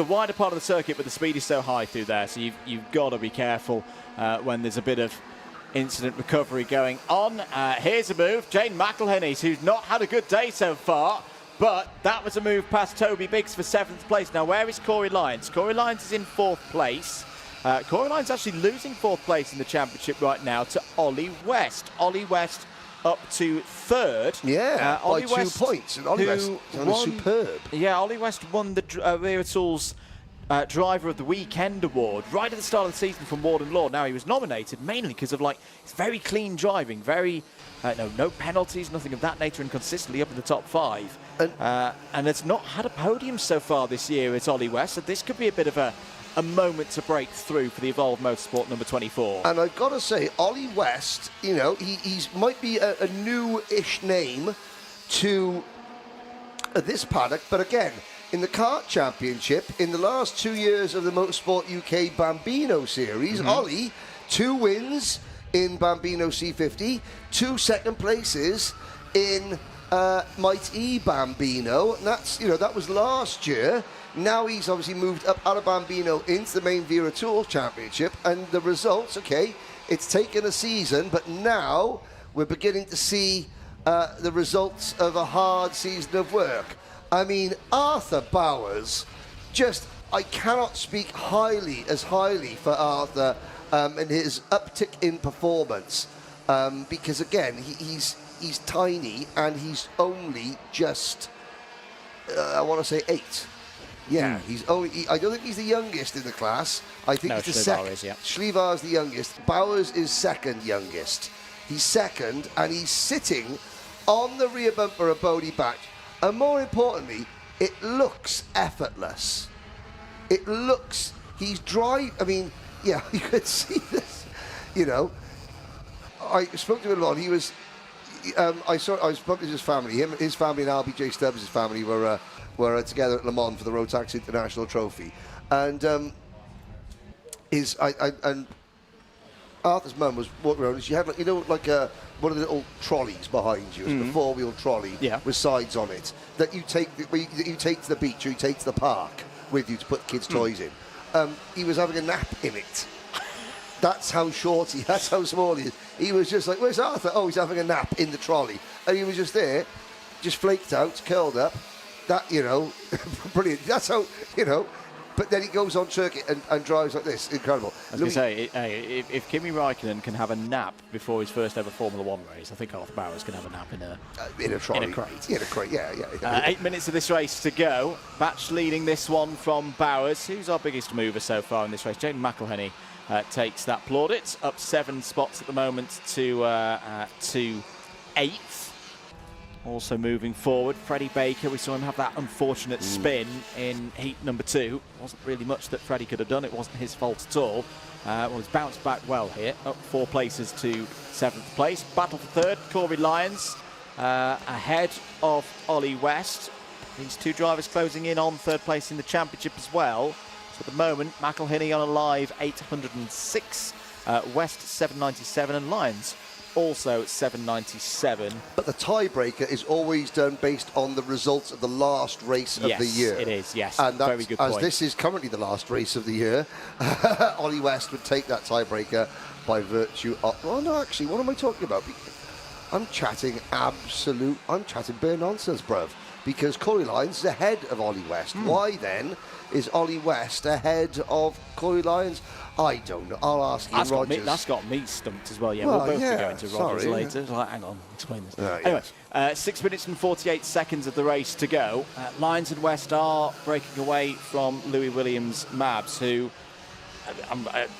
wider part of the circuit, but the speed is so high through there, so you've got to be careful when there's a bit of incident recovery going on. Here's a move, Jane McElhenney, who's not had a good day so far, but that was a move past Toby Biggs for 7th place. Now, where is Corey Lyons? Corey Lyons is in 4th place. Corey Lyons actually losing 4th place in the championship right now to Ollie West. Ollie West up to 3rd. Yeah, Ollie by West, 2 points. And Ollie West was superb. Yeah, Ollie West won the Wera Tools Driver of the Weekend award right at the start of the season from Warden Law. Now, he was nominated mainly because of it's very clean driving, very no penalties, nothing of that nature, and consistently up in the top 5. And it's not had a podium so far this year. It's Ollie West, so this could be a bit of a moment to break through for the Evolve Motorsport number 24. And I've got to say, Ollie West, he might be a new-ish name to this paddock, but again, in the Kart Championship, in the last 2 years of the Motorsport UK Bambino Series, Ollie, 2 wins in Bambino C50, 2 second places in Might E Bambino, and that was last year. Now he's obviously moved up out of Bambino into the main Wera Tools Championship, and the results, okay, it's taken a season, but now we're beginning to see the results of a hard season of work. I mean, Arthur Bowers, I cannot speak highly for Arthur and his uptick in performance. because again, he's tiny and he's only just, I want to say 8. Yeah, he's only. I don't think he's the youngest in the class. I think he's the second. Schlievar's the youngest. Bowers is second youngest. He's second, and he's sitting on the rear bumper of Bodie Batch. And more importantly, it looks effortless. It looks. He's driving. I mean, yeah, you could see this. You know, I spoke to him a lot. He was. I spoke to his family. His family, and RBJ Stubbs' family were together at Le Mans for the Road Tax International Trophy, and and Arthur's mum was walking around, and she had like one of the little trolleys behind you, a 4-wheel trolley with sides on it that you take to the beach or you take to the park with you to put kids' toys in. He was having a nap in it. That's how short that's how small he is. He was just like, where's Arthur? Oh, he's having a nap in the trolley. And he was just there, just flaked out, curled up. That, you know, brilliant. That's how, you know, but then he goes on circuit and drives like this. Incredible. I was going to say, if Kimi Räikkönen can have a nap before his first ever Formula One race, I think Arthur Bowers can have a nap in a trolley. In a crate. In a crate, yeah. 8 minutes of this race to go. Batch leading this one from Bowers. Who's our biggest mover so far in this race? Jaden McElhenney takes that plaudit. Up 7 spots at the moment to 8th. Also moving forward, Freddie Baker, we saw him have that unfortunate spin in heat number 2. Wasn't really much that Freddie could have done, it wasn't his fault at all. Well, he's bounced back well here, up 4 places to 7th place. Battle for 3rd, Corey Lyons ahead of Ollie West. These 2 drivers closing in on 3rd place in the championship as well. So at the moment, McElhenney on a live 806, West 797 and Lyons also 797. But the tiebreaker is always done based on the results of the last race of the year. Yes, it is, yes. And very good point. As this is currently the last race of the year, Ollie West would take that tiebreaker by virtue of... Well, no, actually, what am I talking about? I'm chatting bare nonsense, bruv. Because Corey Lyons is ahead of Ollie West. Why, then, is Ollie West ahead of Corey Lyons? I don't know. I'll ask Ian Rogers. That's got me stumped as well. Yeah, we'll both be going to Rogers later. Like, hang on, explain this. Anyway, 6 minutes and 48 seconds of the race to go. Lyons and West are breaking away from Louis Williams Mabs, who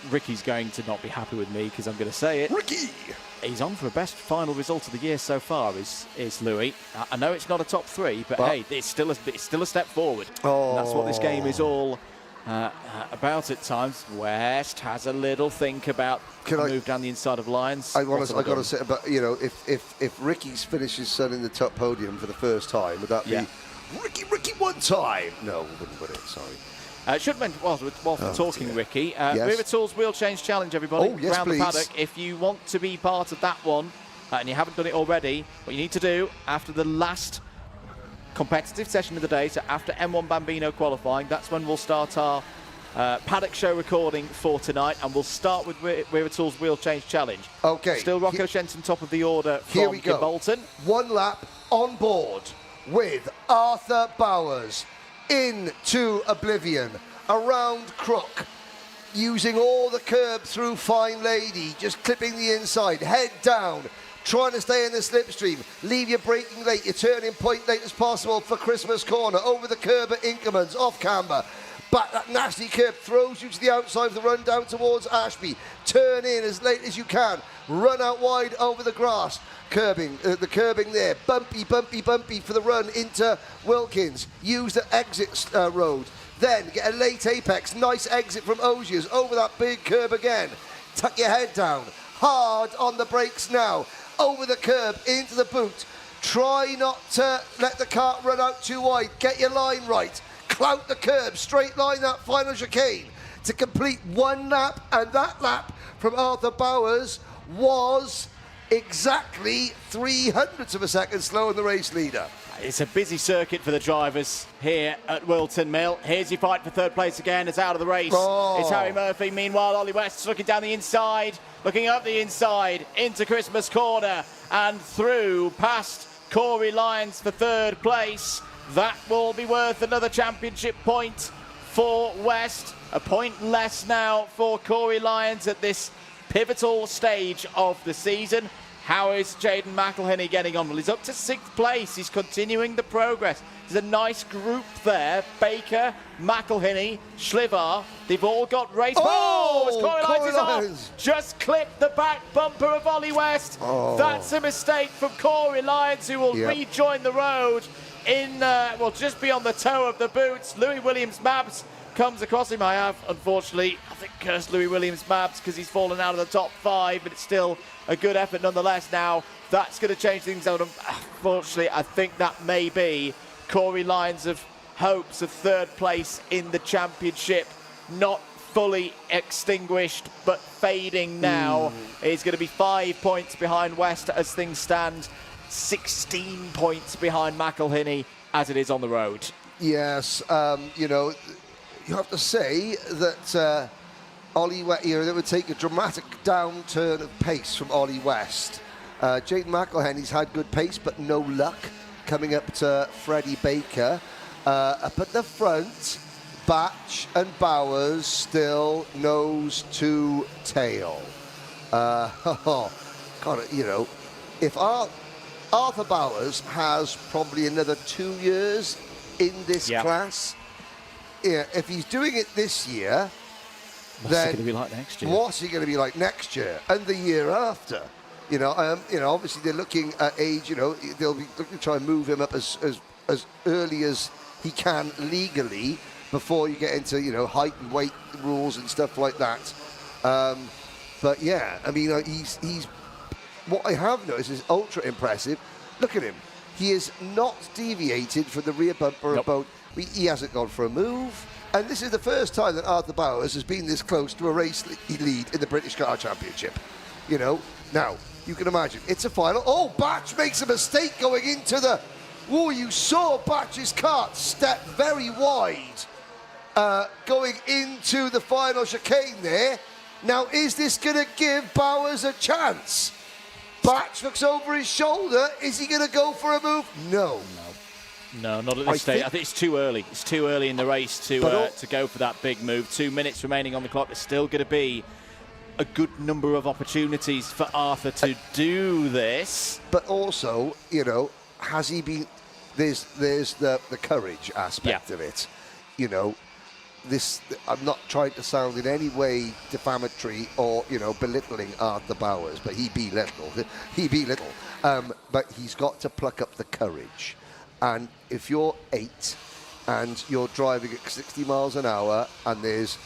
Ricky's going to not be happy with me because I'm going to say it. Ricky! He's on for a best final result of the year so far, is Louis. I know it's not a top 3, but hey, it's still a step forward. Oh. That's what this game is all about at times. West has a little think about move down the inside of Lyons. I got to say, but you know, if Ricky's finished his son in the top podium for the first time, would that be Ricky one time? No, wouldn't, would it? Sorry. Should mention, whilst we're talking, Ricky, Wera Tools Wheel Change Challenge, everybody, yes, around please. the paddock. If you want to be part of that one, and you haven't done it already, what you need to do after the last competitive session of the day, so after M1 Bambino qualifying, that's when we'll start our paddock show recording for tonight, and we'll start with Wera Tools Wheel Change Challenge. Okay. Still Rocco Shenton top of the order from Here we go. Bolton. 1 lap on board with Arthur Bowers into oblivion, around Crook, using all the curb through Fine Lady, just clipping the inside, head down, trying to stay in the slipstream, leave your braking late, your turning point late as possible for Christmas Corner, over the curb at Inkermans, off camber, but that nasty curb throws you to the outside of the run down towards Ashby, turn in as late as you can, run out wide over the grass, the curbing there, bumpy for the run into Wilkins, use the exit road, then get a late apex, nice exit from Osiers, over that big curb again, tuck your head down, hard on the brakes now, over the curb, into the boot, try not to let the cart run out too wide, get your line right, clout the curb, straight line that final chicane to complete 1 lap, and that lap from Arthur Bowers was exactly 0.03 of a second slower than the race leader. It's a busy circuit for the drivers here at Whilton Mill. Here's your fight for 3rd place again. It's out of the race. It's Harry Murphy. Meanwhile, Ollie West's looking down the inside, looking up the inside, into Christmas Corner and through past Corey Lyons for 3rd place. That will be worth another championship point for West. A point less now for Corey Lyons at this pivotal stage of the season. How is Jaden McElhinney getting on? Well, he's up to 6th place. He's continuing the progress. There's a nice group there. Baker, McElhinney, Schlivar. They've all got race. As Corey Lyons is off. Just clipped the back bumper of Ollie West. That's a mistake from Corey Lyons, who will rejoin the road in, just beyond the toe of the boots. Louis Williams-Mabs comes across him. I have, unfortunately, I think cursed Louis Williams-Mabs because he's fallen out of the top 5, but it's still a good effort nonetheless. Now, that's going to change things out. Unfortunately, I think that may be Corey Lyons of hopes of 3rd place in the championship, not fully extinguished, but fading now. He's going to be 5 points behind West as things stand, 16 points behind McElhinney as it is on the road. Yes, you know, you have to say that Ollie West, it would take a dramatic downturn of pace from Ollie West. Jaden McElhinney's had good pace, but no luck coming up to Freddie Baker. Up at the front, Batch and Bowers still nose to tail. God, you know, if Arthur Bowers has probably another 2 years in this class, if he's doing it this year, what's he going to be like next year? What's he going to be like next year and the year after? You know, obviously they're looking at age. You know, they'll be looking to try and move him up as early as he can legally before you get into, you know, height and weight rules and stuff like that. But yeah, I mean, he's what I have noticed is ultra impressive. Look at him. He is not deviated from the rear bumper of both. He hasn't gone for a move. And this is the first time that Arthur Bowers has been this close to a race lead in the British Car Championship. You know, now, you can imagine, it's a final. Oh, Batch makes a mistake going into the... Oh, you saw Batch's kart step very wide going into the final chicane there. Now, is this going to give Bowers a chance? Batch looks over his shoulder. Is he going to go for a move? No. No, not at this stage. I think it's too early. It's too early in the race to go for that big move. 2 minutes remaining on the clock. There's still going to be a good number of opportunities for Arthur to do this. But also, you know, has he been... There's the courage aspect of it. You know, this... I'm not trying to sound in any way defamatory or, you know, belittling Arthur Bowers, but he be little. But he's got to pluck up the courage. And if you're 8 and you're driving at 60 miles an hour and there's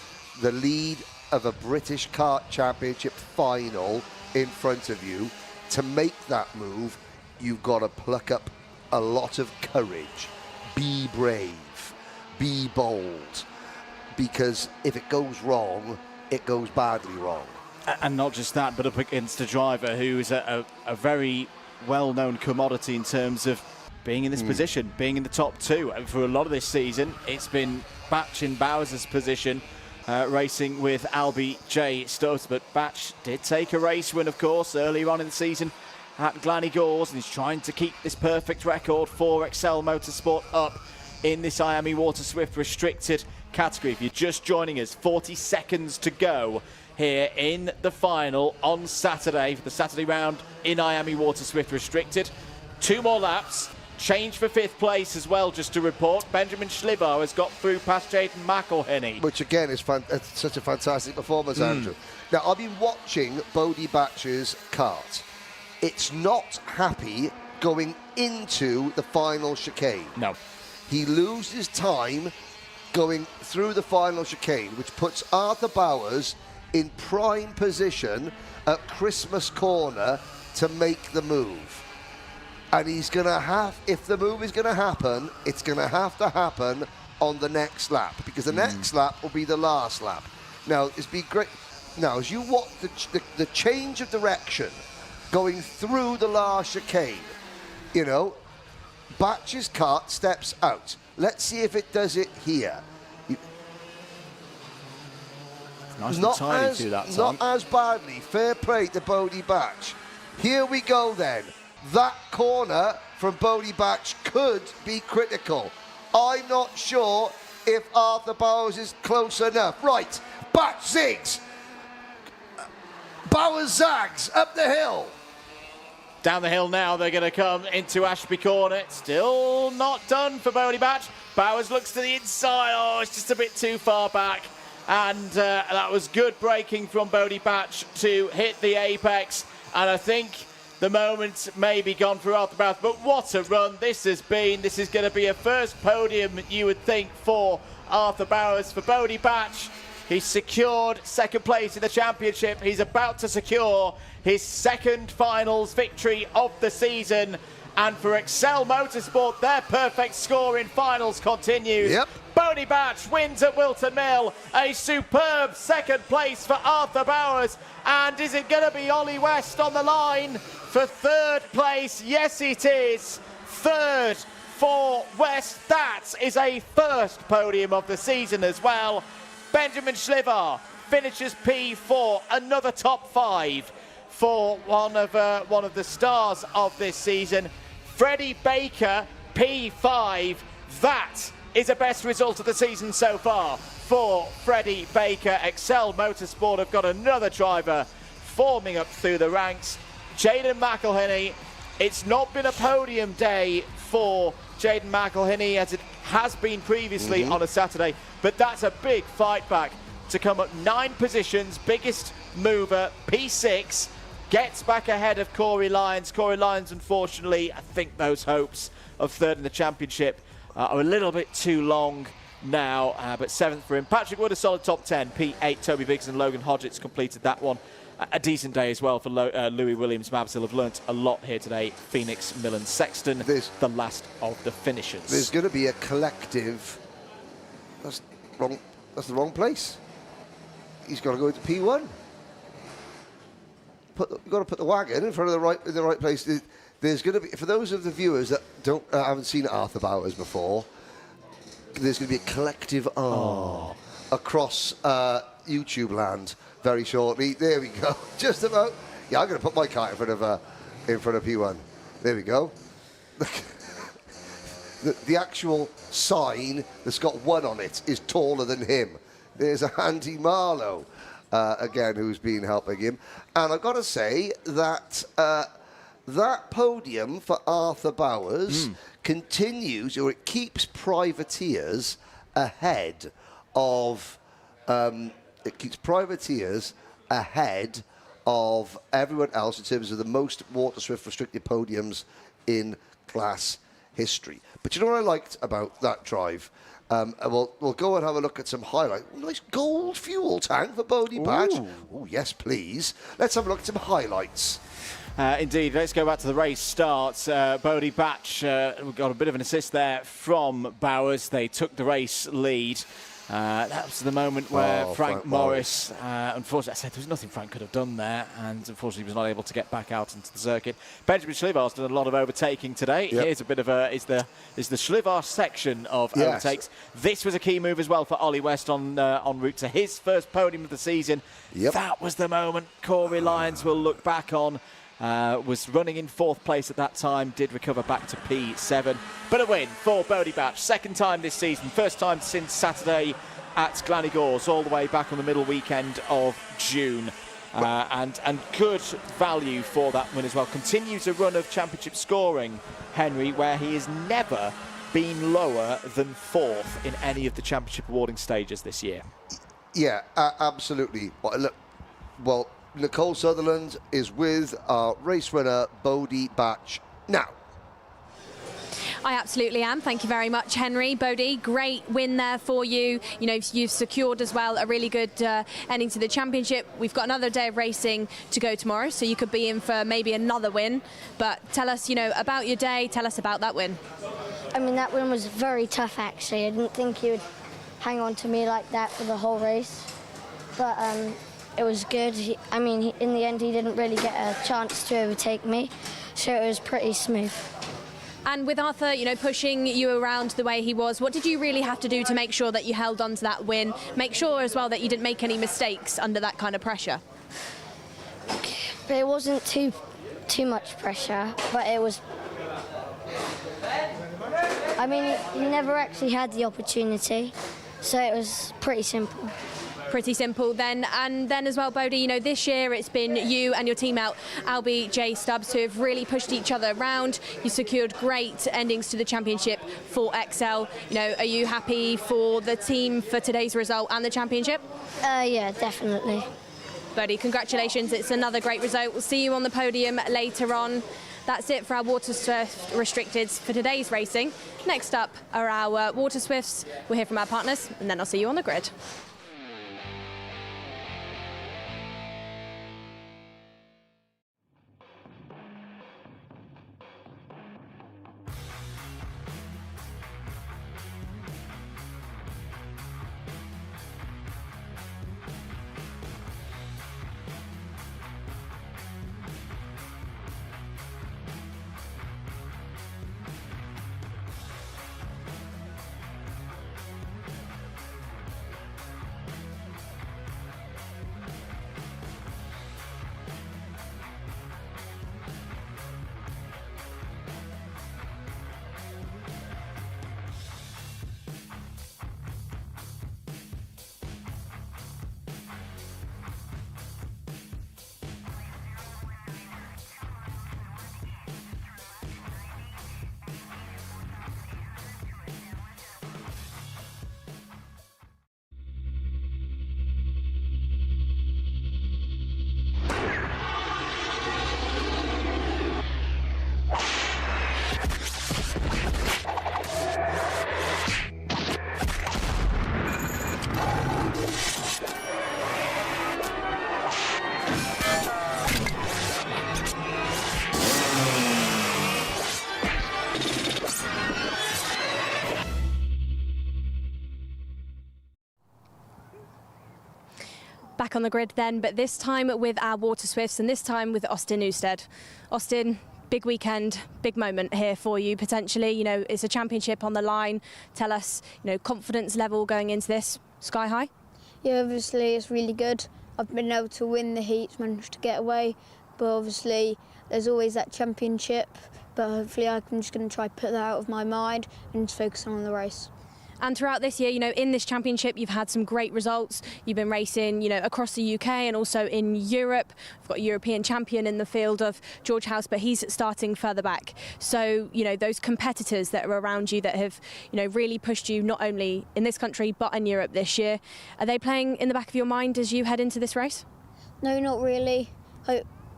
the lead of a British Kart Championship final in front of you, to make that move, you've got to pluck up a lot of courage. Be brave. Be bold. Because if it goes wrong, it goes badly wrong. And not just that, but up against a driver who's a very well-known commodity in terms of being in this position, being in the top 2. And for a lot of this season, it's been Batch in Bowers' position, racing with Albie J. Stubbs. But Batch did take a race win, of course, earlier on in the season at Glanny Gores, and he's trying to keep this perfect record for Excel Motorsport up in this IAME Waterswift restricted category. If you're just joining us, 40 seconds to go here in the final on Saturday for the Saturday round in IAME Waterswift restricted. 2 more laps. Change for 5th place as well, just to report. Benjamin Schlivar has got through past Jaden McElhinney. Which, again, is such a fantastic performance, Andrew. Now, I've been watching Bodie Batch's kart. It's not happy going into the final chicane. No. He loses time going through the final chicane, which puts Arthur Bowers in prime position at Christmas Corner to make the move. And he's going to have, if the move is going to happen, it's going to happen on the next lap, because the next lap will be the last lap. Now, it's been great. Now, as you watch the change of direction going through the last chicane, you know, Batch's kart steps out. Let's see if it does it here. Nice and tidy to that time. Not as badly. Fair play to Bodie Batch. Here we go then. That corner from Bodie Batch could be critical. I'm not sure if Arthur Bowers is close enough. Right, Batch zigs. Bowers zags up the hill. Down the hill now, they're going to come into Ashby Corner. Still not done for Bodie Batch. Bowers looks to the inside. Oh, it's just a bit too far back. And that was good braking from Bodie Batch to hit the apex. And I think the moment may be gone for Arthur Bowers. But what a run this has been. This is going to be a first podium, you would think, for Arthur Bowers. For Bodie Batch, he's secured second place in the championship. He's about to secure his second finals victory of the season. And for Excel Motorsport, their perfect score in finals continues. Yep. Bodie Batch wins at Whilton Mill. A superb second place for Arthur Bowers. And is it going to be Ollie West on the line for third place? Yes, it is. Third for West. That is a first podium of the season as well. Benjamin Schlivar finishes P4, another top 5 for one of the stars of this season. Freddie Baker, P5. That is the best result of the season so far for Freddie Baker. Excel Motorsport have got another driver forming up through the ranks. Jaden McElhinney. It's not been a podium day for Jaden McElhinney as it has been previously on a Saturday, but that's a big fight back to come up 9 positions, biggest mover, P6, gets back ahead of Corey Lyons. Corey Lyons, unfortunately, I think those hopes of third in the championship are a little bit too long now, but 7th for him. Patrick Wood, a solid top 10, P8, Toby Biggs and Logan Hodgetts completed that one. A decent day as well for Louis Williams. Mavs will have learnt a lot here today. Phoenix, Millen, Sexton, the last of the finishers. There's going to be a collective. That's wrong. That's the wrong place. He's got to go into P1. You've got to put the wagon in front of the right place. There's going to be, for those of the viewers that haven't seen Arthur Bowers before, there's going to be a collective across YouTube land very shortly. There we go. Just about. Yeah, I'm going to put my car in front of P1. There we go. the actual sign that's got 1 on it is taller than him. There's a Andy Marlowe, again, who's been helping him. And I've got to say that that podium for Arthur Bowers continues, or it keeps privateers ahead of everyone else in terms of the most Waterswift restricted podiums in class history. But you know what I liked about that drive? We'll go and have a look at some highlights. Nice gold fuel tank for Bodie Batch. Oh, yes, please. Let's have a look at some highlights. Indeed, let's go back to the race start. Bodie Batch got a bit of an assist there from Bowers. They took the race lead. That was the moment where Frank Morris, unfortunately, I said there was nothing Frank could have done there, and unfortunately was not able to get back out into the circuit. Benjamin Schlivar's done a lot of overtaking today. Yep. Here's a bit of is the Schlivar section of overtakes. This was a key move as well for Ollie West en route to his first podium of the season. Yep. That was the moment Corey Lyons will look back on. Was running in 4th place at that time, did recover back to P7. But a win for Bodie Batch, 2nd time this season, 1st time since Saturday at Glannygores, all the way back on the middle weekend of June. And good value for that win as well. Continues a run of championship scoring, Henry, where he has never been lower than 4th in any of the championship awarding stages this year. Yeah, absolutely. Well, Nicole Sutherland is with our race winner, Bodie Batch, now. I absolutely am. Thank you very much, Henry. Bodie, great win there for you. You know, you've secured as well a really good ending to the championship. We've got another day of racing to go tomorrow, so you could be in for maybe another win. But tell us, about your day. Tell us about that win. I mean, that win was very tough, actually. I didn't think he would hang on to me like that for the whole race. But it was good. In the end, he didn't really get a chance to overtake me, so it was pretty smooth. And with Arthur, pushing you around the way he was, what did you really have to do to make sure that you held on to that win? Make sure as well that you didn't make any mistakes under that kind of pressure. But it wasn't too much pressure, but it was. He never actually had the opportunity, so it was pretty simple. Pretty simple then. And then as well, Bodie, you know, this year it's been you and your teammate, Albie J Stubbs, who have really pushed each other around. You secured great endings to the championship for XL. You know, are you happy for the team for today's result and the championship? Yeah, definitely. Bodie, congratulations. It's another great result. We'll see you on the podium later on. That's it for our Waterswift Restricteds for today's racing. Next up are our Waterswifts. We'll hear from our partners, and then I'll see you on the grid. Back on the grid then, but this time with our Waterswifts, and this time with Austin Newstead. Austin, big weekend, big moment here for you potentially. You know, it's a championship on the line. Tell us, you know, confidence level going into this, sky high? Yeah, obviously it's really good. I've been able to win the heats, managed to get away, but obviously there's always that championship, but hopefully I'm just going to try to put that out of my mind and just focus on the race. And throughout this year, you know, in this championship, you've had some great results. You've been racing, you know, across the UK and also in Europe. We've got a European champion in the field of George House, but he's starting further back. So, you know, those competitors that are around you that have, you know, really pushed you not only in this country, but in Europe this year, are they playing in the back of your mind as you head into this race? No, not really.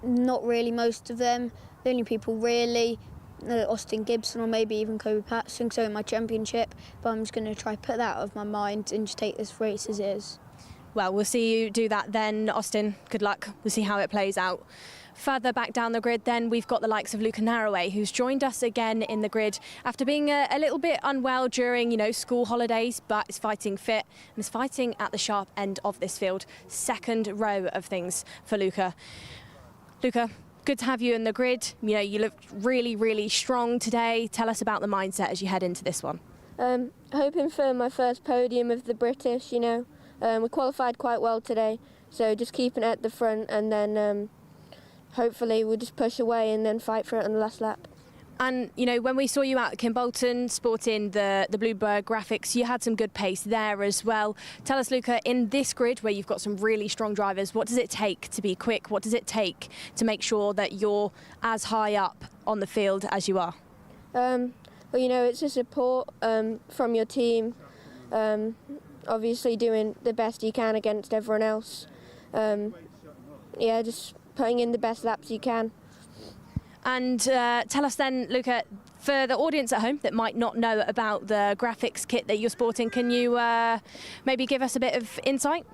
Not really, most of them. The only people really, Austin Gibson or maybe even Kobe Patterson, so in my championship, but I'm just going to try put that out of my mind and just take this race as is. Well, we'll see you do that then, Austin. Good luck. We'll see how it plays out. Further back down the grid then, we've got the likes of Luca Narroway, who's joined us again in the grid after being a little bit unwell during, you know, school holidays, but is fighting fit and is fighting at the sharp end of this field. Second row of things for Luca. Luca, good to have you in the grid. You know, you look really, really strong today. Tell us about the mindset as you head into this one. Hoping for my first podium of the British, you know. We qualified quite well today, so just keeping it at the front and then hopefully we'll just push away and then fight for it on the last lap. And, you know, when we saw you out at Kimbolton sporting the Bluebird graphics, you had some good pace there as well. Tell us, Luca, in this grid where you've got some really strong drivers, what does it take to be quick? What does it take to make sure that you're as high up on the field as you are? Well, you know, it's a support from your team, obviously doing the best you can against everyone else. Yeah, just putting in the best laps you can. And tell us then, Luca, for the audience at home that might not know about the graphics kit that you're sporting, can you maybe give us a bit of insight?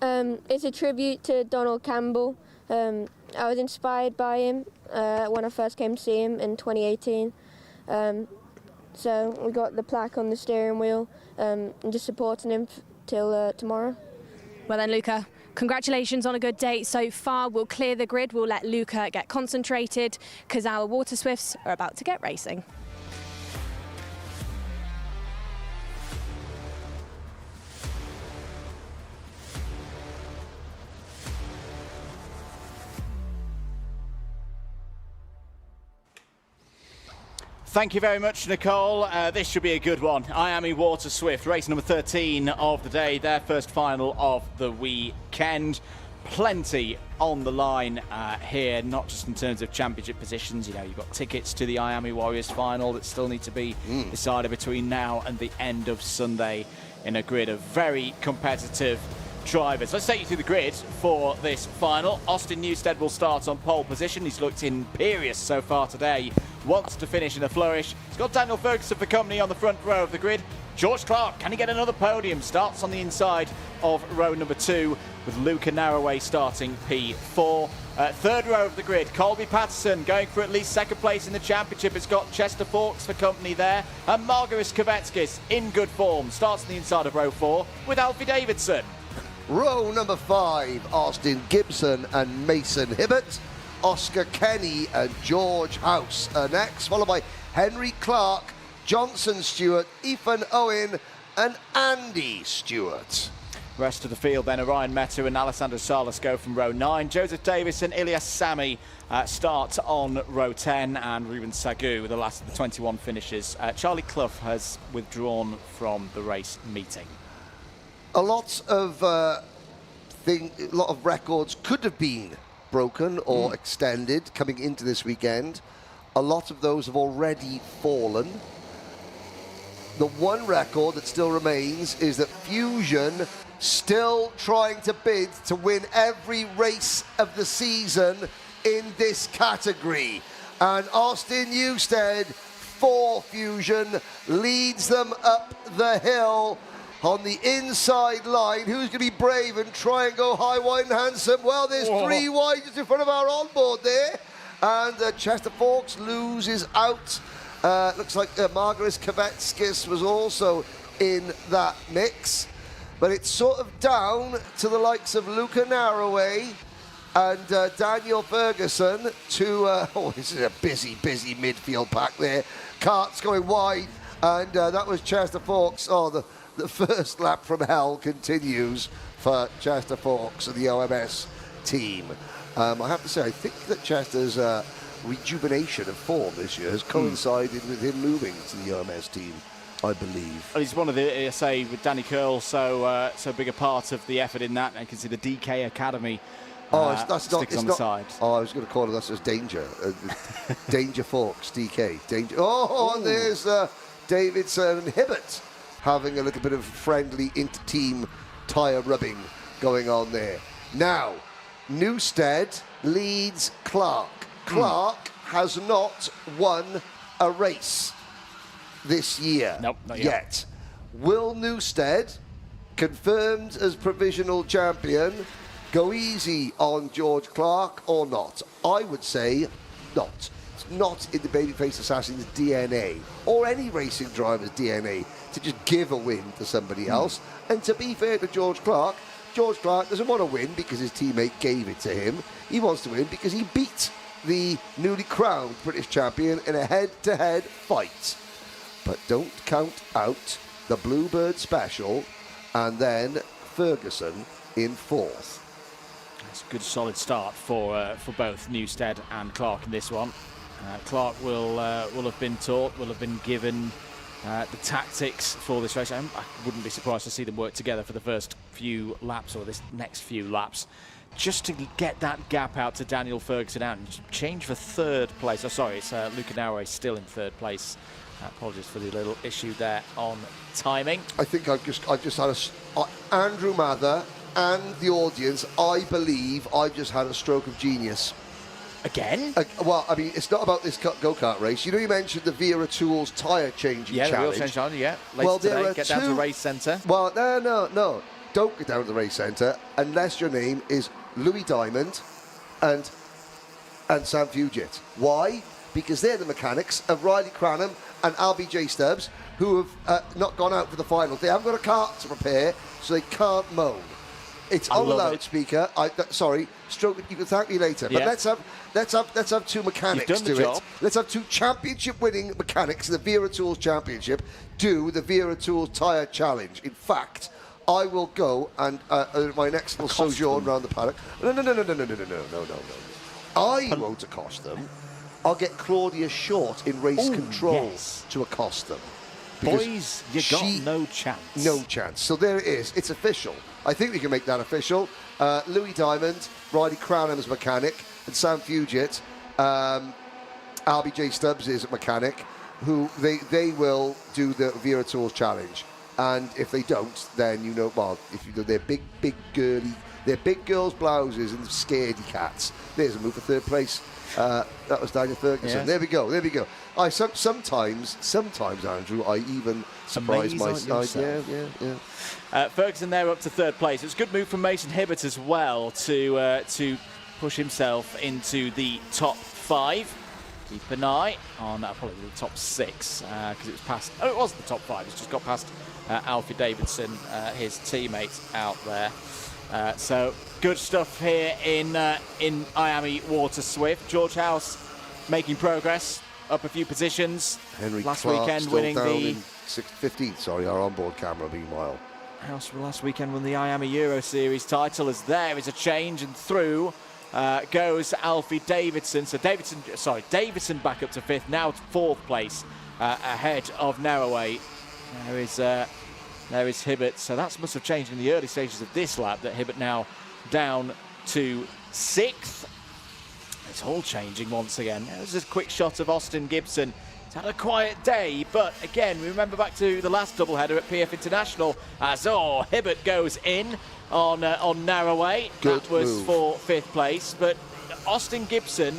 It's a tribute to Donald Campbell. I was inspired by him when I first came to see him in 2018. So we got the plaque on the steering wheel and just supporting him till tomorrow. Well then, Luca, congratulations on a good day so far. We'll clear the grid. We'll let Luca get concentrated because our Waterswifts are about to get racing. Thank you very much, Nicole. This should be a good one. IAME Waterswift, race number 13 of the day, their first final of the weekend. Plenty on the line here, not just in terms of championship positions. You know, you've got tickets to the IAME Warriors final that still need to be decided between now and the end of Sunday in a grid of very competitive drivers. Let's take you through the grid for this final. Austin Newstead will start on pole position. He's looked imperious so far today. Wants to finish in a flourish. He's got Daniel Ferguson for company on the front row of the grid. George Clark, can he get another podium? Starts on the inside of row number 2 with Luca Narroway starting P4. Third row of the grid, Colby Patterson going for at least second place in the championship. It's got Chester Fawkes for company there. And Margaris Kovetskis in good form. Starts on the inside of row 4 with Alfie Davidson. Row number 5, Austin Gibson and Mason Hibbert. Oscar Kenny and George House are next, followed by Henry Clark, Johnson Stewart, Ethan Owen and Andy Stewart. Rest of the field then, Orion Meta and Alessandro Salas go from row 9. Joseph Davis and Ilias Sami start on row 10, and Ruben Sagu, the last of the 21 finishes. Charlie Clough has withdrawn from the race meeting. A lot of records could have been broken or extended coming into this weekend. A lot of those have already fallen. The one record that still remains is that Fusion still trying to bid to win every race of the season in this category. And Austin Newstead for Fusion leads them up the hill on the inside line. Who's going to be brave and try and go high, wide and handsome? Well, there's 3 wide just in front of our onboard there. And Chester Fawkes loses out. Looks like Margaris Kovetskis was also in that mix. But it's sort of down to the likes of Luca Narroway and Daniel Ferguson to... this is a busy midfield pack there. Kart's going wide, and that was Chester Fawkes. The first lap from hell continues for Chester Fawkes and the OMS team. I have to say, I think that Chester's rejuvenation of form this year has coincided with him moving to the OMS team, I believe. Well, he's one of the, say, with Danny Curl, so big a part of the effort in that. I can see the DK Academy that's not, on the side. Oh, I was going to call it, that's just Danger. Danger Fawkes, DK. Danger. Oh, and there's Davidson and Hibbert having a little bit of friendly inter-team tyre rubbing going on there. Now, Newstead leads Clark. Clark has not won a race this year. Nope, not yet. Will Newstead, confirmed as provisional champion, go easy on George Clark or not? I would say not. It's not in the Babyface Assassin's DNA or any racing driver's DNA to just give a win to somebody else. And to be fair to George Clark doesn't want to win because his teammate gave it to him. He wants to win because he beat the newly crowned British champion in a head-to-head fight. But don't count out the Bluebird Special and then Ferguson in 4th. It's a good solid start for both Newstead and Clark in this one. Clark will have been taught, will have been given the tactics for this race. I wouldn't be surprised to see them work together for the first few laps or this next few laps, just to get that gap out to Daniel Ferguson out and change for 3rd place. Oh, sorry, it's Luca Narroway still in 3rd place. Apologies for the little issue there on timing. I think I've just had Andrew Mather and the audience, I believe I've just had a stroke of genius. Again? Well, I mean, it's not about this go-kart race. You know, you mentioned the Wera Tools tyre changing challenge. Yeah, the wheel change challenge, yeah. Later today, get down to the race centre. Well, no. Don't get down to the race centre unless your name is Louis Diamond and Sam Fugit. Why? Because they're the mechanics of Riley Cranham and Albie J. Stubbs, who have not gone out for the final. They haven't got a kart to prepare, so they can't moan. It's on the loudspeaker. Stroke. You can thank me later. Yeah. But let's have 2 mechanics do it. Let's have 2 championship-winning mechanics in the Wera Tools Championship do the Wera Tools Tyre Challenge. In fact, I will go and my next little sojourn around the paddock. No. I won't accost them. I'll get Claudia Short in race control to accost them. Because Boys, you got no chance. No chance. So there it is. It's official. I think we can make that official. Louis Diamond, Riley Cranham's mechanic, and Sam Fugit, Albie J. Stubbs is a mechanic, who they will do the Vera Tours challenge. And if they don't, then you know, well, if you do, they're big girly, they're big girls' blouses and scaredy cats. There's a move for third place. That was Daniel Ferguson. Yes. There we go. Sometimes, Andrew, I even surprise myself. Yeah. Ferguson there up to third place. It was a good move from Mason Hibbert as well to push himself into the top 5. Keep an eye on probably the top 6 because it was past. Oh, it wasn't the top 5. It's just got past Alfie Davidson, his teammate out there. So good stuff here in IAME Waterswift. George House making progress, up a few positions. Henry last Clark weekend still winning down the in 15th. Sorry, our onboard camera meanwhile. House last weekend won the IAME Euro Series title. As there is a change, and through goes Alfie Davidson. So Davidson back up to 5th, now to 4th place, ahead of Narroway. There is Hibbert. So that must have changed in the early stages of this lap, that Hibbert now down to 6th. It's all changing once again. There's a quick shot of Austin Gibson. He's had a quiet day, but again, we remember back to the last doubleheader at PF International as Hibbert goes in on Narroway. That was move for 5th place, but Austin Gibson,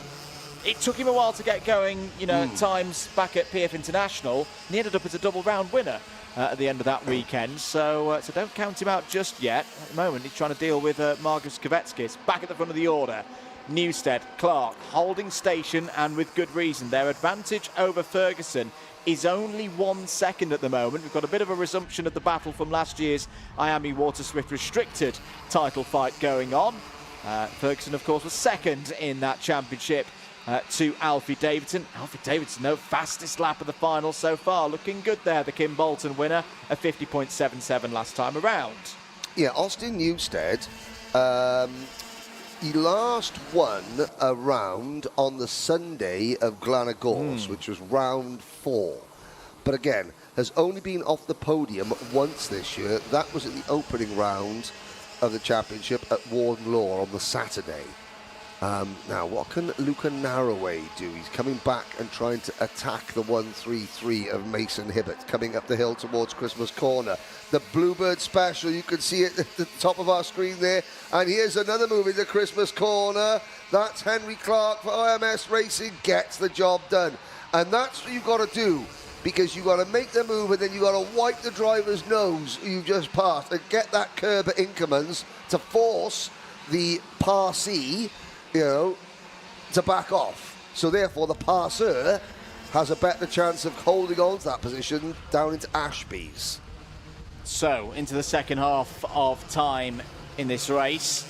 it took him a while to get going, times back at PF International, and he ended up as a double round winner at the end of that weekend. So don't count him out just yet. At the moment, he's trying to deal with Margus Kvetskis back at the front of the order. Newstead, Clark holding station, and with good reason. Their advantage over Ferguson is only 1 second at the moment. We've got a bit of a resumption of the battle from last year's IAME Waterswift restricted title fight going on. Ferguson, of course, was second in that championship to Alfie Davidson. Alfie Davidson, no fastest lap of the final so far. Looking good there, the Kim Bolton winner, a 50.77 last time around. Yeah, Austin Newstead, he last won a round on the Sunday of Glenagors, which was round 4. But again, has only been off the podium once this year. That was at the opening round of the championship at Warden Law on the Saturday. Now, what can Luca Narroway do? He's coming back and trying to attack the 133 of Mason Hibbert, coming up the hill towards Christmas Corner. The Bluebird Special, you can see it at the top of our screen there. And here's another move into Christmas Corner. That's Henry Clark for OMS Racing, gets the job done. And that's what you've got to do, because you've got to make the move and then you've got to wipe the driver's nose you've just passed and get that curb at Inkermans to force the passee, to back off. So therefore the passer has a better chance of holding on to that position down into Ashby's. So into the second half of time in this race.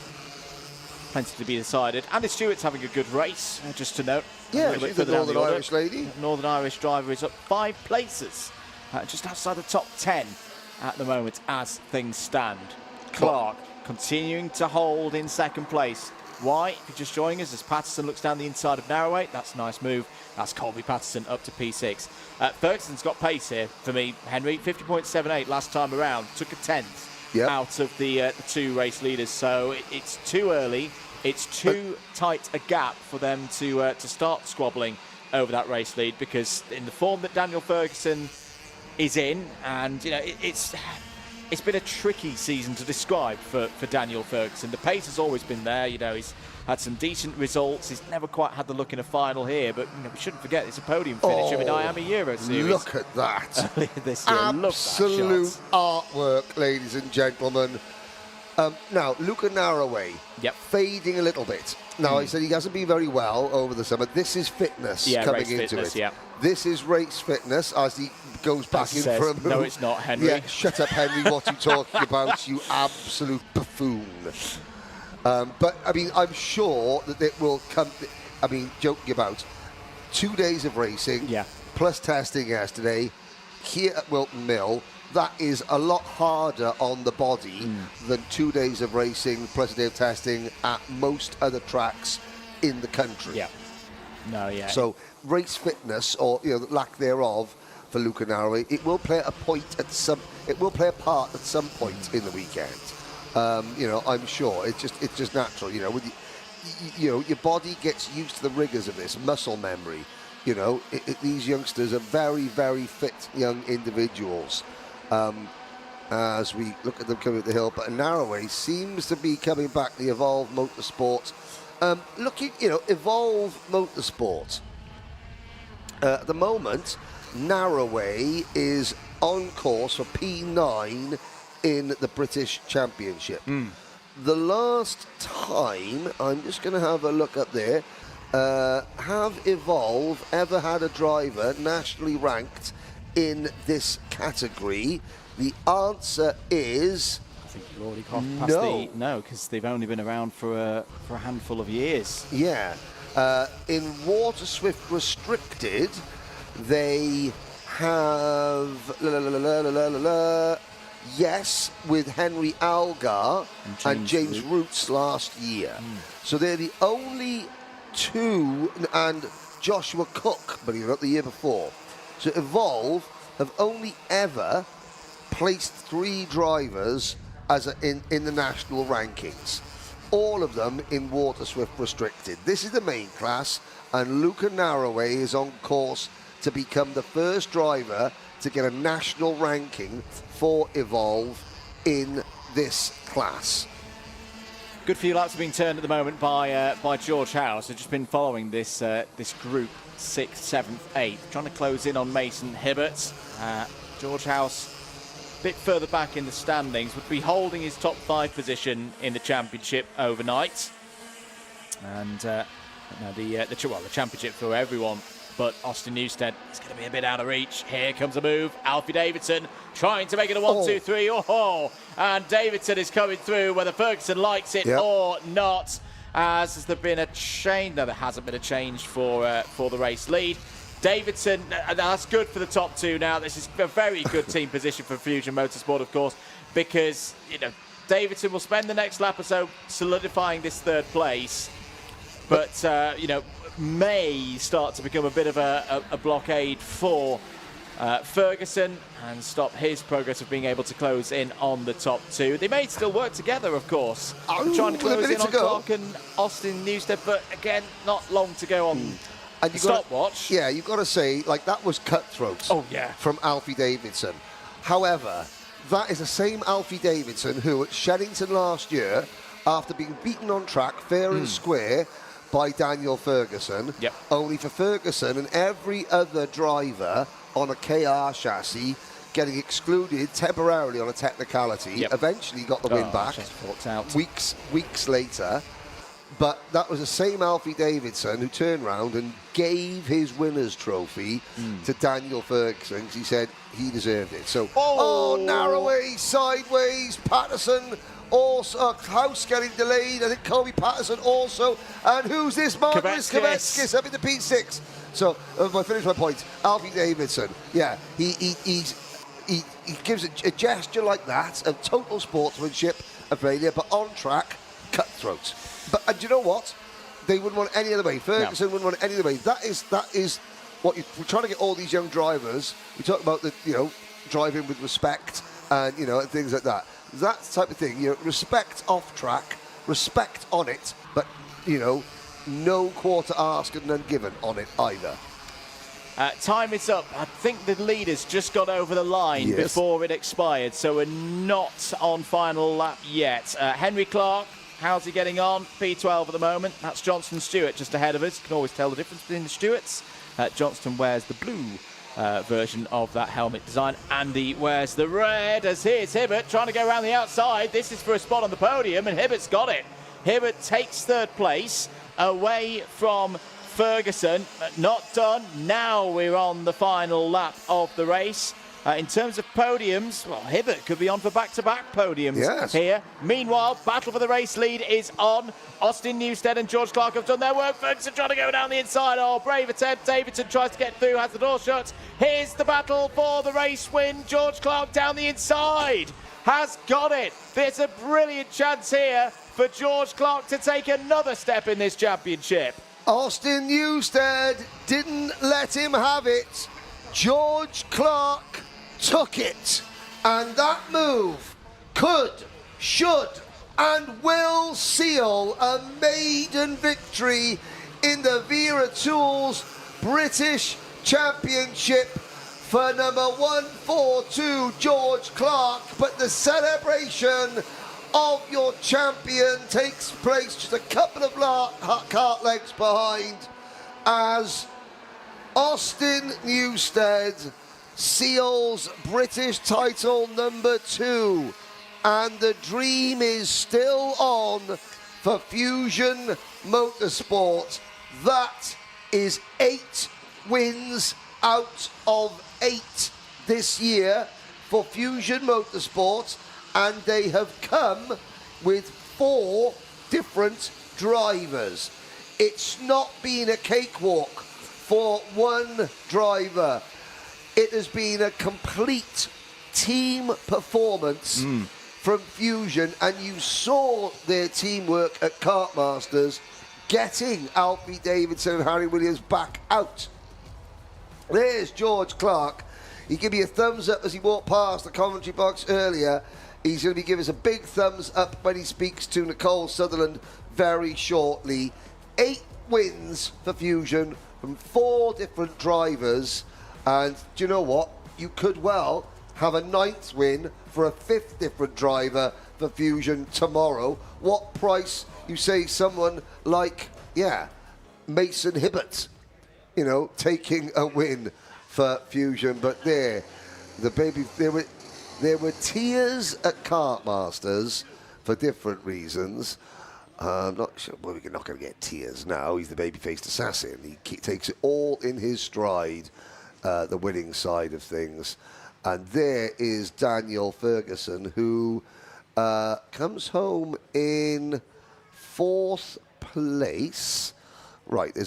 Plenty to be decided. Andy Stewart's having a good race, just to note. Yeah, she's a Northern Irish lady. Northern Irish driver is up 5 places, just outside the top 10 at the moment as things stand. Clark continuing to hold in second place. Why? If you're just joining us, as Patterson looks down the inside of Narroway, that's a nice move. That's Colby Patterson up to P6. Ferguson's got pace here for me, Henry. 50.78 last time around. Took a 10th out of the 2 race leaders. So it's too early. It's too tight a gap for them to start squabbling over that race lead, because in the form that Daniel Ferguson is in, and it's been a tricky season to describe for Daniel Ferguson. The pace has always been there. He's had some decent results. He's never quite had the look in a final here, but we shouldn't forget it's a podium finisher in IAME Euro Series. Look at that. Earlier this year. Absolute artwork, ladies and gentlemen. Now, Luca Narroway, fading a little bit. Now, he said he hasn't been very well over the summer. This is fitness coming into it. This is race fitness as he goes back in for a move. No, it's not, Henry. Yeah, shut up, Henry. What are you talking about, you absolute buffoon? But, I'm sure that it will come... joking about 2 days of racing, plus testing yesterday, here at Wilton Mill. That is a lot harder on the body than 2 days of racing plus a day of testing at most other tracks in the country. No, yeah. So race fitness, or lack thereof, for Luca Narroway, it will play a part at some point in the weekend. I'm sure it's just natural. With your body gets used to the rigors of this muscle memory. These youngsters are very, very fit young individuals. As we look at them coming up the hill, but Narroway seems to be coming back. The Evolve Motorsport, Evolve Motorsport. At the moment, Narroway is on course for P9 in the British Championship. The last time, I'm just going to have a look up there, have Evolve ever had a driver nationally ranked in this category? The answer is... I think you've already passed no, because they've only been around for a handful of years. Yeah. In Waterswift Restricted, they have... Yes, with Henry Algar and James Roots last year. So they're the only two, and Joshua Cook, but he was not the year before. So Evolve have only ever placed 3 drivers in the national rankings. All of them in Waterswift Restricted. This is the main class, and Luca Narroway is on course to become the first driver to get a national ranking for Evolve in this class. Good few laps are being turned at the moment by George House. I've just been following this group 6th, 7th, 8th, trying to close in on Mason Hibbert. George House, a bit further back in the standings, would be holding his top 5 position in the championship overnight. And the championship for everyone. But Austin Newstead is going to be a bit out of reach. Here comes a move. Alfie Davidson trying to make it a 1-2-3. Oh, and Davidson is coming through whether Ferguson likes it or not. As has there been a change? No, there hasn't been a change for the race lead. Davidson, that's good for the top 2 now. This is a very good team position for Fusion Motorsport, of course, because Davidson will spend the next lap or so solidifying this 3rd place. But may start to become a bit of a blockade for Ferguson and stop his progress of being able to close in on the top 2. They may still work together, of course. Trying to close in on Clark and Austin Newstead, but again, not long to go on the stopwatch. Yeah, you've got to say, that was cutthroat from Alfie Davidson. However, that is the same Alfie Davidson who at Sheddington last year, after being beaten on track fair and square by Daniel Ferguson, only for Ferguson and every other driver on a KR chassis getting excluded temporarily on a technicality, eventually got the win back weeks later. But that was the same Alfie Davidson who turned round and gave his winner's trophy to Daniel Ferguson because he said he deserved it. So, Narroway, sideways, Patterson, also House getting delayed. I think Kobe Patterson also. And who's this? Marcus Kvetskis up in the P6. So, I finish my point. Alfie Davidson, he gives a gesture like that of total sportsmanship of failure, but on track, cutthroat. But do you know what? They wouldn't want any other way. Ferguson wouldn't want any other way. That is what we're trying to get all these young drivers. We talk about driving with respect and and things like that. That type of thing. Respect off track, respect on it, but no quarter asked and none given on it either. Time is up. I think the leaders just got over the line before it expired, so we're not on final lap yet. Henry Clark. How's he getting on? P12 at the moment. That's Johnston Stewart just ahead of us. You can always tell the difference between the Stewarts. Johnston wears the blue version of that helmet design. Andy wears the red, as here's Hibbert trying to go around the outside. This is for a spot on the podium, and Hibbert's got it. Hibbert takes 3rd place away from Ferguson. Not done. Now we're on the final lap of the race. In terms of podiums, well, Hibbert could be on for back-to-back podiums here. Meanwhile, battle for the race lead is on. Austin Newstead and George Clark have done their work. Ferguson trying to go down the inside. Oh, brave attempt. Davidson tries to get through, has the door shut. Here's the battle for the race win. George Clark down the inside has got it. There's a brilliant chance here for George Clark to take another step in this championship. Austin Newstead didn't let him have it. George Clark took it. And that move could, should, and will seal a maiden victory in the Wera Tools British Championship for number 142, George Clark. But the celebration of your champion takes place just a couple of cart lengths behind as Austin Newstead seals British title number 2. And the dream is still on for Fusion Motorsport. That is 8 wins out of 8 this year for Fusion Motorsport, and they have come with 4 different drivers. It's not been a cakewalk for one driver. It has been a complete team performance from Fusion, and you saw their teamwork at Kartmasters getting Alfie Davidson and Harry Williams back out. There's George Clark. He gave me a thumbs up as he walked past the commentary box earlier. He's going to be giving us a big thumbs up when he speaks to Nicole Sutherland very shortly. 8 wins for Fusion from 4 different drivers. And do you know what? You could well have a 9th win for a 5th different driver for Fusion tomorrow. What price you say someone like, Mason Hibbert, you know, taking a win for Fusion. But there were tears at Kartmasters for different reasons. I'm not sure. Well, we're not going to get tears now. He's the baby-faced assassin. He takes it all in his stride, the winning side of things. And there is Daniel Ferguson, who comes home in 4th place. Right,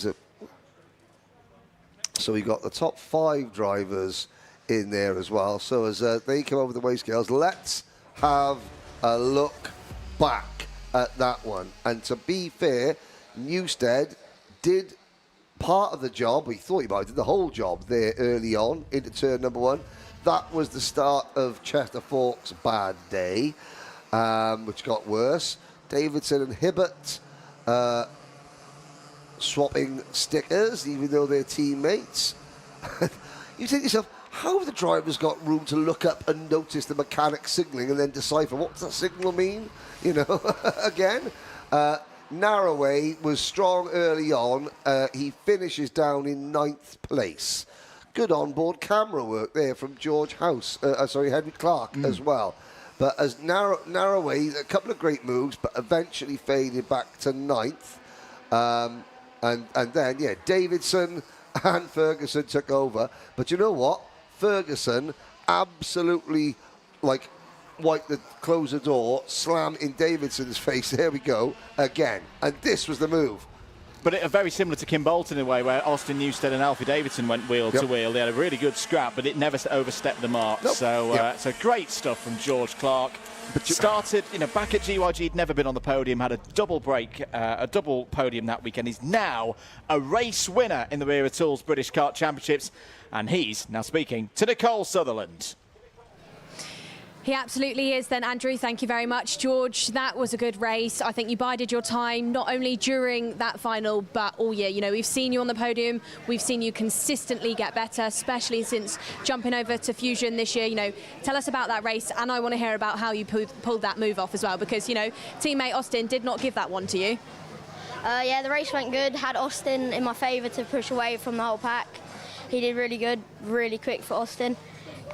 so we got the top 5 drivers in there as well. So as they come over the weigh scales, let's have a look back at that one. And to be fair, Newstead did part of the job. We thought he might have did the whole job there early on into turn number 1. That was the start of Chester Fork's bad day, which got worse. Davidson and Hibbert swapping stickers, even though they're teammates. You think to yourself, how have the drivers got room to look up and notice the mechanic signalling and then decipher what does that signal mean? You know, again. Narroway was strong early on. He finishes down in 9th place. Good onboard camera work there from George Henry Clark as well. But as Narroway, a couple of great moves, but eventually faded back to 9th. And then, Davidson and Ferguson took over. But you know what? Ferguson absolutely, close the door, slam in Davidson's face. There we go, again. And this was the move. But very similar to Kim Bolton in a way, where Austin Newstead and Alfie Davidson went wheel to wheel. They had a really good scrap, but it never overstepped the mark. Nope. So great stuff from George Clark. Started, back at GYG, he'd never been on the podium, had a double break, a double podium that weekend. He's now a race winner in the Wera Tools British Kart Championships, and he's now speaking to Nicole Sutherland. He absolutely is then, Andrew. Thank you very much. George, that was a good race. I think you bided your time, not only during that final, but all year. We've seen you on the podium. We've seen you consistently get better, especially since jumping over to Fusion this year. Tell us about that race, and I want to hear about how you pulled that move off as well, because, teammate Austin did not give that one to you. The race went good. Had Austin in my favour to push away from the whole pack. He did really good, really quick for Austin.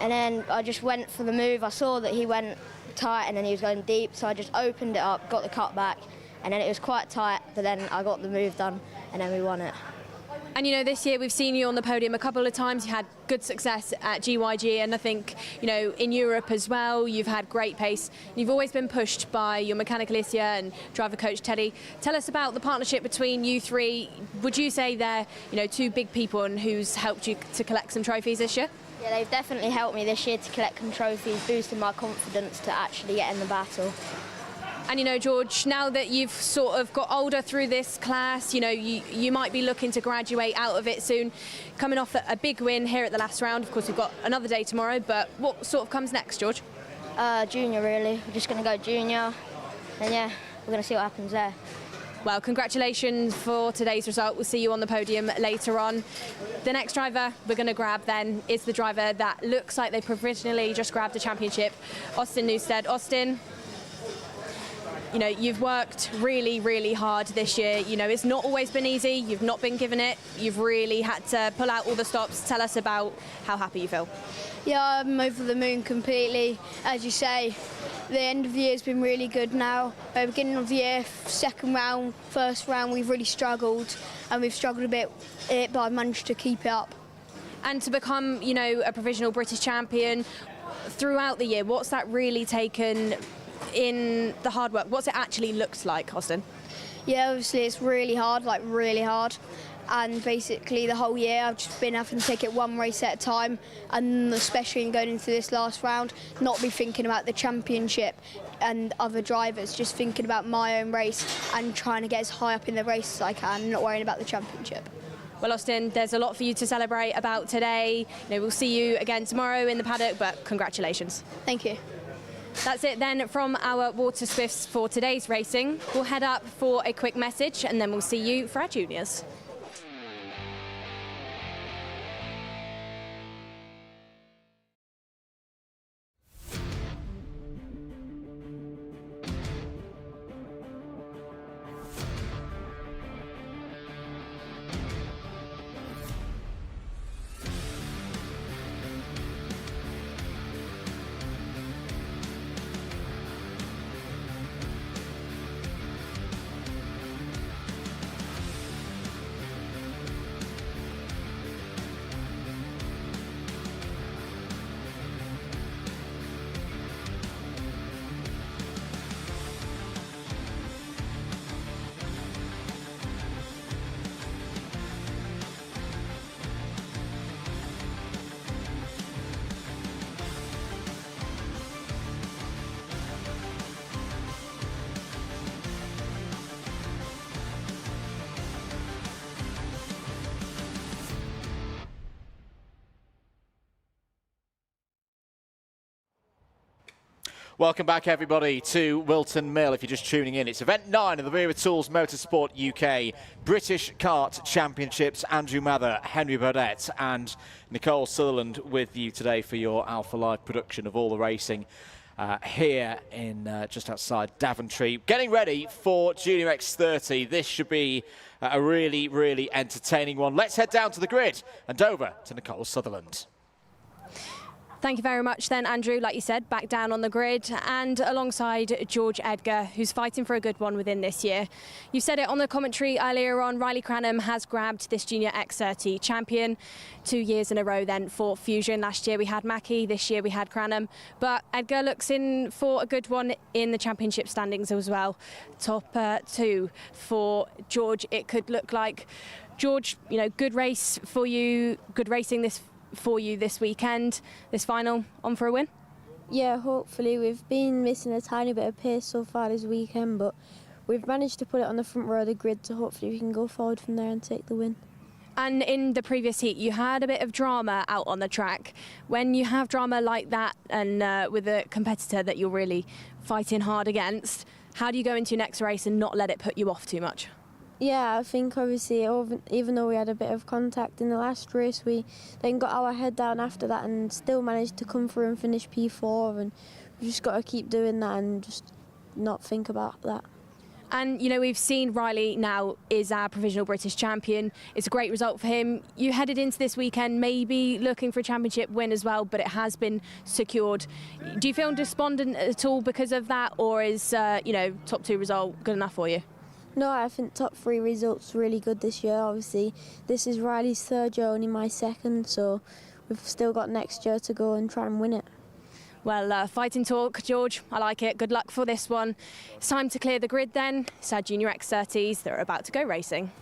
And then I just went for the move. I saw that he went tight and then he was going deep, so I just opened it up, got the cut back, and then it was quite tight, but then I got the move done, and then we won it. And this year we've seen you on the podium a couple of times. You had good success at GYG, and I think, in Europe as well, you've had great pace. You've always been pushed by your mechanic Alicia and driver coach Teddy. Tell us about the partnership between you three. Would you say they're, 2 big people and who's helped you to collect some trophies this year? Yeah, they've definitely helped me this year to collect some trophies, boosting my confidence to actually get in the battle. And you know, George, now that you've sort of got older through this class, you know, you might be looking to graduate out of it soon. Coming off a big win here at the last round. Of course, we've got another day tomorrow, but what sort of comes next, George? Junior, really. We're just going to go junior, and yeah, we're going to see what happens there. Well, congratulations for today's result. We'll see you on the podium later on. The next driver we're going to grab then is the driver that looks like they provisionally just grabbed the championship, Austin Newstead. Austin, you know, you've worked really, really hard this year. You know, it's not always been easy. You've not been given it. You've really had to pull out all the stops. Tell us about how happy you feel. Yeah, I'm over the moon completely. As you say, the end of the year has been really good now. Beginning of the year, second round, first round, we've really struggled, and we've struggled a bit, but I managed to keep it up. And to become, you know, a provisional British champion throughout the year, what's that really taken in the hard work? What's it actually looks like, Austin? Yeah, obviously it's really hard, like really hard. And basically the whole year I've just been having to take it one race at a time, and especially in going into this last round, not be thinking about the championship and other drivers, just thinking about my own race and trying to get as high up in the race as I can, not worrying about the championship. Well, Austin, there's a lot for you to celebrate about today. You know, we'll see you again tomorrow in the paddock, but congratulations. Thank you. That's it then from our Waterswifts for today's racing. We'll head up for a quick message and then we'll see you for our juniors. Welcome back, everybody, to Whilton Mill. If you're just tuning in, it's event 9 of the Wera Tools Motorsport UK British Kart Championships. Andrew Mather, Henry Burdett and Nicole Sutherland with you today for your Alpha Live production of all the racing here in just outside Daventry. Getting ready for Junior X30. This should be a really, really entertaining one. Let's head down to the grid and over to Nicole Sutherland. Thank you very much then, Andrew. Like you said, back down on the grid and alongside George Edgar, who's fighting for a good one within this year. You said it on the commentary earlier on, Riley Cranham has grabbed this Junior X30 champion 2 years in a row then for Fusion. Last year we had Mackie, this year we had Cranham. But Edgar looks in for a good one in the championship standings as well. Top 2 for George, it could look like. George, you know, good race for you, good racing for you this weekend, this final, on for a win? Yeah, hopefully. We've been missing a tiny bit of pace so far this weekend, but we've managed to put it on the front row of the grid, so hopefully we can go forward from there and take the win. And in the previous heat, you had a bit of drama out on the track. When you have drama like that and with a competitor that you're really fighting hard against, how do you go into your next race and not let it put you off too much? Yeah, I think obviously even though we had a bit of contact in the last race, we then got our head down after that and still managed to come through and finish P4, and we've just got to keep doing that and just not think about that. And, you know, we've seen Riley now is our provisional British champion. It's a great result for him. You headed into this weekend maybe looking for a championship win as well, but it has been secured. Do you feel despondent at all because of that, or is, you know, top 2 result good enough for you? No, I think top 3 results really good this year. Obviously, this is Riley's 3rd year, only my 2nd, so we've still got next year to go and try and win it. Well, fighting talk, George. I like it. Good luck for this one. It's time to clear the grid then. It's our Junior X30s that are about to go racing.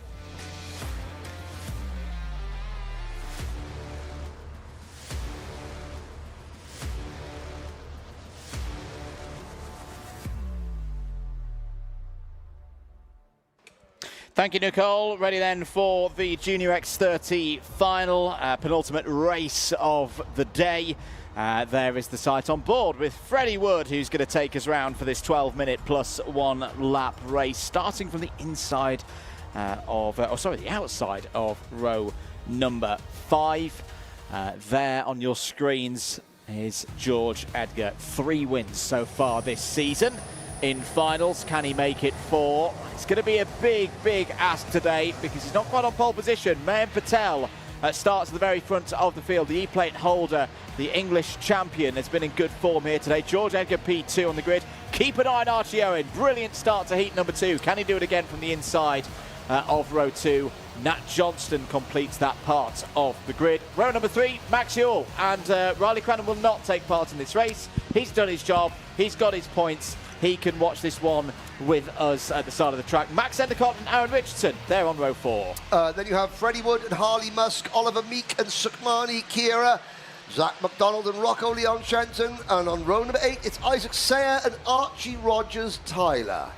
Thank you, Nicole. Ready then for the Junior X30 final, penultimate race of the day. There is the site on board with Freddie Wood, who's going to take us round for this 12-minute plus 1 lap race, starting from the inside the outside of row number 5. There on your screens is George Edgar. 3 wins so far this season. In finals, can he make it 4? It's going to be a big ask today because he's not quite on pole position. Mayan Patel starts at the very front of the field. The E-plate holder, the English champion, has been in good form here today. George Edgar P2 on the grid. Keep an eye on Archie Owen. Brilliant start to heat number 2. Can he do it again from the inside of row 2? Nat Johnston completes that part of the grid. Row number 3, Max Ewell. And Riley Cranham will not take part in this race. He's done his job. He's got his points. He can watch this one with us at the start of the track. Max Endicott and Aaron Richardson, they're on row 4. Then you have Freddie Wood and Harley Musk, Oliver Meek and Sukmani Kira, Zach McDonald and Rocco Leon Shenton. And on row number 8, it's Isaac Sayer and Archie Rogers Tyler.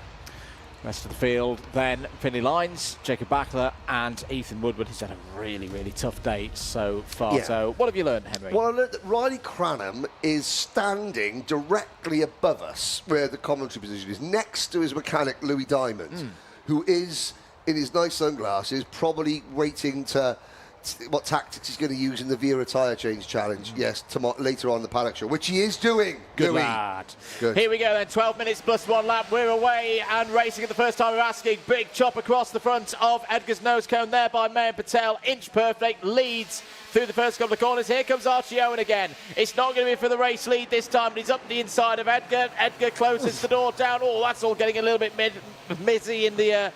Rest of the field, then Finley Lines, Jacob Backler and Ethan Woodward. He's had a really tough day so far. Yeah. So what have you learned, Henry? Well, I learned that Riley Cranham is standing directly above us where the commentary position is, next to his mechanic Louis Diamond, who is, in his nice sunglasses, probably waiting to what tactics he's going to use in the Wera tyre change challenge, yes, later on in the paddock show, which he is doing. Good Louis. lad. Good. Here we go then, 12 minutes plus 1 lap. We're away and racing at the first time of asking. Big chop across the front of Edgar's nose cone there by Mayan Patel. Inch perfect, leads through the first couple of corners. Here comes Archie Owen again. It's not going to be for the race lead this time, but he's up the inside of Edgar. Edgar closes the door down. Oh, that's all getting a little bit mizzy in the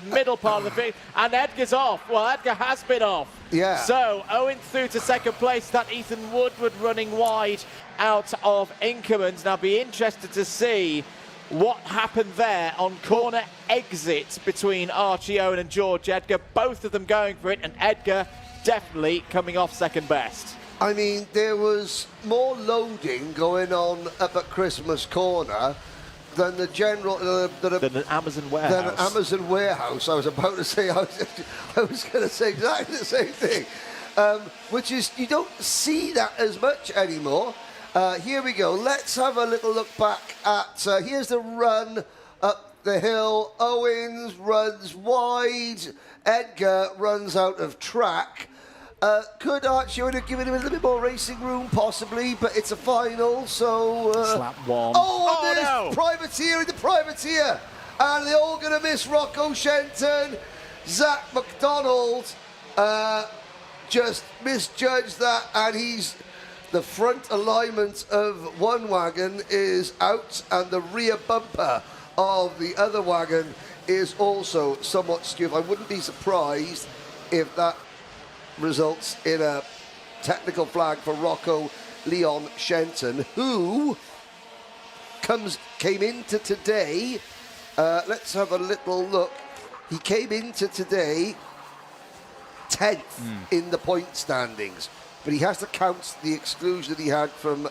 middle part of the field. And Edgar's off. Well, Edgar has been off. Yeah. So Owen through to second place. That Ethan Woodward running wide out of Inkermans. Now be interested to see what happened there on corner exit between Archie Owen and George Edgar. Both of them going for it, and Edgar definitely coming off second best. I mean, there was more loading going on up at Christmas Corner than the general than an Amazon warehouse. Than an Amazon warehouse. I was about to say. I was going to say exactly the same thing, which is you don't see that as much anymore. Here we go. Let's have a little look back at. Here's the run up the hill. Owens runs wide. Edgar runs out of track. Could Archie have given him a little bit more racing room, possibly, but it's a final, so... Slap one. Oh, there's Privateer in the Privateer! And they're all going to miss Rocco Shenton. Zach McDonald just misjudged that, and the front alignment of one wagon is out, and the rear bumper of the other wagon is also somewhat skewed. I wouldn't be surprised if that results in a technical flag for Rocco Leon Shenton, who came into today. Let's have a little look. He came into today 10th in the point standings, but he has to count the exclusion that he had from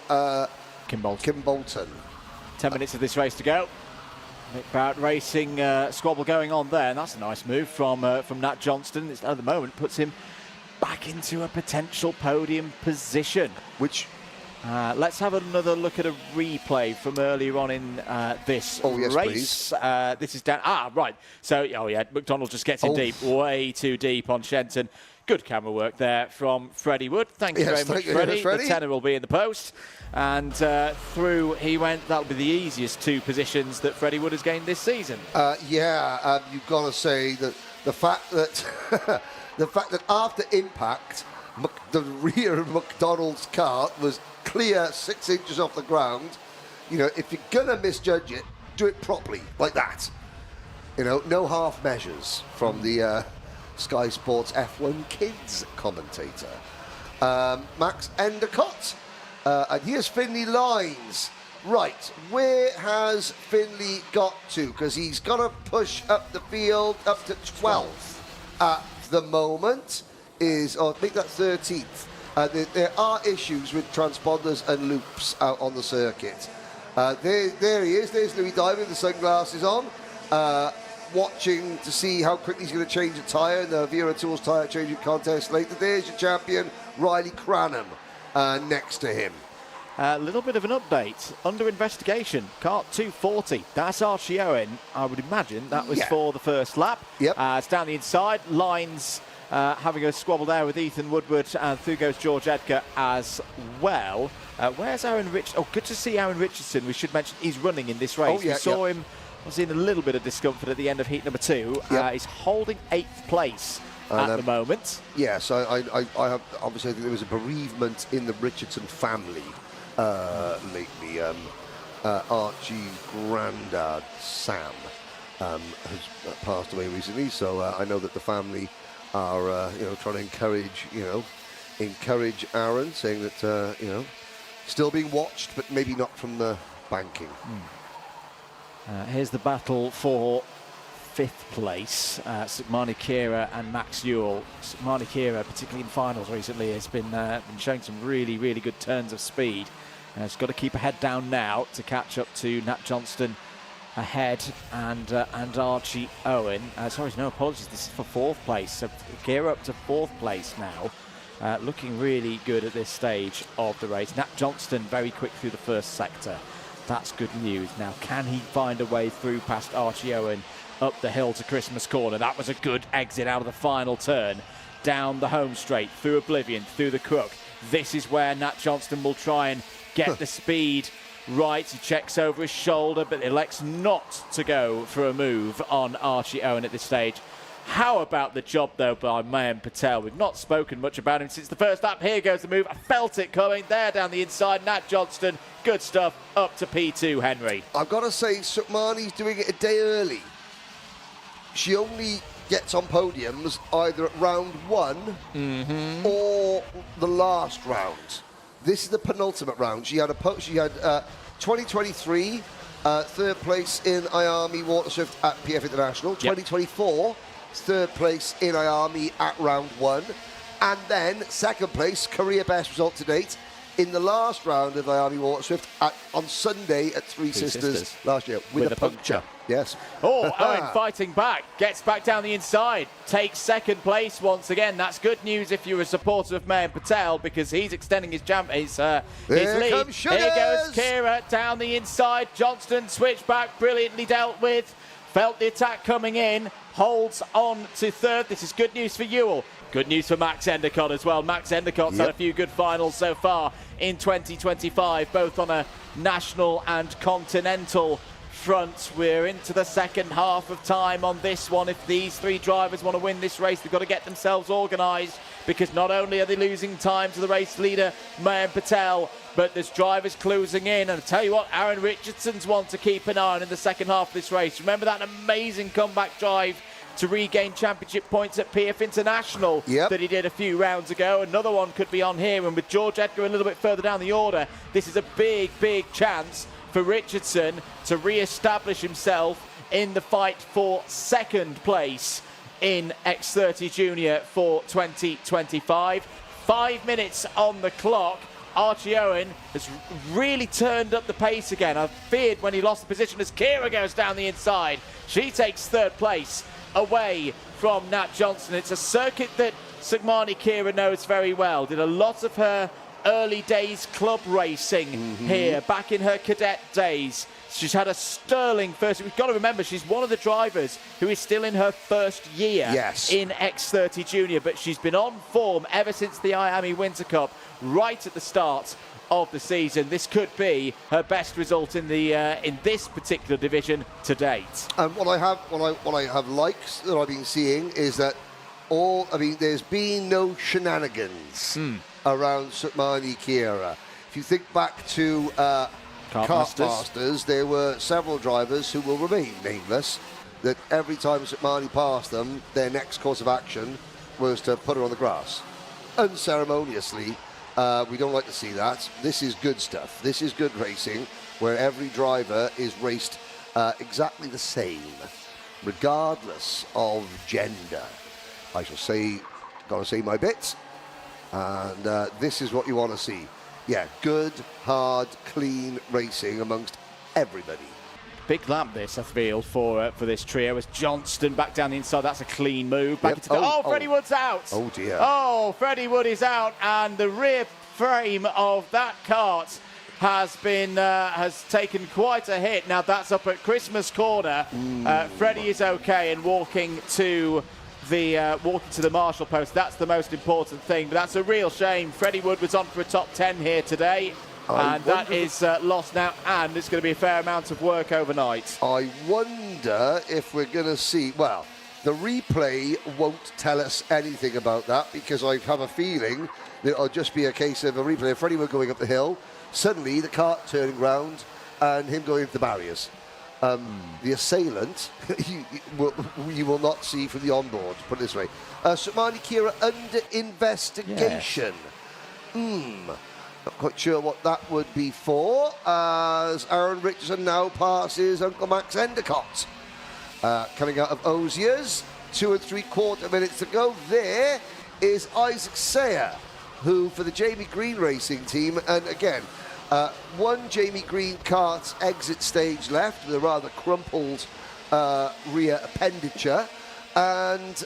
Kim Bolton. 10 minutes of this race to go. Nick Barrett racing squabble going on there, and that's a nice move from Nat Johnston. It's, at the moment, puts him back into a potential podium position. Which let's have another look at a replay from earlier on in this race. This is down. Right. So, McDonald just gets in deep, way too deep on Shenton. Good camera work there from Freddie Wood. Thanks very much, Freddie. The tenor will be in the post. And through he went. That'll be the easiest 2 positions that Freddie Wood has gained this season. You've got to say that the fact that after impact, the rear of McDonald's cart was clear 6 inches off the ground. You know, if you're going to misjudge it, do it properly, like that. You know, no half measures from the Sky Sports F1 Kids commentator. Max Endicott. And here's Finley Lines. Right, where has Finley got to? Because he's got to push up the field up to 12th at the moment. I think that's 13th. There are issues with transponders and loops out on the circuit. There he is. There's Louis Diamond with the sunglasses on. watching to see how quickly he's going to change a tyre in the Wera Tools tyre changing contest later. There's your champion, Riley Cranham, next to him. A little bit of an update. Under investigation, Kart 240. That's Archie Owen. I would imagine that was for the first lap. Yep. It's down the inside. Lines having a squabble there with Ethan Woodward, and through goes George Edgar as well. Where's Aaron Richardson? Oh, good to see Aaron Richardson. We should mention he's running in this race. We saw him, was in a little bit of discomfort at the end of heat number 2. He's holding 8th place at the moment. Yes, I have, obviously I think there was a bereavement in the Richardson family lately. Archie's granddad, Sam, has passed away recently, so I know that the family are, trying to encourage Aaron, saying that, still being watched, but maybe not from the banking. Here's the battle for 5th place. Sukmani Kira and Max Ewell. Sukmani Kira, particularly in finals recently, has been showing some really, really good turns of speed. He's got to keep a head down now to catch up to Nat Johnston ahead and Archie Owen. Sorry, no apologies. This is for 4th place. So Kira up to 4th place now. Looking really good at this stage of the race. Nat Johnston very quick through the first sector. That's good news. Now, can he find a way through past Archie Owen up the hill to Christmas Corner? That was a good exit out of the final turn. Down the home straight, through Oblivion, through the crook. This is where Nat Johnston will try and get the speed right. He checks over his shoulder, but elects not to go for a move on Archie Owen at this stage. How about the job, though, by Mayan Patel? We've not spoken much about him since the first lap. Here goes the move. I felt it coming. There down the inside. Nat Johnston, good stuff, up to P2, Henry. I've got to say, Sukmani's doing it a day early. She only gets on podiums either at round 1 or the last round. This is the penultimate round. She had 2023 third place in IAME Waterswift at PF International. 2024 third place in IAME at round 1, and then second place, career best result to date in the last round of IAME Waterswift on Sunday at Three Sisters last year with a puncture. Yes. Oh, Owen fighting back, gets back down the inside, takes second place once again. That's good news if you're a supporter of Mayan Patel, because he's extending his lead. Here goes Kira down the inside. Johnston switch back, brilliantly dealt with. Felt the attack coming in, holds on to 3rd. This is good news for Ewell. Good news for Max Endicott as well. Max Endicott's had a few good finals so far in 2025, both on a national and continental front. We're into the second half of time on this one. If these 3 drivers want to win this race, they've got to get themselves organised, because not only are they losing time to the race leader, Mayan Patel, but there's drivers closing in. And I tell you what, Aaron Richardson's one to keep an eye on in the second half of this race. Remember that amazing comeback drive to regain championship points at PF International that he did a few rounds ago? Another one could be on here, and with George Edgar a little bit further down the order, this is a big, big chance for Richardson to re-establish himself in the fight for second place in X30 Junior for 2025. 5 minutes on the clock. Archie Owen has really turned up the pace again. I feared when he lost the position as Kira goes down the inside. She takes 3rd place away from Nat Johnston. It's a circuit that Sukmani Kira knows very well. Did a lot of her early days club racing here, back in her cadet days. She's had a sterling first. We've got to remember, she's one of the drivers who is still in her first year in X30 Junior, but she's been on form ever since the IAME Winter Cup, right at the start of the season. This could be her best result in the in this particular division to date. And what I have liked that I've been seeing is that there's been no shenanigans around Sukmani Kira. If you think back to Kart Masters, there were several drivers who will remain nameless, that every time Sukmani passed them, their next course of action was to put her on the grass. Unceremoniously. We don't like to see that. This is good stuff. This is good racing, where every driver is raced exactly the same, regardless of gender. I shall say, gotta say my bit, and this is what you want to see. Yeah, good, hard, clean racing amongst everybody. Big lap this, I feel, for this trio. As Johnston back down the inside, that's a clean move. Back into the, Freddie Wood's out. Oh dear. Oh, Freddie Wood is out, and the rear frame of that kart has taken quite a hit. Now that's up at Christmas corner. Freddie is okay and walking to the marshal post. That's the most important thing. But that's a real shame. Freddie Wood was on for a top 10 here today. And that is lost now, and it's going to be a fair amount of work overnight. I wonder if we're going to see, well, the replay won't tell us anything about that, because I have a feeling that it'll just be a case of a replay of Freddie Wood going up the hill, suddenly the kart turning round and him going into the barriers. The assailant, you will not see from the onboard, put it this way. Sukmani Kira under investigation. Not quite sure what that would be for, as Aaron Richardson now passes Uncle Max Endicott. Coming out of Ozier's, 2 3/4 minutes to go. There is Isaac Sayer, who for the Jamie Green Racing team, and again, one Jamie Green kart's exit stage left with a rather crumpled rear appendature, and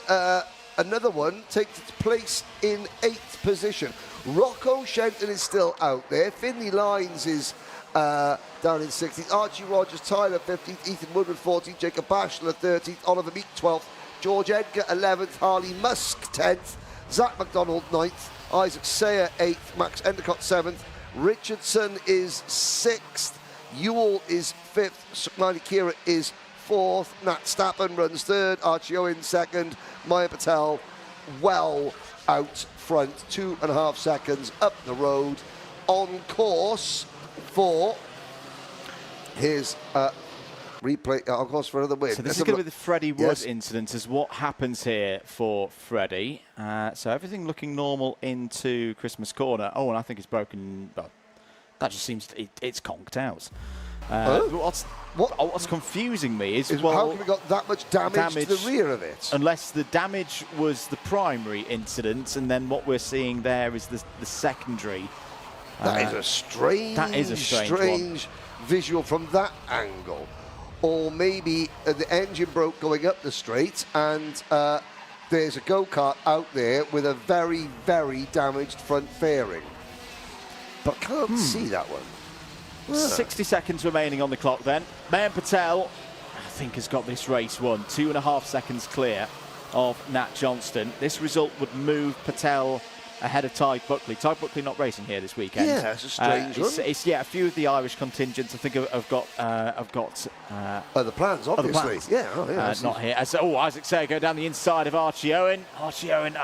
another one takes its place in 8th position. Rocco Shenton is still out there. Finley Lyons is down in 16th. Archie Rogers, Tyler 15th. Ethan Woodward 14th. Jacob Bachelor 13th. Oliver Meek 12th. George Edgar 11th. Harley Musk 10th. Zach McDonald 9th. Isaac Sayer 8th. Max Endicott 7th. Richardson is 6th. Ewell is 5th. Sukmani Kira is 4th. Nat Stappen runs 3rd. Archie Owen 2nd. Maya Patel well out front, 2.5 seconds up the road, on course for his replay, on course for another win. So this is going to be the Freddie Wood incident, is what happens here for Freddie. So everything looking normal into Christmas corner. Oh, and I think it's broken. Well, that just seems it's conked out. What's confusing me is well, how can we got that much damage to the rear of it? Unless the damage was the primary incident, and then what we're seeing there is the secondary. That is a strange visual from that angle. Or maybe the engine broke going up the straight, and there's a go-kart out there with a very, very damaged front fairing. But can't see that one. 60 seconds remaining on the clock then. Mayan Patel, I think, has got this race won. 2.5 seconds clear of Nat Johnston. This result would move Patel ahead of Ty Buckley. Ty Buckley not racing here this weekend. Yeah, it's a strange one. A few of the Irish contingents, I think, have got other plans, obviously. Other plans. Yeah, not here. Isaac Sayer go down the inside of Archie Owen. Archie Owen,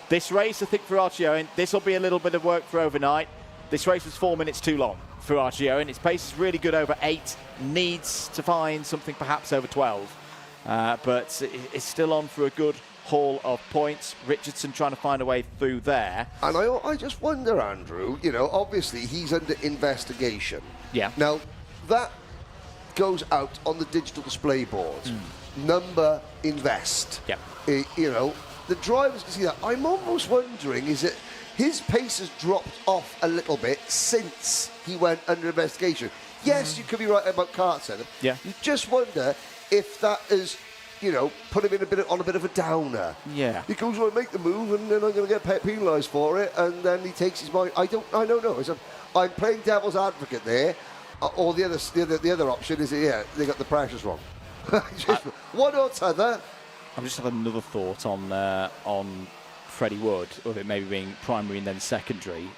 this race, I think, for Archie Owen, this will be a little bit of work for overnight. This race was 4 minutes too long for Archie Owen. His pace is really good over 8. Needs to find something perhaps over 12. But it's still on for a good haul of points. Richardson trying to find a way through there. And I just wonder, Andrew, obviously he's under investigation. Yeah. Now, that goes out on the digital display board. Number invest. Yeah. The drivers can see that. I'm almost wondering, is it his pace has dropped off a little bit since he went under investigation. Yes, you could be right about kart setup. Yeah. You just wonder if that is, put him in on a bit of a downer. Yeah. He goes, well, I make the move, and then I'm going to get penalised for it, and then he takes his mind. I don't know. I'm playing devil's advocate there, or the other option is, they got the pressures wrong. One or t'other. I'm just having another thought on Freddie Wood, with it maybe being primary and then secondary.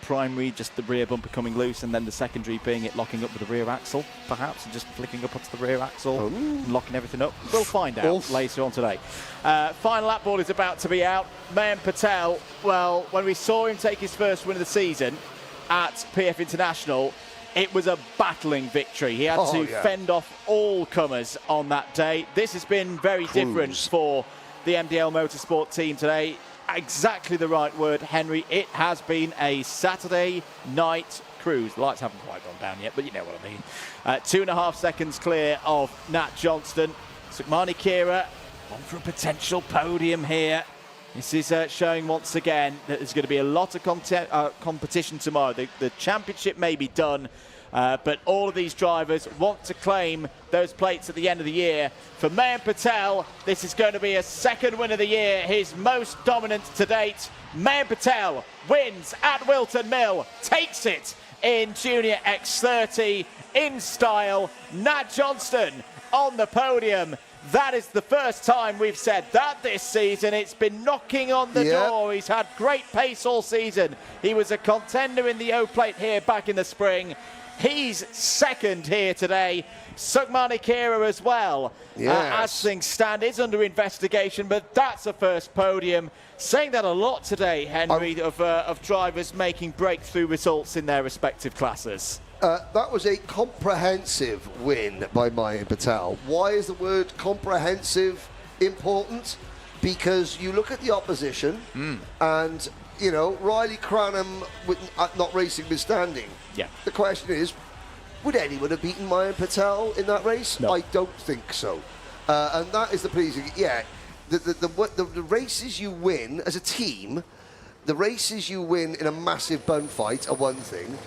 Primary, just the rear bumper coming loose, and then the secondary being it locking up with the rear axle, perhaps, and just flicking up onto the rear axle and locking everything up. We'll find out later on today. Final lap board is about to be out. Mayan Patel, well, when we saw him take his first win of the season at PF International, it was a battling victory. He had to fend off all comers on that day. This has been very different for the MDL Motorsport team today. Exactly the right word, Henry. It has been a Saturday night cruise. The lights haven't quite gone down yet, but you know what I mean. 2.5 seconds clear of Nat Johnston. Sukmani Kira on for a potential podium here. This is showing once again that there's going to be a lot of competition tomorrow. The championship may be done, But all of these drivers want to claim those plates at the end of the year. For Mayan Patel, this is going to be a second win of the year, his most dominant to date. Mayan Patel wins at Whilton Mill, takes it in Junior X30 in style. Nat Johnston on the podium. That is the first time we've said that this season. It's been knocking on the door. He's had great pace all season. He was a contender in the O-Plate here back in the spring. He's second here today. Sukmani Kira as well. As things stand, is under investigation, but that's a first podium. Saying that a lot today, Henry, of drivers making breakthrough results in their respective classes. That was a comprehensive win by Mayan Patel. Why is the word comprehensive important? Because you look at the opposition and, you know, Riley Cranham not racing but standing. Yeah. The question is, would anyone have beaten Mayan Patel in that race? No. I don't think so. And that is the pleasing. Yeah, the races you win as a team, the races you win in a massive bun fight are one thing.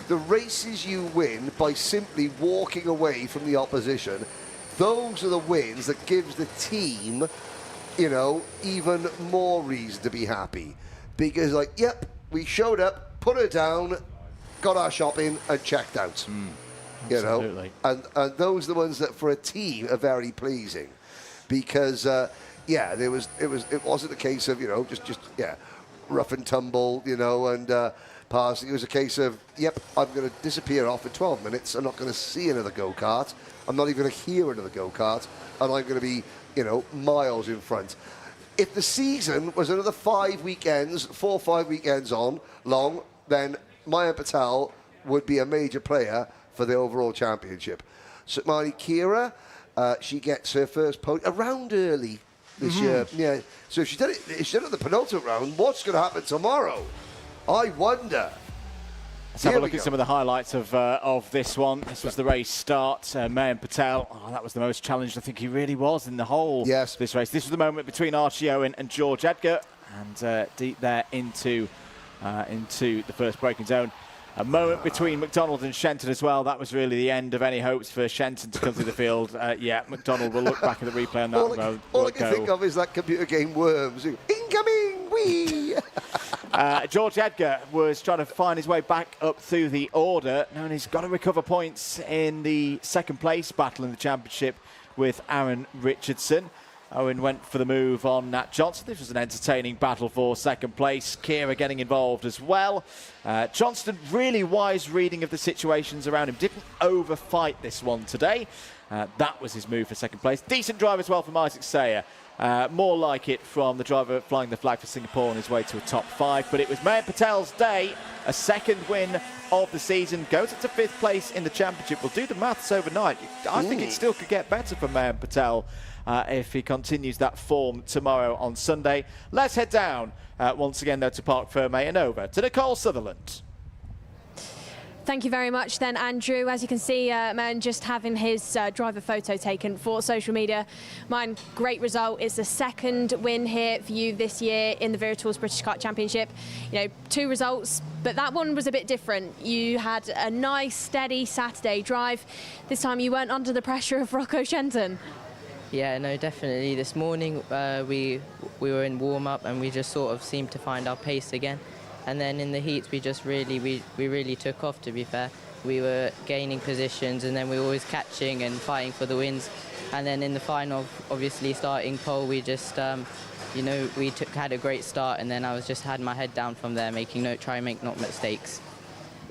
The races you win by simply walking away from the opposition, those are the wins that gives the team, you know, even more reason to be happy. Because, like, yep, we showed up, put her down, got our shopping and checked out. You know, and those are the ones that for a team are very pleasing, because yeah, it wasn't a case of, you know, just rough and tumble, you know, and passing. It was a case of, yep, I'm going to disappear off in 12 minutes. I'm not going to see another go-kart. I'm not even going to hear another go-kart, and I'm going to be, you know, miles in front. If the season was another 4 or 5 weekends long, then Mayan Patel would be a major player for the overall championship. Sukmani Kira, she gets her first podium around early this year. Yeah. So if she did it the penultimate round, what's going to happen tomorrow? I wonder. Let's have a look at some of the highlights of this one. This was the race start. Mayan Patel, that was the most challenged I think he really was in the whole this race. This was the moment between Archie Owen and George Edgar, and deep there into the first braking zone. A moment between McDonald and Shenton as well. That was really the end of any hopes for Shenton to come through the field. Yeah, McDonald will look back at the replay on that. All I can think of is that computer game Worms. Incoming, wee! George Edgar was trying to find his way back up through the order. Now, and he's got to recover points in the second place battle in the championship with Aaron Richardson. Owen went for the move on Nat Johnston. This was an entertaining battle for second place. Kira getting involved as well. Johnston, really wise reading of the situations around him. Didn't overfight this one today. That was his move for second place. Decent drive as well from Isaac Sayer. More like it from the driver flying the flag for Singapore on his way to a top 5. But it was Mayan Patel's day. A second win of the season. Goes up to 5th place in the championship. We'll do the maths overnight. I think it still could get better for Mayan Patel if he continues that form tomorrow on Sunday. Let's head down once again, though, to Parc Ferme and over to Nicole Sutherland. Thank you very much then, Andrew. As you can see, man just having his driver photo taken for social media. Mine, great result. It's the second win here for you this year in the Virtuals British Kart Championship. You know, 2 results, but that one was a bit different. You had a nice, steady Saturday drive. This time you weren't under the pressure of Rocco Shenton. Yeah, no, definitely. This morning we were in warm-up and we just sort of seemed to find our pace again. And then in the heats, we just really took off, to be fair. We were gaining positions and then we were always catching and fighting for the wins. And then in the final, obviously starting pole, we just, you know, had a great start, and then I was just had my head down from there, try and make no mistakes.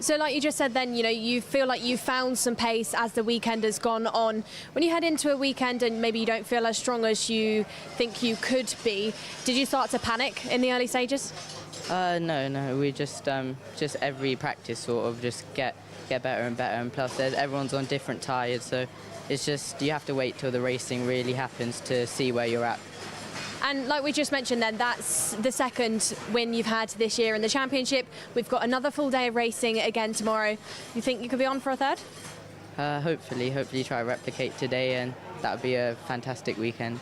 So like you just said then, you know, you feel like you found some pace as the weekend has gone on. When you head into a weekend and maybe you don't feel as strong as you think you could be, did you start to panic in the early stages? No, we just every practice sort of just get better and better, and plus everyone's on different tyres, so it's just you have to wait till the racing really happens to see where you're at. And like we just mentioned then, that's the second win you've had this year in the championship. We've got another full day of racing again tomorrow. You think you could be on for a third? Hopefully try to replicate today, and that would be a fantastic weekend.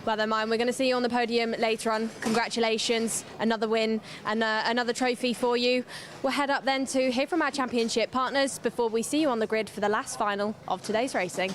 Well then, Mine, we're going to see you on the podium later on. Congratulations, another win and another trophy for you. We'll head up then to hear from our championship partners before we see you on the grid for the last final of today's racing.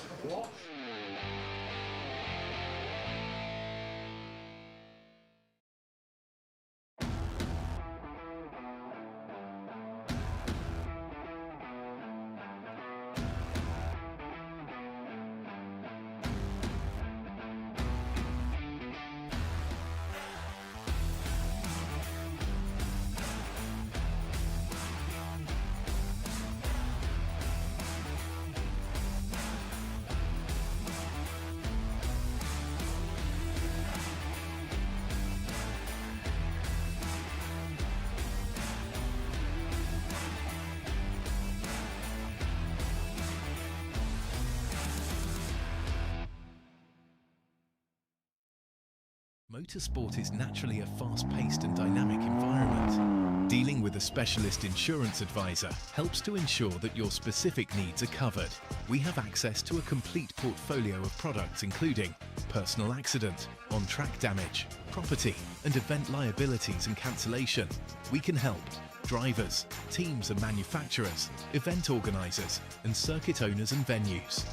Motorsport is naturally a fast-paced and dynamic environment. Dealing with a specialist insurance advisor helps to ensure that your specific needs are covered. We have access to a complete portfolio of products including personal accident, on-track damage, property and event liabilities and cancellation. We can help drivers, teams and manufacturers, event organisers and circuit owners and venues.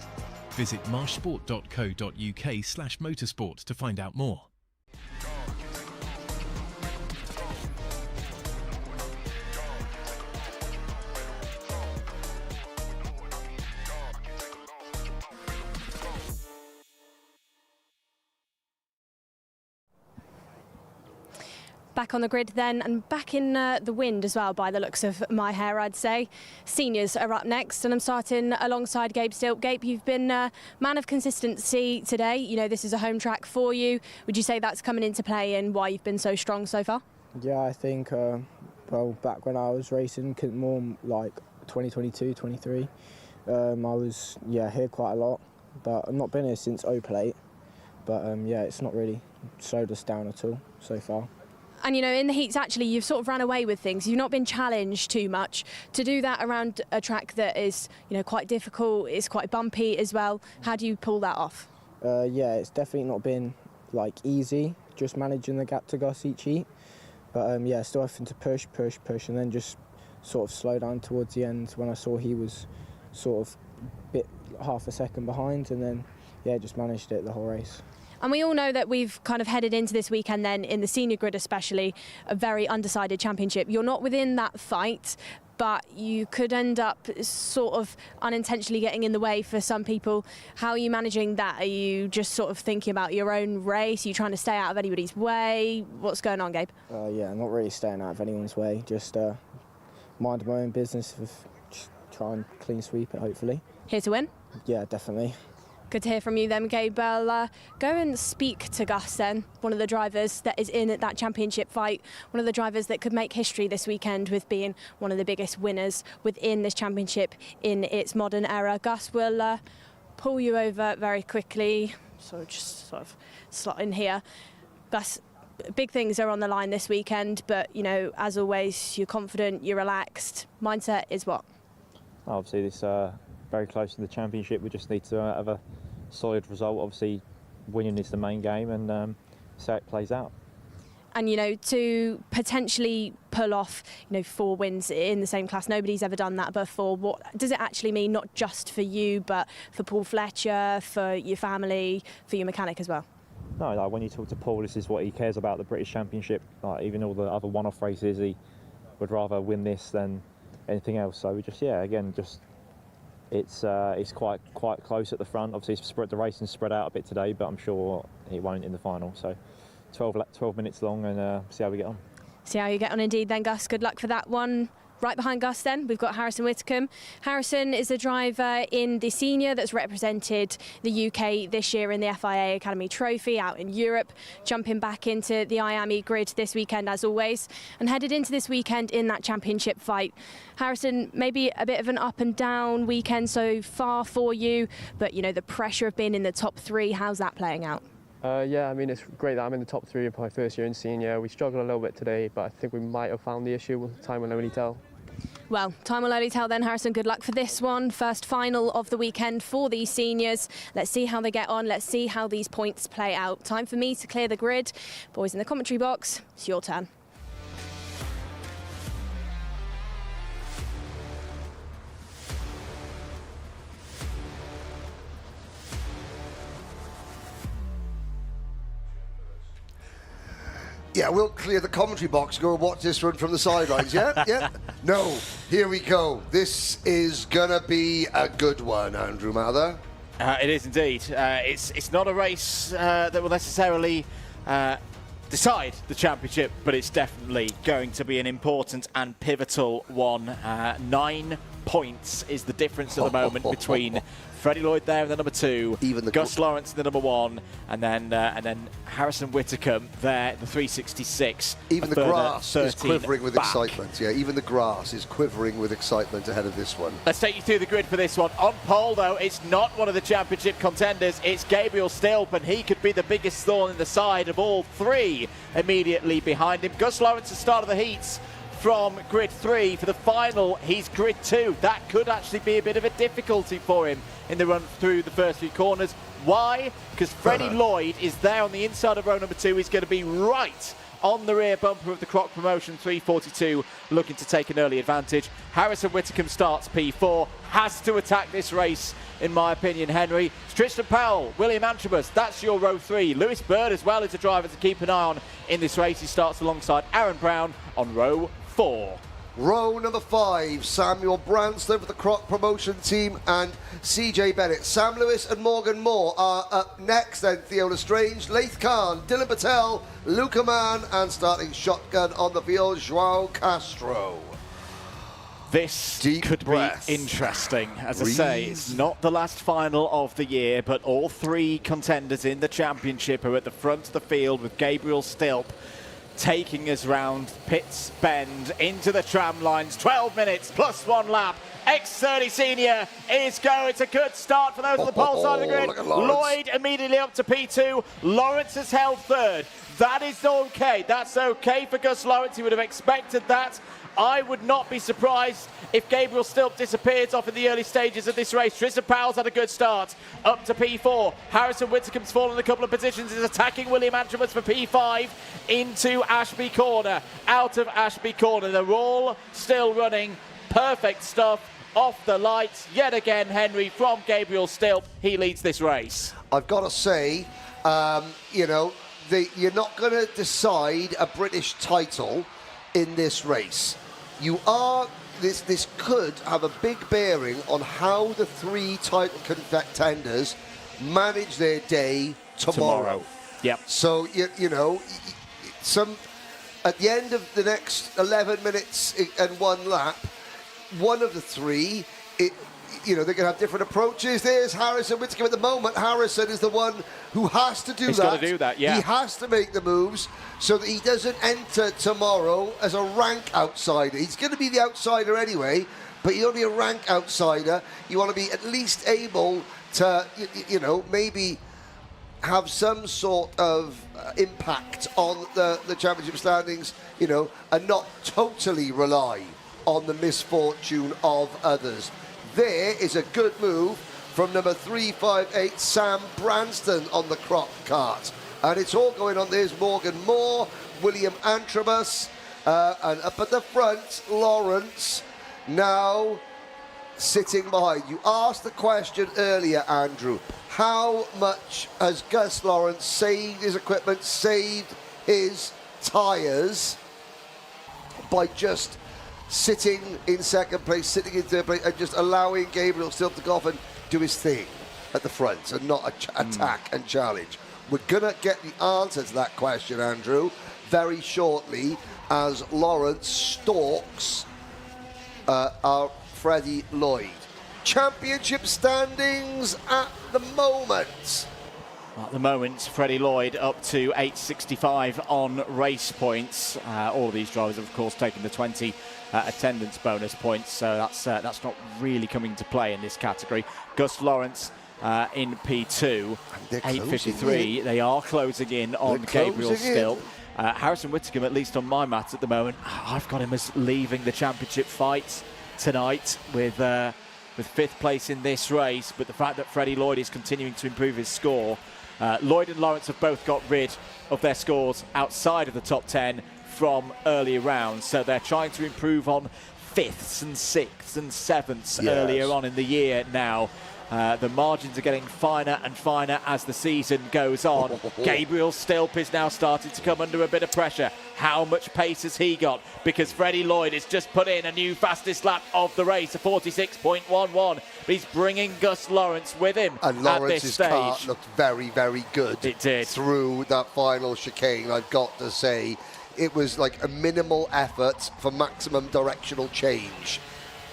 Visit marshsport.co.uk/motorsport to find out more. Back on the grid then, and back in the wind as well by the looks of my hair, I'd say. Seniors are up next, and I'm starting alongside Gabe Still. Gabe, you've been man of consistency today. You know, this is a home track for you. Would you say that's coming into play and why you've been so strong so far? Yeah, I think, well, back when I was racing, more like 2022, 23, I was, here quite a lot, but I've not been here since O-Plate. But, it's not really slowed us down at all so far. And, you know, in the heats, actually, you've sort of ran away with things. You've not been challenged too much. To do that around a track that is, you know, quite difficult, it's quite bumpy as well, how do you pull that off? It's definitely not been, like, easy, just managing the gap to Gus each heat. But, still having to push, and then just sort of slow down towards the end when I saw he was sort of half a second behind, and then, just managed it the whole race. And we all know that we've kind of headed into this weekend then, in the senior grid especially, a very undecided championship. You're not within that fight, but you could end up sort of unintentionally getting in the way for some people. How are you managing that? Are you just sort of thinking about your own race? Are you trying to stay out of anybody's way? What's going on, Gabe? Not really staying out of anyone's way, just mind my own business, just try and clean sweep it, hopefully. Here to win? Yeah, definitely. Good to hear from you then, Gabe. Go and speak to Gus then, one of the drivers that is in that championship fight, one of the drivers that could make history this weekend with being one of the biggest winners within this championship in its modern era. Gus will pull you over very quickly, so just sort of slot in here. Gus, big things are on the line this weekend, but, you know, as always, you're confident, you're relaxed. Mindset is what? Obviously, this very close to the championship. We just need to have a solid result. Obviously, winning is the main game, and see how it plays out. And, you know, to potentially pull off, you know, 4 wins in the same class, nobody's ever done that before. What does it actually mean, not just for you, but for Paul Fletcher, for your family, for your mechanic as well? No, like when you talk to Paul, this is what he cares about, the British Championship. Like, even all the other one-off races, he would rather win this than anything else. So we just, it's quite close at the front. Obviously, the racing's spread out a bit today, but I'm sure it won't in the final. So 12 minutes long, and see how we get on. See how you get on indeed then, Gus. Good luck for that one. Right behind Gus then, we've got Harrison Whitcomb. Harrison is a driver in the senior that's represented the UK this year in the FIA Academy Trophy out in Europe, jumping back into the IAME grid this weekend as always, and headed into this weekend in that championship fight. Harrison, maybe a bit of an up and down weekend so far for you, but you know, the pressure of being in the top 3, how's that playing out? It's great that I'm in the top 3 of my first year in senior. We struggled a little bit today, but I think we might have found the issue. Time will only tell. Well, time will only tell then, Harrison. Good luck for this one. First final of the weekend for these seniors. Let's see how they get on. Let's see how these points play out. Time for me to clear the grid. Boys in the commentary box, it's your turn. Yeah, we'll clear the commentary box, go and watch this run from the sidelines, yeah? Yeah? No, here we go. This is going to be a good one, Andrew Mather. It is indeed. It's not a race that will necessarily decide the championship, but it's definitely going to be an important and pivotal one. 9 points is the difference at the moment between Freddie Lloyd there in the number 2, even Gus Lawrence in the number 1, and then Harrison Whitcomb there, the 366. Even the grass is quivering with excitement. Yeah, even the grass is quivering with excitement ahead of this one. Let's take you through the grid for this one. On pole, though, it's not one of the championship contenders. It's Gabriel Stilp, and he could be the biggest thorn in the side of all 3 immediately behind him. Gus Lawrence at the start of the heats from grid 3. For the final, he's grid 2. That could actually be a bit of a difficulty for him in the run through the first 3 corners. Why? Because Freddie Lloyd is there on the inside of row number 2. He's going to be right on the rear bumper of the Croc Promotion 342, looking to take an early advantage. Harrison Whitcomb starts P4, has to attack this race, in my opinion, Henry. Tristan Powell, William Antrobus, that's your row 3. Lewis Bird as well is a driver to keep an eye on in this race. He starts alongside Aaron Brown on row 4. Row number 5, Samuel Branston for the Croc Promotion team and CJ Bennett. Sam Lewis and Morgan Moore are up next, then Theola Strange, Laith Khan, Dylan Patel, Luca Mann, and starting shotgun on the field, Joao Castro. This could be interesting. As I say, it's not the last final of the year, but all 3 contenders in the championship are at the front of the field with Gabriel Stilp taking us round Pitts Bend into the tram lines. 12 minutes plus 1 lap. X30 Senior is going. It's a good start for those on the pole side of the grid. Lloyd immediately up to P2. Lawrence has held 3rd. That is okay. That's okay for Gus Lawrence. He would have expected that. I would not be surprised if Gabriel Stilp disappears off in the early stages of this race. Tristan Powell's had a good start, up to P4. Harrison Whitcomb's fallen a couple of positions, is attacking William Antrobus for P5 into Ashby Corner. Out of Ashby Corner, they're all still running. Perfect stuff off the lights. Yet again, Henry, from Gabriel Stilp, he leads this race. I've got to say, you know, you're not going to decide a British title in this race. You are, this could have a big bearing on how the 3 title contenders manage their day tomorrow. Yep. So, you know, at the end of the next 11 minutes and 1 lap, one of the 3, you know, they're going to have different approaches. There's Harrison Whitcomb at the moment. Harrison is the one who has to do that. He's got to do that, yeah. He has to make the moves so that he doesn't enter tomorrow as a rank outsider. He's going to be the outsider anyway, but you want to be a rank outsider. You want to be at least able to, you know, maybe have some sort of impact on the championship standings, you know, and not totally rely on the misfortune of others. There is a good move from number 358, Sam Branston on the Croc Kart. And it's all going on. There's Morgan Moore, William Antrobus, and up at the front, Lawrence, now sitting behind. You asked the question earlier, Andrew, how much has Gus Lawrence saved his equipment, saved his tyres by just sitting in second place, sitting in third place, and just allowing Gabriel Stilp to go off and do his thing at the front and not attack and challenge? We're going to get the answer to that question, Andrew, very shortly as Lawrence stalks our Freddie Lloyd. Championship standings at the moment. At the moment, Freddie Lloyd up to 865 on race points. All of these drivers have, of course, taken the 20 attendance bonus points, so that's not really coming to play in this category. Gus Lawrence in P2, 853. They are closing in on Gabriel Stilp. Harrison Whittaker, at least on my maths at the moment, I've got him as leaving the championship fight tonight with 5th place in this race. But the fact that Freddie Lloyd is continuing to improve his score, Lloyd and Lawrence have both got rid of their scores outside of the top 10 from earlier rounds, so they're trying to improve on 5ths and 6ths and 7ths earlier on in the year now. The margins are getting finer and finer as the season goes on. Gabriel Stilp is now starting to come under a bit of pressure. How much pace has he got? Because Freddie Lloyd has just put in a new fastest lap of the race, a 46.11. But he's bringing Gus Lawrence with him and at this stage. Kart looked very, very good. It did. Through that final chicane, I've got to say. It was like a minimal effort for maximum directional change.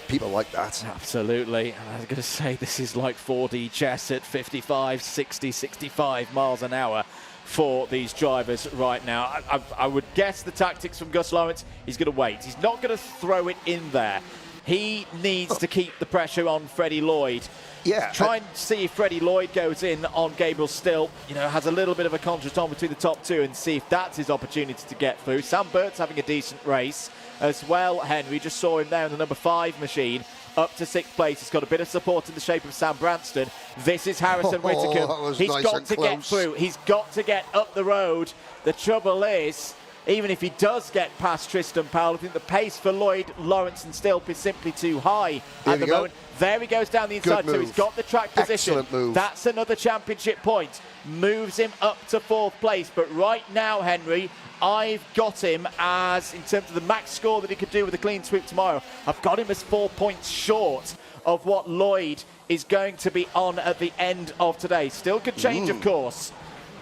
People like that. Absolutely. And I was going to say, this is like 4D chess at 55, 60, 65 miles an hour for these drivers right now. I would guess the tactics from Gus Lawrence, he's going to wait. He's not going to throw it in there. He needs to keep the pressure on Freddie Lloyd. Yeah. Try and see if Freddie Lloyd goes in on Gabriel Stilp, has a little bit of a contrast on between the top two, and see if that's his opportunity to get through. Sam Burt's having a decent race as well, Henry. Just saw him there in the number 5 machine, up to 6th place. He's got a bit of support in the shape of Sam Branston. This is Harrison Whittaker. He's nice got to close. get through. He's got to get up the road. The trouble is, even if he does get past Tristan Powell, I think the pace for Lloyd, Lawrence and Stilp is simply too high at the moment. There he goes down the inside, so he's got the track position. Excellent move. That's another championship point. Moves him up to 4th place. But right now, Henry, I've got him as, in terms of the max score that he could do with a clean sweep tomorrow, I've got him as 4 points short of what Lloyd is going to be on at the end of today. Still could change, of course.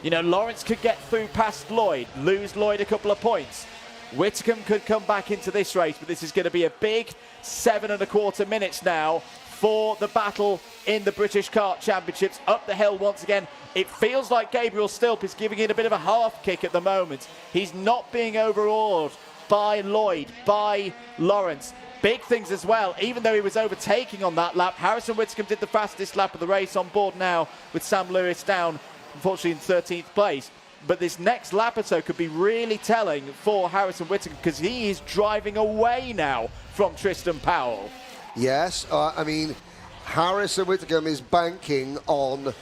Lawrence could get through past Lloyd, lose Lloyd a couple of points. Whitcomb could come back into this race, but this is going to be a big 7.25 minutes now for the battle in the British Kart Championships. Up the hill once again. It feels like Gabriel Stilp is giving it a bit of a half kick at the moment. He's not being overawed by Lloyd, by Lawrence. Big things as well, even though he was overtaking on that lap. Harrison Whitcomb did the fastest lap of the race, on board now with Sam Lewis down, unfortunately, in 13th place. But this next lap or so could be really telling for Harrison Whittaker, because he is driving away now from Tristan Powell. Yes, I mean, Harrison Whittaker is banking on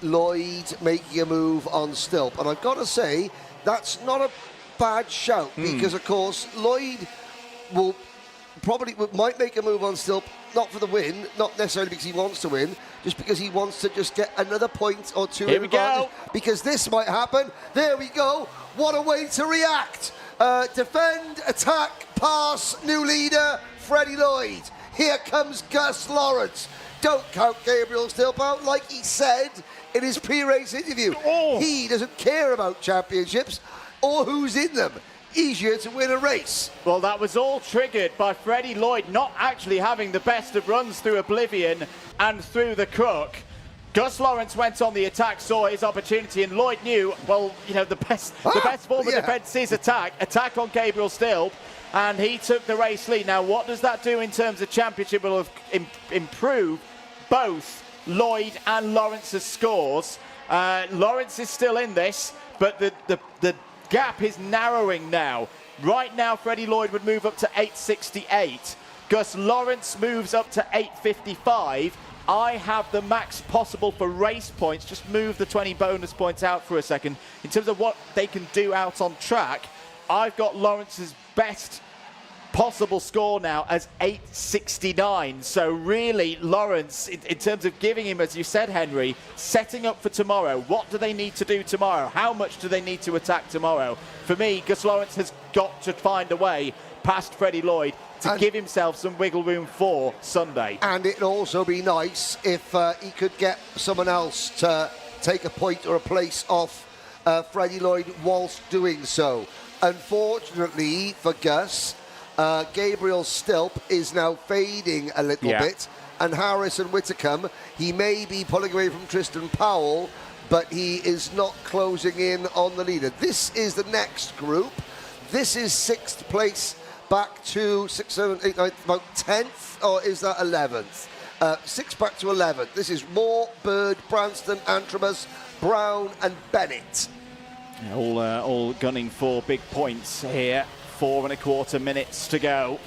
Lloyd making a move on Stilp. And I've got to say, that's not a bad shout, because, of course, Lloyd might make a move on Stilp, not for the win, not necessarily because he wants to win, just because he wants to just get another point or two. Here we go. Because this might happen. There we go. What a way to react. Defend, attack, pass, new leader, Freddie Lloyd. Here comes Gus Lawrence. Don't count Gabriel Stilp out, like he said in his pre-race interview. He doesn't care about championships or who's in them. Easier to win a race. Well, that was all triggered by Freddie Lloyd not actually having the best of runs through Oblivion and through the Crook. Gus Lawrence went on the attack, saw his opportunity, and Lloyd knew, well, the best form of defence is attack on Gabriel Stilp, and he took the race lead. Now, what does that do in terms of championship? Will have improve both Lloyd and Lawrence's scores. Lawrence is still in this, but the gap is narrowing now. Right now, Freddie Lloyd would move up to 868. Gus Lawrence moves up to 855. I have the max possible for race points. Just move the 20 bonus points out for a second. In terms of what they can do out on track, I've got Lawrence's best possible score now as 869. So really, Lawrence, in terms of giving him, as you said, Henry, setting up for tomorrow. What do they need to do tomorrow? How much do they need to attack tomorrow? For me, Gus Lawrence has got to find a way past Freddie Lloyd to give himself some wiggle room for Sunday. And it'd also be nice if he could get someone else to take a point or a place off Freddie Lloyd whilst doing so. Unfortunately for Gus, Gabriel Stilp is now fading a little bit, and Harrison Whittaker, he may be pulling away from Tristan Powell, but he is not closing in on the leader. This is the next group. This is 6th place back to 6, 7, 8, 9, about 10th, or is that 11th? 6 back to 11th. This is Moore, Bird, Branston, Antramus, Brown and Bennett. All gunning for big points here. 4 1/4 minutes to go.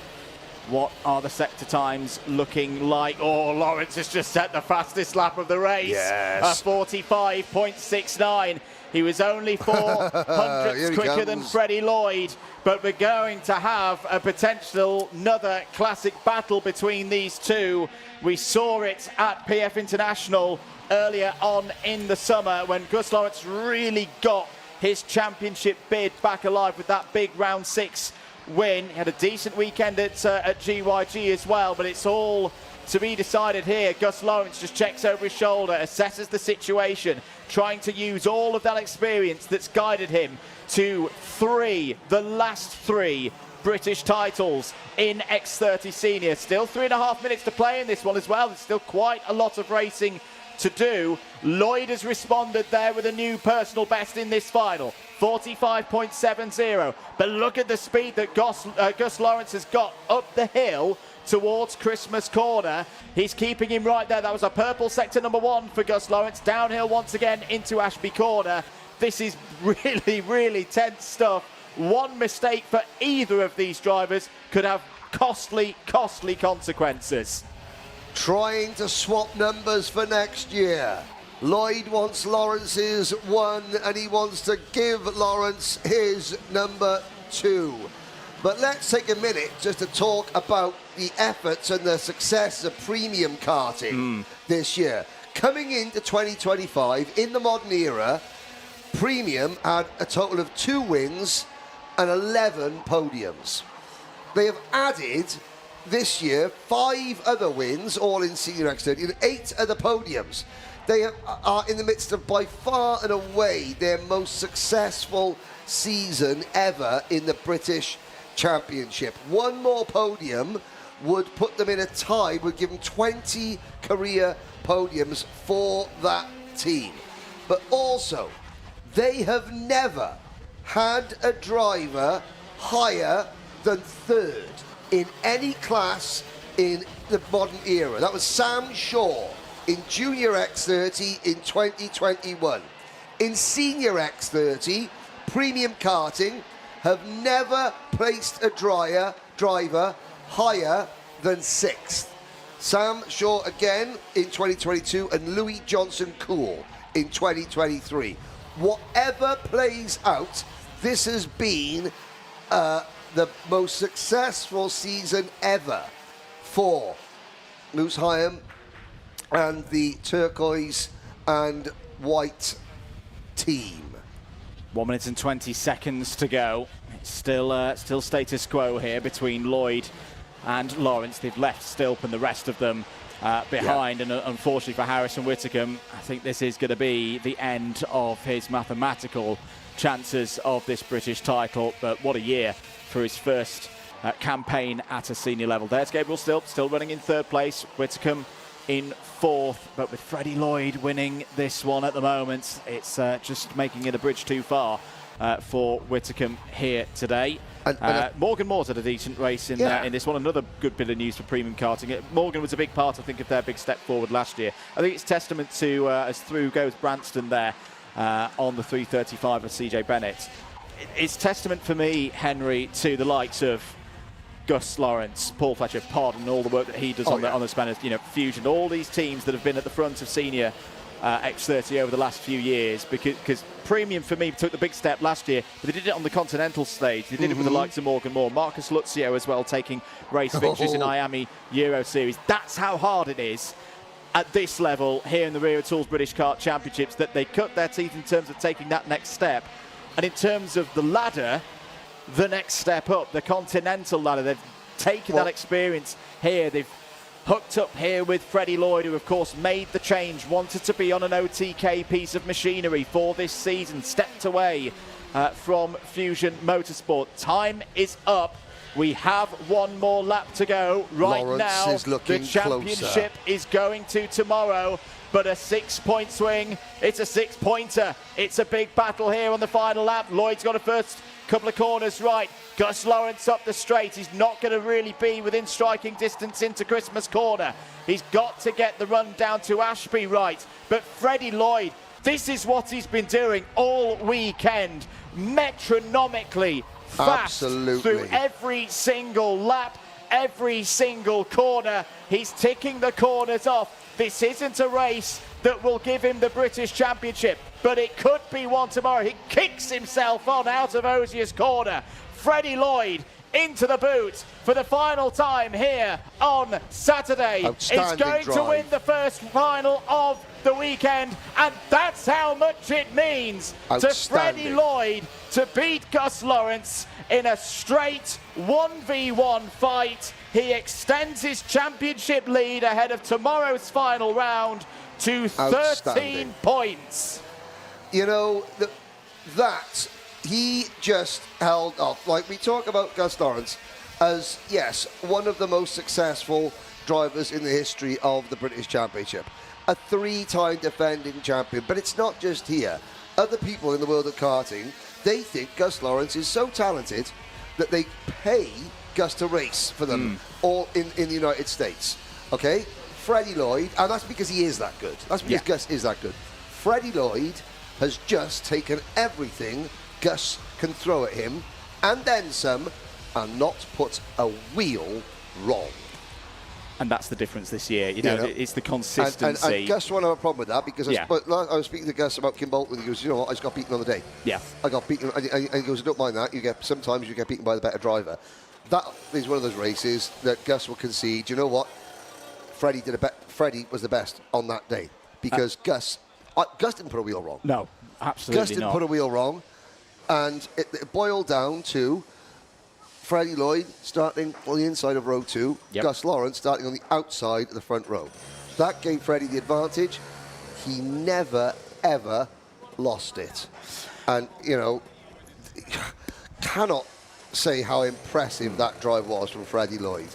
What are the sector times looking like? Oh, Lawrence has just set the fastest lap of the race. Yes. 45.69. He was only 4 hundredths quicker than Freddie Lloyd, but we're going to have a potential another classic battle between these two. We saw it at PF International earlier on in the summer when Gus Lawrence really got his championship bid back alive with that big round 6 win. He had a decent weekend at GYG as well, but it's all to be decided here. Gus Lawrence just checks over his shoulder, assesses the situation, trying to use all of that experience that's guided him to the last 3 British titles in X30 Senior. Still 3.5 minutes to play in this one as well. There's still quite a lot of racing to do. Lloyd has responded there with a new personal best in this final, 45.70. But look at the speed that Gus Lawrence has got up the hill towards Christmas Corner. He's keeping him right there. That was a purple sector number 1 for Gus Lawrence. Downhill once again into Ashby Corner. This is really, really tense stuff. One mistake for either of these drivers could have costly consequences. Trying to swap numbers for next year. Lloyd wants Lawrence's 1 and he wants to give Lawrence his number 2. But let's take a minute just to talk about the efforts and the success of premium karting this year. Coming into 2025, in the modern era, premium had a total of 2 wins and 11 podiums. They have added this year 5 other wins, all in Senior X30, and 8 other podiums. They are in the midst of, by far and away, their most successful season ever in the British Championship. 1 more podium would put them in a tie, would give them 20 career podiums for that team. But also, they have never had a driver higher than 3rd in any class in the modern era. That was Sam Shaw in Junior X30 in 2021. In Senior X30, Premium Karting have never placed a driver higher than 6th. Sam Shaw again in 2022 and Louis Johnson-Cool in 2023. Whatever plays out, this has been the most successful season ever for Moose Hyam and the turquoise and white team. 1 minute and 20 seconds to go. It's still status quo here between Lloyd and Lawrence. They've left Stilp and the rest of them behind, and unfortunately for Harrison Whittaker, I think this is going to be the end of his mathematical chances of this British title. But what a year for his first campaign at a senior level. There's Gabriel Stilp, still running in 3rd place. Whittaker in 4th, but with Freddie Lloyd winning this one at the moment, it's just making it a bridge too far for Whittaker here today. Morgan Moore's had a decent race in this one. Another good bit of news for premium karting. Morgan was a big part, I think, of their big step forward last year. I think it's testament to, as through goes Branston there on the 335 of CJ Bennett. It's testament for me, Henry, to the likes of Gus Lawrence, Paul Fletcher, Pod, and all the work that he does on the Spanners, Fusion, all these teams that have been at the front of senior X30 over the last few years, because Premium for me took the big step last year, but they did it on the continental stage. They did it with the likes of Morgan Moore, Marcus Luzio as well, taking race victories in IAME Euro Series. That's how hard it is at this level here in the Wera Tools British Kart Championships, that they cut their teeth in terms of taking that next step. And in terms of the ladder, the next step up, the continental ladder, they've taken that experience here. They've hooked up here with Freddie Lloyd, who of course made the change, wanted to be on an OTK piece of machinery for this season, stepped away from Fusion Motorsport. Time is up. We have 1 more lap to go. Right now, the championship is going to tomorrow, but a 6-point swing. It's a 6-pointer. It's a big battle here on the final lap. Lloyd's got a first couple of corners right. Gus Lawrence up the straight. He's not going to really be within striking distance into Christmas Corner. He's got to get the run down to Ashby right. But Freddie Lloyd This is what he's been doing all weekend, metronomically fast through every single lap, every single corner. He's ticking the corners off. This isn't a race that will give him the British Championship, but it could be one tomorrow. He kicks himself on out of Ozier's corner. Freddie Lloyd into the boot for the final time here on Saturday. He's going to win the first final of the weekend, and that's how much it means to Freddie Lloyd to beat Gus Lawrence in a straight 1v1 fight. He extends his championship lead ahead of tomorrow's final round to 13 points. You know, that he just held off. Like, we talk about Gus Lawrence as, yes, one of the most successful drivers in the history of the British Championship. A 3-time defending champion, but it's not just here. Other people in the world of karting, they think Gus Lawrence is so talented that they pay Gus to race for them all in the United States. Okay? Freddie Lloyd, and that's because he is that good. That's because Gus is that good. Freddie Lloyd has just taken everything Gus can throw at him, and then some, and not put a wheel wrong. And that's the difference this year. You know, it's the consistency. And Gus won't have a problem with that, because I was speaking to Gus about Kim Bolton. He goes, you know what, I just got beaten on the day. Yeah. I got beaten. And he goes, don't mind that. Sometimes you get beaten by the better driver. That is one of those races that Gus will concede. You know what? Freddie was the best on that day, because Gus didn't put a wheel wrong. No, absolutely not. Gus didn't put a wheel wrong, and it boiled down to Freddie Lloyd starting on the inside of row 2, Gus Lawrence starting on the outside of the front row. That gave Freddie the advantage. He never, ever lost it. And, you know, cannot say how impressive that drive was from Freddie Lloyd.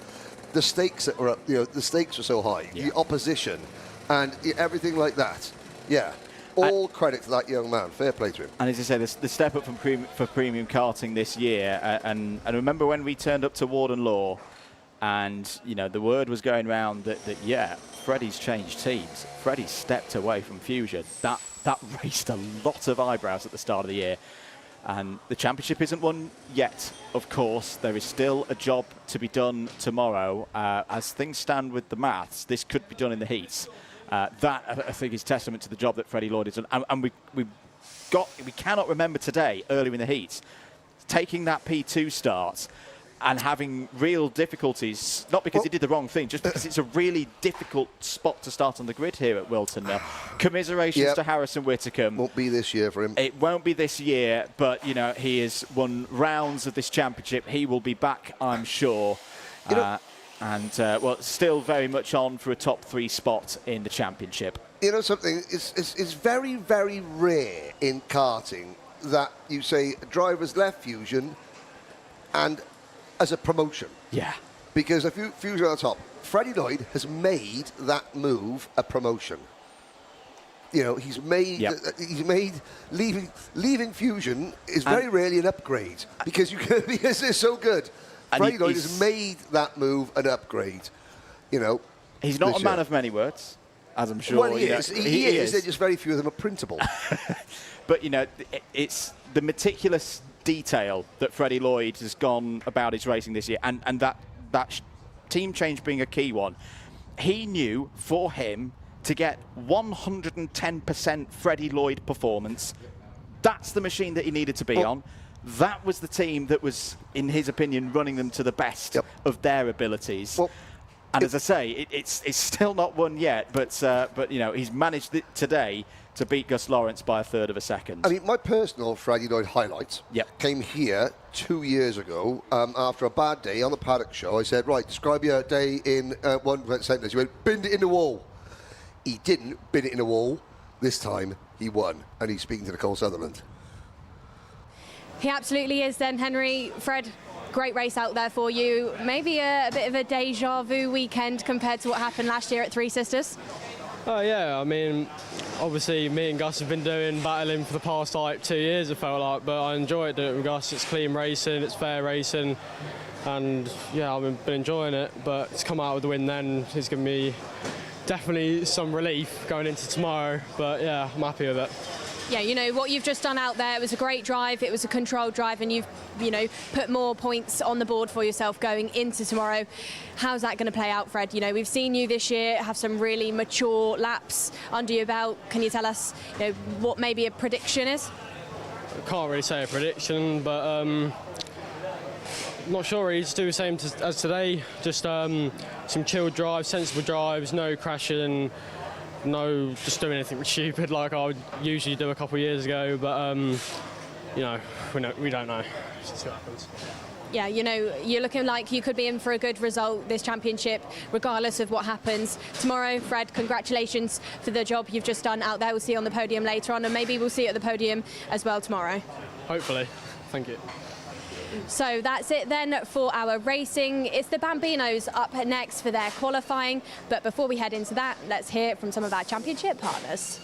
The stakes that were up, you know, the stakes were so high, the opposition, and everything like that. Yeah. All credit to that young man. Fair play to him. And as I say, the step up for premium karting this year, and I remember when we turned up to Warden Law, and you know the word was going around that Freddie's changed teams. Freddie stepped away from Fusion. That raised a lot of eyebrows at the start of the year. And the championship isn't won yet, of course. There is still a job to be done tomorrow. As things stand with the maths, this could be done in the heats. That, I think, is testament to the job that Freddie Lloyd has done. And we cannot remember today, earlier in the heats, taking that P2 start and having real difficulties, not because he did the wrong thing, just because it's a really difficult spot to start on the grid here at Whilton. Commiserations to Harrison Whitcomb. Won't be this year for him. It won't be this year, but, you know, he has won rounds of this championship. He will be back, I'm sure. Well, still very much on for a top 3 spot in the championship. You know something? It's very, very rare in karting that you say drivers left Fusion and as a promotion. Yeah. Because if Fusion on the top, Freddie Lloyd has made that move a promotion. You know, he's made leaving Fusion is very rarely an upgrade because they're so good. Freddie Lloyd has made that move an upgrade. You know, he's not a man of many words, as I'm sure. Well, he is. He is. There's just very few of them are printable. But you know, it's the meticulous detail that Freddie Lloyd has gone about his racing this year, and that team change being a key one. He knew for him to get 110% Freddie Lloyd performance. That's the machine that he needed to be on. That was the team that was, in his opinion, running them to the best of their abilities. And as I say, it's still not won yet, but you know, he's managed it today to beat Gus Lawrence by 1/3 of a second. I mean, my personal Freddie Lloyd highlight came here 2 years ago after a bad day on the paddock show. I said, right, describe your day in 1 sentence. He went, binned it in the wall. He didn't bin it in the wall. This time, he won, and he's speaking to Nicole Sutherland. He absolutely is then, Henry. Fred, great race out there for you. Maybe a bit of a deja vu weekend compared to what happened last year at Three Sisters? Oh yeah, I mean, obviously me and Gus have been battling for the past like 2 years, it felt like, but I enjoy it doing it with Gus. It's clean racing, it's fair racing, and yeah, I've been enjoying it, but to come out with the win then is going to be definitely some relief going into tomorrow, but yeah, I'm happy with it. Yeah, you know, what you've just done out there, it was a great drive, it was a controlled drive, and you've, you know, put more points on the board for yourself going into tomorrow. How's that going to play out, Fred? You know, we've seen you this year have some really mature laps under your belt. Can you tell us, you know, what maybe a prediction is? I can't really say a prediction, but not sure. Really, just do the same as today. Just some chilled drives, sensible drives, no crashing. No, just doing anything stupid like I would usually do a couple of years ago, but you know, we don't know. Just see what happens. Yeah, you know, you're looking like you could be in for a good result this championship, regardless of what happens tomorrow. Fred, congratulations for the job you've just done out there. We'll see you on the podium later on, and maybe we'll see you at the podium as well tomorrow. Hopefully. Thank you. So that's it then for our racing. It's the Bambinos up next for their qualifying. But before we head into that, let's hear from some of our championship partners.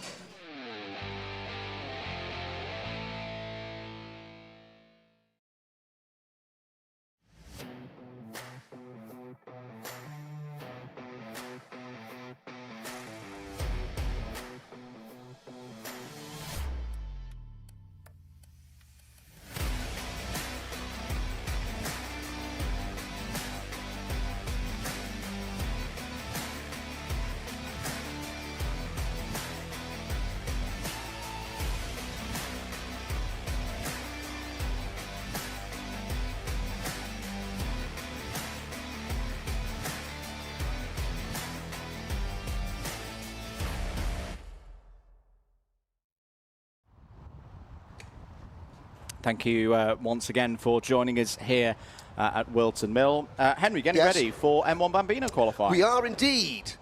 Thank you once again for joining us here at Whilton Mill. Henry, getting ready for M1 Bambino qualifying. We are indeed.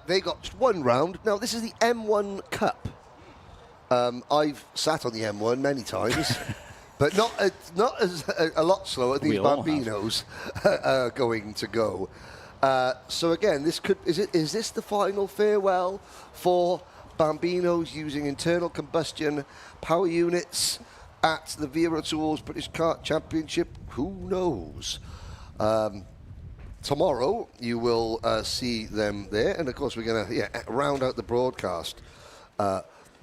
They got just one round. Now, this is the M1 Cup. I've sat on the M1 many times, but not as a lot slower. These Bambinos are going to go. So again, this could is this the final farewell for Bambinos using internal combustion power units at the Wera Tours British Kart Championship? Who knows? Tomorrow you will see them there, and of course we're going to round out the broadcast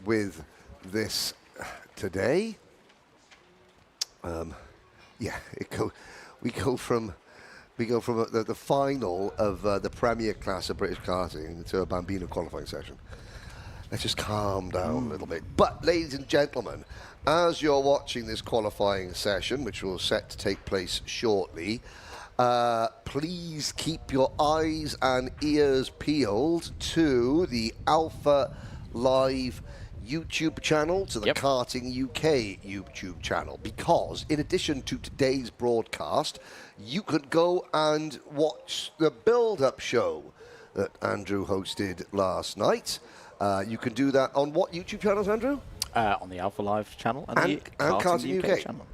with this today. We go from the final of the Premier Class of British Karting to a Bambino qualifying session. Let's just calm down a little bit. But, ladies and gentlemen, as you're watching this qualifying session, which will set to take place shortly, please keep your eyes and ears peeled to the Alpha Live YouTube channel, to the Karting UK YouTube channel, because in addition to today's broadcast, you could go and watch the build-up show that Andrew hosted last night. You can do that on what YouTube channels, Andrew? On the Alpha Live channel and the Karting UK channel.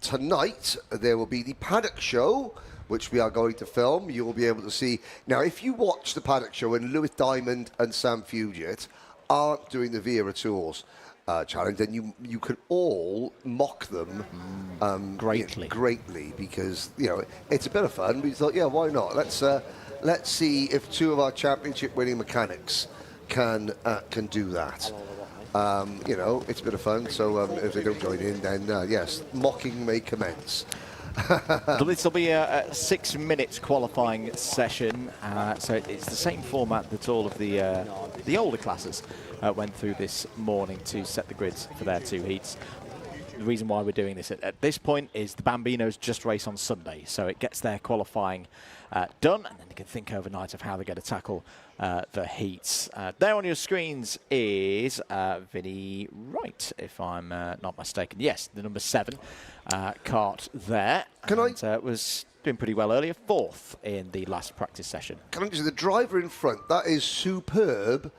Tonight, there will be the Paddock Show, which we are going to film. You will be able to see. Now, if you watch the Paddock Show and Lewis Diamond and Sam Fugit aren't doing the Wera Tours challenge, then you could all mock them greatly, because it's a bit of fun. We thought, why not? Let's see if two of our championship-winning mechanics can do that. It's a bit of fun. So if they don't join in, then yes, mocking may commence. This will be a 6-minute qualifying session, so it's the same format that all of the older classes went through this morning to set the grids for their 2 heats. The reason why we're doing this at this point is the Bambinos just race on Sunday, so it gets their qualifying done, and then you can think overnight of how they're going to tackle the heats. There on your screens is Vinny Wright, if I'm not mistaken. Yes, the number 7 Kart there. Was doing pretty well earlier, 4th in the last practice session. Can I just say, the driver in front, that is superb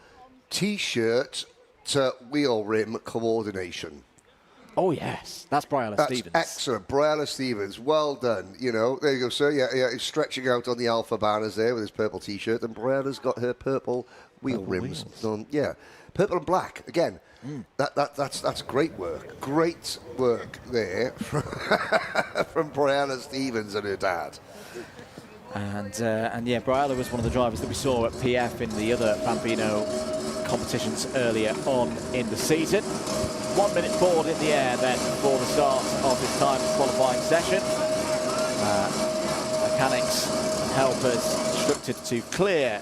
T-shirt to wheel rim coordination. Oh, yes. That's Briella Stevens. Excellent. Briella Stevens. Well done. There you go, sir. Yeah, he's stretching out on the Alpha banners there with his purple T-shirt, and Briella's got her purple wheel rims on. Yeah, purple and black. Again, that's great work. Great work there from Briella Stevens and her dad. And yeah, Briella was one of the drivers that we saw at PF in the other Bambino competitions earlier on in the season. 1 minute board in the air then for the start of this time qualifying session. Mechanics and helpers instructed to clear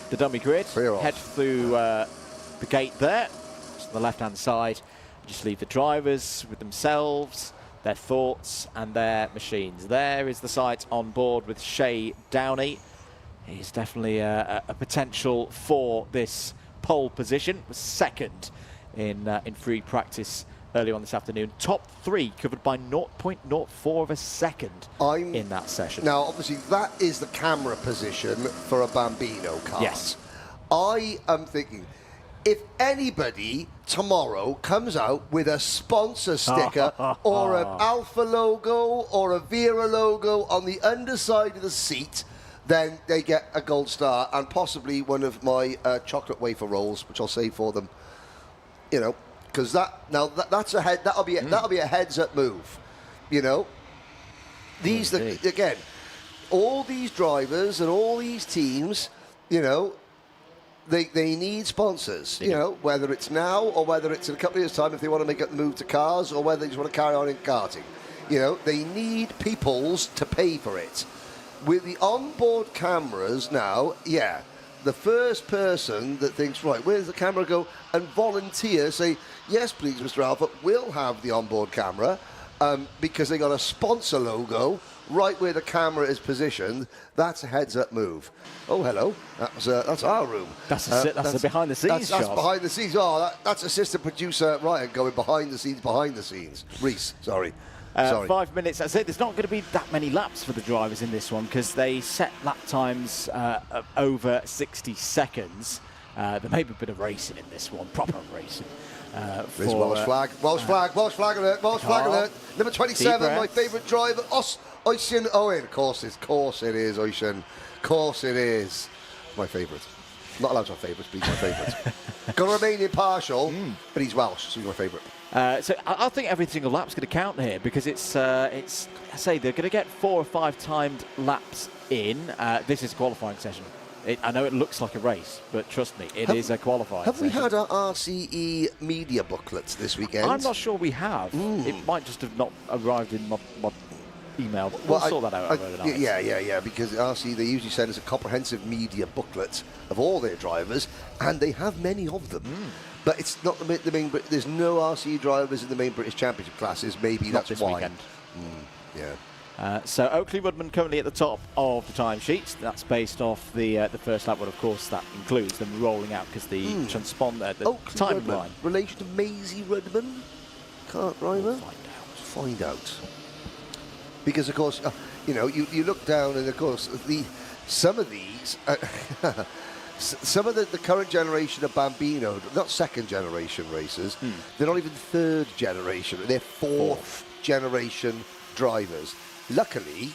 the dummy grid, head through the gate there, to the left-hand side, just leave the drivers with themselves, their thoughts and their machines. There is the sight on board with Shay Downey. He's definitely a potential for this pole position. Was second in free practice earlier on this afternoon. Top 3 covered by 0.04 of a second in that session. Now, obviously, that is the camera position for a Bambino car. Yes. I am thinking, if anybody tomorrow comes out with a sponsor sticker or an Alpha logo or a Wera logo on the underside of the seat, then they get a gold star and possibly one of my chocolate wafer rolls, which I'll save for them. You know, because that's a head. That'll be a heads-up move. You know, again, all these drivers and all these teams, you know, they need sponsors. You know, whether it's now or whether it's in a couple of years' time, if they want to make a move to cars, or whether they just want to carry on in karting. You know, they need peoples to pay for it. With the onboard cameras now, yeah, the first person that thinks, right, where's the camera go, and volunteer, say, yes, please, Mr. Alpha, we'll have the onboard camera, because they got a sponsor logo right where the camera is positioned. That's a heads-up move. Oh, hello. That's our room. That's the behind-the-scenes shot. That's behind the scenes. Oh, that's assistant producer Ryan going behind the scenes. Reese, sorry. 5 minutes. I say there's not going to be that many laps for the drivers in this one because they set lap times over 60 seconds. There may be a bit of racing in this one, proper racing. There's Welsh flag alert. Number 27, my favourite driver, Oisin Owen. Of course it is, Oisin. Of course it is. My favourite. Not allowed to have favourites, but he's my favourite. Got to remain impartial, but he's Welsh, so he's my favourite. So I think every single lap's going to count here because it's I say they're going to get 4 or 5 timed laps in. This is a qualifying session. I know it looks like a race, but trust me, it is a qualifying session. Have we had our RCE media booklets this weekend? I'm not sure we have. It might just have not arrived in my email. We'll sort that out overnight. Yeah, because RCE, they usually send us a comprehensive media booklet of all their drivers, and they have many of them. But it's not the main. There's no RCE drivers in the main British Championship classes. Maybe not that's this why. Weekend. Yeah. So Oakley Woodman currently at the top of the timesheets. That's based off the first lap, but of course that includes them rolling out because the transponder, the time line. Relation to Maisie Rudman, kart driver. We'll find out. Because of course, you know, you look down, and of course some of these. Some of the current generation of Bambino, not second generation racers, they're not even third generation, they're fourth generation drivers. Luckily,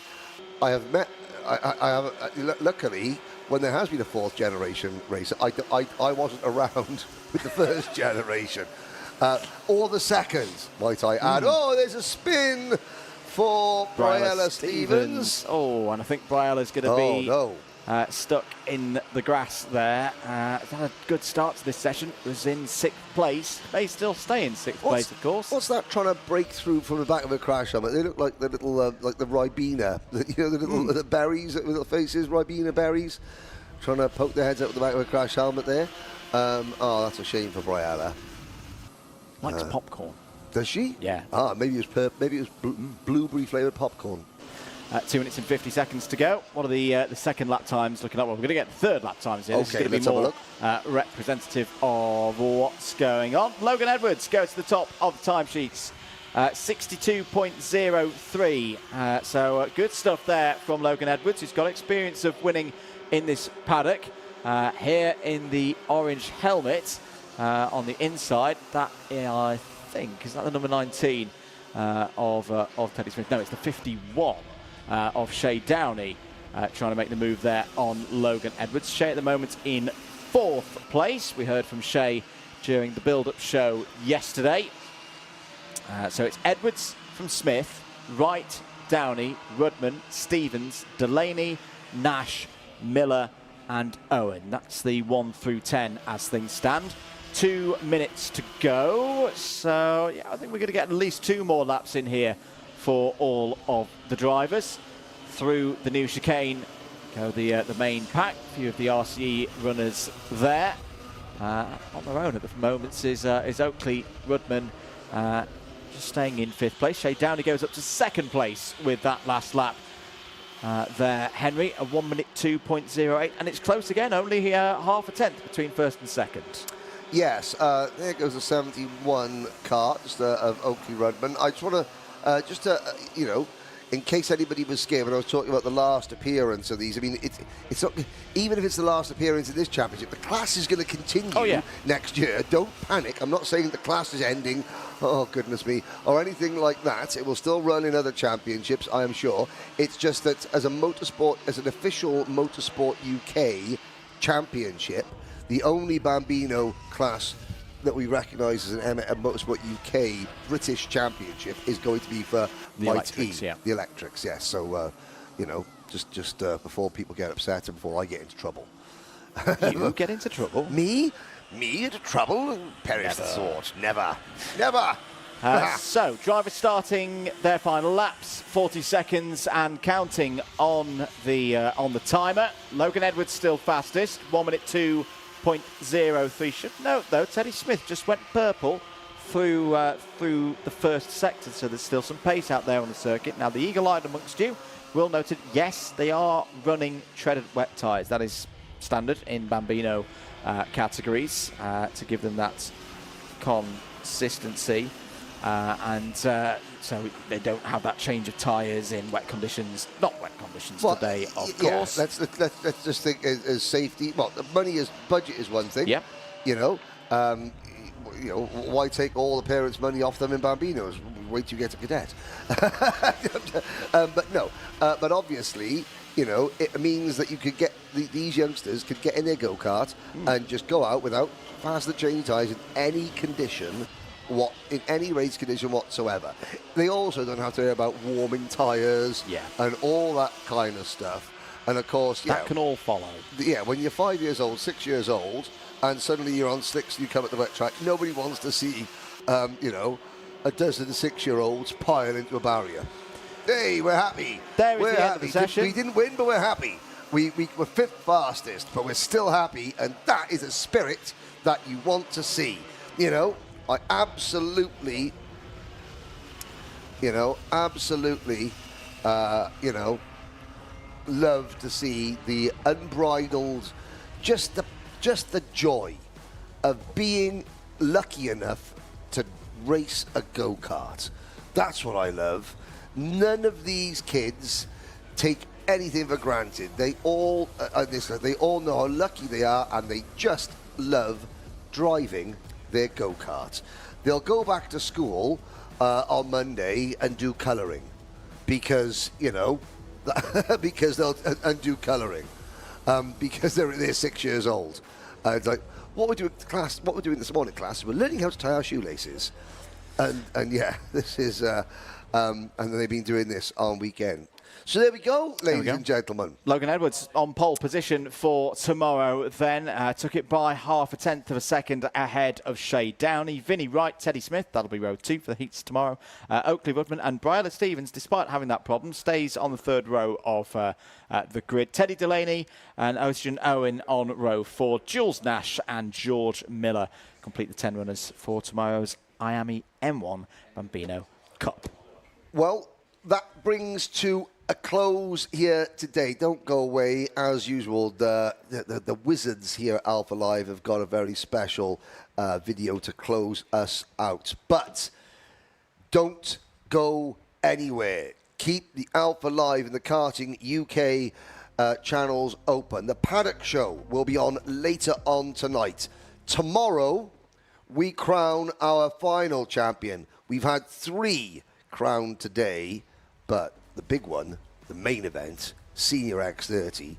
luckily, when there has been a fourth generation racer, I wasn't around with the first generation. Or the second, might I add. Oh, there's a spin for Briella Stevens. Oh, and I think Briella's going to be stuck in the grass there. Had a good start to this session. Was in 6th place. May still stay in 6th place, of course. What's that trying to break through from the back of a crash helmet? They look like the little, like the Ribena. You know, the little the berries, the little faces, Ribena berries, trying to poke their heads out the back of a crash helmet there. Oh, that's a shame for Briella. Likes popcorn. Does she? Yeah. Maybe it was blueberry flavoured popcorn. 2 minutes and 50 seconds to go. What are the second lap times looking like? Well, we're going to get third lap times here. Okay, this is going to be more representative of what's going on. Logan Edwards goes to the top of the timesheets. 62.03. So good stuff there from Logan Edwards, who's got experience of winning in this paddock. Here in the orange helmet on the inside. That, I think, is that the number 19 of Teddy Smith? No, it's the 51. Of Shay Downey trying to make the move there on Logan Edwards. Shay at the moment in 4th place. We heard from Shay during the build-up show yesterday. So it's Edwards from Smith, Wright, Downey, Rudman, Stevens, Delaney, Nash, Miller and Owen. That's the 1 through 10 as things stand. 2 minutes to go, so yeah, I think we're going to get at least 2 more laps in here for all of the drivers. Through the new chicane go the main pack. A few of the RCE runners there. On their own at the moment is Oakley Rudman, just staying in 5th place. Shay Downey goes up to 2nd place with that last lap. There, Henry, a 1 minute 2.08, and it's close again, only half a tenth between 1st and 2nd. Yes, there goes the 71 Kart, just of Oakley Rudman. I just want to, you know, in case anybody was scared when I was talking about the last appearance of these, I mean, it's not, even if it's the last appearance in this championship, the class is going to continue next year. Don't panic. I'm not saying the class is ending, oh goodness me, or anything like that. It will still run in other championships, I am sure. It's just that as a motorsport, as an official Motorsport UK championship, the only Bambino class that we recognise as a Motorsport UK British Championship is going to be for the electrics, the electrics, yes. So, you know, just before people get upset and before I get into trouble. You get into trouble? Me into trouble? Perish the thought. Never. So, drivers starting their final laps, 40 seconds and counting on the timer. Logan Edwards still fastest, 1 minute 2.03. Should note though, Teddy Smith just went purple through the first sector, so there's still some pace out there on the circuit. Now the eagle-eyed amongst you will note it. Yes, they are running treaded wet tyres. That is standard in Bambino categories to give them that consistency. So they don't have that change of tyres in wet conditions, not wet conditions today, of course. Let's just think as safety. Well, the money is budget is one thing. Yep. You know, why take all the parents' money off them in Bambinos? Wait till you get to cadet. But no. But obviously, you know, it means that you could get these youngsters could get in their go-kart and just go out without faster changing tyres in any condition. In any race condition whatsoever. They also don't have to worry about warming tyres and all that kind of stuff. And of course, that can all follow. Yeah, when you're 5 years old, 6 years old, and suddenly you're on slicks and you come at the wet track, nobody wants to see, you know, a dozen 6-year-olds pile into a barrier. Hey, we're happy. We're the end of the session. We didn't win, but we're happy. We were 5th fastest, but we're still happy, and that is a spirit that you want to see. You know, I absolutely, love to see the unbridled, just the joy of being lucky enough to race a go-kart. That's what I love. None of these kids take anything for granted. They all know how lucky they are, and they just love driving their go-kart. They'll go back to school on Monday and do colouring because, you know, because they'll do colouring because they're 6 years old. It's like, what we're doing this morning, class, we're learning how to tie our shoelaces. And yeah, this is, and they've been doing this on weekend. So there we go, ladies and gentlemen. Logan Edwards on pole position for tomorrow then. Took it by half a tenth of a second ahead of Shay Downey. Vinnie Wright, Teddy Smith, that'll be row 2 for the heats tomorrow. Oakley Rudman and Bryla Stevens, despite having that problem, stays on the 3rd row of the grid. Teddy Delaney and Ocean Owen on row 4. Jules Nash and George Miller complete the 10 runners for tomorrow's IAME M1 Bambino Cup. Well, that brings to a close here today. Don't go away. As usual, the wizards here at Alpha Live have got a very special video to close us out. But don't go anywhere. Keep the Alpha Live and the Karting UK channels open. The Paddock Show will be on later on tonight. Tomorrow, we crown our final champion. We've had 3 crowned today, but the big one, the main event, Senior X30,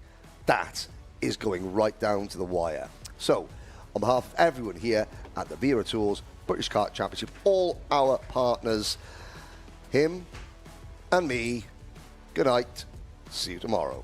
that is going right down to the wire. So, on behalf of everyone here at the Wera Tools British Kart Championship, all our partners, him and me, good night, see you tomorrow.